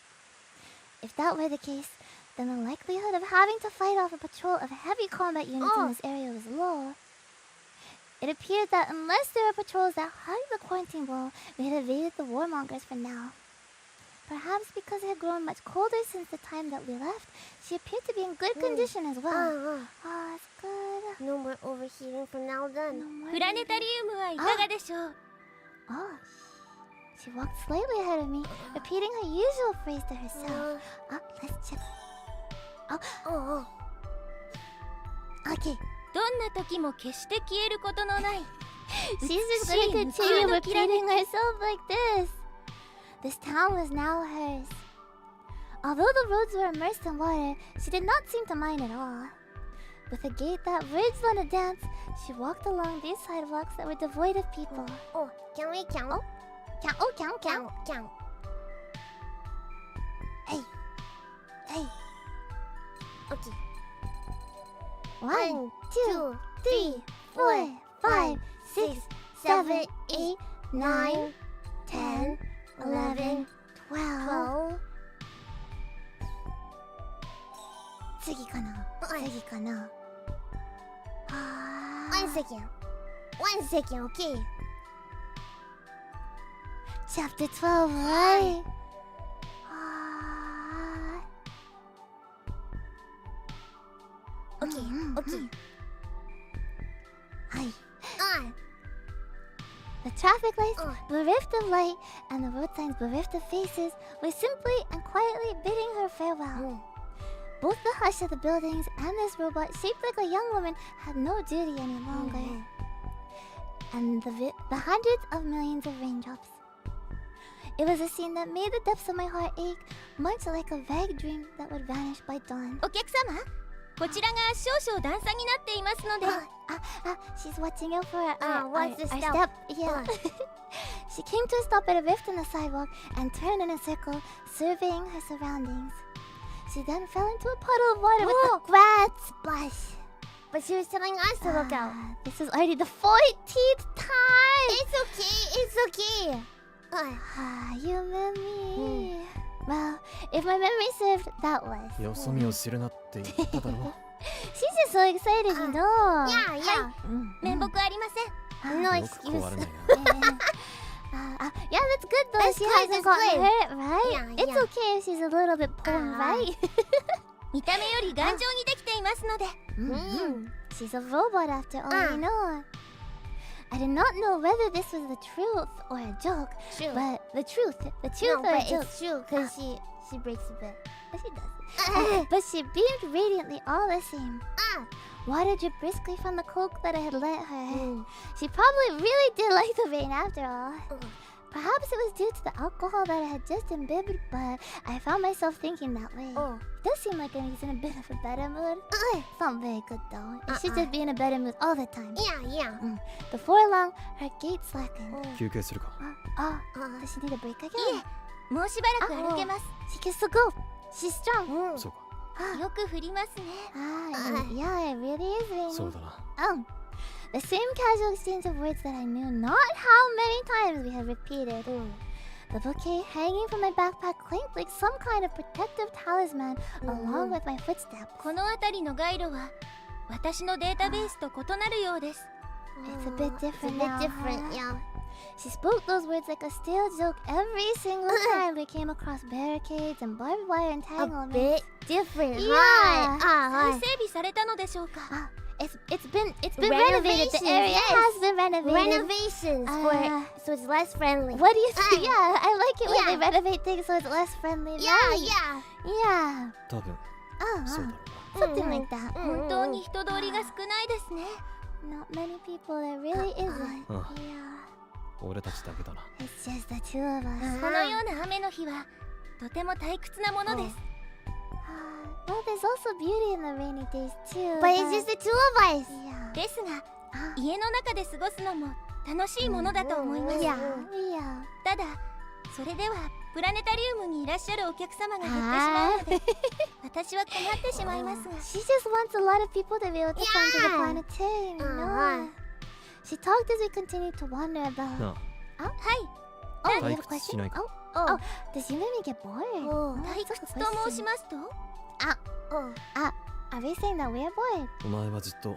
If that were the case, then the likelihood of having to fight off a patrol of heavy combat units in this area was low. It appeared that unless there were patrols that hugged the quarantine wall, we had evaded the warmongers for now. Perhaps because it had grown much colder since the time that we left, she appeared to be in good condition as well. That's good. No more overheating for now then. No more プラネタリウムはいかがでしょう？ She walked slightly ahead of me, repeating her usual phrase to herself. Let's check. Okay. どんな時も決して消えることのない。 She's just gonna continue repeating herself like this. This town was now hers. Although the roads were immersed in water, she did not seem to mind at all. With a gait that verged on a dance, she walked along these sidewalks that were devoid of people. Can we count? Count. Hey. Okay. 1, 2, 3, 4, 5, 6, 7, 8, 9, 10, 11, 12. 次かな。 One second, okay. Chapter 12, right? Okay. The traffic lights, bereft of light, and the road signs bereft of faces, were simply and quietly bidding her farewell. Both the hush of the buildings and this robot, shaped like a young woman, had no duty any longer. And the hundreds of millions of raindrops. It was a scene that made the depths of my heart ache, much like a vague dream that would vanish by dawn. お客様、こちらが少々段差になっていますので。She's watching out for what's the our step? step. Yeah. She came to a stop at a rift in the sidewalk and turned in a circle, surveying her surroundings. She then fell into a puddle of water with a grand splash. But she was telling us to look out. This is already the 14th time. It's okay. Yumemi. Well, if my memory served, that was. よそ見をするなって言っただろ。 She's just so excited, you know. Yeah. 面目ありません。 No よく excuse. 壊れないな。 Yeah, that's good though. That's She good, hasn't that's gotten good. hurt, right? Yeah, It's yeah. okay if she's a little bit pulled, right? 見た目より頑丈にできていますので。 She's a robot after all, you know. I did not know whether this was the truth or a joke, True. but the truth No, or a but joke. it's true because she breaks a bit. She does. But she beamed radiantly all the same. Water dripped briskly from the cloak that I had lent her. She probably really did like the rain after all. Perhaps it was due to the alcohol that I had just imbibed, but I found myself thinking that way. It does seem like he's in a bit of a better mood. It's not very good though. It should just be in a better mood all the time. Yeah. Before long, her gait slackened. 休憩するか。 Does she need a break again? もうしばらく歩けます。 She can still go. She's strong. そうか。よく振りますね。 Yeah, it really is raining. そうだな。 The same casual exchange of words that I knew not how many times we had repeated. The bouquet hanging from my backpack clinked like some kind of protective talisman along with my footsteps. この辺りの街路は私のデータベースと異なるようです。 It's a bit different now, different, huh? yeah. She spoke those words like a stale joke every single time we came across barricades and barbed wire A entanglements. bit different. Yeah. 再整備されたのでしょうか。 It's been renovated. The area has been renovated. Renovations so it's less friendly. What do you think? Yeah, I like it when they renovate things so it's less friendly. Yeah, right? yeah. Yeah. 多分そうだろ Something like that. 本当に人通りが少ないですね。 Not many people. There really isn't. うな。うん。 Yeah. 俺たちだけだな。 It's just the two of us. このような雨の日はとても退屈なものです。 Well, there's also beauty in the rainy days too. But it's just the two of us. Yeah. ですが、家の中で過ごすのも楽しいものだと思います。 Yeah. ただ、それではプラネタリウムにいらっしゃるお客様が減ってしまうので、私は困ってしまいますが。 She just wants a lot of people to be able to come to the planetarium, you know? She talked as we continued to wander about. なあ。はい、 Oh, you have a 退屈し question? ないか。 Oh, does Yumimi get bored? 退屈と申しますと、 Are we saying that we're bored? お前はずっと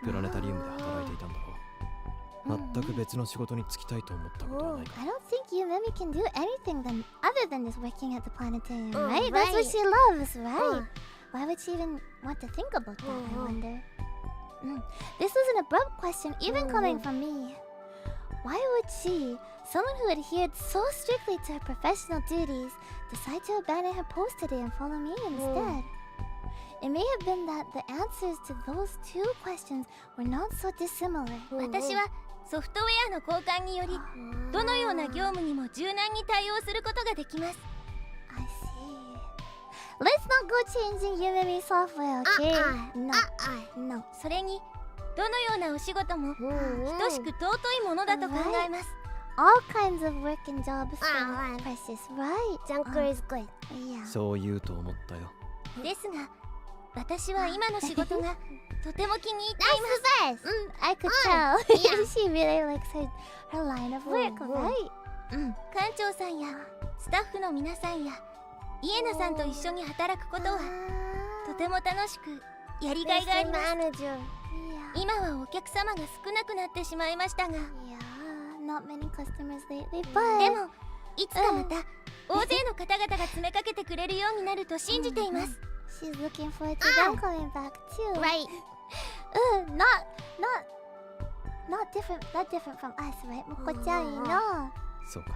プラネタリウムで働いていたんだろう。全く別の仕事に就きたいと思ったことはないか。 I don't think Yumimi can do anything other than just working at the planetarium, Oh, right? That's what right. she loves, right? Why would she even want to think about that, I wonder? This was an abrupt question, even coming from me. Why would she, someone who adhered so strictly to her professional duties, decide to abandon her post today and follow me instead? It may have been that the answers to those two questions were not so dissimilar. 私はソフトウェアの交換により、どのような業務にも柔軟に対応することができます。 I see. Let's not go changing Yumimi software, okay? No. それに、どのようなお仕事も等しく尊いものだと考えます。 All kinds of work and jobs are precious, right? Junker is good. Yeah. そう言うと思ったよ。ですが、私は今の仕事がとても気に入っています。 I could tell. She really likes her line of work, right? 館長さんやスタッフの皆さんやイエナさんと一緒に働くことはとても楽しくやりがいがあります。 Manager. 今はお客様が少なくなってしまいましたが、 Yeah, not many customers lately, で but もいつかまた大勢の方々が詰めかけてくれるようになると信じています。 she's looking forward to them coming back too. Right. Not different. That different from us, right? Moko-chan, you know. そうか。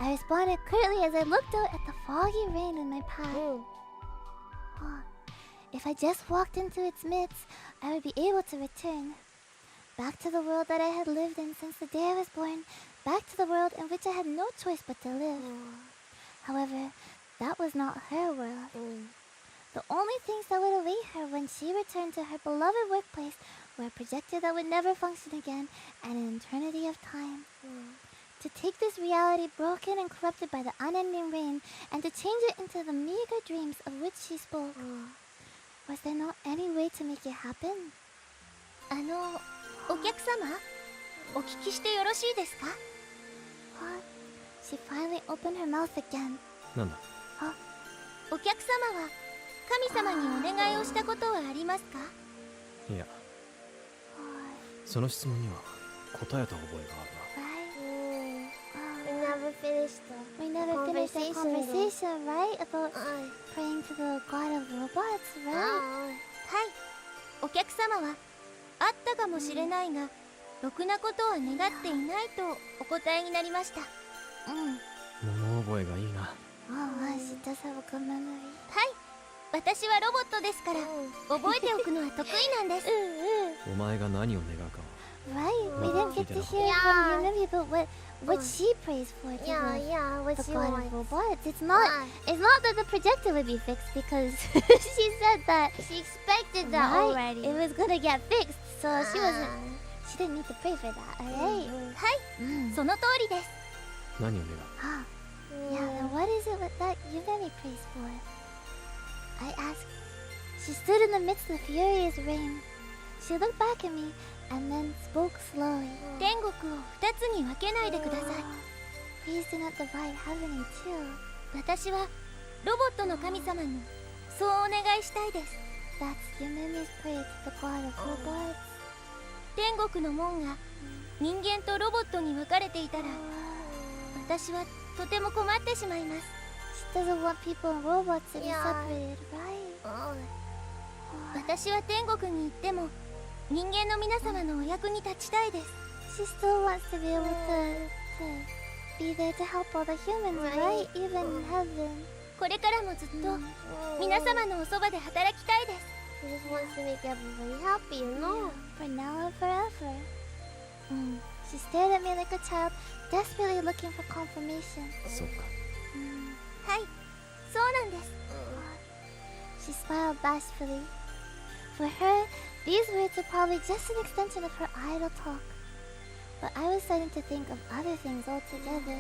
I responded curtly as I looked out at the foggy rain in my path. If I just walked into its midst, I would be able to return. Back to the world that I had lived in since the day I was born. Back to the world in which I had no choice but to live. However, that was not her world. The only things that would await her when she returned to her beloved workplace were a projector that would never function again and an eternity of time. To take this reality broken and corrupted by the unending rain and to change it into the meager dreams of which she spoke. Was there not any way to make it happen? お客様、お聞きしてよろしいですか？ What? She finally opened her mouth again. なんだ。お客様は神様にお願いをしたことはありますか？いや、その質問には答えた覚えがあるな。We We never finished the conversation, right? About praying to the god of robots, right? はい。お客様はあったかもしれないが、ろくなことは願っていないとお答えになりました。物覚えがいいな。She does have a good memory. はい。私はロボットですから、覚えておくのは得意なんです。お前が何を願うかは。Right? We didn't get to hear from Yunami about what she prays for to what the she god wants. of robots. It's not that the projector would be fixed because she said that She expected that right, already. it was gonna get fixed, so she didn't need to pray for that. Alright? はい、その通りです。何を願う？ Yeah, then what is it that Yunami prays for? I asked. She stood in the midst of furious rain. She looked back at me and then spoke slowly. 天国を二つに分けないでください。 Please do not divide heaven in two. 私はロボットの神様にそうお願いしたいです。 That's Yunami's prayer to the god of robots. 天国の門が人間とロボットに分かれていたら、私はとても困ってしまいます。 She doesn't want people and robots to be separated, right? 私は天国に行っても人間の皆様のお役に立ちたいです。 She still wants to be able to be there to help all the humans, right? Even in heaven. これからもずっと皆様のおそばで働きたいです。 She just wants to make everybody happy, you know? For now and forever. She stared at me like a child, desperately looking for confirmation. そうか。はい、そうなんです。 She smiled bashfully. For her, these words were probably just an extension of her idle talk. But I was starting to think of other things altogether.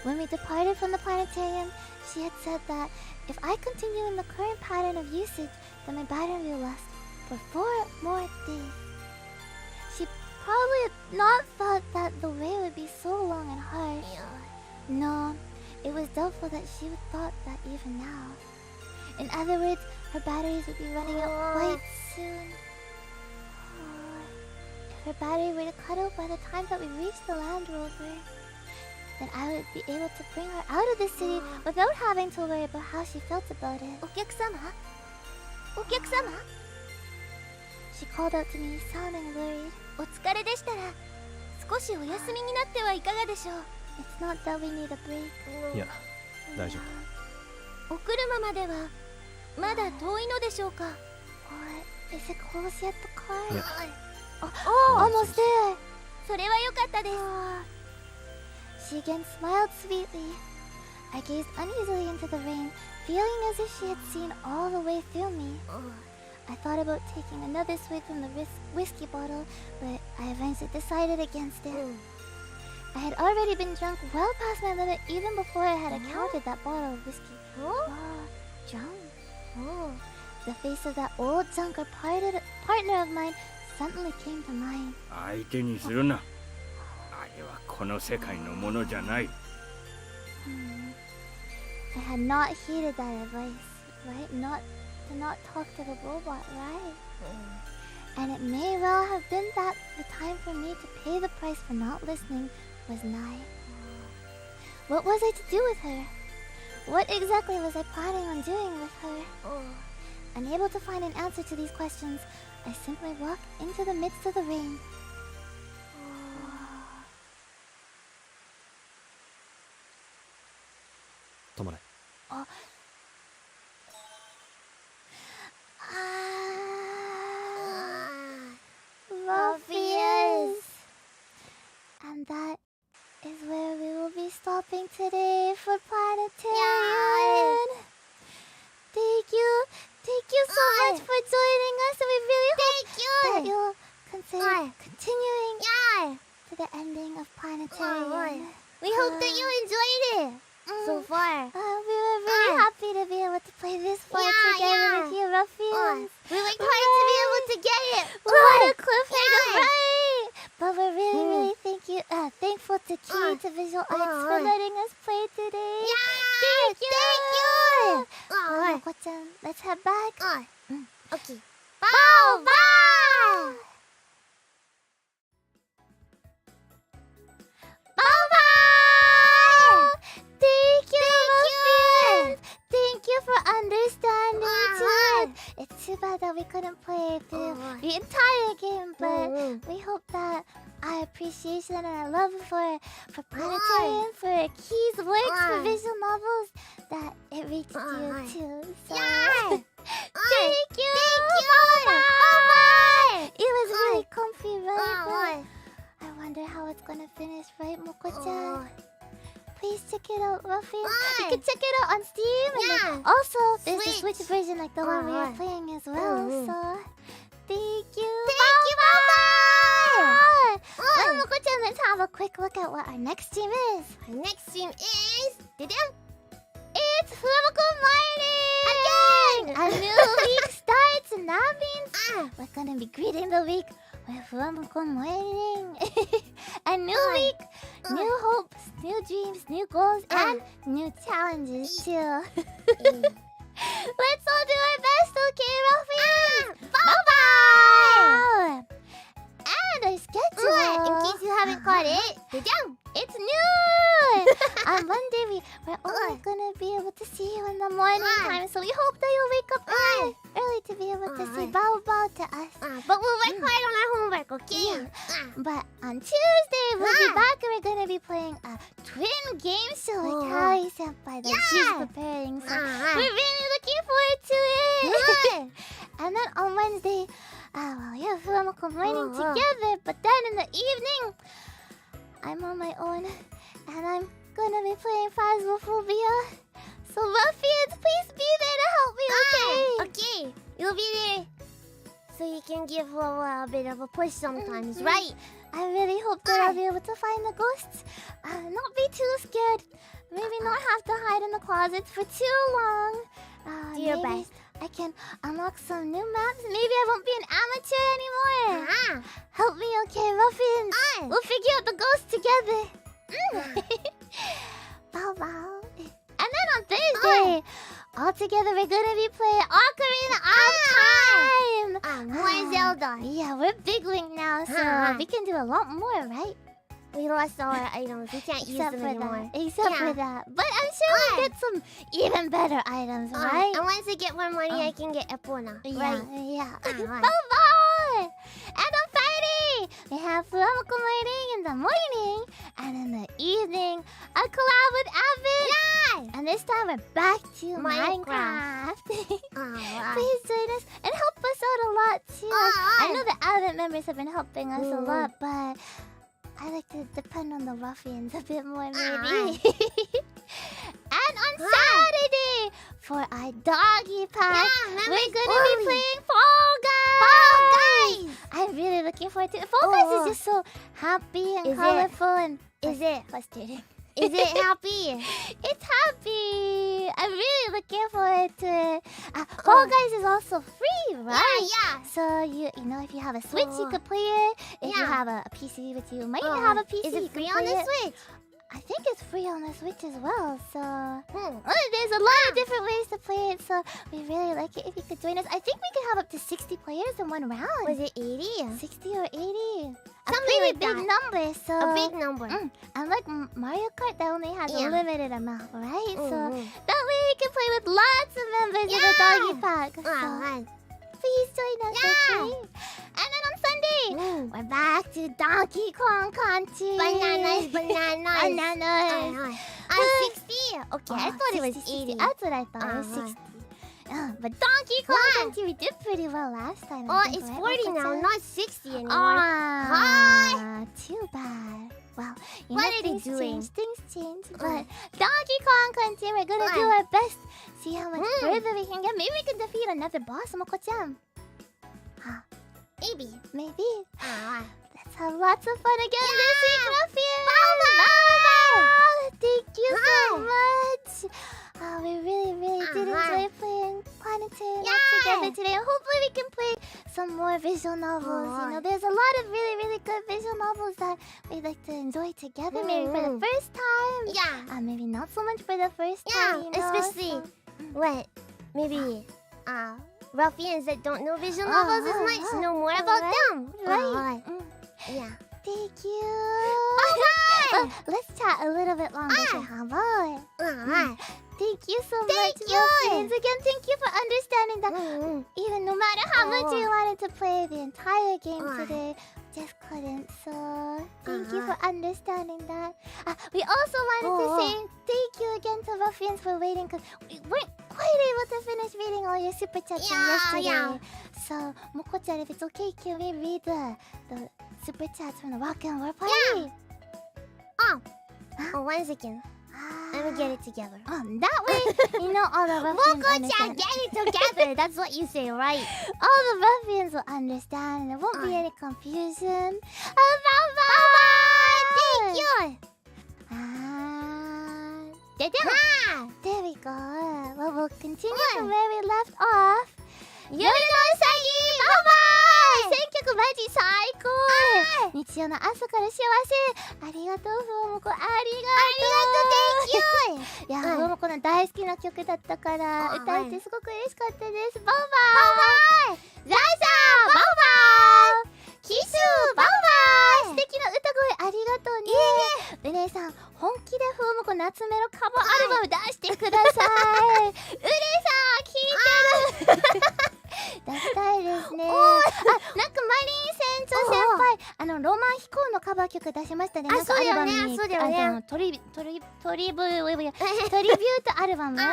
When we departed from the planetarium, she had said that if I continue in the current pattern of usage, then my battery will last for 4 more days. She probably had not thought that the way would be so long and harsh. No, it was doubtful that she would thought that even now. In other words, her batteries would be running out quite soon. If her battery were to cut out by the time that we reached the Land Rover, then I would be able to bring her out of the city without having to worry about how she felt about it. お客様？お客様？ She called out to me, sounding worried. お疲れでしたら少しお休みになってはいかがでしょう。 It's not that we need a break. いや、大丈夫。お車まではまだ遠いのでしょうか。 What? Is it close yet, the car? いや、 Almost there. それは良かったです。 She again smiled sweetly. I gazed uneasily into the rain, feeling as if she had seen all the way through me. I thought about taking another swig from the whiskey bottle, but I eventually decided against it. I had already been drunk well past my limit even before I had encountered that bottle of whiskey. Drunk? The face of that old drunker partner of mine suddenly came to mind. 相手にするな。あれはこの世界のものじゃない。I had not heeded that advice, right? To not talk to the robot, right? And it may well have been that the time for me to pay the price for not listening was nigh. What was I to do with her? What exactly was I planning on doing with her? Unable to find an answer to these questions, I simply walked into the midst of the rain. 止まれ。Morpheus! And that is where we will be stopping today for Planetarian. Thank you Oh. Okay. Bow, bow! Bow, bow! Thank you. Thank you for understanding too. It's too bad that we couldn't play through the entire game, but we hope that our appreciation and our love for Planetarian, for Key's works, for visual novels, that it reached you too. So thank you. Bye-bye. It was really comfy, right? I wonder how it's gonna finish, right, Moko-chan? Please check it out, Ruffy. You can check it out on Steam. And then also, there's the Switch version like the one we were playing as well. So, thank you. Bye-bye. Well, Moko-chan, let's have a quick look at what our next stream is. Our next stream is... It's FUWAMOCO Mining! A new week starts, and that means we're gonna be greeting the week with FUWAMOCO Mining. A new week, new hopes, new dreams, new goals, and new challenges too. Let's all do our best, okay, Ralphie? Bye-bye! And our schedule, in case you haven't caught it, it's new! On Monday, we're only gonna be able to see you in the morning time, so we hope that you'll wake up early to be able to say bow to us. but we'll work hard on our homework, okay? But on Tuesday, we'll be back and we're gonna be playing a twin game show with Kali Senpai that she's preparing. So we're really looking forward to it. And then on Wednesday, well, we have FUWAMOCO Mining together, but then in the evening, I'm on my own, and I'm gonna be playing Phasmophobia. So Ruffians, please be there to help me, okay? Okay, you'll be there. So you can give a bit of a push sometimes, right? I really hope that I'll be able to find the ghosts. Not be too scared. Maybe not have to hide in the closets for too long. Do your maybe best. I can unlock some new maps. Maybe I won't be an amateur anymore. Help me, okay, Ruffians? We'll figure out the ghosts together. Bow bow. And then on Thursday, all together we're gonna be playing Ocarina of Time. More Zelda. Yeah, we're big wing now, so we can do a lot more, right? We lost all our items. We can't use them anymore. Except for that. But I'm sure we'll get some even better items, right? And once I get more money, I can get Epona. Yeah, Right? yeah. Right. Bye-bye! And on Friday, we have FUWAMOCO Mining in the morning. And in the evening, a collab with Avid. And this time we're back to Minecraft. Please join us and help us out a lot too. I know the Avid members have been helping us a lot, but I like to depend on the ruffians a bit more, maybe. And on Saturday, for our doggy pack, we're gonna be playing Fall Guys. I'm really looking forward to it. Fall Guys is just so happy and colorful and frustrating. Is it happy? It's happy. I'm really looking forward to it. Fall Guys is also free, right? Yeah. So you know, if you have a Switch, you could play it. If you have a PC with you, might have a PC. Is you it free can on play the it. Switch? I think it's free on the Switch as well. So there's a lot of different ways to play it. So we really like it if you could join us. I think we could have up to 60 players in one round. Was it 80? 60 or 80? A Something pretty like big that. number. So A big number. unlike Mario Kart, that only has a limited amount, right? So that way we can play with lots of members in the doggy pack. So please join us, okay? And then on Sunday, we're back to Donkey Kong Country. Bananas. Bananas. 60? Okay, I thought it was 80. That's what I thought. It was 60. But Donkey Kong Country, we did pretty well last time. Oh, I think, it's right? 40 now, not 60 anymore. Ah, too bad. Well, you What know, are they doing? Things change. But Donkey Kong Country, we're gonna do our best. See how much further we can get. Maybe we can defeat another boss, Moko-chan. Maybe. Maybe. Let's have lots of fun again this week, Ruffian. Thank you so much. We really did enjoy playing Planetarian together today. And hopefully we can play some more visual novels. You know, there's a lot of really good visual novels that we'd like to enjoy together. Maybe for the first time. Yeah. Maybe not so much for the first time. You know, especially so- what? Maybe ruffians that don't know vision levels as much know more about them. Right. Yeah. Thank you. Bye-bye. Let's chat a little bit longer. How about? Thank you so much. Thank you. Ruffians. Again, thank you for understanding that. Even no matter how much you wanted to play the entire game today, just couldn't. So thank you for understanding that. We also wanted to say thank you again to Ruffians for waiting, because we weren't quite able to finish reading all your super chats from yesterday. So Moko-chan, if it's okay, can we read the super chats from the Rock and Roll Party? Oh, 1 second. Let me get it together. That way, you know all the Ruffians Moko-chan, understand. get it together. That's what you say, right? All the Ruffians will understand, and there won't be any confusion. Bye-bye. Thank you. There we go. Well, we'll continue from where we left off. Yuri no Usagi, bye-bye! 選曲マジ最高！日曜の朝から幸せ！ありがとう、ふわもこ、ありがとう！ Thank you! いや、ふわもこの大好きな曲だったから、歌えてすごく嬉しかったです。バイバイ！ザザーバイバイ！キスバイバイ！素敵な歌声ありがとうね。うねさん、本気でふわもこ夏メロカバーアルバム出してください。うねさん、聞いてる。出したいですね。なんかマリン船長先輩、ロマン飛行のカバー曲出しましたね。なんかアルバムに、トリビュートアルバムね、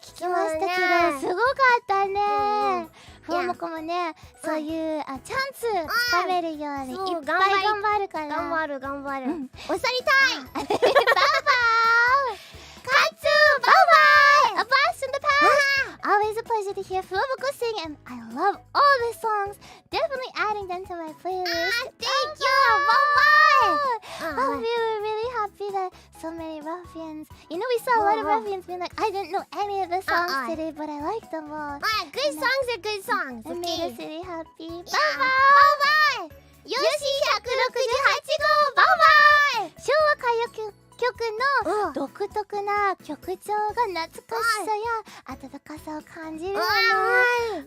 聞きましたけど、すごかったね。ふわもこもね、そういうチャンスつかめるようにいっぱい頑張るから。頑張る。おさりたい。バイバイ。カツバイバイ。A blast in the past. Always a pleasure to hear FUWAMOCO sing, and I love all the songs. Definitely adding them to my playlist. Thank you. Bye-bye. Oh, we were really happy that so many Ruffians. You know, we saw a lot of Ruffians being like, I didn't know any of the songs today, but I liked them all. Good songs are good songs. It made us really happy. Bye Bye-bye. よし168号バイバイ。昭和歌謡曲の独特な曲調が懐かしさや温かさを感じるわね。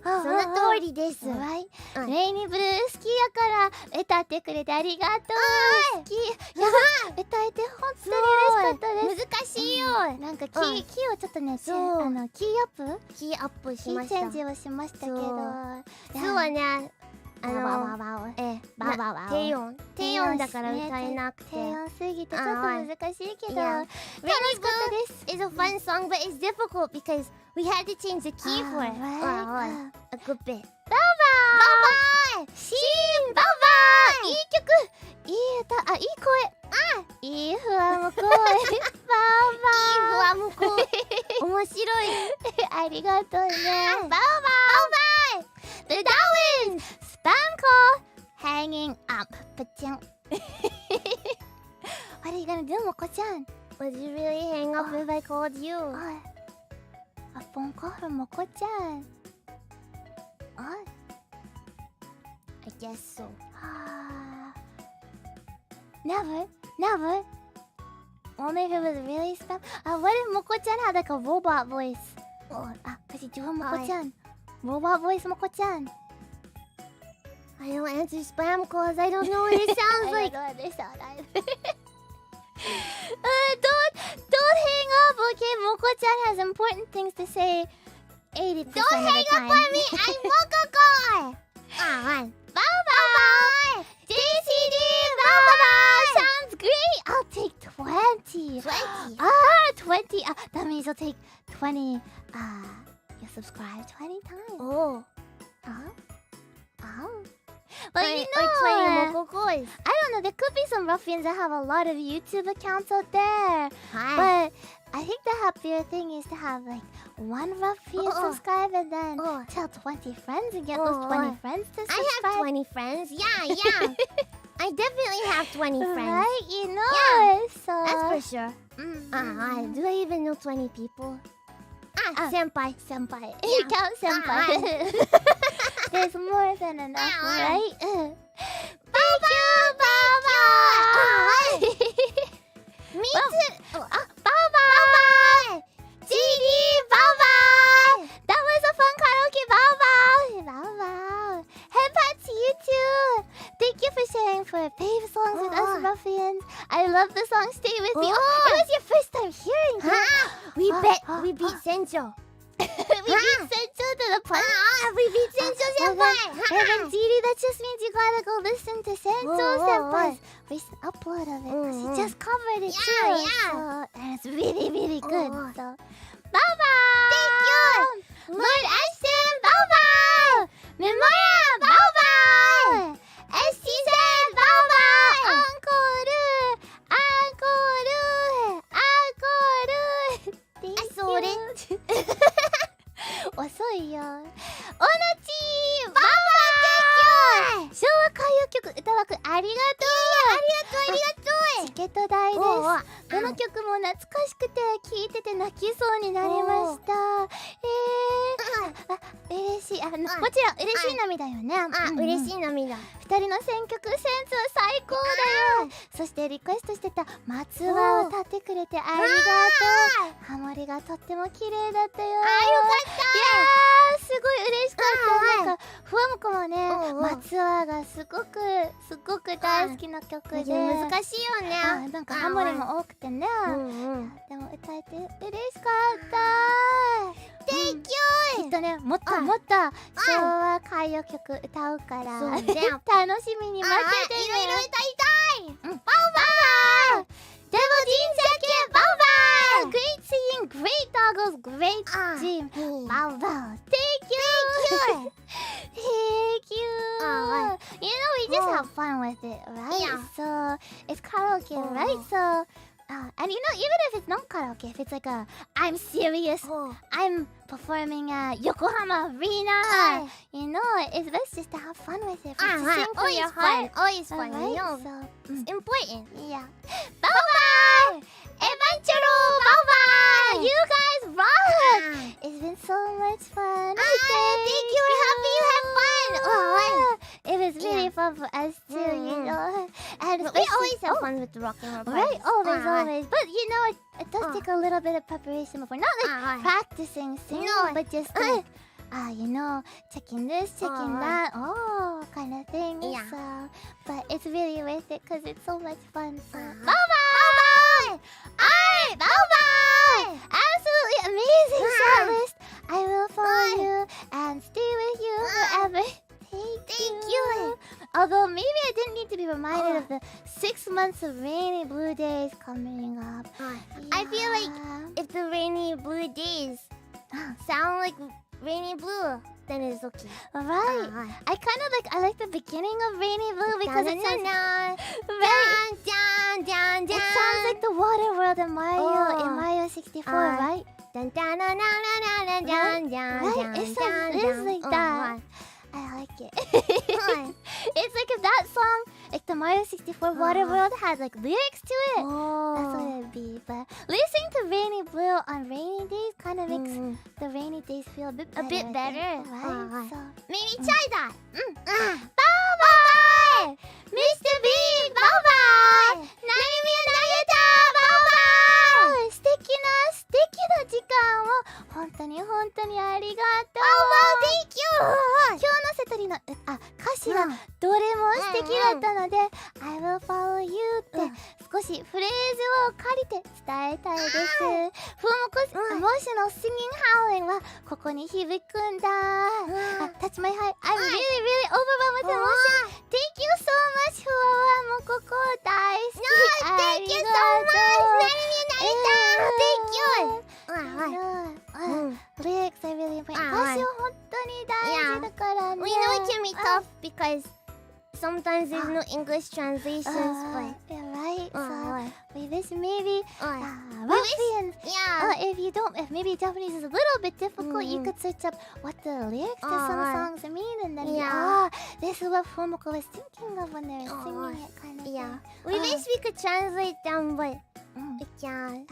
その通りです。レイニーブルー好きやから歌ってくれてありがとう。好き。歌えて本当に嬉しかったです。難しいよ。なんかキーをちょっとね、キーアップしました。キーチェンジをしましたけど。そうはね。低音だから歌えなくて、低音すぎてちょっと難しいけど、楽しかったです。 It's a fun song, but it's difficult because we had to change the key for it. A good bit. バイバイ。シーンバイバイ。いい曲、いい歌、いい声、いいふわもこ。バイバイ。いいふわもこ。面白い。ありがとうね。バイバイ。The Darwins spam call hanging up. What are you gonna do, Moko-chan? Would you really hang up if I called you? A phone call from Moko-chan. I guess so. Never. Only if it was really spam. What if Moko-chan had like a robot voice? Could you do a Moko-chan? Robot voice, Moko-chan. I don't answer spam calls. I don't know what it sounds like. I don't know what they sound like. Don't hang up, okay? Moko-chan has important things to say 80% of the time. Don't hang up on me. I'm Moko-ko. Bye-bye. JCD, bye-bye. Sounds great. I'll take 20. 20. That means I'll take 20. You subscribe 20 times. Well, you know, 20 Moko-ko's. I don't know. There could be some ruffians that have a lot of YouTube accounts out there. But I think the happier thing is to have like one ruffian subscribe and then tell 20 friends and get those 20 friends to subscribe. I have 20 friends. Yeah. I definitely have 20 friends. Right? You know. So that's for sure. Do I even know 20 people? Senpai. Yeah. Count senpai. There's more than enough, right? Bye-bye. Me too. Bye-bye. GD, bye-bye. That was a fun karaoke. Bye-bye. our fave songs with us ruffians. I love the song Stay With Me. It was your first time hearing it. We beat Sencho. We beat Sencho to the punch. We beat Sencho senpai. And then Giri, that just means you gotta go listen to Sencho senpai's recent upload of it. 'Cause he just covered it too. Yeah. So, and it's really, really good. So, bye-bye. Thank you. Lord Ashton, bye-bye. Memoria, bye-bye. ST-sen, bye-bye. Encore, encore, encore. Thank you. 遅いよ。オナチー、バイバイ。昭和歌謡曲歌枠ありがとう。ありがとう。チケット代です。どの曲も懐かしくて聴いてて泣きそうになりました。嬉しい。もちろん嬉しい涙よね。嬉しい涙。二人の選曲センス最高だよ。そしてリクエストしてた松葉を歌ってくれてありがとう。ハモリがとっても綺麗だったよ。よかった。いやーすごい嬉しかった。なんかふわもこもね松葉がすごく大好きな曲で難しいよね。なんかハモリも多くてね。でも歌えて嬉しかった。Thank you. きっとねもっともっと昭和歌謡曲歌うから楽しみに待っててね。いろいろ歌いたい。バウバウ。デボジンジャケバウバウ。Great singing, great doggles, great team. バウバウ。Thank you. Thank you. You know we just have fun with it, right? Yeah. So it's karaoke, right? So. And you know, even if it's not karaoke, if it's like I'm serious, I'm performing at Yokohama Arena, you know, it's best just to have fun with it. Sing for your heart. Always fun. Right? You know, So, it's important. yeah. Bye-bye! Evanchero! Bye-bye! You guys rock! It's been so much fun. Thank you. We're happy you had fun. It was really fun for us too, you know. And We especially- always have fun with the rock and roll. Right, always. But you know, it does take a little bit of preparation before. Not like practicing singing, No. but just like, you know, checking this, checking that, kind of thing. Yeah. So, but it's really worth it because it's so much fun. So, bye-bye! Alright, bye-bye! Absolutely amazing set list. I will follow you and stay with you forever. Thank you. Although maybe I didn't need to be reminded of the 6 months of rainy blue days coming up. I feel like if the rainy blue days sound like rainy blue, then it's okay. Right. I like the beginning of rainy blue because it sounds it sounds like the water world in Mario 64, right? Right? It is like that. I like it. It's like if that song, like the Mario 64 Water World, had like lyrics to it. That's what it'd be. But listening to Rainy Blue on rainy days kind of makes the rainy days feel a bit better. Right? So, Maybe try that. bye-bye! Mr. B, bye-bye! 何見投げた bye-bye! 素敵な時間を本当にありがとう。Thank you. 今日のセトリの歌詞がどれも素敵だったので I will follow you って少しフレーズを借りて伝えたいです。ふわもこもしの singing howling はここに響くんだ。Touch my heart. I'm really overwhelmed with emotion. Thank you so much ふわもここ大好き。Thank you so much. Lyrics are really important. 歌詞は本当に大事だからね。We know it can be tough because sometimes there's no English translations, but yeah, right. So we wish maybe Ruffians. if maybe Japanese is a little bit difficult, you could search up what the lyrics to some songs mean, and then this is what FUWAMOCO was thinking of when they were singing it, kind of. Yeah, we wish we could translate them, but we can't.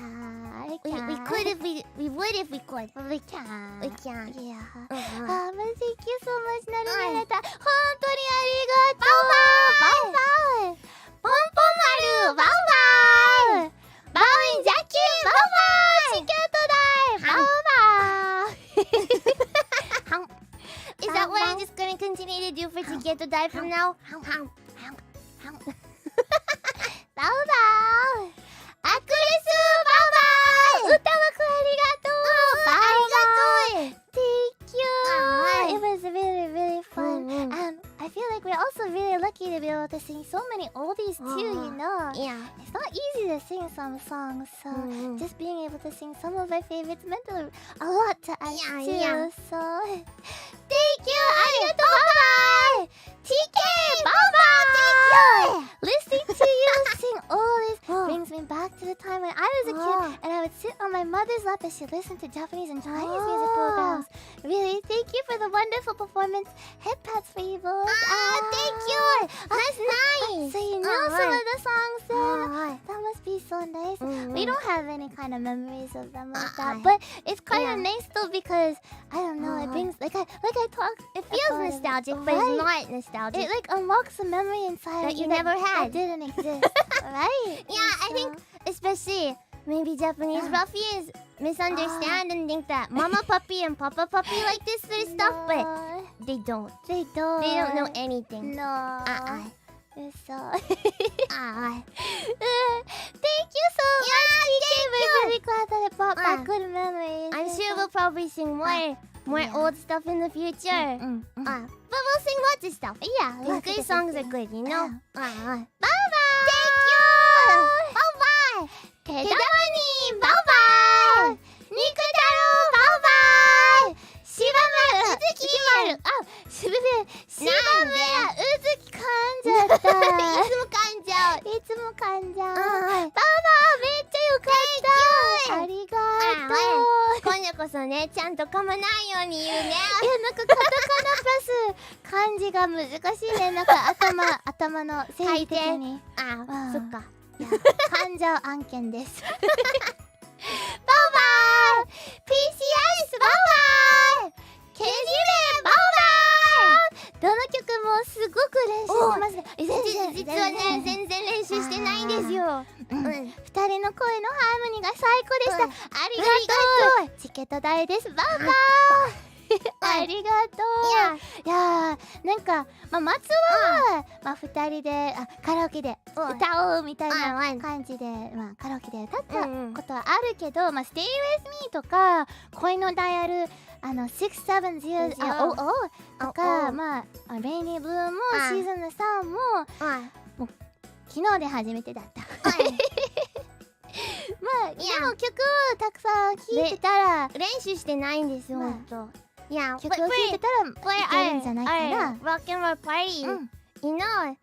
We could if we would if we could. But we can't. We can't. Yeah. Uh-huh. But thank you so much, なるみなた。本当にありがとう。バイバイ。ポンポン丸。バイバイ。バウンジャッキー。バイバイ。チケット代。バイバイ。Is that what I'm just gonna continue to do for Ticket to Die from now? バウバウアクレスバウバウ歌枠ありがとうバウバウ Thank you. It was really, really fun. And I feel like we're also really lucky to be able to sing so many oldies too, you know. Yeah. It's not easy to sing some songs, so just being able to sing some of my favorites meant a lot to us too. Yeah. So thank you, arigato, bye bye. TK, bye bye. Listening to you sing oldies brings me back to the time when I was a kid and I would sit on my mother's lap as she listened to Japanese and Chinese music programs. Really, thank you for the wonderful performance. Head pats for you both. Thank you. That's nice. So you know some of the songs then. That must be so nice. We don't have any kind of memories of them like that, but it's kind of nice though because I don't know. It brings like I talked. It feels nostalgic, but it's not nostalgic. It like unlocks a memory inside That of you you never that had. didn't exist, right? Yeah, I think especially maybe Japanese ruffians misunderstand and think that Mama Puppy and Papa Puppy like this sort of stuff, but they don't. They don't. They don't know anything. No. It's so. Thank you so much, TK. We're really glad that it brought back good memories. I'm sure we'll probably sing more old stuff in the future. But we'll sing lots of stuff. Yeah, These good songs are good, you know? Bye bye. Thank you! Bye-bye! Kedamani, bye-bye! Nikutaro, bye-bye! Shibamura, Uzuki-maru. Oh, Shibamura, Uzuki 噛んじゃった。いつも噛んじゃう。いつも噛んじゃう。ババめっちゃよかった。ありがとう。今度こそね、ちゃんと噛まないように言うね。いや、なんかカタカナプラス漢字が難しいね。なんか頭の整理的に。そっか。いや、噛んじゃう案件です。バイバーイ !PCS バイバーイケジメバイバーイどの曲もすごく練習してますね。実はね、全然練習してないんですよ。二人の声のハーモニーが最高でした。ありがとう。チケット代です。バイバーイありがとう。いやーなんか、松尾は、2人でカラオケで歌おうみたいな感じで、カラオケで歌ったことはあるけど、Stay With Me とか恋のダイヤル670とか、Rainy Blue もシーズン3も昨日で初めてだった。でも曲をたくさん聴いてたら練習してないんですよ、ほんと。Yeah, 曲を聴いてたらいけるんじゃないかな。Rock and roll party. You know,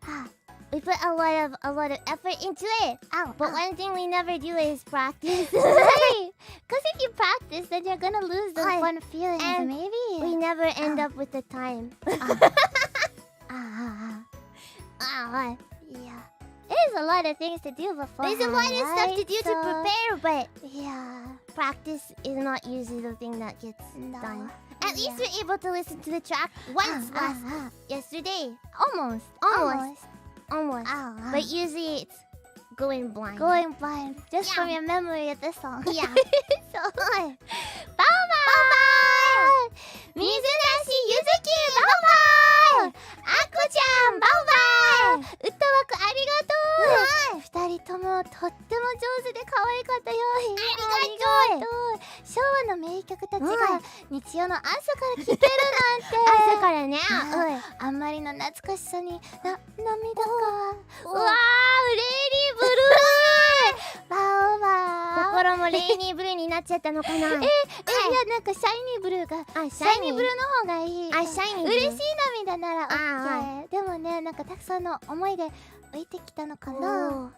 we put a lot of effort into it. But one thing we never do is practice. Right? Because if you practice, then you're gonna lose those fun feelings. And maybe we never end up with the time. Yeah. There's a lot of things to do before. There's a lot of stuff to do to prepare, but yeah, practice is not usually the thing that gets done. At least we're able to listen to the track once yesterday. Almost. But usually it's going blind. Just from your memory of the song. Yeah. So, bye bye. Mizunashi Yuzuki, bye bye. Ako-chan, bye bye. 歌枠ありがとう。二人ともとっても上手で可愛かったよ。ありがとう。昭和の名曲たちが日曜の朝から聴けるなんて。朝からね。あんまりの懐かしさに涙が。うわー、レイニーブルー。バオバー。心もレイニーブルーになっちゃったのかな。いや、なんかシャイニーブルーが。シャイニーブルーの方がいい。シャイニーブルー。嬉しい涙なら OK。でもね、なんかたくさんの思いで浮いてきたのかな。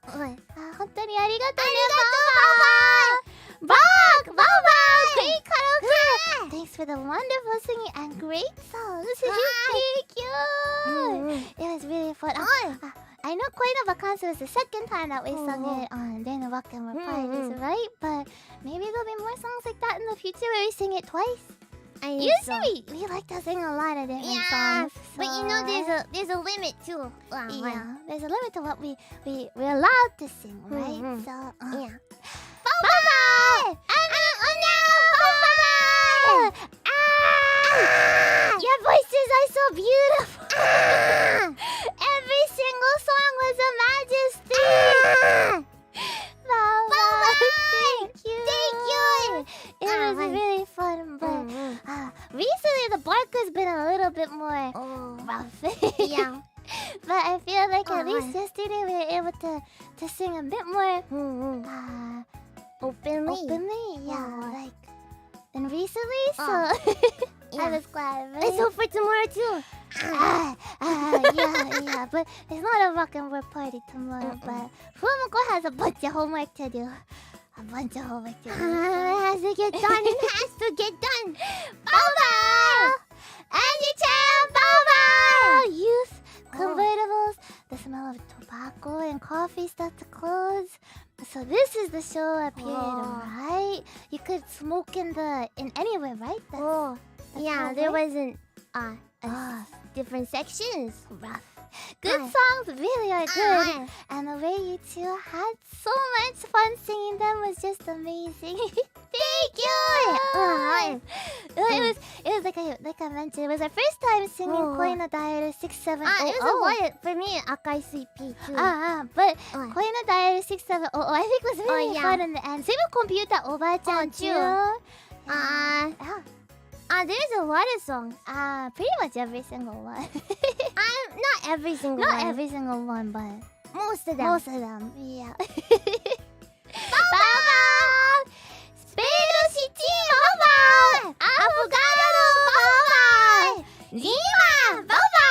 本当にありがとうね。バーバー Great karaoke! Thanks for the wonderful singing and great songs. Thank you. It was really fun. I know Koi no Vacances was the second time that we sung it on Day no Rock and Roll Parties, right? But maybe there'll be more songs like that in the future where we sing it twice. Usually we like to sing a lot of different songs. But you know there's a limit too. There's a limit to what we're allowed to sing, right? So yeah. Bye-bye! Your voices are so beautiful. Every single song was a majesty. the bark has been a little bit more rough. Yeah. But I feel like at least yesterday we were able to sing a bit more Openly. Yeah, like and recently, so I was glad. Right? Let's hope for tomorrow too. Yeah, but it's not a rock and roll party tomorrow. But FUWAMOCO has a bunch of homework to do. It has to get done. It has to get done. Bobo! Andy-chan, Bobo! Youth convertibles. The smell of tobacco and coffee start to close. So this is the show period, right? You could smoke in anywhere, right? That's Yeah, cool, there right? wasn't different sections. Rough. Good songs really are good. And the way you two had so much fun singing them was just amazing. Thank you! It was like I mentioned, it was our first time singing Koi no Diary 6700. It was a lot for me, Akai Sweet Pea too. But Koi no Diary 6700 I think was really fun in the end. Same with Computer Oba-chan too. There's a lot of songs. Pretty much every single one. Not every single one. Not every single one, but Most of them. most of them. Yeah. Baba! Speedo City Baba! Afogado Baba! Nima Baba!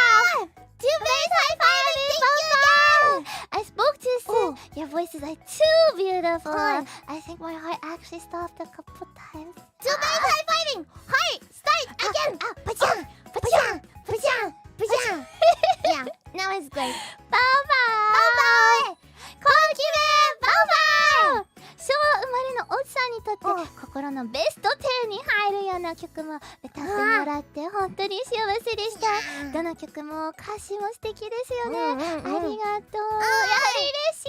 Two days high five Baba! I spoke too soon. Your voices are too beautiful. I think my heart actually stopped a couple times. 2 days high fiving! Hi! Start again! Pachang! Pachang! Pachang! Pachang! Yeah, now it's good. Baba! Baba! コウキメババー昭和生まれのおじさんにとって心のベスト10に入るような曲も歌ってもらって本当に幸せでした。どの曲も歌詞も素敵ですよね。ありがとう。やはり嬉し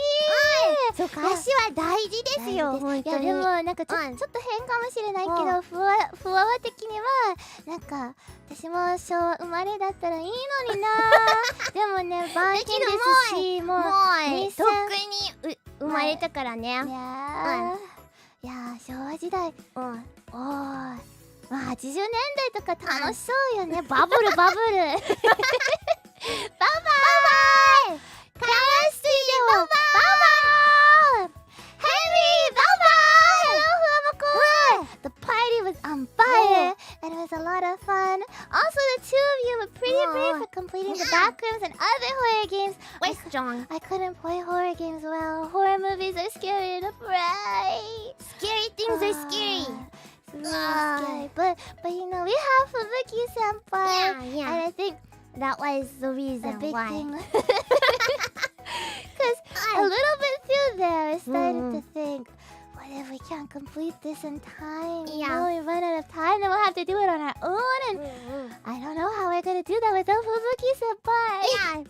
い。そう、歌詞は大事ですよ、本いや当に。でもなんかちょっと変かもしれないけど、ふわ的にはなんか私も昭和生まれだったらいいのにな。でもね、番犬ですし、もうとっくに生まれたからね。いや昭和時代まあ80年代とか楽しそうよね。バブルバブルババーカラスティオババーヘリーババー Hello FUWAMOCO! The party was on fire and it was a lot of fun. Also the two of you were pretty brave for completing the backrooms and other horror games. We're strong. I couldn't play horror games well. Horror movies are scary enough, right? Scary things are scary. It's really scary. But you know, we have Fubuki senpai. Yeah. And I think That was the reason a big why. thing. Because a little bit through there, I started to think, what if we can't complete this in time? Yeah. You know, we run out of time, then we'll have to do it on our own. And I don't know how we're going to do that without Fubuki senpai. Yeah.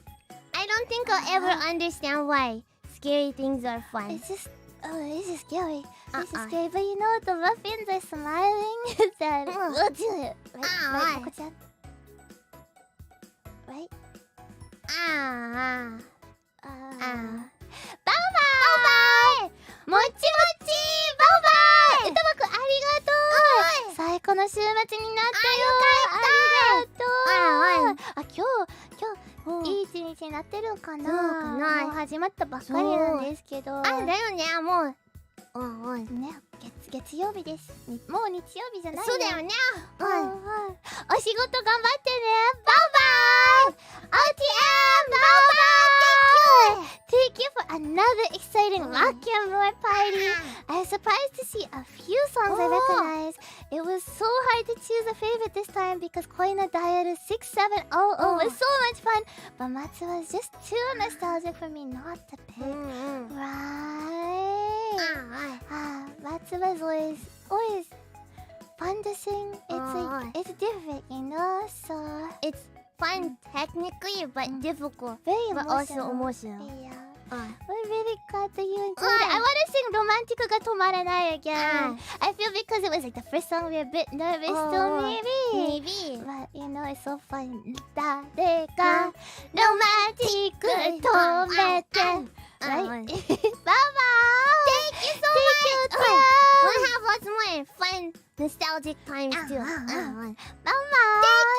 I don't think I'll ever understand why scary things are fun. It's just, this is scary. This is scary. But you know, the muffins are smiling. Then we'll do it. Right, Moko-chan? Right? Bye-bye! もちもちバイバイ歌幕ありがとう最高の週末になったよありがとう今日いい一日になってるかなもう始まったばっかりなんですけどだよね、もうね、月曜日ですもう日曜日じゃないそうだよねお仕事頑張ってねバイバイ OTM バイバイ Thank you for another exciting rock and roll party. I was surprised to see a few songs I recognized. It was so hard to choose a favorite this time because Koi no Diary 6700 was so much fun. But Matsu was just too nostalgic for me not to pick. Right. Matsu was always fun to sing. It's like, it's different, you know? So It's fun technically, but difficult. very But emotional. also emotional. Yeah. We're really glad that you enjoyed it. I want to sing Romantic ga Tomaranai again. I feel because it was like the first song we were a bit nervous still, maybe. But you know, it's so fun. Darega Romantic Tomete. Right? Bye-bye. Thank you so much. Thank you, We'll have lots more fun nostalgic times too. Bye. Thank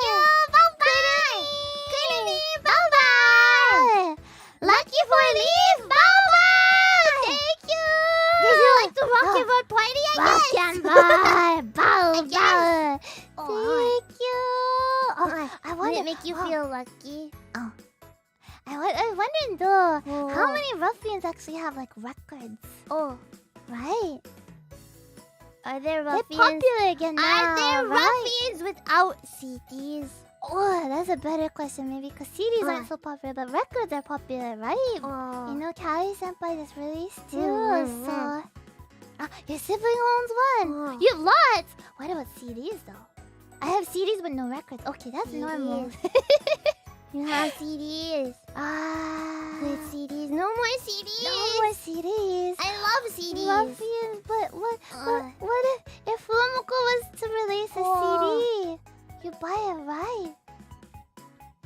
you. Bye. Lucky for leave. Bye. Thank you. Did you like the rock and roll party? I Rock guess. and roll. Bow, I bow. Oh, Thank you. Oh, I Did wonder. it make you feel lucky? I wonder though, Oh. how many ruffians actually have like records, Oh, right? are there They're ruffians? popular again now, Are there right? ruffians without CDs? Oh, that's a better question maybe because CDs Uh. aren't so popular, but records are popular, right? Oh. You know, Callie Senpai just released too, Mm-hmm. so... your sibling owns one! Oh. You have lots! What about CDs though? I have CDs but no records. Okay, that's normal. You have CDs. Good CDs. No more CDs. No more CDs. I love CDs. Ruffians, but what if FUWAMOCO was to release a CD? You buy it, right?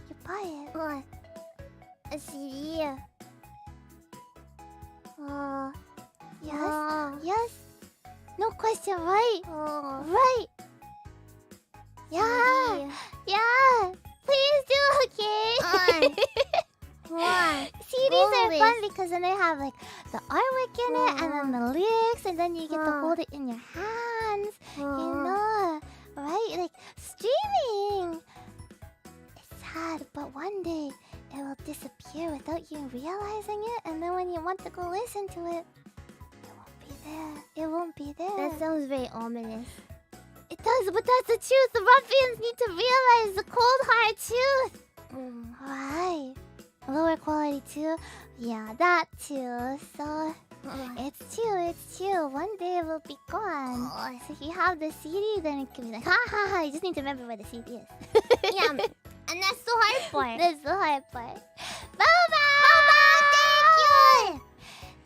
You buy it. A CD. Yes. Yes. No question, right? Oh. Right. Yeah. Yeah. Please do, okay? CDs are Always. fun because then they have like the artwork in it and then the lyrics and then you get to hold it in your hands. You know, right? Like streaming. It's sad, but one day it will disappear without you realizing it, and then when you want to go listen to it, it won't be there. It won't be there. That sounds very ominous. It does, but that's the truth. The ruffians need to realize the cold hard truth. Right. Lower quality too. Yeah, that too. So it's true. One day it will be gone. So if you have the CD, then it can be like, ha ha ha. You just need to remember where the CD is. Yeah, and that's the hard part. That's the hard part. Bye bye. Thank you.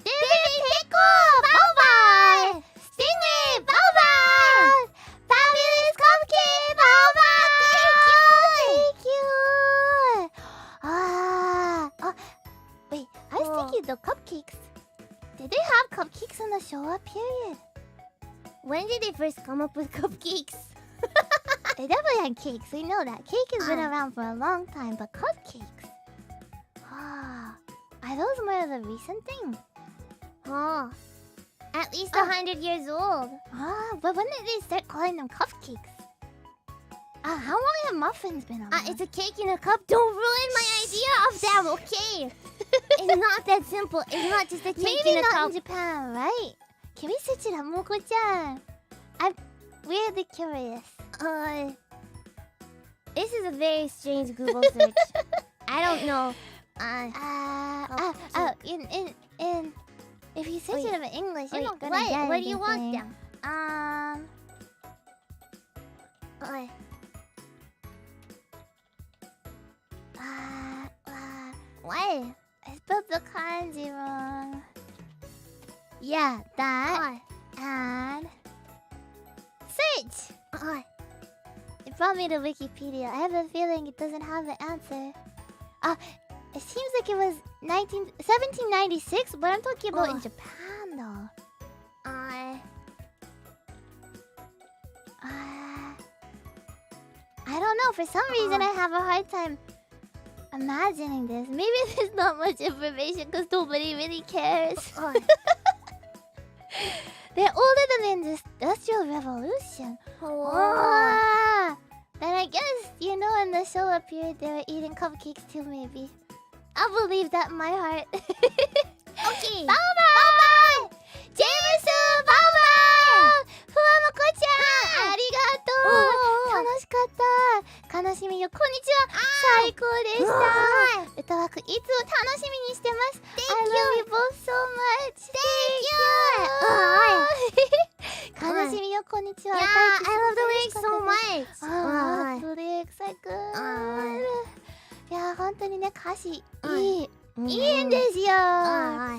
David Pickle. Bye bye. Stingray. Bye bye. Fabulous Cupcake. Bye bye. Thank you. Wait. I was thinking the cupcakes. Did they have cupcakes in the Showa period? When did they first come up with cupcakes? They definitely had cakes. We know that. Cake has been around for a long time, but cupcakes. Are those more of a recent thing? Oh, at least 100 years old. But when did they start calling them cupcakes? How long have muffins been on? It's a cake in a cup. Don't ruin my idea of them, okay? It's not that simple. It's not just a cake Maybe in a not cup. in Japan, right? Can we search it up, Moko-chan? I'm weirdly curious. This is a very strange Google search. I don't know. If you search it up in English, you're not gonna what? get What do you want anything. What? I spelled the kanji wrong. Yeah, that. And search. It brought me to Wikipedia. I have a feeling it doesn't have the answer. It seems like it was 1796, but I'm talking about in Japan though. I don't know. For some reason, I have a hard time imagining this. Maybe there's not much information because nobody really cares. They're older than the Industrial Revolution. Then I guess, you know, in the Showa period, they were eating cupcakes too, maybe. I'll believe that in my heart. Okay. Bye-bye! Jamesu, bye-bye! FUWAMOCO-chan, arigato! 楽しかった。悲しみよ、こんにちは。最高でした。歌枠いつも楽しみにしてます。I love you both so much. Thank you! 悲しみよ、こんにちは。 Yeah, I love the lyrics so much. The lyrics are good. いや、本当にね、歌詞いい。いいんですよ。まあ、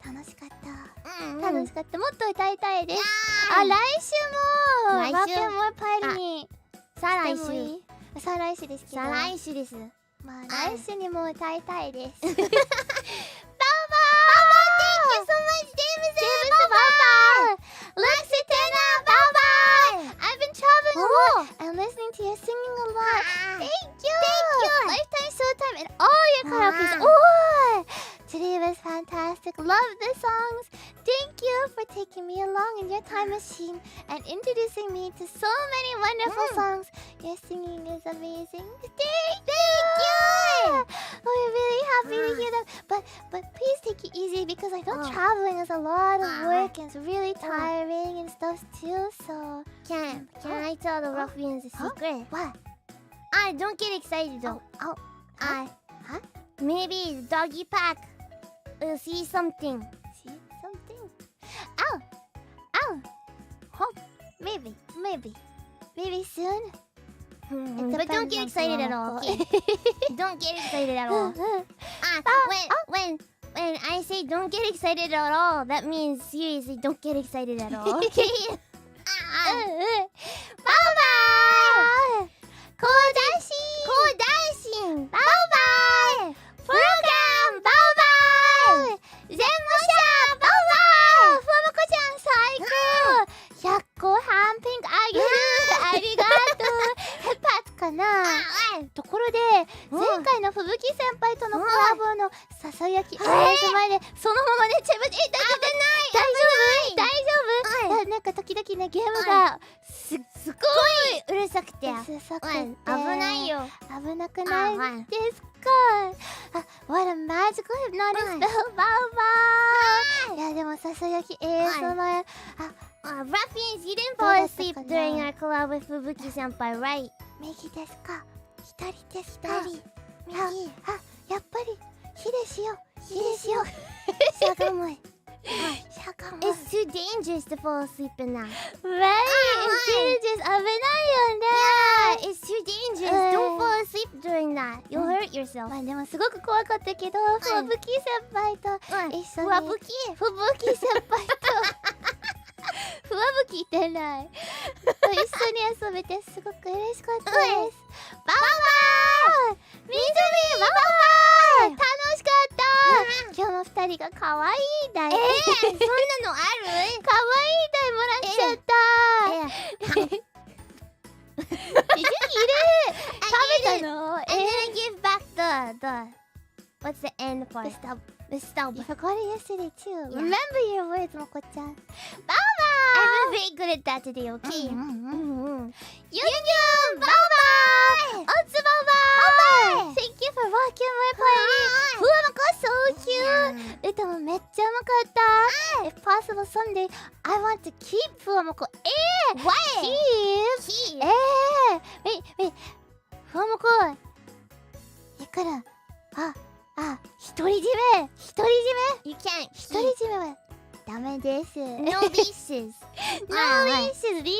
楽しかった。楽しかった。もっと歌いたいです。来週もワケモンパリに再来してもいい？再来週ですけど。再来週です。まあ、来週にも歌いたいです。バイバーイ。 Thank you so much, James. Bye bye. Lexi Tena. listening to your singing a lot. Thank you. Lifetime, Showtime, and all your karaoke. Oh, today was fantastic. Love the songs. Thank you for taking me along in your time machine and introducing me to so many wonderful songs. Your singing is amazing. Thank you. We're really happy to hear that. But please take it easy because I know traveling is a lot of work and it's really tiring and stuff too. So Can I tell the ruffians a secret? what? Don't get excited though. Huh? Maybe the doggy pack will see something. See something? Oh. Oh. Maybe soon. But don't get excited at all. Okay? Don't get excited at all. When I say don't get excited at all, that means seriously don't get excited at all. Okay? Bye-bye! Kodashin! Bye-bye! Program! Bye-bye! Zenmusha! Bye-bye! Fuwamoko-chan, 最高 !100 個半ピンクあげるありがとうヘパツかなところで、前回の吹雪先輩とのコラボのささやき映像前でそのままねちゃぶち大丈夫なんか時々ねゲームがすっごいうるさくて危ないよ。危なくないですかWhat a magical hypnotic spell! バウバーいやでもささやき映像前Ruffians, you didn't fall asleep during our collab with Fubuki senpai, right? 右ですか左ですか右やっぱり火でしようしゃがむIt's too dangerous to fall asleep in that. Right? It's dangerous 危ないよね It's too dangerous. Don't fall asleep during that. You'll hurt yourself. まあでもすごく怖かったけどふぶき先輩と一緒にふぶき先輩とふわぶきってない一緒に遊べてすごく嬉しかったですバイバイみずみバイバイ楽しかった今日も二人が可愛い台そんなのある可愛い台もらっちゃったDid you eat it? 食べたの I'm gonna give back the what's the end part? The stub. You forgot it yesterday too. Remember your words, Moko-chan. Bye-bye! I'm very good at that today, okay? Yun-yun! Bye-bye! Otsu bye-bye! Thank you for walking my party! FUWAMOCO so cute! 歌もめっちゃうまかった If possible someday, I want to keep FUWAMOCO. What? Keep? Wait. FUWAMOCO! いくら独り占め You can't. 独り占めはダメです No leashes. No leashes リー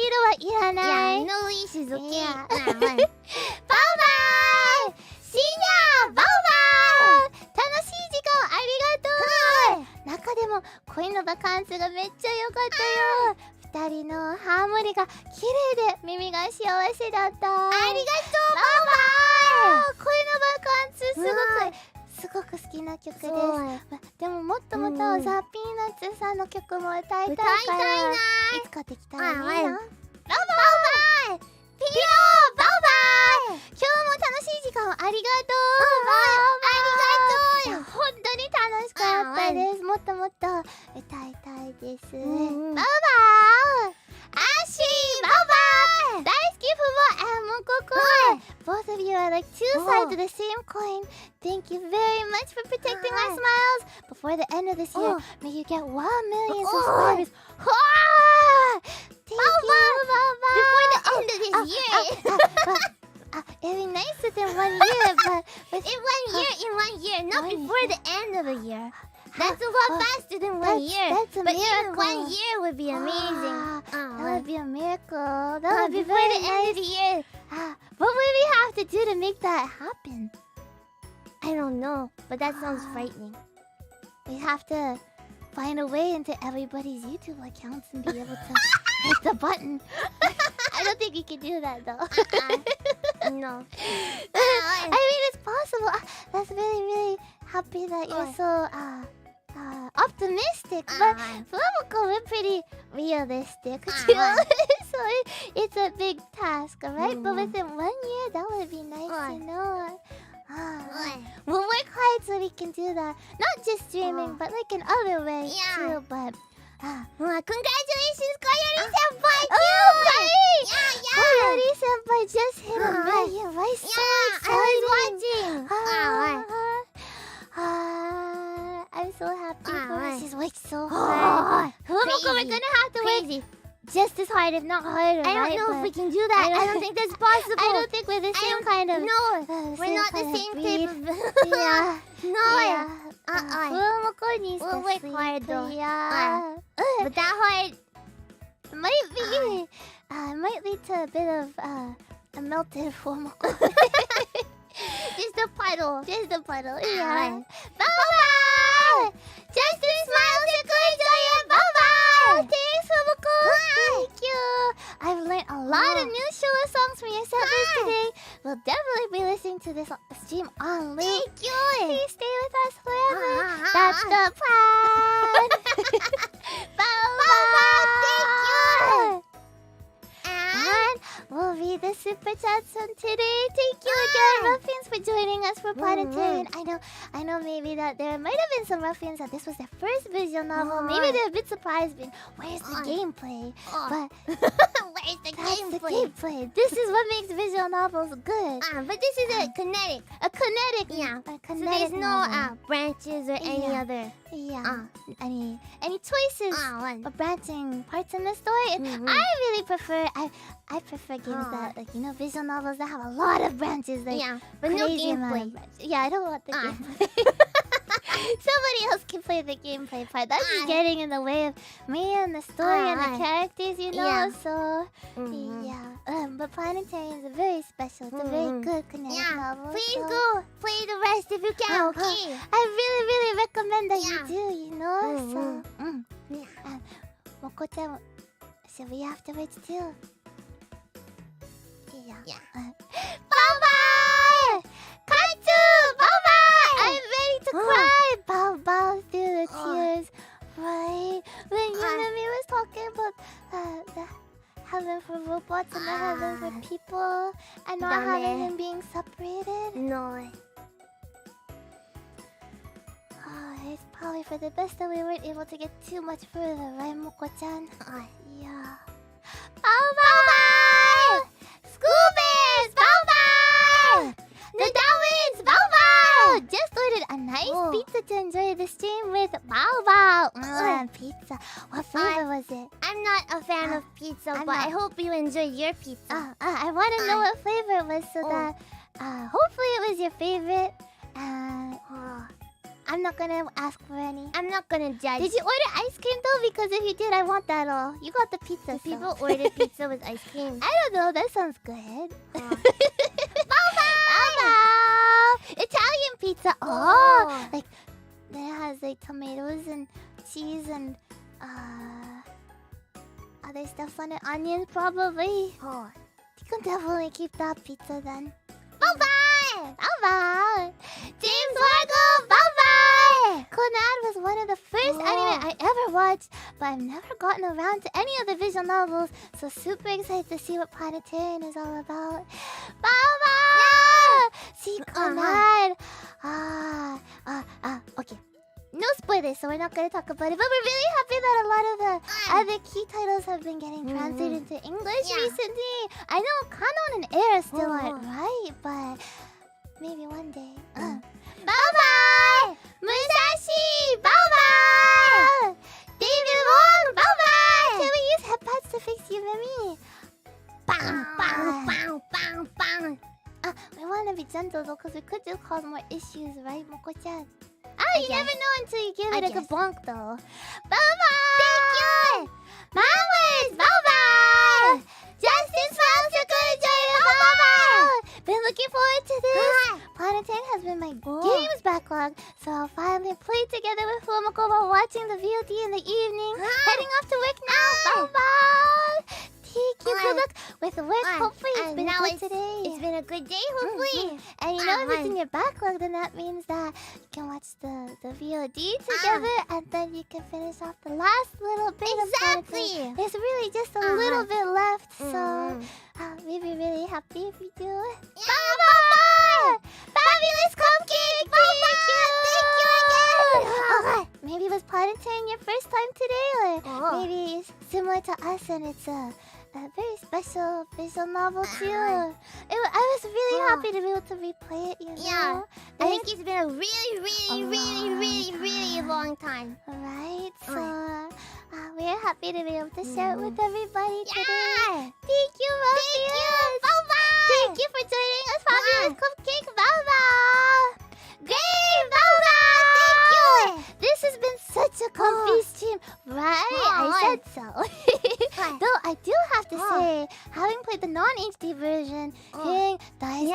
ドはいらない Yeah, no leashes, okay? Yeah. バイバイ深夜バイバイ楽しい時間ありがとう中でも恋のバカンスがめっちゃ良かったよ二人のハーモニーが綺麗で耳が幸せだったありがとうバイバイ恋のバカンスすごく好きな曲ですでももっともっとザ・ピーナッツさんの曲も歌いたいからいつかできたらいいなバイバイピローバイバイ今日も楽しい時間をありがとうありがとう本当に楽しかったですもっともっと歌いたいですバイバイアッシーバイバイ大好きフワモココBoth of you are like two sides of the same coin. Thank you very much for protecting my smiles. Before the end of this year, may you get 1 million subscribers. Thank you, Baba. Before the end of this year. It'd be nicer than 1 year, but in 1 year, not before the end of the year. That's a lot faster than 1 year. That's a but miracle. even 1 year would be amazing. That would be a miracle. That would be Before very the end nice. of the year. What would we have to do to make that happen? I don't know, but that sounds frightening. We have to find a way into everybody's YouTube accounts and be able to hit the button. I don't think you can do that though. No. I mean, it's possible. That's really, really happy that you're so optimistic. But FUWAMOCO, we're pretty realistic. So So it's a big task, alright? But within 1 year, that would be nice to know. We'll work hard so we can do that. Not just streaming, but like in other ways too. But congratulations, Koyori-senpai! Koyori-senpai just hit 1 million. Why so exciting? I'm so happy for her. She's worked so hard. FUWAMOCO, we're gonna have to work just as hard, if not harder. I don't know if we can do that. I don't think that's possible. I don't think we're the same kind of. No, we're not the same type of. Yeah. No. FUWAMOCO needs to We'll work sleep. hard though. Yeah. But that hard. Might lead to a bit of a melted FUWAMOCO. Just a puddle. Just a puddle. Yeah. Bye-bye! Justin smiles and enjoy it. Bye-bye! Thanks, FUWAMOCO. Thank you. I've learned a lot of new show songs from your set list today. We'll definitely be listening to this stream on loop. Thank you. Please stay with us forever. That's the plan. Bye-bye. Thank you. And we'll read the super chats from today. Thank you again, Ruffians, for joining us for Planetarian. I know maybe that there might have been some Ruffians that this was their first visual novel. Maybe they're a bit surprised, being, where's the gameplay? But Where's the that's the gameplay? gameplay. This is what makes visual novels good. But this is a kinetic. A kinetic. Yeah. A So kinetic there's no novel. branches or any Yeah. other. Yeah. Any choices One. or branching parts in the story? And I really prefer. I prefer games that, like, visual novels that have a lot of branches. Like, But no crazy amount of gameplay. branches. Yeah, I don't want the gameplay. Somebody else can play the gameplay part. That's just getting in the way of me and the story and the characters, Yeah. So, yeah. But Planetarian is very special. It's a very good kinetic novel. Please so go play the rest if you can, okay? I really, really recommend that you do, So, Moko-chan, should we afterwards too? Yeah. Bye-bye! Katsu! Bye-bye! I'm ready to cry! Bow through the tears. Right? When Yunami was talking about the heaven for robots and the heaven for people, and not having them being separated. No. It's probably for the best that we weren't able to get too much further, right, Moko-chan? Yeah. Bye-bye! School bears! Bye-bye! The Darwins! Bye-bye! Just ordered a nice pizza to enjoy the stream with. Bye-bye! Pizza. What flavor was it? I'm not a fan of pizza, but I hope you enjoy your pizza. I want to know what flavor it was so that hopefully it was your favorite. I'm not gonna ask for any. I'm not gonna judge. Did you order ice cream though? Because if you did, I want that all. You got the pizza. People order pizza with ice cream? I don't know. That sounds good. Bye-bye! Italian pizza. Oh, like that has like tomatoes and cheese and other stuff on it. Onions probably. Oh. You can definitely keep that pizza then. Bye-bye! Bye-bye! James Margo! Bye-bye! Clannad was one of the first anime I ever watched, but I've never gotten around to any of the visual novels, so super excited to see what Planetarian is all about. Bye-bye! See, Clannad! Okay. No spoilers, so we're not going to talk about it, but we're really happy that a lot of the other key titles have been getting translated into English recently. I know Kanon and Air still aren't right, but maybe one day. Bye-bye! Musashi! Bye-bye! David Wong! Bye-bye! Can we use headpads to fix Yumemi? Bang, bang, bang, bang, bang. We want to be gentle though, because we could just cause more issues, right, Moko-chan? You never know until you give it a good bonk, though. Bye-bye! Thank you! Mowers! Bye-bye! Justin Smiles, you're gonna enjoy it! Bye-bye! Been looking forward to this! Planetarian has been my games backlog, so I'll finally play together with FUWAMOCO while watching the VOD in the evening. Heading off to work now! Bye-bye! Thank you. Good luck with work. Hopefully it's been now good today. It's been a good day, hopefully. And you know, if it's in your backlog, then that means that you can watch the VOD together, and then you can finish off the last little bit of Exactly. content. There's really just a little bit left, so we'd be really happy if you do. Bye-bye! Fabulous cupcake! Thank you again! Maybe it was Planetarian your first time today, or maybe it's similar to us and it's a very special visual novel too. I was really happy to be able to replay it, you know? Yeah. I think it's been a really long time. Right, so we're happy to be able to share it with everybody today. Thank you, Morpheus! Bye-bye! Thank you for joining us, Fabulous Cupcake! Bye-bye! Great! Bye-bye! Thank you! This has been such a comfy stream, right? I said so. Though I do have to say, having played the non-HD version, hearing Dice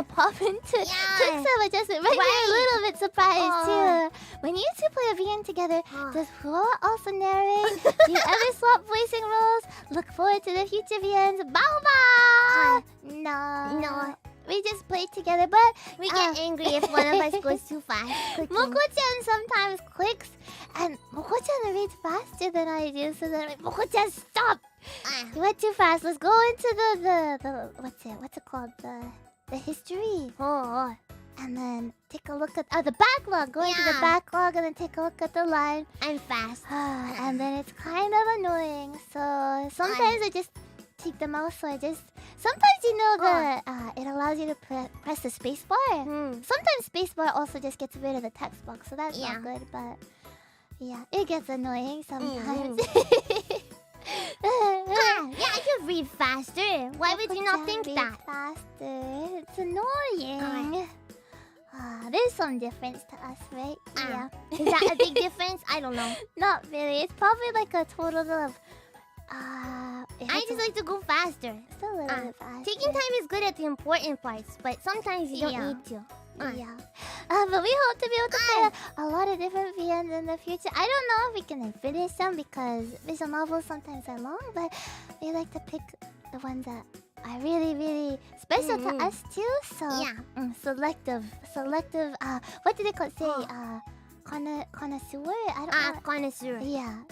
pop into quick sub adjustment made me a little bit surprised too. When you two play a VN together, does Fua also narrate? Do you ever swap voicing roles? Look forward to the future VNs. Bye-bye! No. We just play together, but We get angry if one of us goes too fast. Moko-chan sometimes clicks, and Moko-chan reads faster than I do, so then I'm like, Moko-chan, stop! You went too fast. Let's go into the what's it called? The history. And then take a look at the backlog. Go into the backlog and then take a look at the line. I'm fast. And then it's kind of annoying. So sometimes I just take the mouse, so I just... Sometimes, you know, it allows you to press the space bar. Sometimes space bar also just gets rid of the text box, so that's not good, but... Yeah, it gets annoying sometimes. I could read faster. Why would you not think that? Faster. It's annoying. There's some difference to us, right? Yeah. Is that a big difference? I don't know. Not really. It's probably like a total of... I just like to go faster. It's a little bit faster. Taking time is good at the important parts, but sometimes you don't need to. But we hope to be able to play a lot of different VNs in the future. I don't know if we can finish them because visual novels sometimes are long, but we like to pick the ones that are really special to us too. So selective. What did they call say? Connoisseur? I don't know. Connoisseur. Yeah.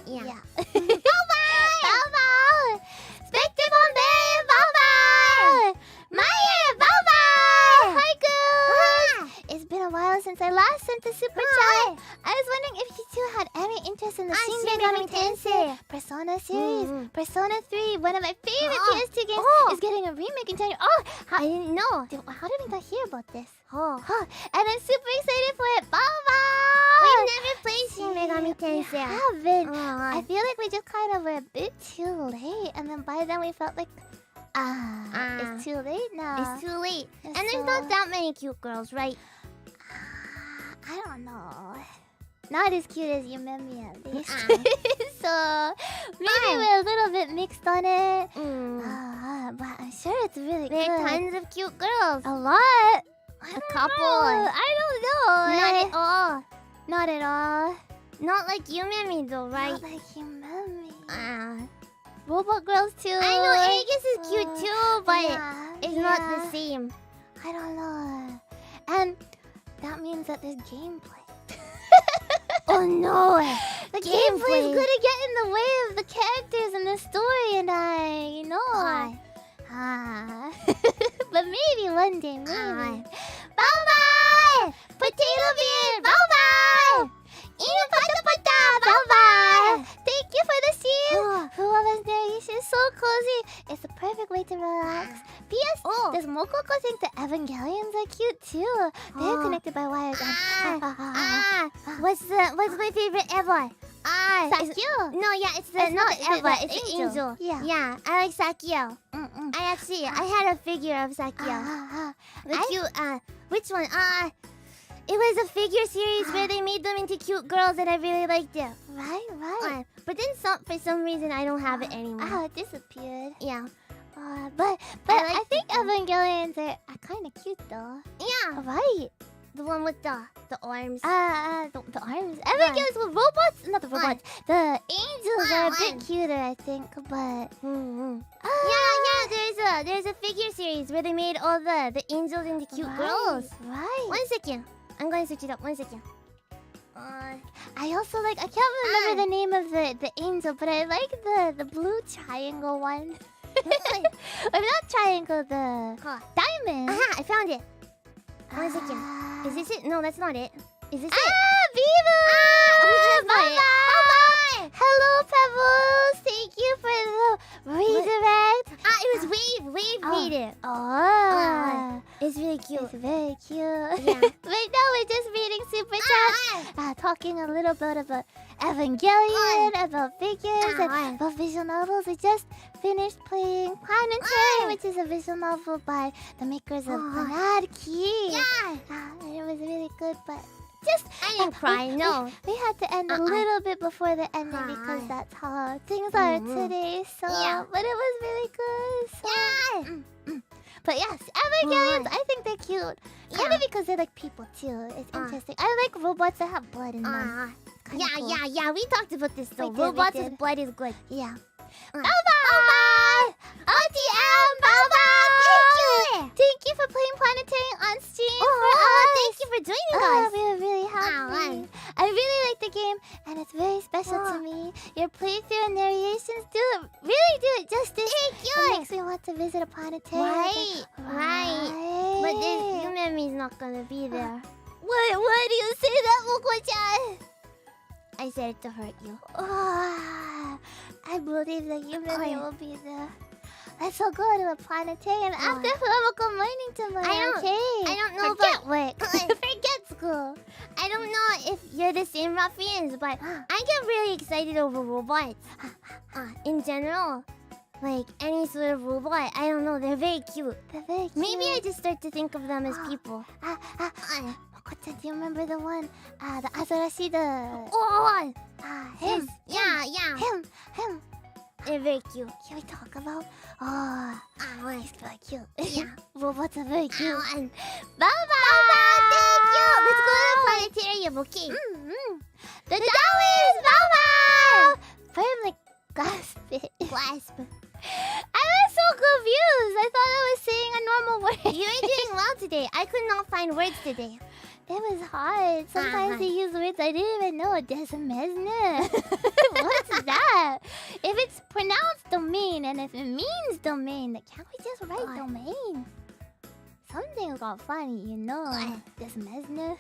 Bye-bye! Spectre Bombay! Bye-bye! Maya! Bye-bye! Hi, girls! It's been a while since I last sent a super chat. I was wondering if you two had any interest in the Shin Megami Tensei Persona series. Persona 3, one of my favorite PS2 games, is getting a remake in January. I didn't know. How did we not hear about this? And I'm super excited for it. Bye-bye! We've never played Shin Megami Tensei. Haven't. I feel like we just kind of were a bit too late, and then by then we felt like, it's too late now. It's too late. And there's not that many cute girls, right? I don't know. Not as cute as you met me at least. So maybe we're a little bit mixed on it. But I'm sure it's really good. There are tons of cute girls. A lot. A couple. I don't know. Not at all. Not at all. Not like you met me though, right? Not like you met me. Robot girls too. I know Aegis is cute too, but it's not the same. I don't know. And that means that there's gameplay. Oh no! The gameplay is gonna get in the way of the characters and the story, and you know. But maybe one day, maybe. Bye-bye! Potato bean! Bye-bye! Inu pata-pata! Bye-bye! Thank you for the stream! Whoever's narration is so cozy. It's the perfect way to relax. P.S. Does Mokoko think the Evangelions are cute too? They're connected by wires. What's my favorite ever? Sakyo! No, it's not Eva. It's Angel. Yeah. I like Sakyo. I had a figure of Sakyo. Which one? It was a figure series where they made them into cute girls, and I really liked it. Right. But then for some reason I don't have it anymore. It disappeared. Yeah. But I think Evangelions are kind of cute though. Yeah. Right. The one with the arms. The arms. Abigail is with robots. Not the robots. The angels are a bit cuter, I think. But There's a figure series where they made all the angels and the cute girls. Right. 1 second. I'm going to search it up. 1 second. I also like. I can't remember the name of the angel, but I like the blue triangle one. Or not triangle. The diamond. Aha! I found it. 1 second. Is this it? No, that's not it. Is this it? Viva! That's not it. Bye-bye! Hello, Pebbles. Thank you for the redirect. It was Wave. Wave made it. Oh. It's really cute. It's very cute. Yeah. Right now we're just reading super chat, talking a little bit about Evangelion, about figures, and about visual novels. We just finished playing Planetarian, which is a visual novel by the makers of Fanart. And it was really good, but just I didn't cry. No. we had to end a little bit before the ending because that's how things are today. So, but it was really good. So. But yes, Evangelions, I think they're cute. Kind of because they're like people too. It's interesting. I like robots that have blood in them. Kinda cool. Yeah. We talked about this though. We did. Robots with blood is good. Yeah. Bye-bye! OTM, bye-bye! Thank you for playing Planetarian on stream for us. Thank you for joining us. We were really happy. I really like the game, and it's very special to me. Your playthrough and narrations really do it justice. Thank you. It makes me want to visit a planetarium. Right. But this Yumemi's not gonna be there. Why do you say that, Moko-chan? I said it to hurt you. I believe that Yumemi will be there. Let's all go to a planetarium after FUWAMOCO morning tomorrow. I don't know Forget work. Forget school. I don't know if you're the same ruffians, but I get really excited over robots. In general. Like any sort of robot. I don't know, they're very cute. They're very cute. Maybe I just start to think of them as people. Moko-chan, do you remember the one? The Azarashi, him. Yeah. Him. They're very cute. Can we talk about? He's very cute. Yeah. Robots are very cute. Bye-bye! Thank you! Let's go to the planetarium, okay? The Dawis! Bye-bye! Firmly grasp it. Grasp. I was so confused. I thought I was saying a normal word. You're doing well today. I could not find words today. It was hard. Sometimes they use words I didn't even know. Desmesne. What's that? If it's pronounced domain and if it means domain, then can't we just write domain? Something got funny, you know. Desmesne.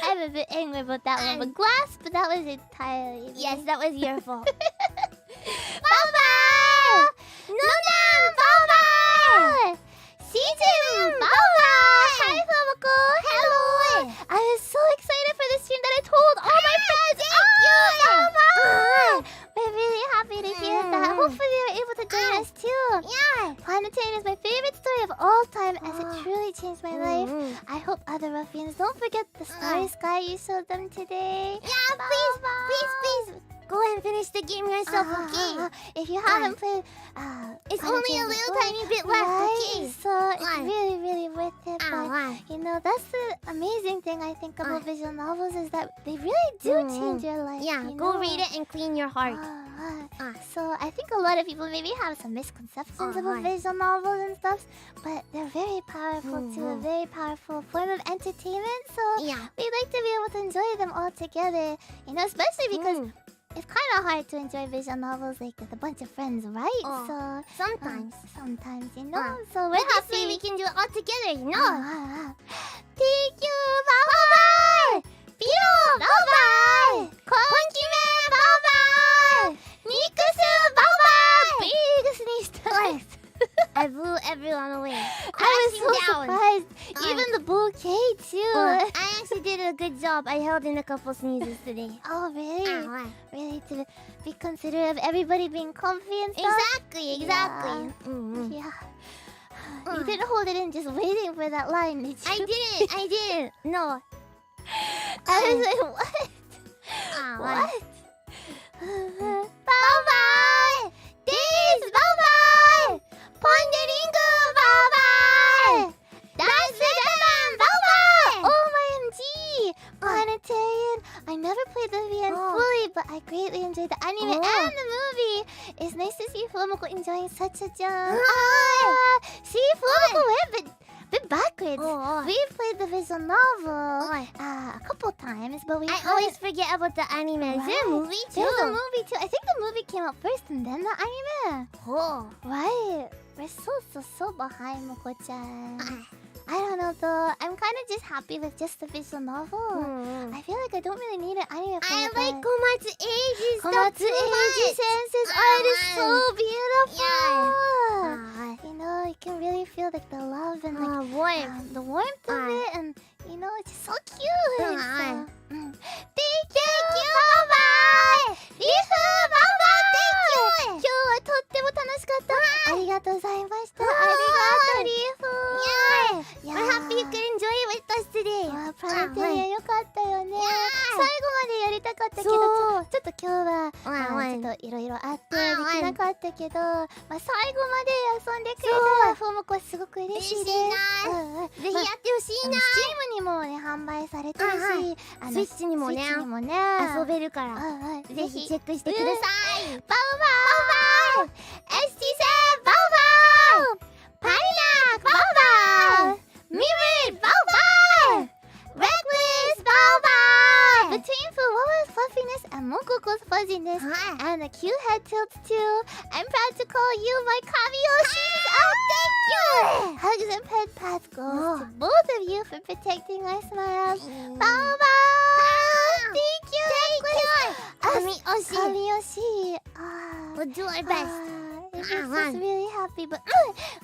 I'm a bit angry about that one. But grasp, that was entirely. Yes, that was your fault. Bye-bye! Nunam! Bye-bye! Season! Bye-bye! Hi, FUWAMOCO! Hello! I was so excited for the stream that I told all my friends! Bye-bye! We're really happy to hear that. Hopefully you're able to join us too. Planetarian is my favorite story of all time as it truly changed my life. I hope other ruffians don't forget the starry sky you showed them today. Please. Go and finish the game yourself, okay? If you haven't played, it's only a little tiny bit left, okay? So it's really, really worth it. But you know, that's the amazing thing I think about visual novels is that they really do change your life. Yeah, you go know? read it and clean your heart. So I think a lot of people maybe have some misconceptions about visual novels and stuff, but they're very powerful too, a very powerful form of entertainment. So we like to be able to enjoy them all together, you know, especially because it's kind of hard to enjoy visual novels like with a bunch of friends, right? So sometimes, you know. So we're happy we can do it all together, you know. Thank you, bye bye. Piro, bye bye. Konkime, bye bye. Nikusu, bye bye. Big sneeze. I blew everyone away. I was so surprised. Even the bouquet too. I actually did a good job. I held in a couple sneezes today. Oh really? Really to be considerate of everybody being comfy and stuff. Exactly. Yeah. You didn't hold it in just waiting for that line, did you? I didn't. No. I was like, what? What? Bye-bye! Days, bye-bye! Ponderingu, bye-bye! Dance with them, bye-bye! greatly enjoyed the anime and the movie. It's nice to see FUWAMOCO enjoying such a job. See, FUWAMOCO went a bit backwards. We played the visual novel a couple times, but we I always forget about the anime. Is there a movie too? There's a movie too. I think the movie came out first and then the anime. Oh. Right. We're so behind, Moko-chan. I don't know though. I'm kind of just happy with just the visual novel. I feel like I don't really need an anime for I it, like but Komatsu Eiji's stuff Komatsu too Eiji much. Sensei's art is so beautiful. Yeah. You know, you can really feel like the love and like Warmth. the warmth of it, and you know, it's just so cute. So, Thank you. Bye-bye. Rifu, bye-bye. Thank you. 今日はとっても楽しかった。ありがとうございました。ありがとう、リーフ。 We're happy you could enjoy it with us today. プラネタリアンよかったよね。最後までやりたかったけど、ちょっと今日はちょっといろいろあってできなかったけど、まあ最後まで遊んでくれたらFUWAMOCOはすごく嬉しいです。ぜひやってほしいな。 Steam にもね販売されてるし、スイッチにもね遊べるからぜひチェックしてください。バウバウ ST さんバウバウパイナックバウバウミリバウバウ Reckless バウバウ Between FUWAMOCO's fluffiness and Mokoko's fuzziness and the cute head tilts too, I'm proud to call you my Kabiyoshi. Oh, thank you! Hugs and pet pats goes to both of you for protecting my smiles. Bye bye! Thank you, Reckless! Kabiyoshi. We'll do our best. It makes us really happy, but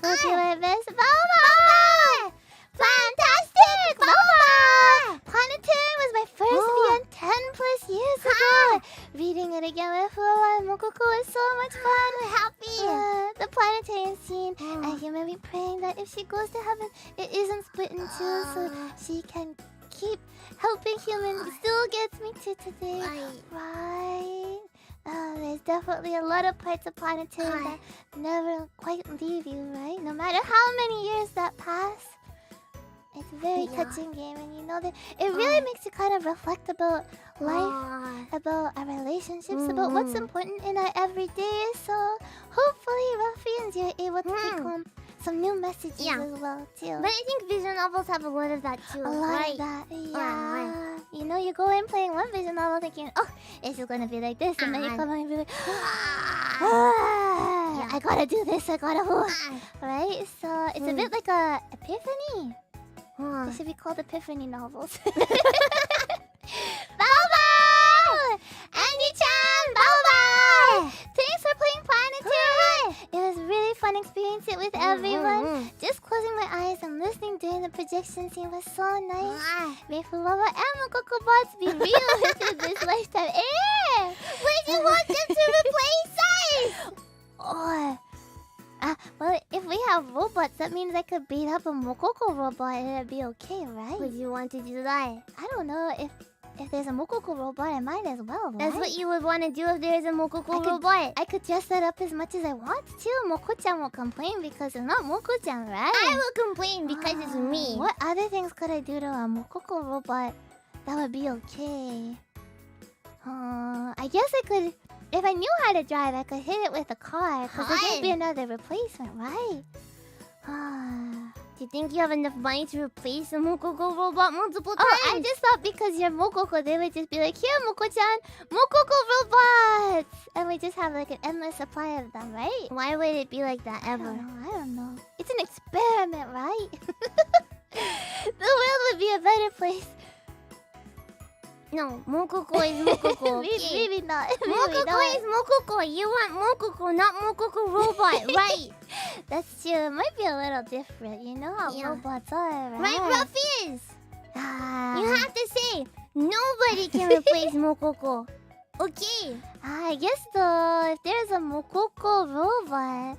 we'll do our best. Bye bye! Fantastic! Bye-bye! Planetarian was my first VN 10 plus years ago. Reading it again with FUWAMOCO was so much fun. We're happy. The Planetarian scene. I human be praying that if she goes to heaven, it isn't split in two, so she can keep helping humans. It still gets me to today. Right? There's definitely a lot of parts of Planetarian that never quite leave you, right? No matter how many years that pass. It's a very touching game, and you know that it really makes you kind of reflect about life, about our relationships, about what's important in our everyday. So hopefully, Ruffians, you're able to take home some new messages as well too. But I think visual novels have a lot of that too. A lot of that, You know, you go in playing one visual novel thinking, oh, it's just gonna be like this, and then you come out and be like, I gotta do this, I gotta, right? So it's a bit like a epiphany. They should be called epiphany novels. Bye-bye! Andy-chan, bye-bye! Thanks for playing Planetarian! It was a really fun experience with everyone. Just closing my eyes and listening during the projection scene was so nice. May FUWAMOCO and Mococo bots be real within this lifetime. Where do you want them to replace us? Well, if we have robots, that means I could beat up a Mococo robot and it'd be okay, right? Would you want to do that? I don't know. If there's a Mococo robot, I might as well, right? That's what you would want to do if there's a Mococo robot. I could dress that up as much as I want to. Moko-chan will complain because it's not Moko-chan, right? I will complain because it's me. What other things could I do to a Mococo robot that would be okay? I guess I could... If I knew how to drive, I could hit it with a car. Because there could be another replacement, right? Do you think you have enough money to replace the Mococo robot multiple times? Oh, I just thought because you're Mococo, they would just be like, here, Moko-chan, Mococo robots! And we just have like an endless supply of them, right? Why would it be like that ever? I don't know. It's an experiment, right? The world would be a better place. No, Mococo is Mococo. Maybe not. Mococo is Mococo. You want Mococo, not Mococo robot, right? That's true. It might be a little different. You know how robots are, right? Right, Ruffians? You have to say, nobody can replace Mococo. Okay. I guess though, if there's a Mococo robot,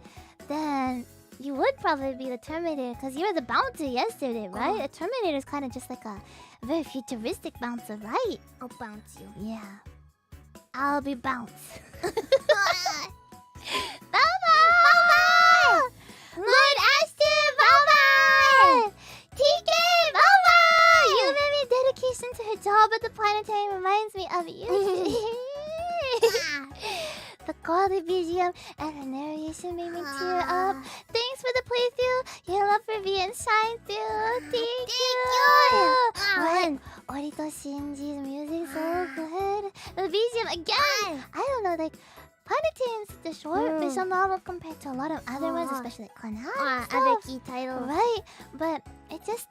then you would probably be the Terminator because you were the bouncer yesterday, right? A Terminator is kind of just like a very futuristic bouncer, right? I'll bounce you. Yeah. I'll be bounce. Bye-bye! Lord Ashton, bye-bye! TK, bye-bye! You made me dedication to her job at the Planetarian reminds me of you. The quality BGM and the narration made me tear up. Thanks for the playthrough. Your love for V and shine through. Thank you. Orito Shinji's music so good. The BGM again. I don't know, like Planetarian's the short visual novel compared to a lot of other ones, especially like Fanart. Other key titles. Right, but it's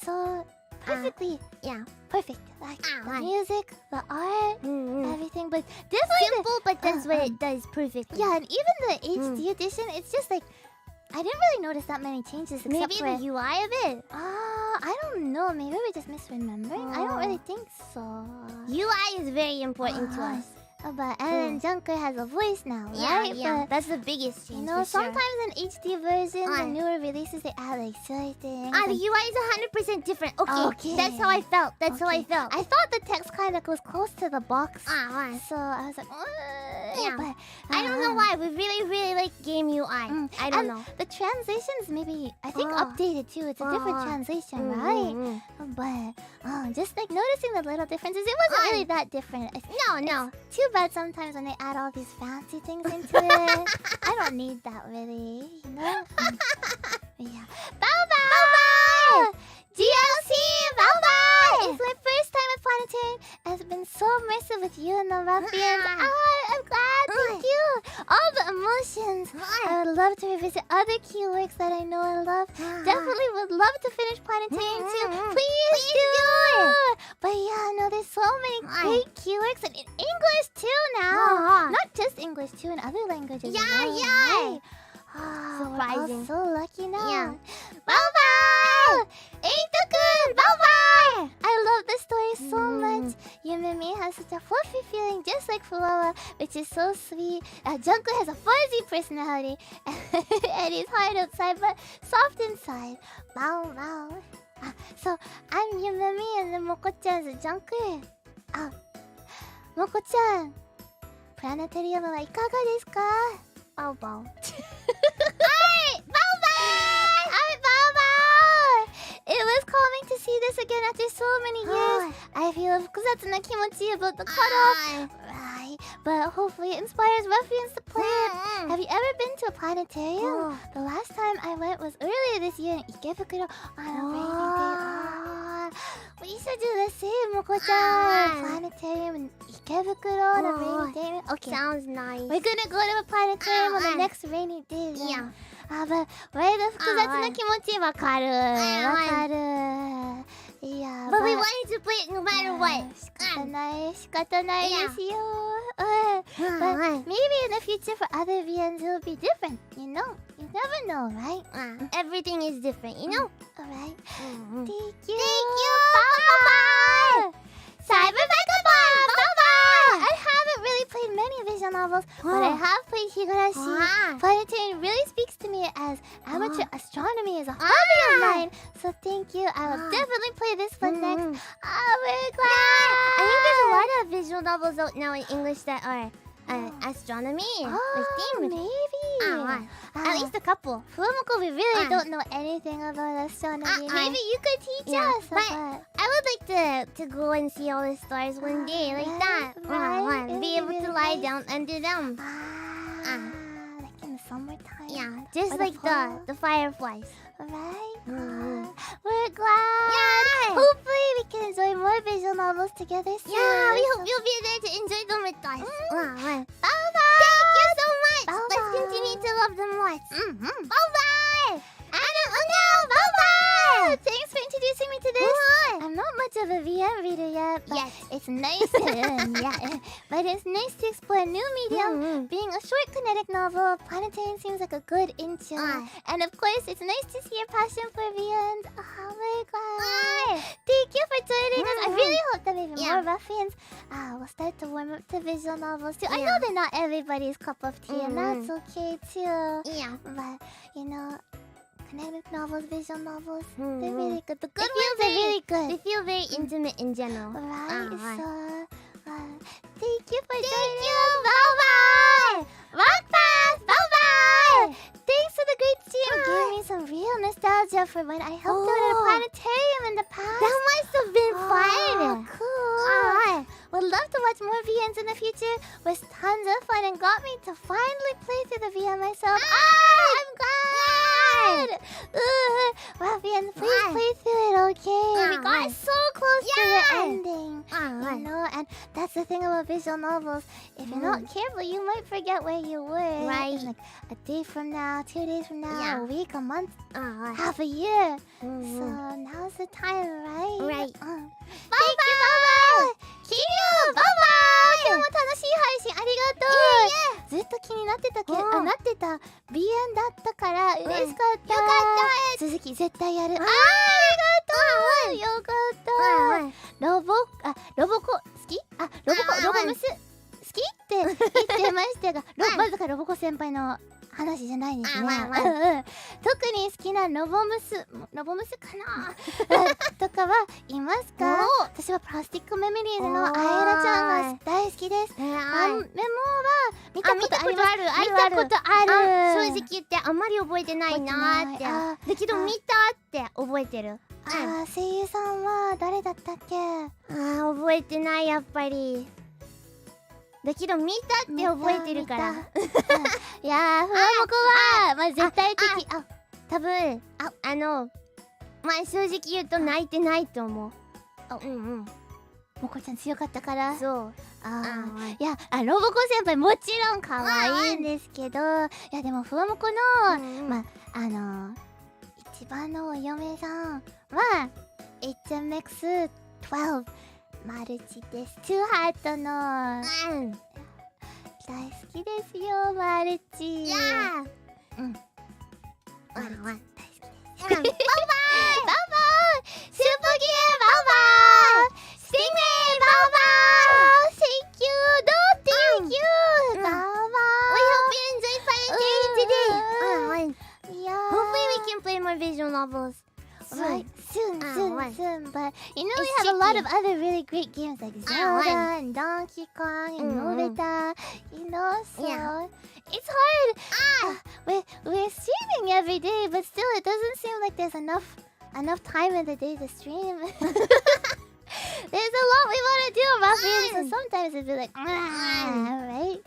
so perfectly perfect. Like the music, the art, everything. But definitely Simple, but that's what it does perfectly. yeah, and even the HD edition, it's just like I didn't really notice that many changes except Maybe for the UI of it. I don't know. Maybe we're just misremembering. I don't really think so. UI is very important to us. But and then Junker has a voice now, right? Yeah, But, that's the biggest change. you know, for sure. sometimes in HD versions and newer releases they add like silly things. The and- UI is 100% different. Okay, Okay. that's how I felt. That's how I Okay. felt. I thought the text kind of goes close to the box, Right. so I was like, Yeah. but I don't know why. We really like game UI. I don't and know. the translations maybe I think updated too. It's a different translation, right? But just like noticing the little differences, it wasn't really that different. No. Too bad sometimes when they add all these fancy things into it. I don't need that really, you know. Yeah. Bow! GLC! Bow! It's my first time at Planetarian. It's been so immersive with you and the ruffians. I'm glad. Thank you. All the emotions. I would love to revisit other key works that I know and love. Definitely would love to finish Planetarian too. Please do. But yeah, no, there's so many great key works and in English too now. Not just English too, in other languages. Yeah, as well, yeah. right? Surprising. We're all so lucky now. Yeah. Bow! Eito-kun! Bow! I love this story so much. Yumimi has such a fluffy feeling just like Fuwawa, which is so sweet. Junko has a fuzzy personality and he's hard outside but soft inside. Bow. So I'm Yumimi and then Moko-chan's Junko. Moko-chan, Planetarium はいかがですか? Bow. Hi! Bow! It was calming to see this again after so many years. I feel 複雑な気持ち about the cutoff. Right. But hopefully it inspires ruffians to play it. Have you ever been to a planetarium? The last time I went was earlier this year in Ikebukuro on a rainy day. We should do the same, Moko-chan. Planetarium in Ikebukuro on a rainy day. Okay. Sounds nice. We're gonna go to a planetarium on the next rainy day. Yeah. But 割と複雑な気持ちわかる。Yeah. But we wanted to play it no matter what. 仕方ないですよ。But maybe in the future for other VNs it will be different. You know, you never know, right? Everything is different, you know? Alright. Thank Thank you. Bye-bye. Cybervagabond! Bye-bye! I haven't really played many visual novels, but I have played Higurashi. Planetarian really speaks to me as amateur astronomy is a hobby of mine. So thank you. I will definitely play this one next. We're glad. I think there's a lot of visual novels out now in English that are astronomy themed. Maybe. At least a couple. FUWAMOCO, we really don't know anything about astronomy. Maybe you could teach us. But I would like to go and see all the stars one day, like that. Right. Be able to lie down under them. Like in the summertime. Yeah, just Or like fall. the fireflies. Right? Mhm. We're glad. Yeah. Hopefully we can enjoy more visual novels together soon. Yeah, we hope you'll be there to enjoy them with us. Bye-bye. Thank you so much. Bye-bye. Let's continue to love them lots. Bye-bye. Bye-bye. Thanks for introducing me to this. I'm not much of a VM reader yet, but it's nice. But it's nice to explore a new medium. Being a short kinetic novel, Planetarian seems like a good intro. And of course, it's nice to see your passion for VMs. Oh my god. Thank you for joining us. I really hope that maybe more ruffians will start to warm up to visual novels too. I know they're not everybody's cup of tea, and that's okay too. Yeah. But, you know, kinetic novels, visual novels, they're really good. The good They feel ones are really They good. feel very intimate in general. Right? Right. So, thank you for joining us. Bye-bye. Rock fast. Bye-bye. Thanks to the great team. Gave me some real nostalgia for when I helped out at a planetarium in the past. That must have been fun. Cool. Would love to watch more VNs in the future. Was tons of fun and got me to finally play through the VN myself. I'm glad! Wow, VNs, please play through it, okay? We got so close to the ending. You know, and that's the thing about visual novels. If you're not careful, you might forget where you were. Right. In like a day from now, 2 days from now, a week, a month, あ half a year. So now's the time, right? Right. Thank you, Baba! キリュウババ今日も楽しい配信ありがとう。ずっと気になってたなってた BN だったから嬉しかった。よかった。続き絶対やる。ありがとう。よかった。ロボコ好き？ロボムス好きって言ってましたが、まさかロボコ先輩の話じゃないですね。特に好きなロボムスかなとかはいますか？私はプラスティックメモリーズのアイラちゃんが大好きです。メモは見たことあります。見たことある。正直言ってあんまり覚えてないなーって。だけど見たって覚えてる。声優さんは誰だったっけ？覚えてないやっぱり。だけど見たって覚えてるから。いやー、ふわもこはまあ絶対的。多分まあ正直言うと泣いてないと思う。もこちゃん強かったから。そう。いやロボコ先輩もちろん可愛いんですけど、いやでもふわもこのまあ一番のお嫁さんは HMX12 マルチです。トゥーハートの大好きですよマルチ。マルチ大好きです。バイバイ。スーパーギアバイバイ。スティングレイバイバイ。Thank you. Thank you. バイバイ。We hope you enjoy Planetarian today. Hopefully we can play more visual novels. Right, soon. But you know we have a lot of other really great games like Zelda and Donkey Kong and Nobita. You know, so it's hard. We're streaming every day, but still, it doesn't seem like there's enough time in the day to stream. There's a lot we want to do, Rafi. So sometimes it's like, right?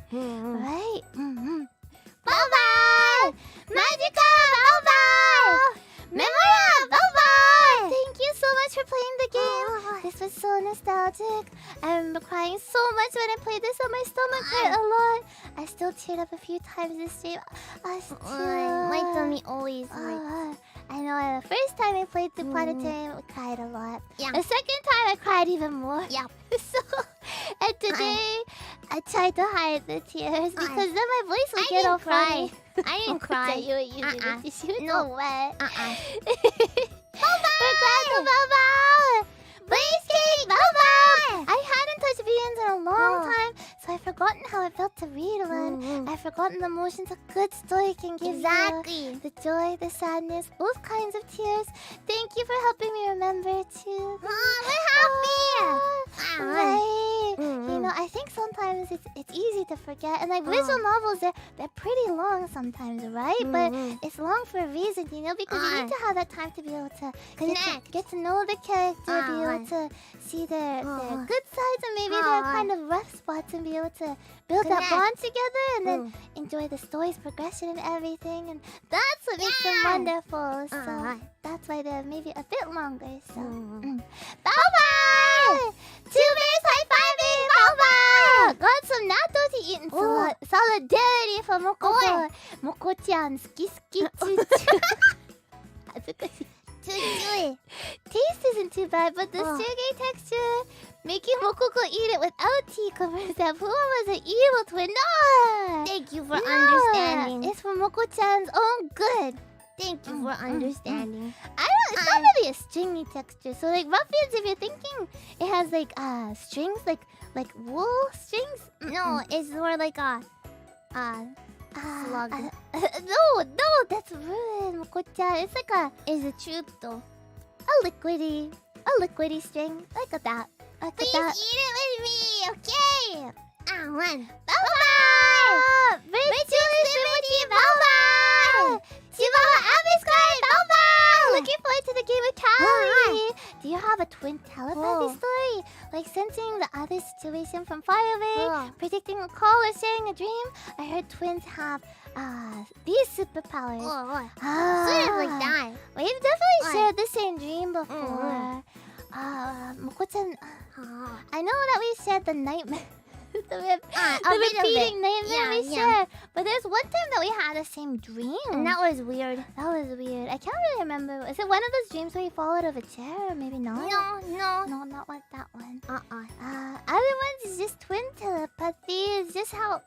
Bye bye. Magica, bye bye. Memoria, bye bye! Thank you so much for playing the game. This was so nostalgic. I remember crying so much when I played this, and my stomach hurt a lot. I still teared up a few times this stream. My tummy always hurts. I know. The first time I played the Planetarian, I cried a lot. Yeah. The second time, I cried even more. Yeah. And today, I tried to hide the tears because then my voice would get all funny. I didn't cry. You were using the tissue. No. No way. Bye-bye! Bye-bye! Blaze Cake, bye-bye! I hadn't touched VNs in a long time, so I've forgotten how it felt to read one. I've forgotten the emotions a good story can give you. The joy, the sadness, both kinds of tears. Thank you for helping me remember too. We're happy! Right. You know, I think sometimes it's easy to forget. And like visual novels, they're pretty long sometimes, right? But it's long for a reason, you know, because you need to have that time to be able to get to know the character, be able to see their good sides and maybe their kind of rough spots and be able to build that bond together and then enjoy the story's progression and everything. And that's what makes them wonderful. So that's why they're maybe a bit longer. So bye-bye! 2 minutes high-fiving! Bye-bye! Got some natto to eat and solidarity for Moko. Moko-chan, ski-ski, choo-choo. 恥ずかしい。Taste isn't too bad, but the sugar texture making Mokoko eat it without tea covers that Puma was an evil twin. No! Thank you for understanding. It's for Moko-chan's own good. Thank you for understanding. It's not really a stringy texture. So like ruffians, if you're thinking it has like strings, like wool strings. No, it's more like a slug. No, that's rude, Moko-chan. It's like a truth though. A liquidy string, like that. Please eat it with me, okay? One. Bye-bye! Rachel Liberty, bye-bye! Chihuahua Abiskai, bye-bye! Looking forward to the game with Callie! Do you have a twin telepathy story? Like sensing the other situation from far away, predicting a call or sharing a dream? I heard twins have these superpowers. Sort of like that. We've definitely shared the same dream before. Moko-chan, I know that we shared the nightmare. the repeating nightmare we shared. But there's one time that we had the same dream. And that was weird. That was weird. I can't really remember. Is it one of those dreams where you fall out of a chair? Or maybe not? No. No, not like that one. Other ones is just twin telepathy. It's just how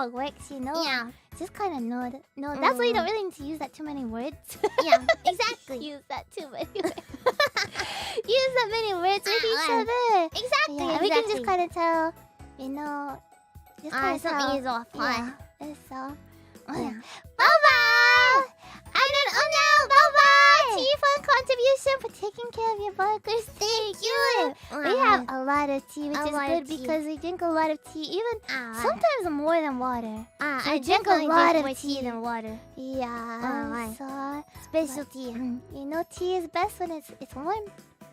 it works, you know? Yeah. Just kind of know it. No, that's why you don't really need to use that too many words. Yeah, exactly. Use that too many words. Use that many words with each other. Exactly. Yeah, we can just kind of tell, you know, just kind of something is off. Yeah, it's so. Yeah. Baba! I don't know, Baba! Tea for contribution for taking care of your burgers. Thank you. We have a lot of tea, which is good because we drink a lot of tea, even sometimes more than water. I drink a lot of more tea than water. Yeah. So Special tea. you know, tea is best when it's warm.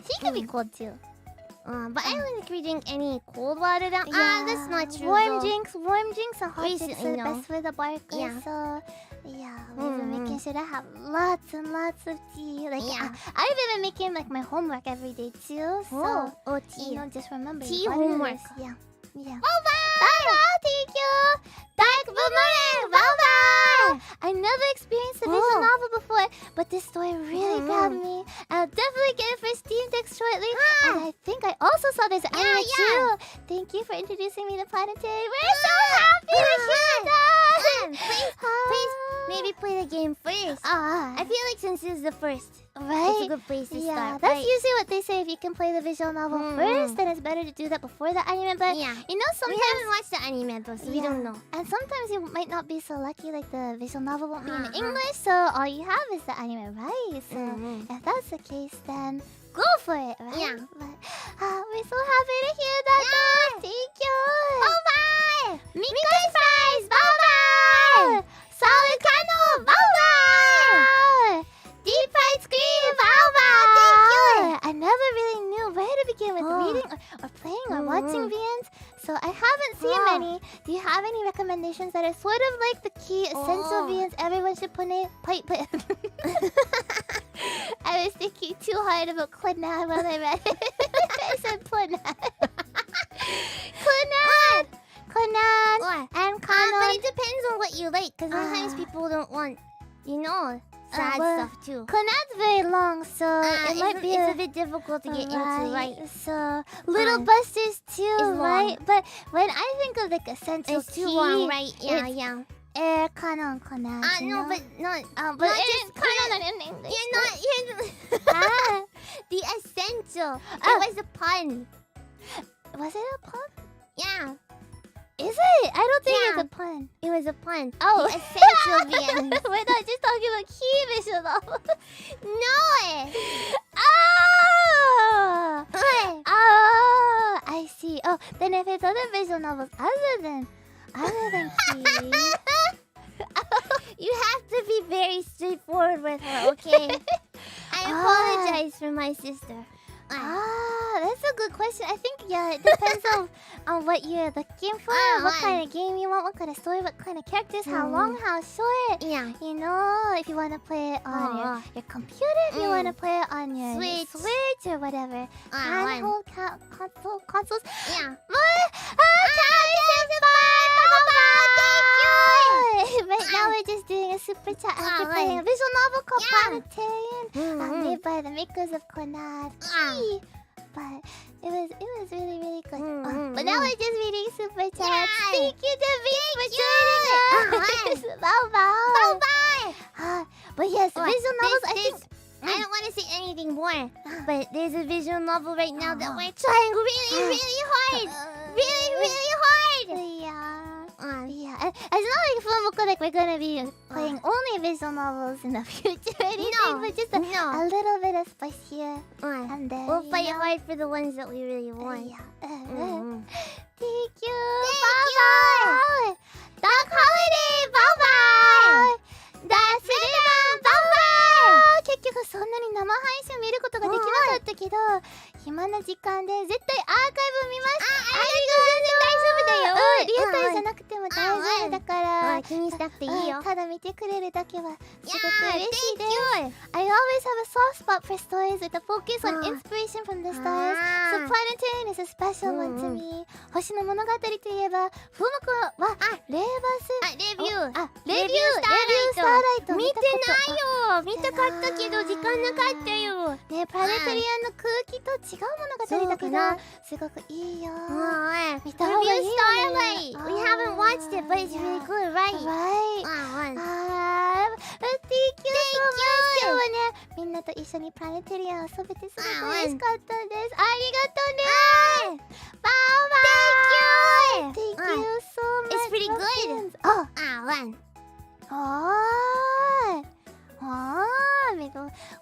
Tea can be cold too. But I don't think we drink any cold water down. That's not true. Warm though. drinks and hot drinks Recently, are the no. best for the barkers. Yeah. So yeah, we've been making sure to have lots and lots of tea. Like Yeah. I've been making like my homework every day too. So tea. you know, just remember Tea what it homework. is. Yeah. Baba! Thank you. Dark Boomerang, Baba! I never experienced a visual novel before, but this story really grabbed me. I'll definitely get it for Steam Deck shortly. And I think I also saw this anime too. Thank you for introducing me to Planetarian. We're so happy to hear that. Please, maybe play the game first. I feel like since this is the first, Right? it's a good place to Yeah, start. that's right? usually what they say. If you can play the visual novel first, then it's better to do that before the anime. But Yeah. you know, We sometimes haven't watched the anime though, so we don't know. And sometimes you might not be so lucky, like the visual novel won't be in English, so all you have is the anime, right? So if that's the case, then go for it, right? Yeah. But we're so happy to hear that. Though. Thank you. Bye-bye. Mika's fries. Bye-bye. Solid bye-bye. Deep fried scream. Bye-bye. Thank you. I never really knew where to begin with reading or playing or watching VNs, so I haven't seen many. Do you have any recommendations that are sort of like the key essential VNs everyone should play? I was thinking too hard about Clannad while I read it. I said Clannad. Clannad and But Kanon. it depends on what you like, because sometimes people don't want, you know, sad well, stuff too. Clannad's very long, so it might be it's a bit difficult to get into, right? So Little Busters too, long. right? But when I think of like essential It's too key, long, right? Yeah, it's yeah. Kanon, Clannad. No, you know? but not. But not it's just Kanon in English. You're Ah, the essential. It was a pun. was it a pun? Yeah, Is it? I don't think Yeah. it's a pun. it was a pun. Oh. The essential VN. We're not just talking about key visual novel. No. Oh! Oh, I see. Oh, then if it's other visual novels other than key. You have to be very straightforward with her, okay? I apologize for my sister. That's a good question. I think it depends on what you're looking for, what kind of game you want, what kind of story, what kind of characters, how long, how short. Yeah. You know, if you want to play it on your computer, if you want to play it on your Switch or whatever. Handheld consoles. Yeah. Right now we're just doing a super chat after playing a visual novel called Planetarian, made by the makers of Clannad. But it was really, really good. But now we're just reading super chats. Thank you, David, for joining us. Bye-bye. But yes, visual novels, I think... I don't want to say anything more, but there's a visual novel right now that we're trying really, really hard. Really hard. Yeah, it's not like FUWAMOCO, like we're gonna be playing only visual novels in the future or anything, but just a little bit of spice here and there. We'll fight hard for the ones that we really want. Thank you. Bye-bye. Dark Holiday. Bye-bye. That's it. Bye-bye. 結局そんなに生配信見ることができなかっゃったけど暇な時間で絶対アーカイブ見ます。リアタイじゃなくても大丈夫だから、気にしなくていいよ。ただ見てくれるだけはすごく嬉しいです。I always have a soft spot for stories with a focus on inspiration from the stars. So Planetarian is a special one to me. 星の物語といえば、フォモコはレーバスレビュースターライト見てないよ。見たかったけど時間なかったよ。ね、プラネタリアンの空気と違う物語だけどすごくいいよ。見た方がいいよね。We haven't watched it, but it's really good, right? Right. Thank you so much. 今日はね、みんなと一緒にプラネタリアン遊べてすごく嬉しかったです。ありがとうね。バイバイ。Thank you so much. It's pretty good.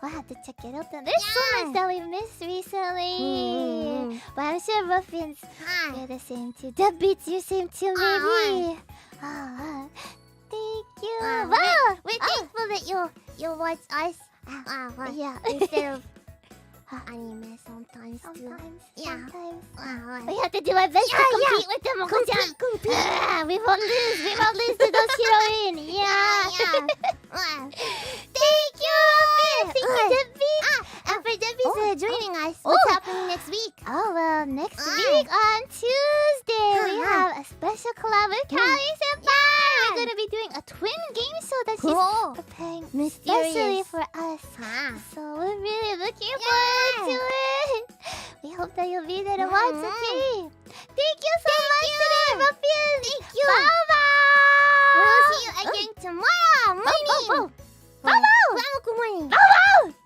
We'll have to check it out. There's so much that we missed recently. But I'm sure Muffins, you're the same too. The beats you same too, maybe. Thank you. We're thankful that you watch us. Yeah. Instead of anime sometimes. Sometimes. Yeah. We have to do our best to compete with them, Moko-chan. We won't lose to those heroines. Yeah. Thank you, Muffins. Thank you, Debbie. And for Debbie's joining us, what's happening next week? Oh, well, next week on Tuesday, we have a special collab with Callie Senpai. We're going to be doing a twin game show that she's preparing especially for us. So we're really looking forward to it. We hope that you'll be there to watch, okay? Thank you so much today, Muffins. Thank you. Bye-bye. We'll see you again tomorrow morning. Bye-bye. FUWAMOCO morning. Bye-bye.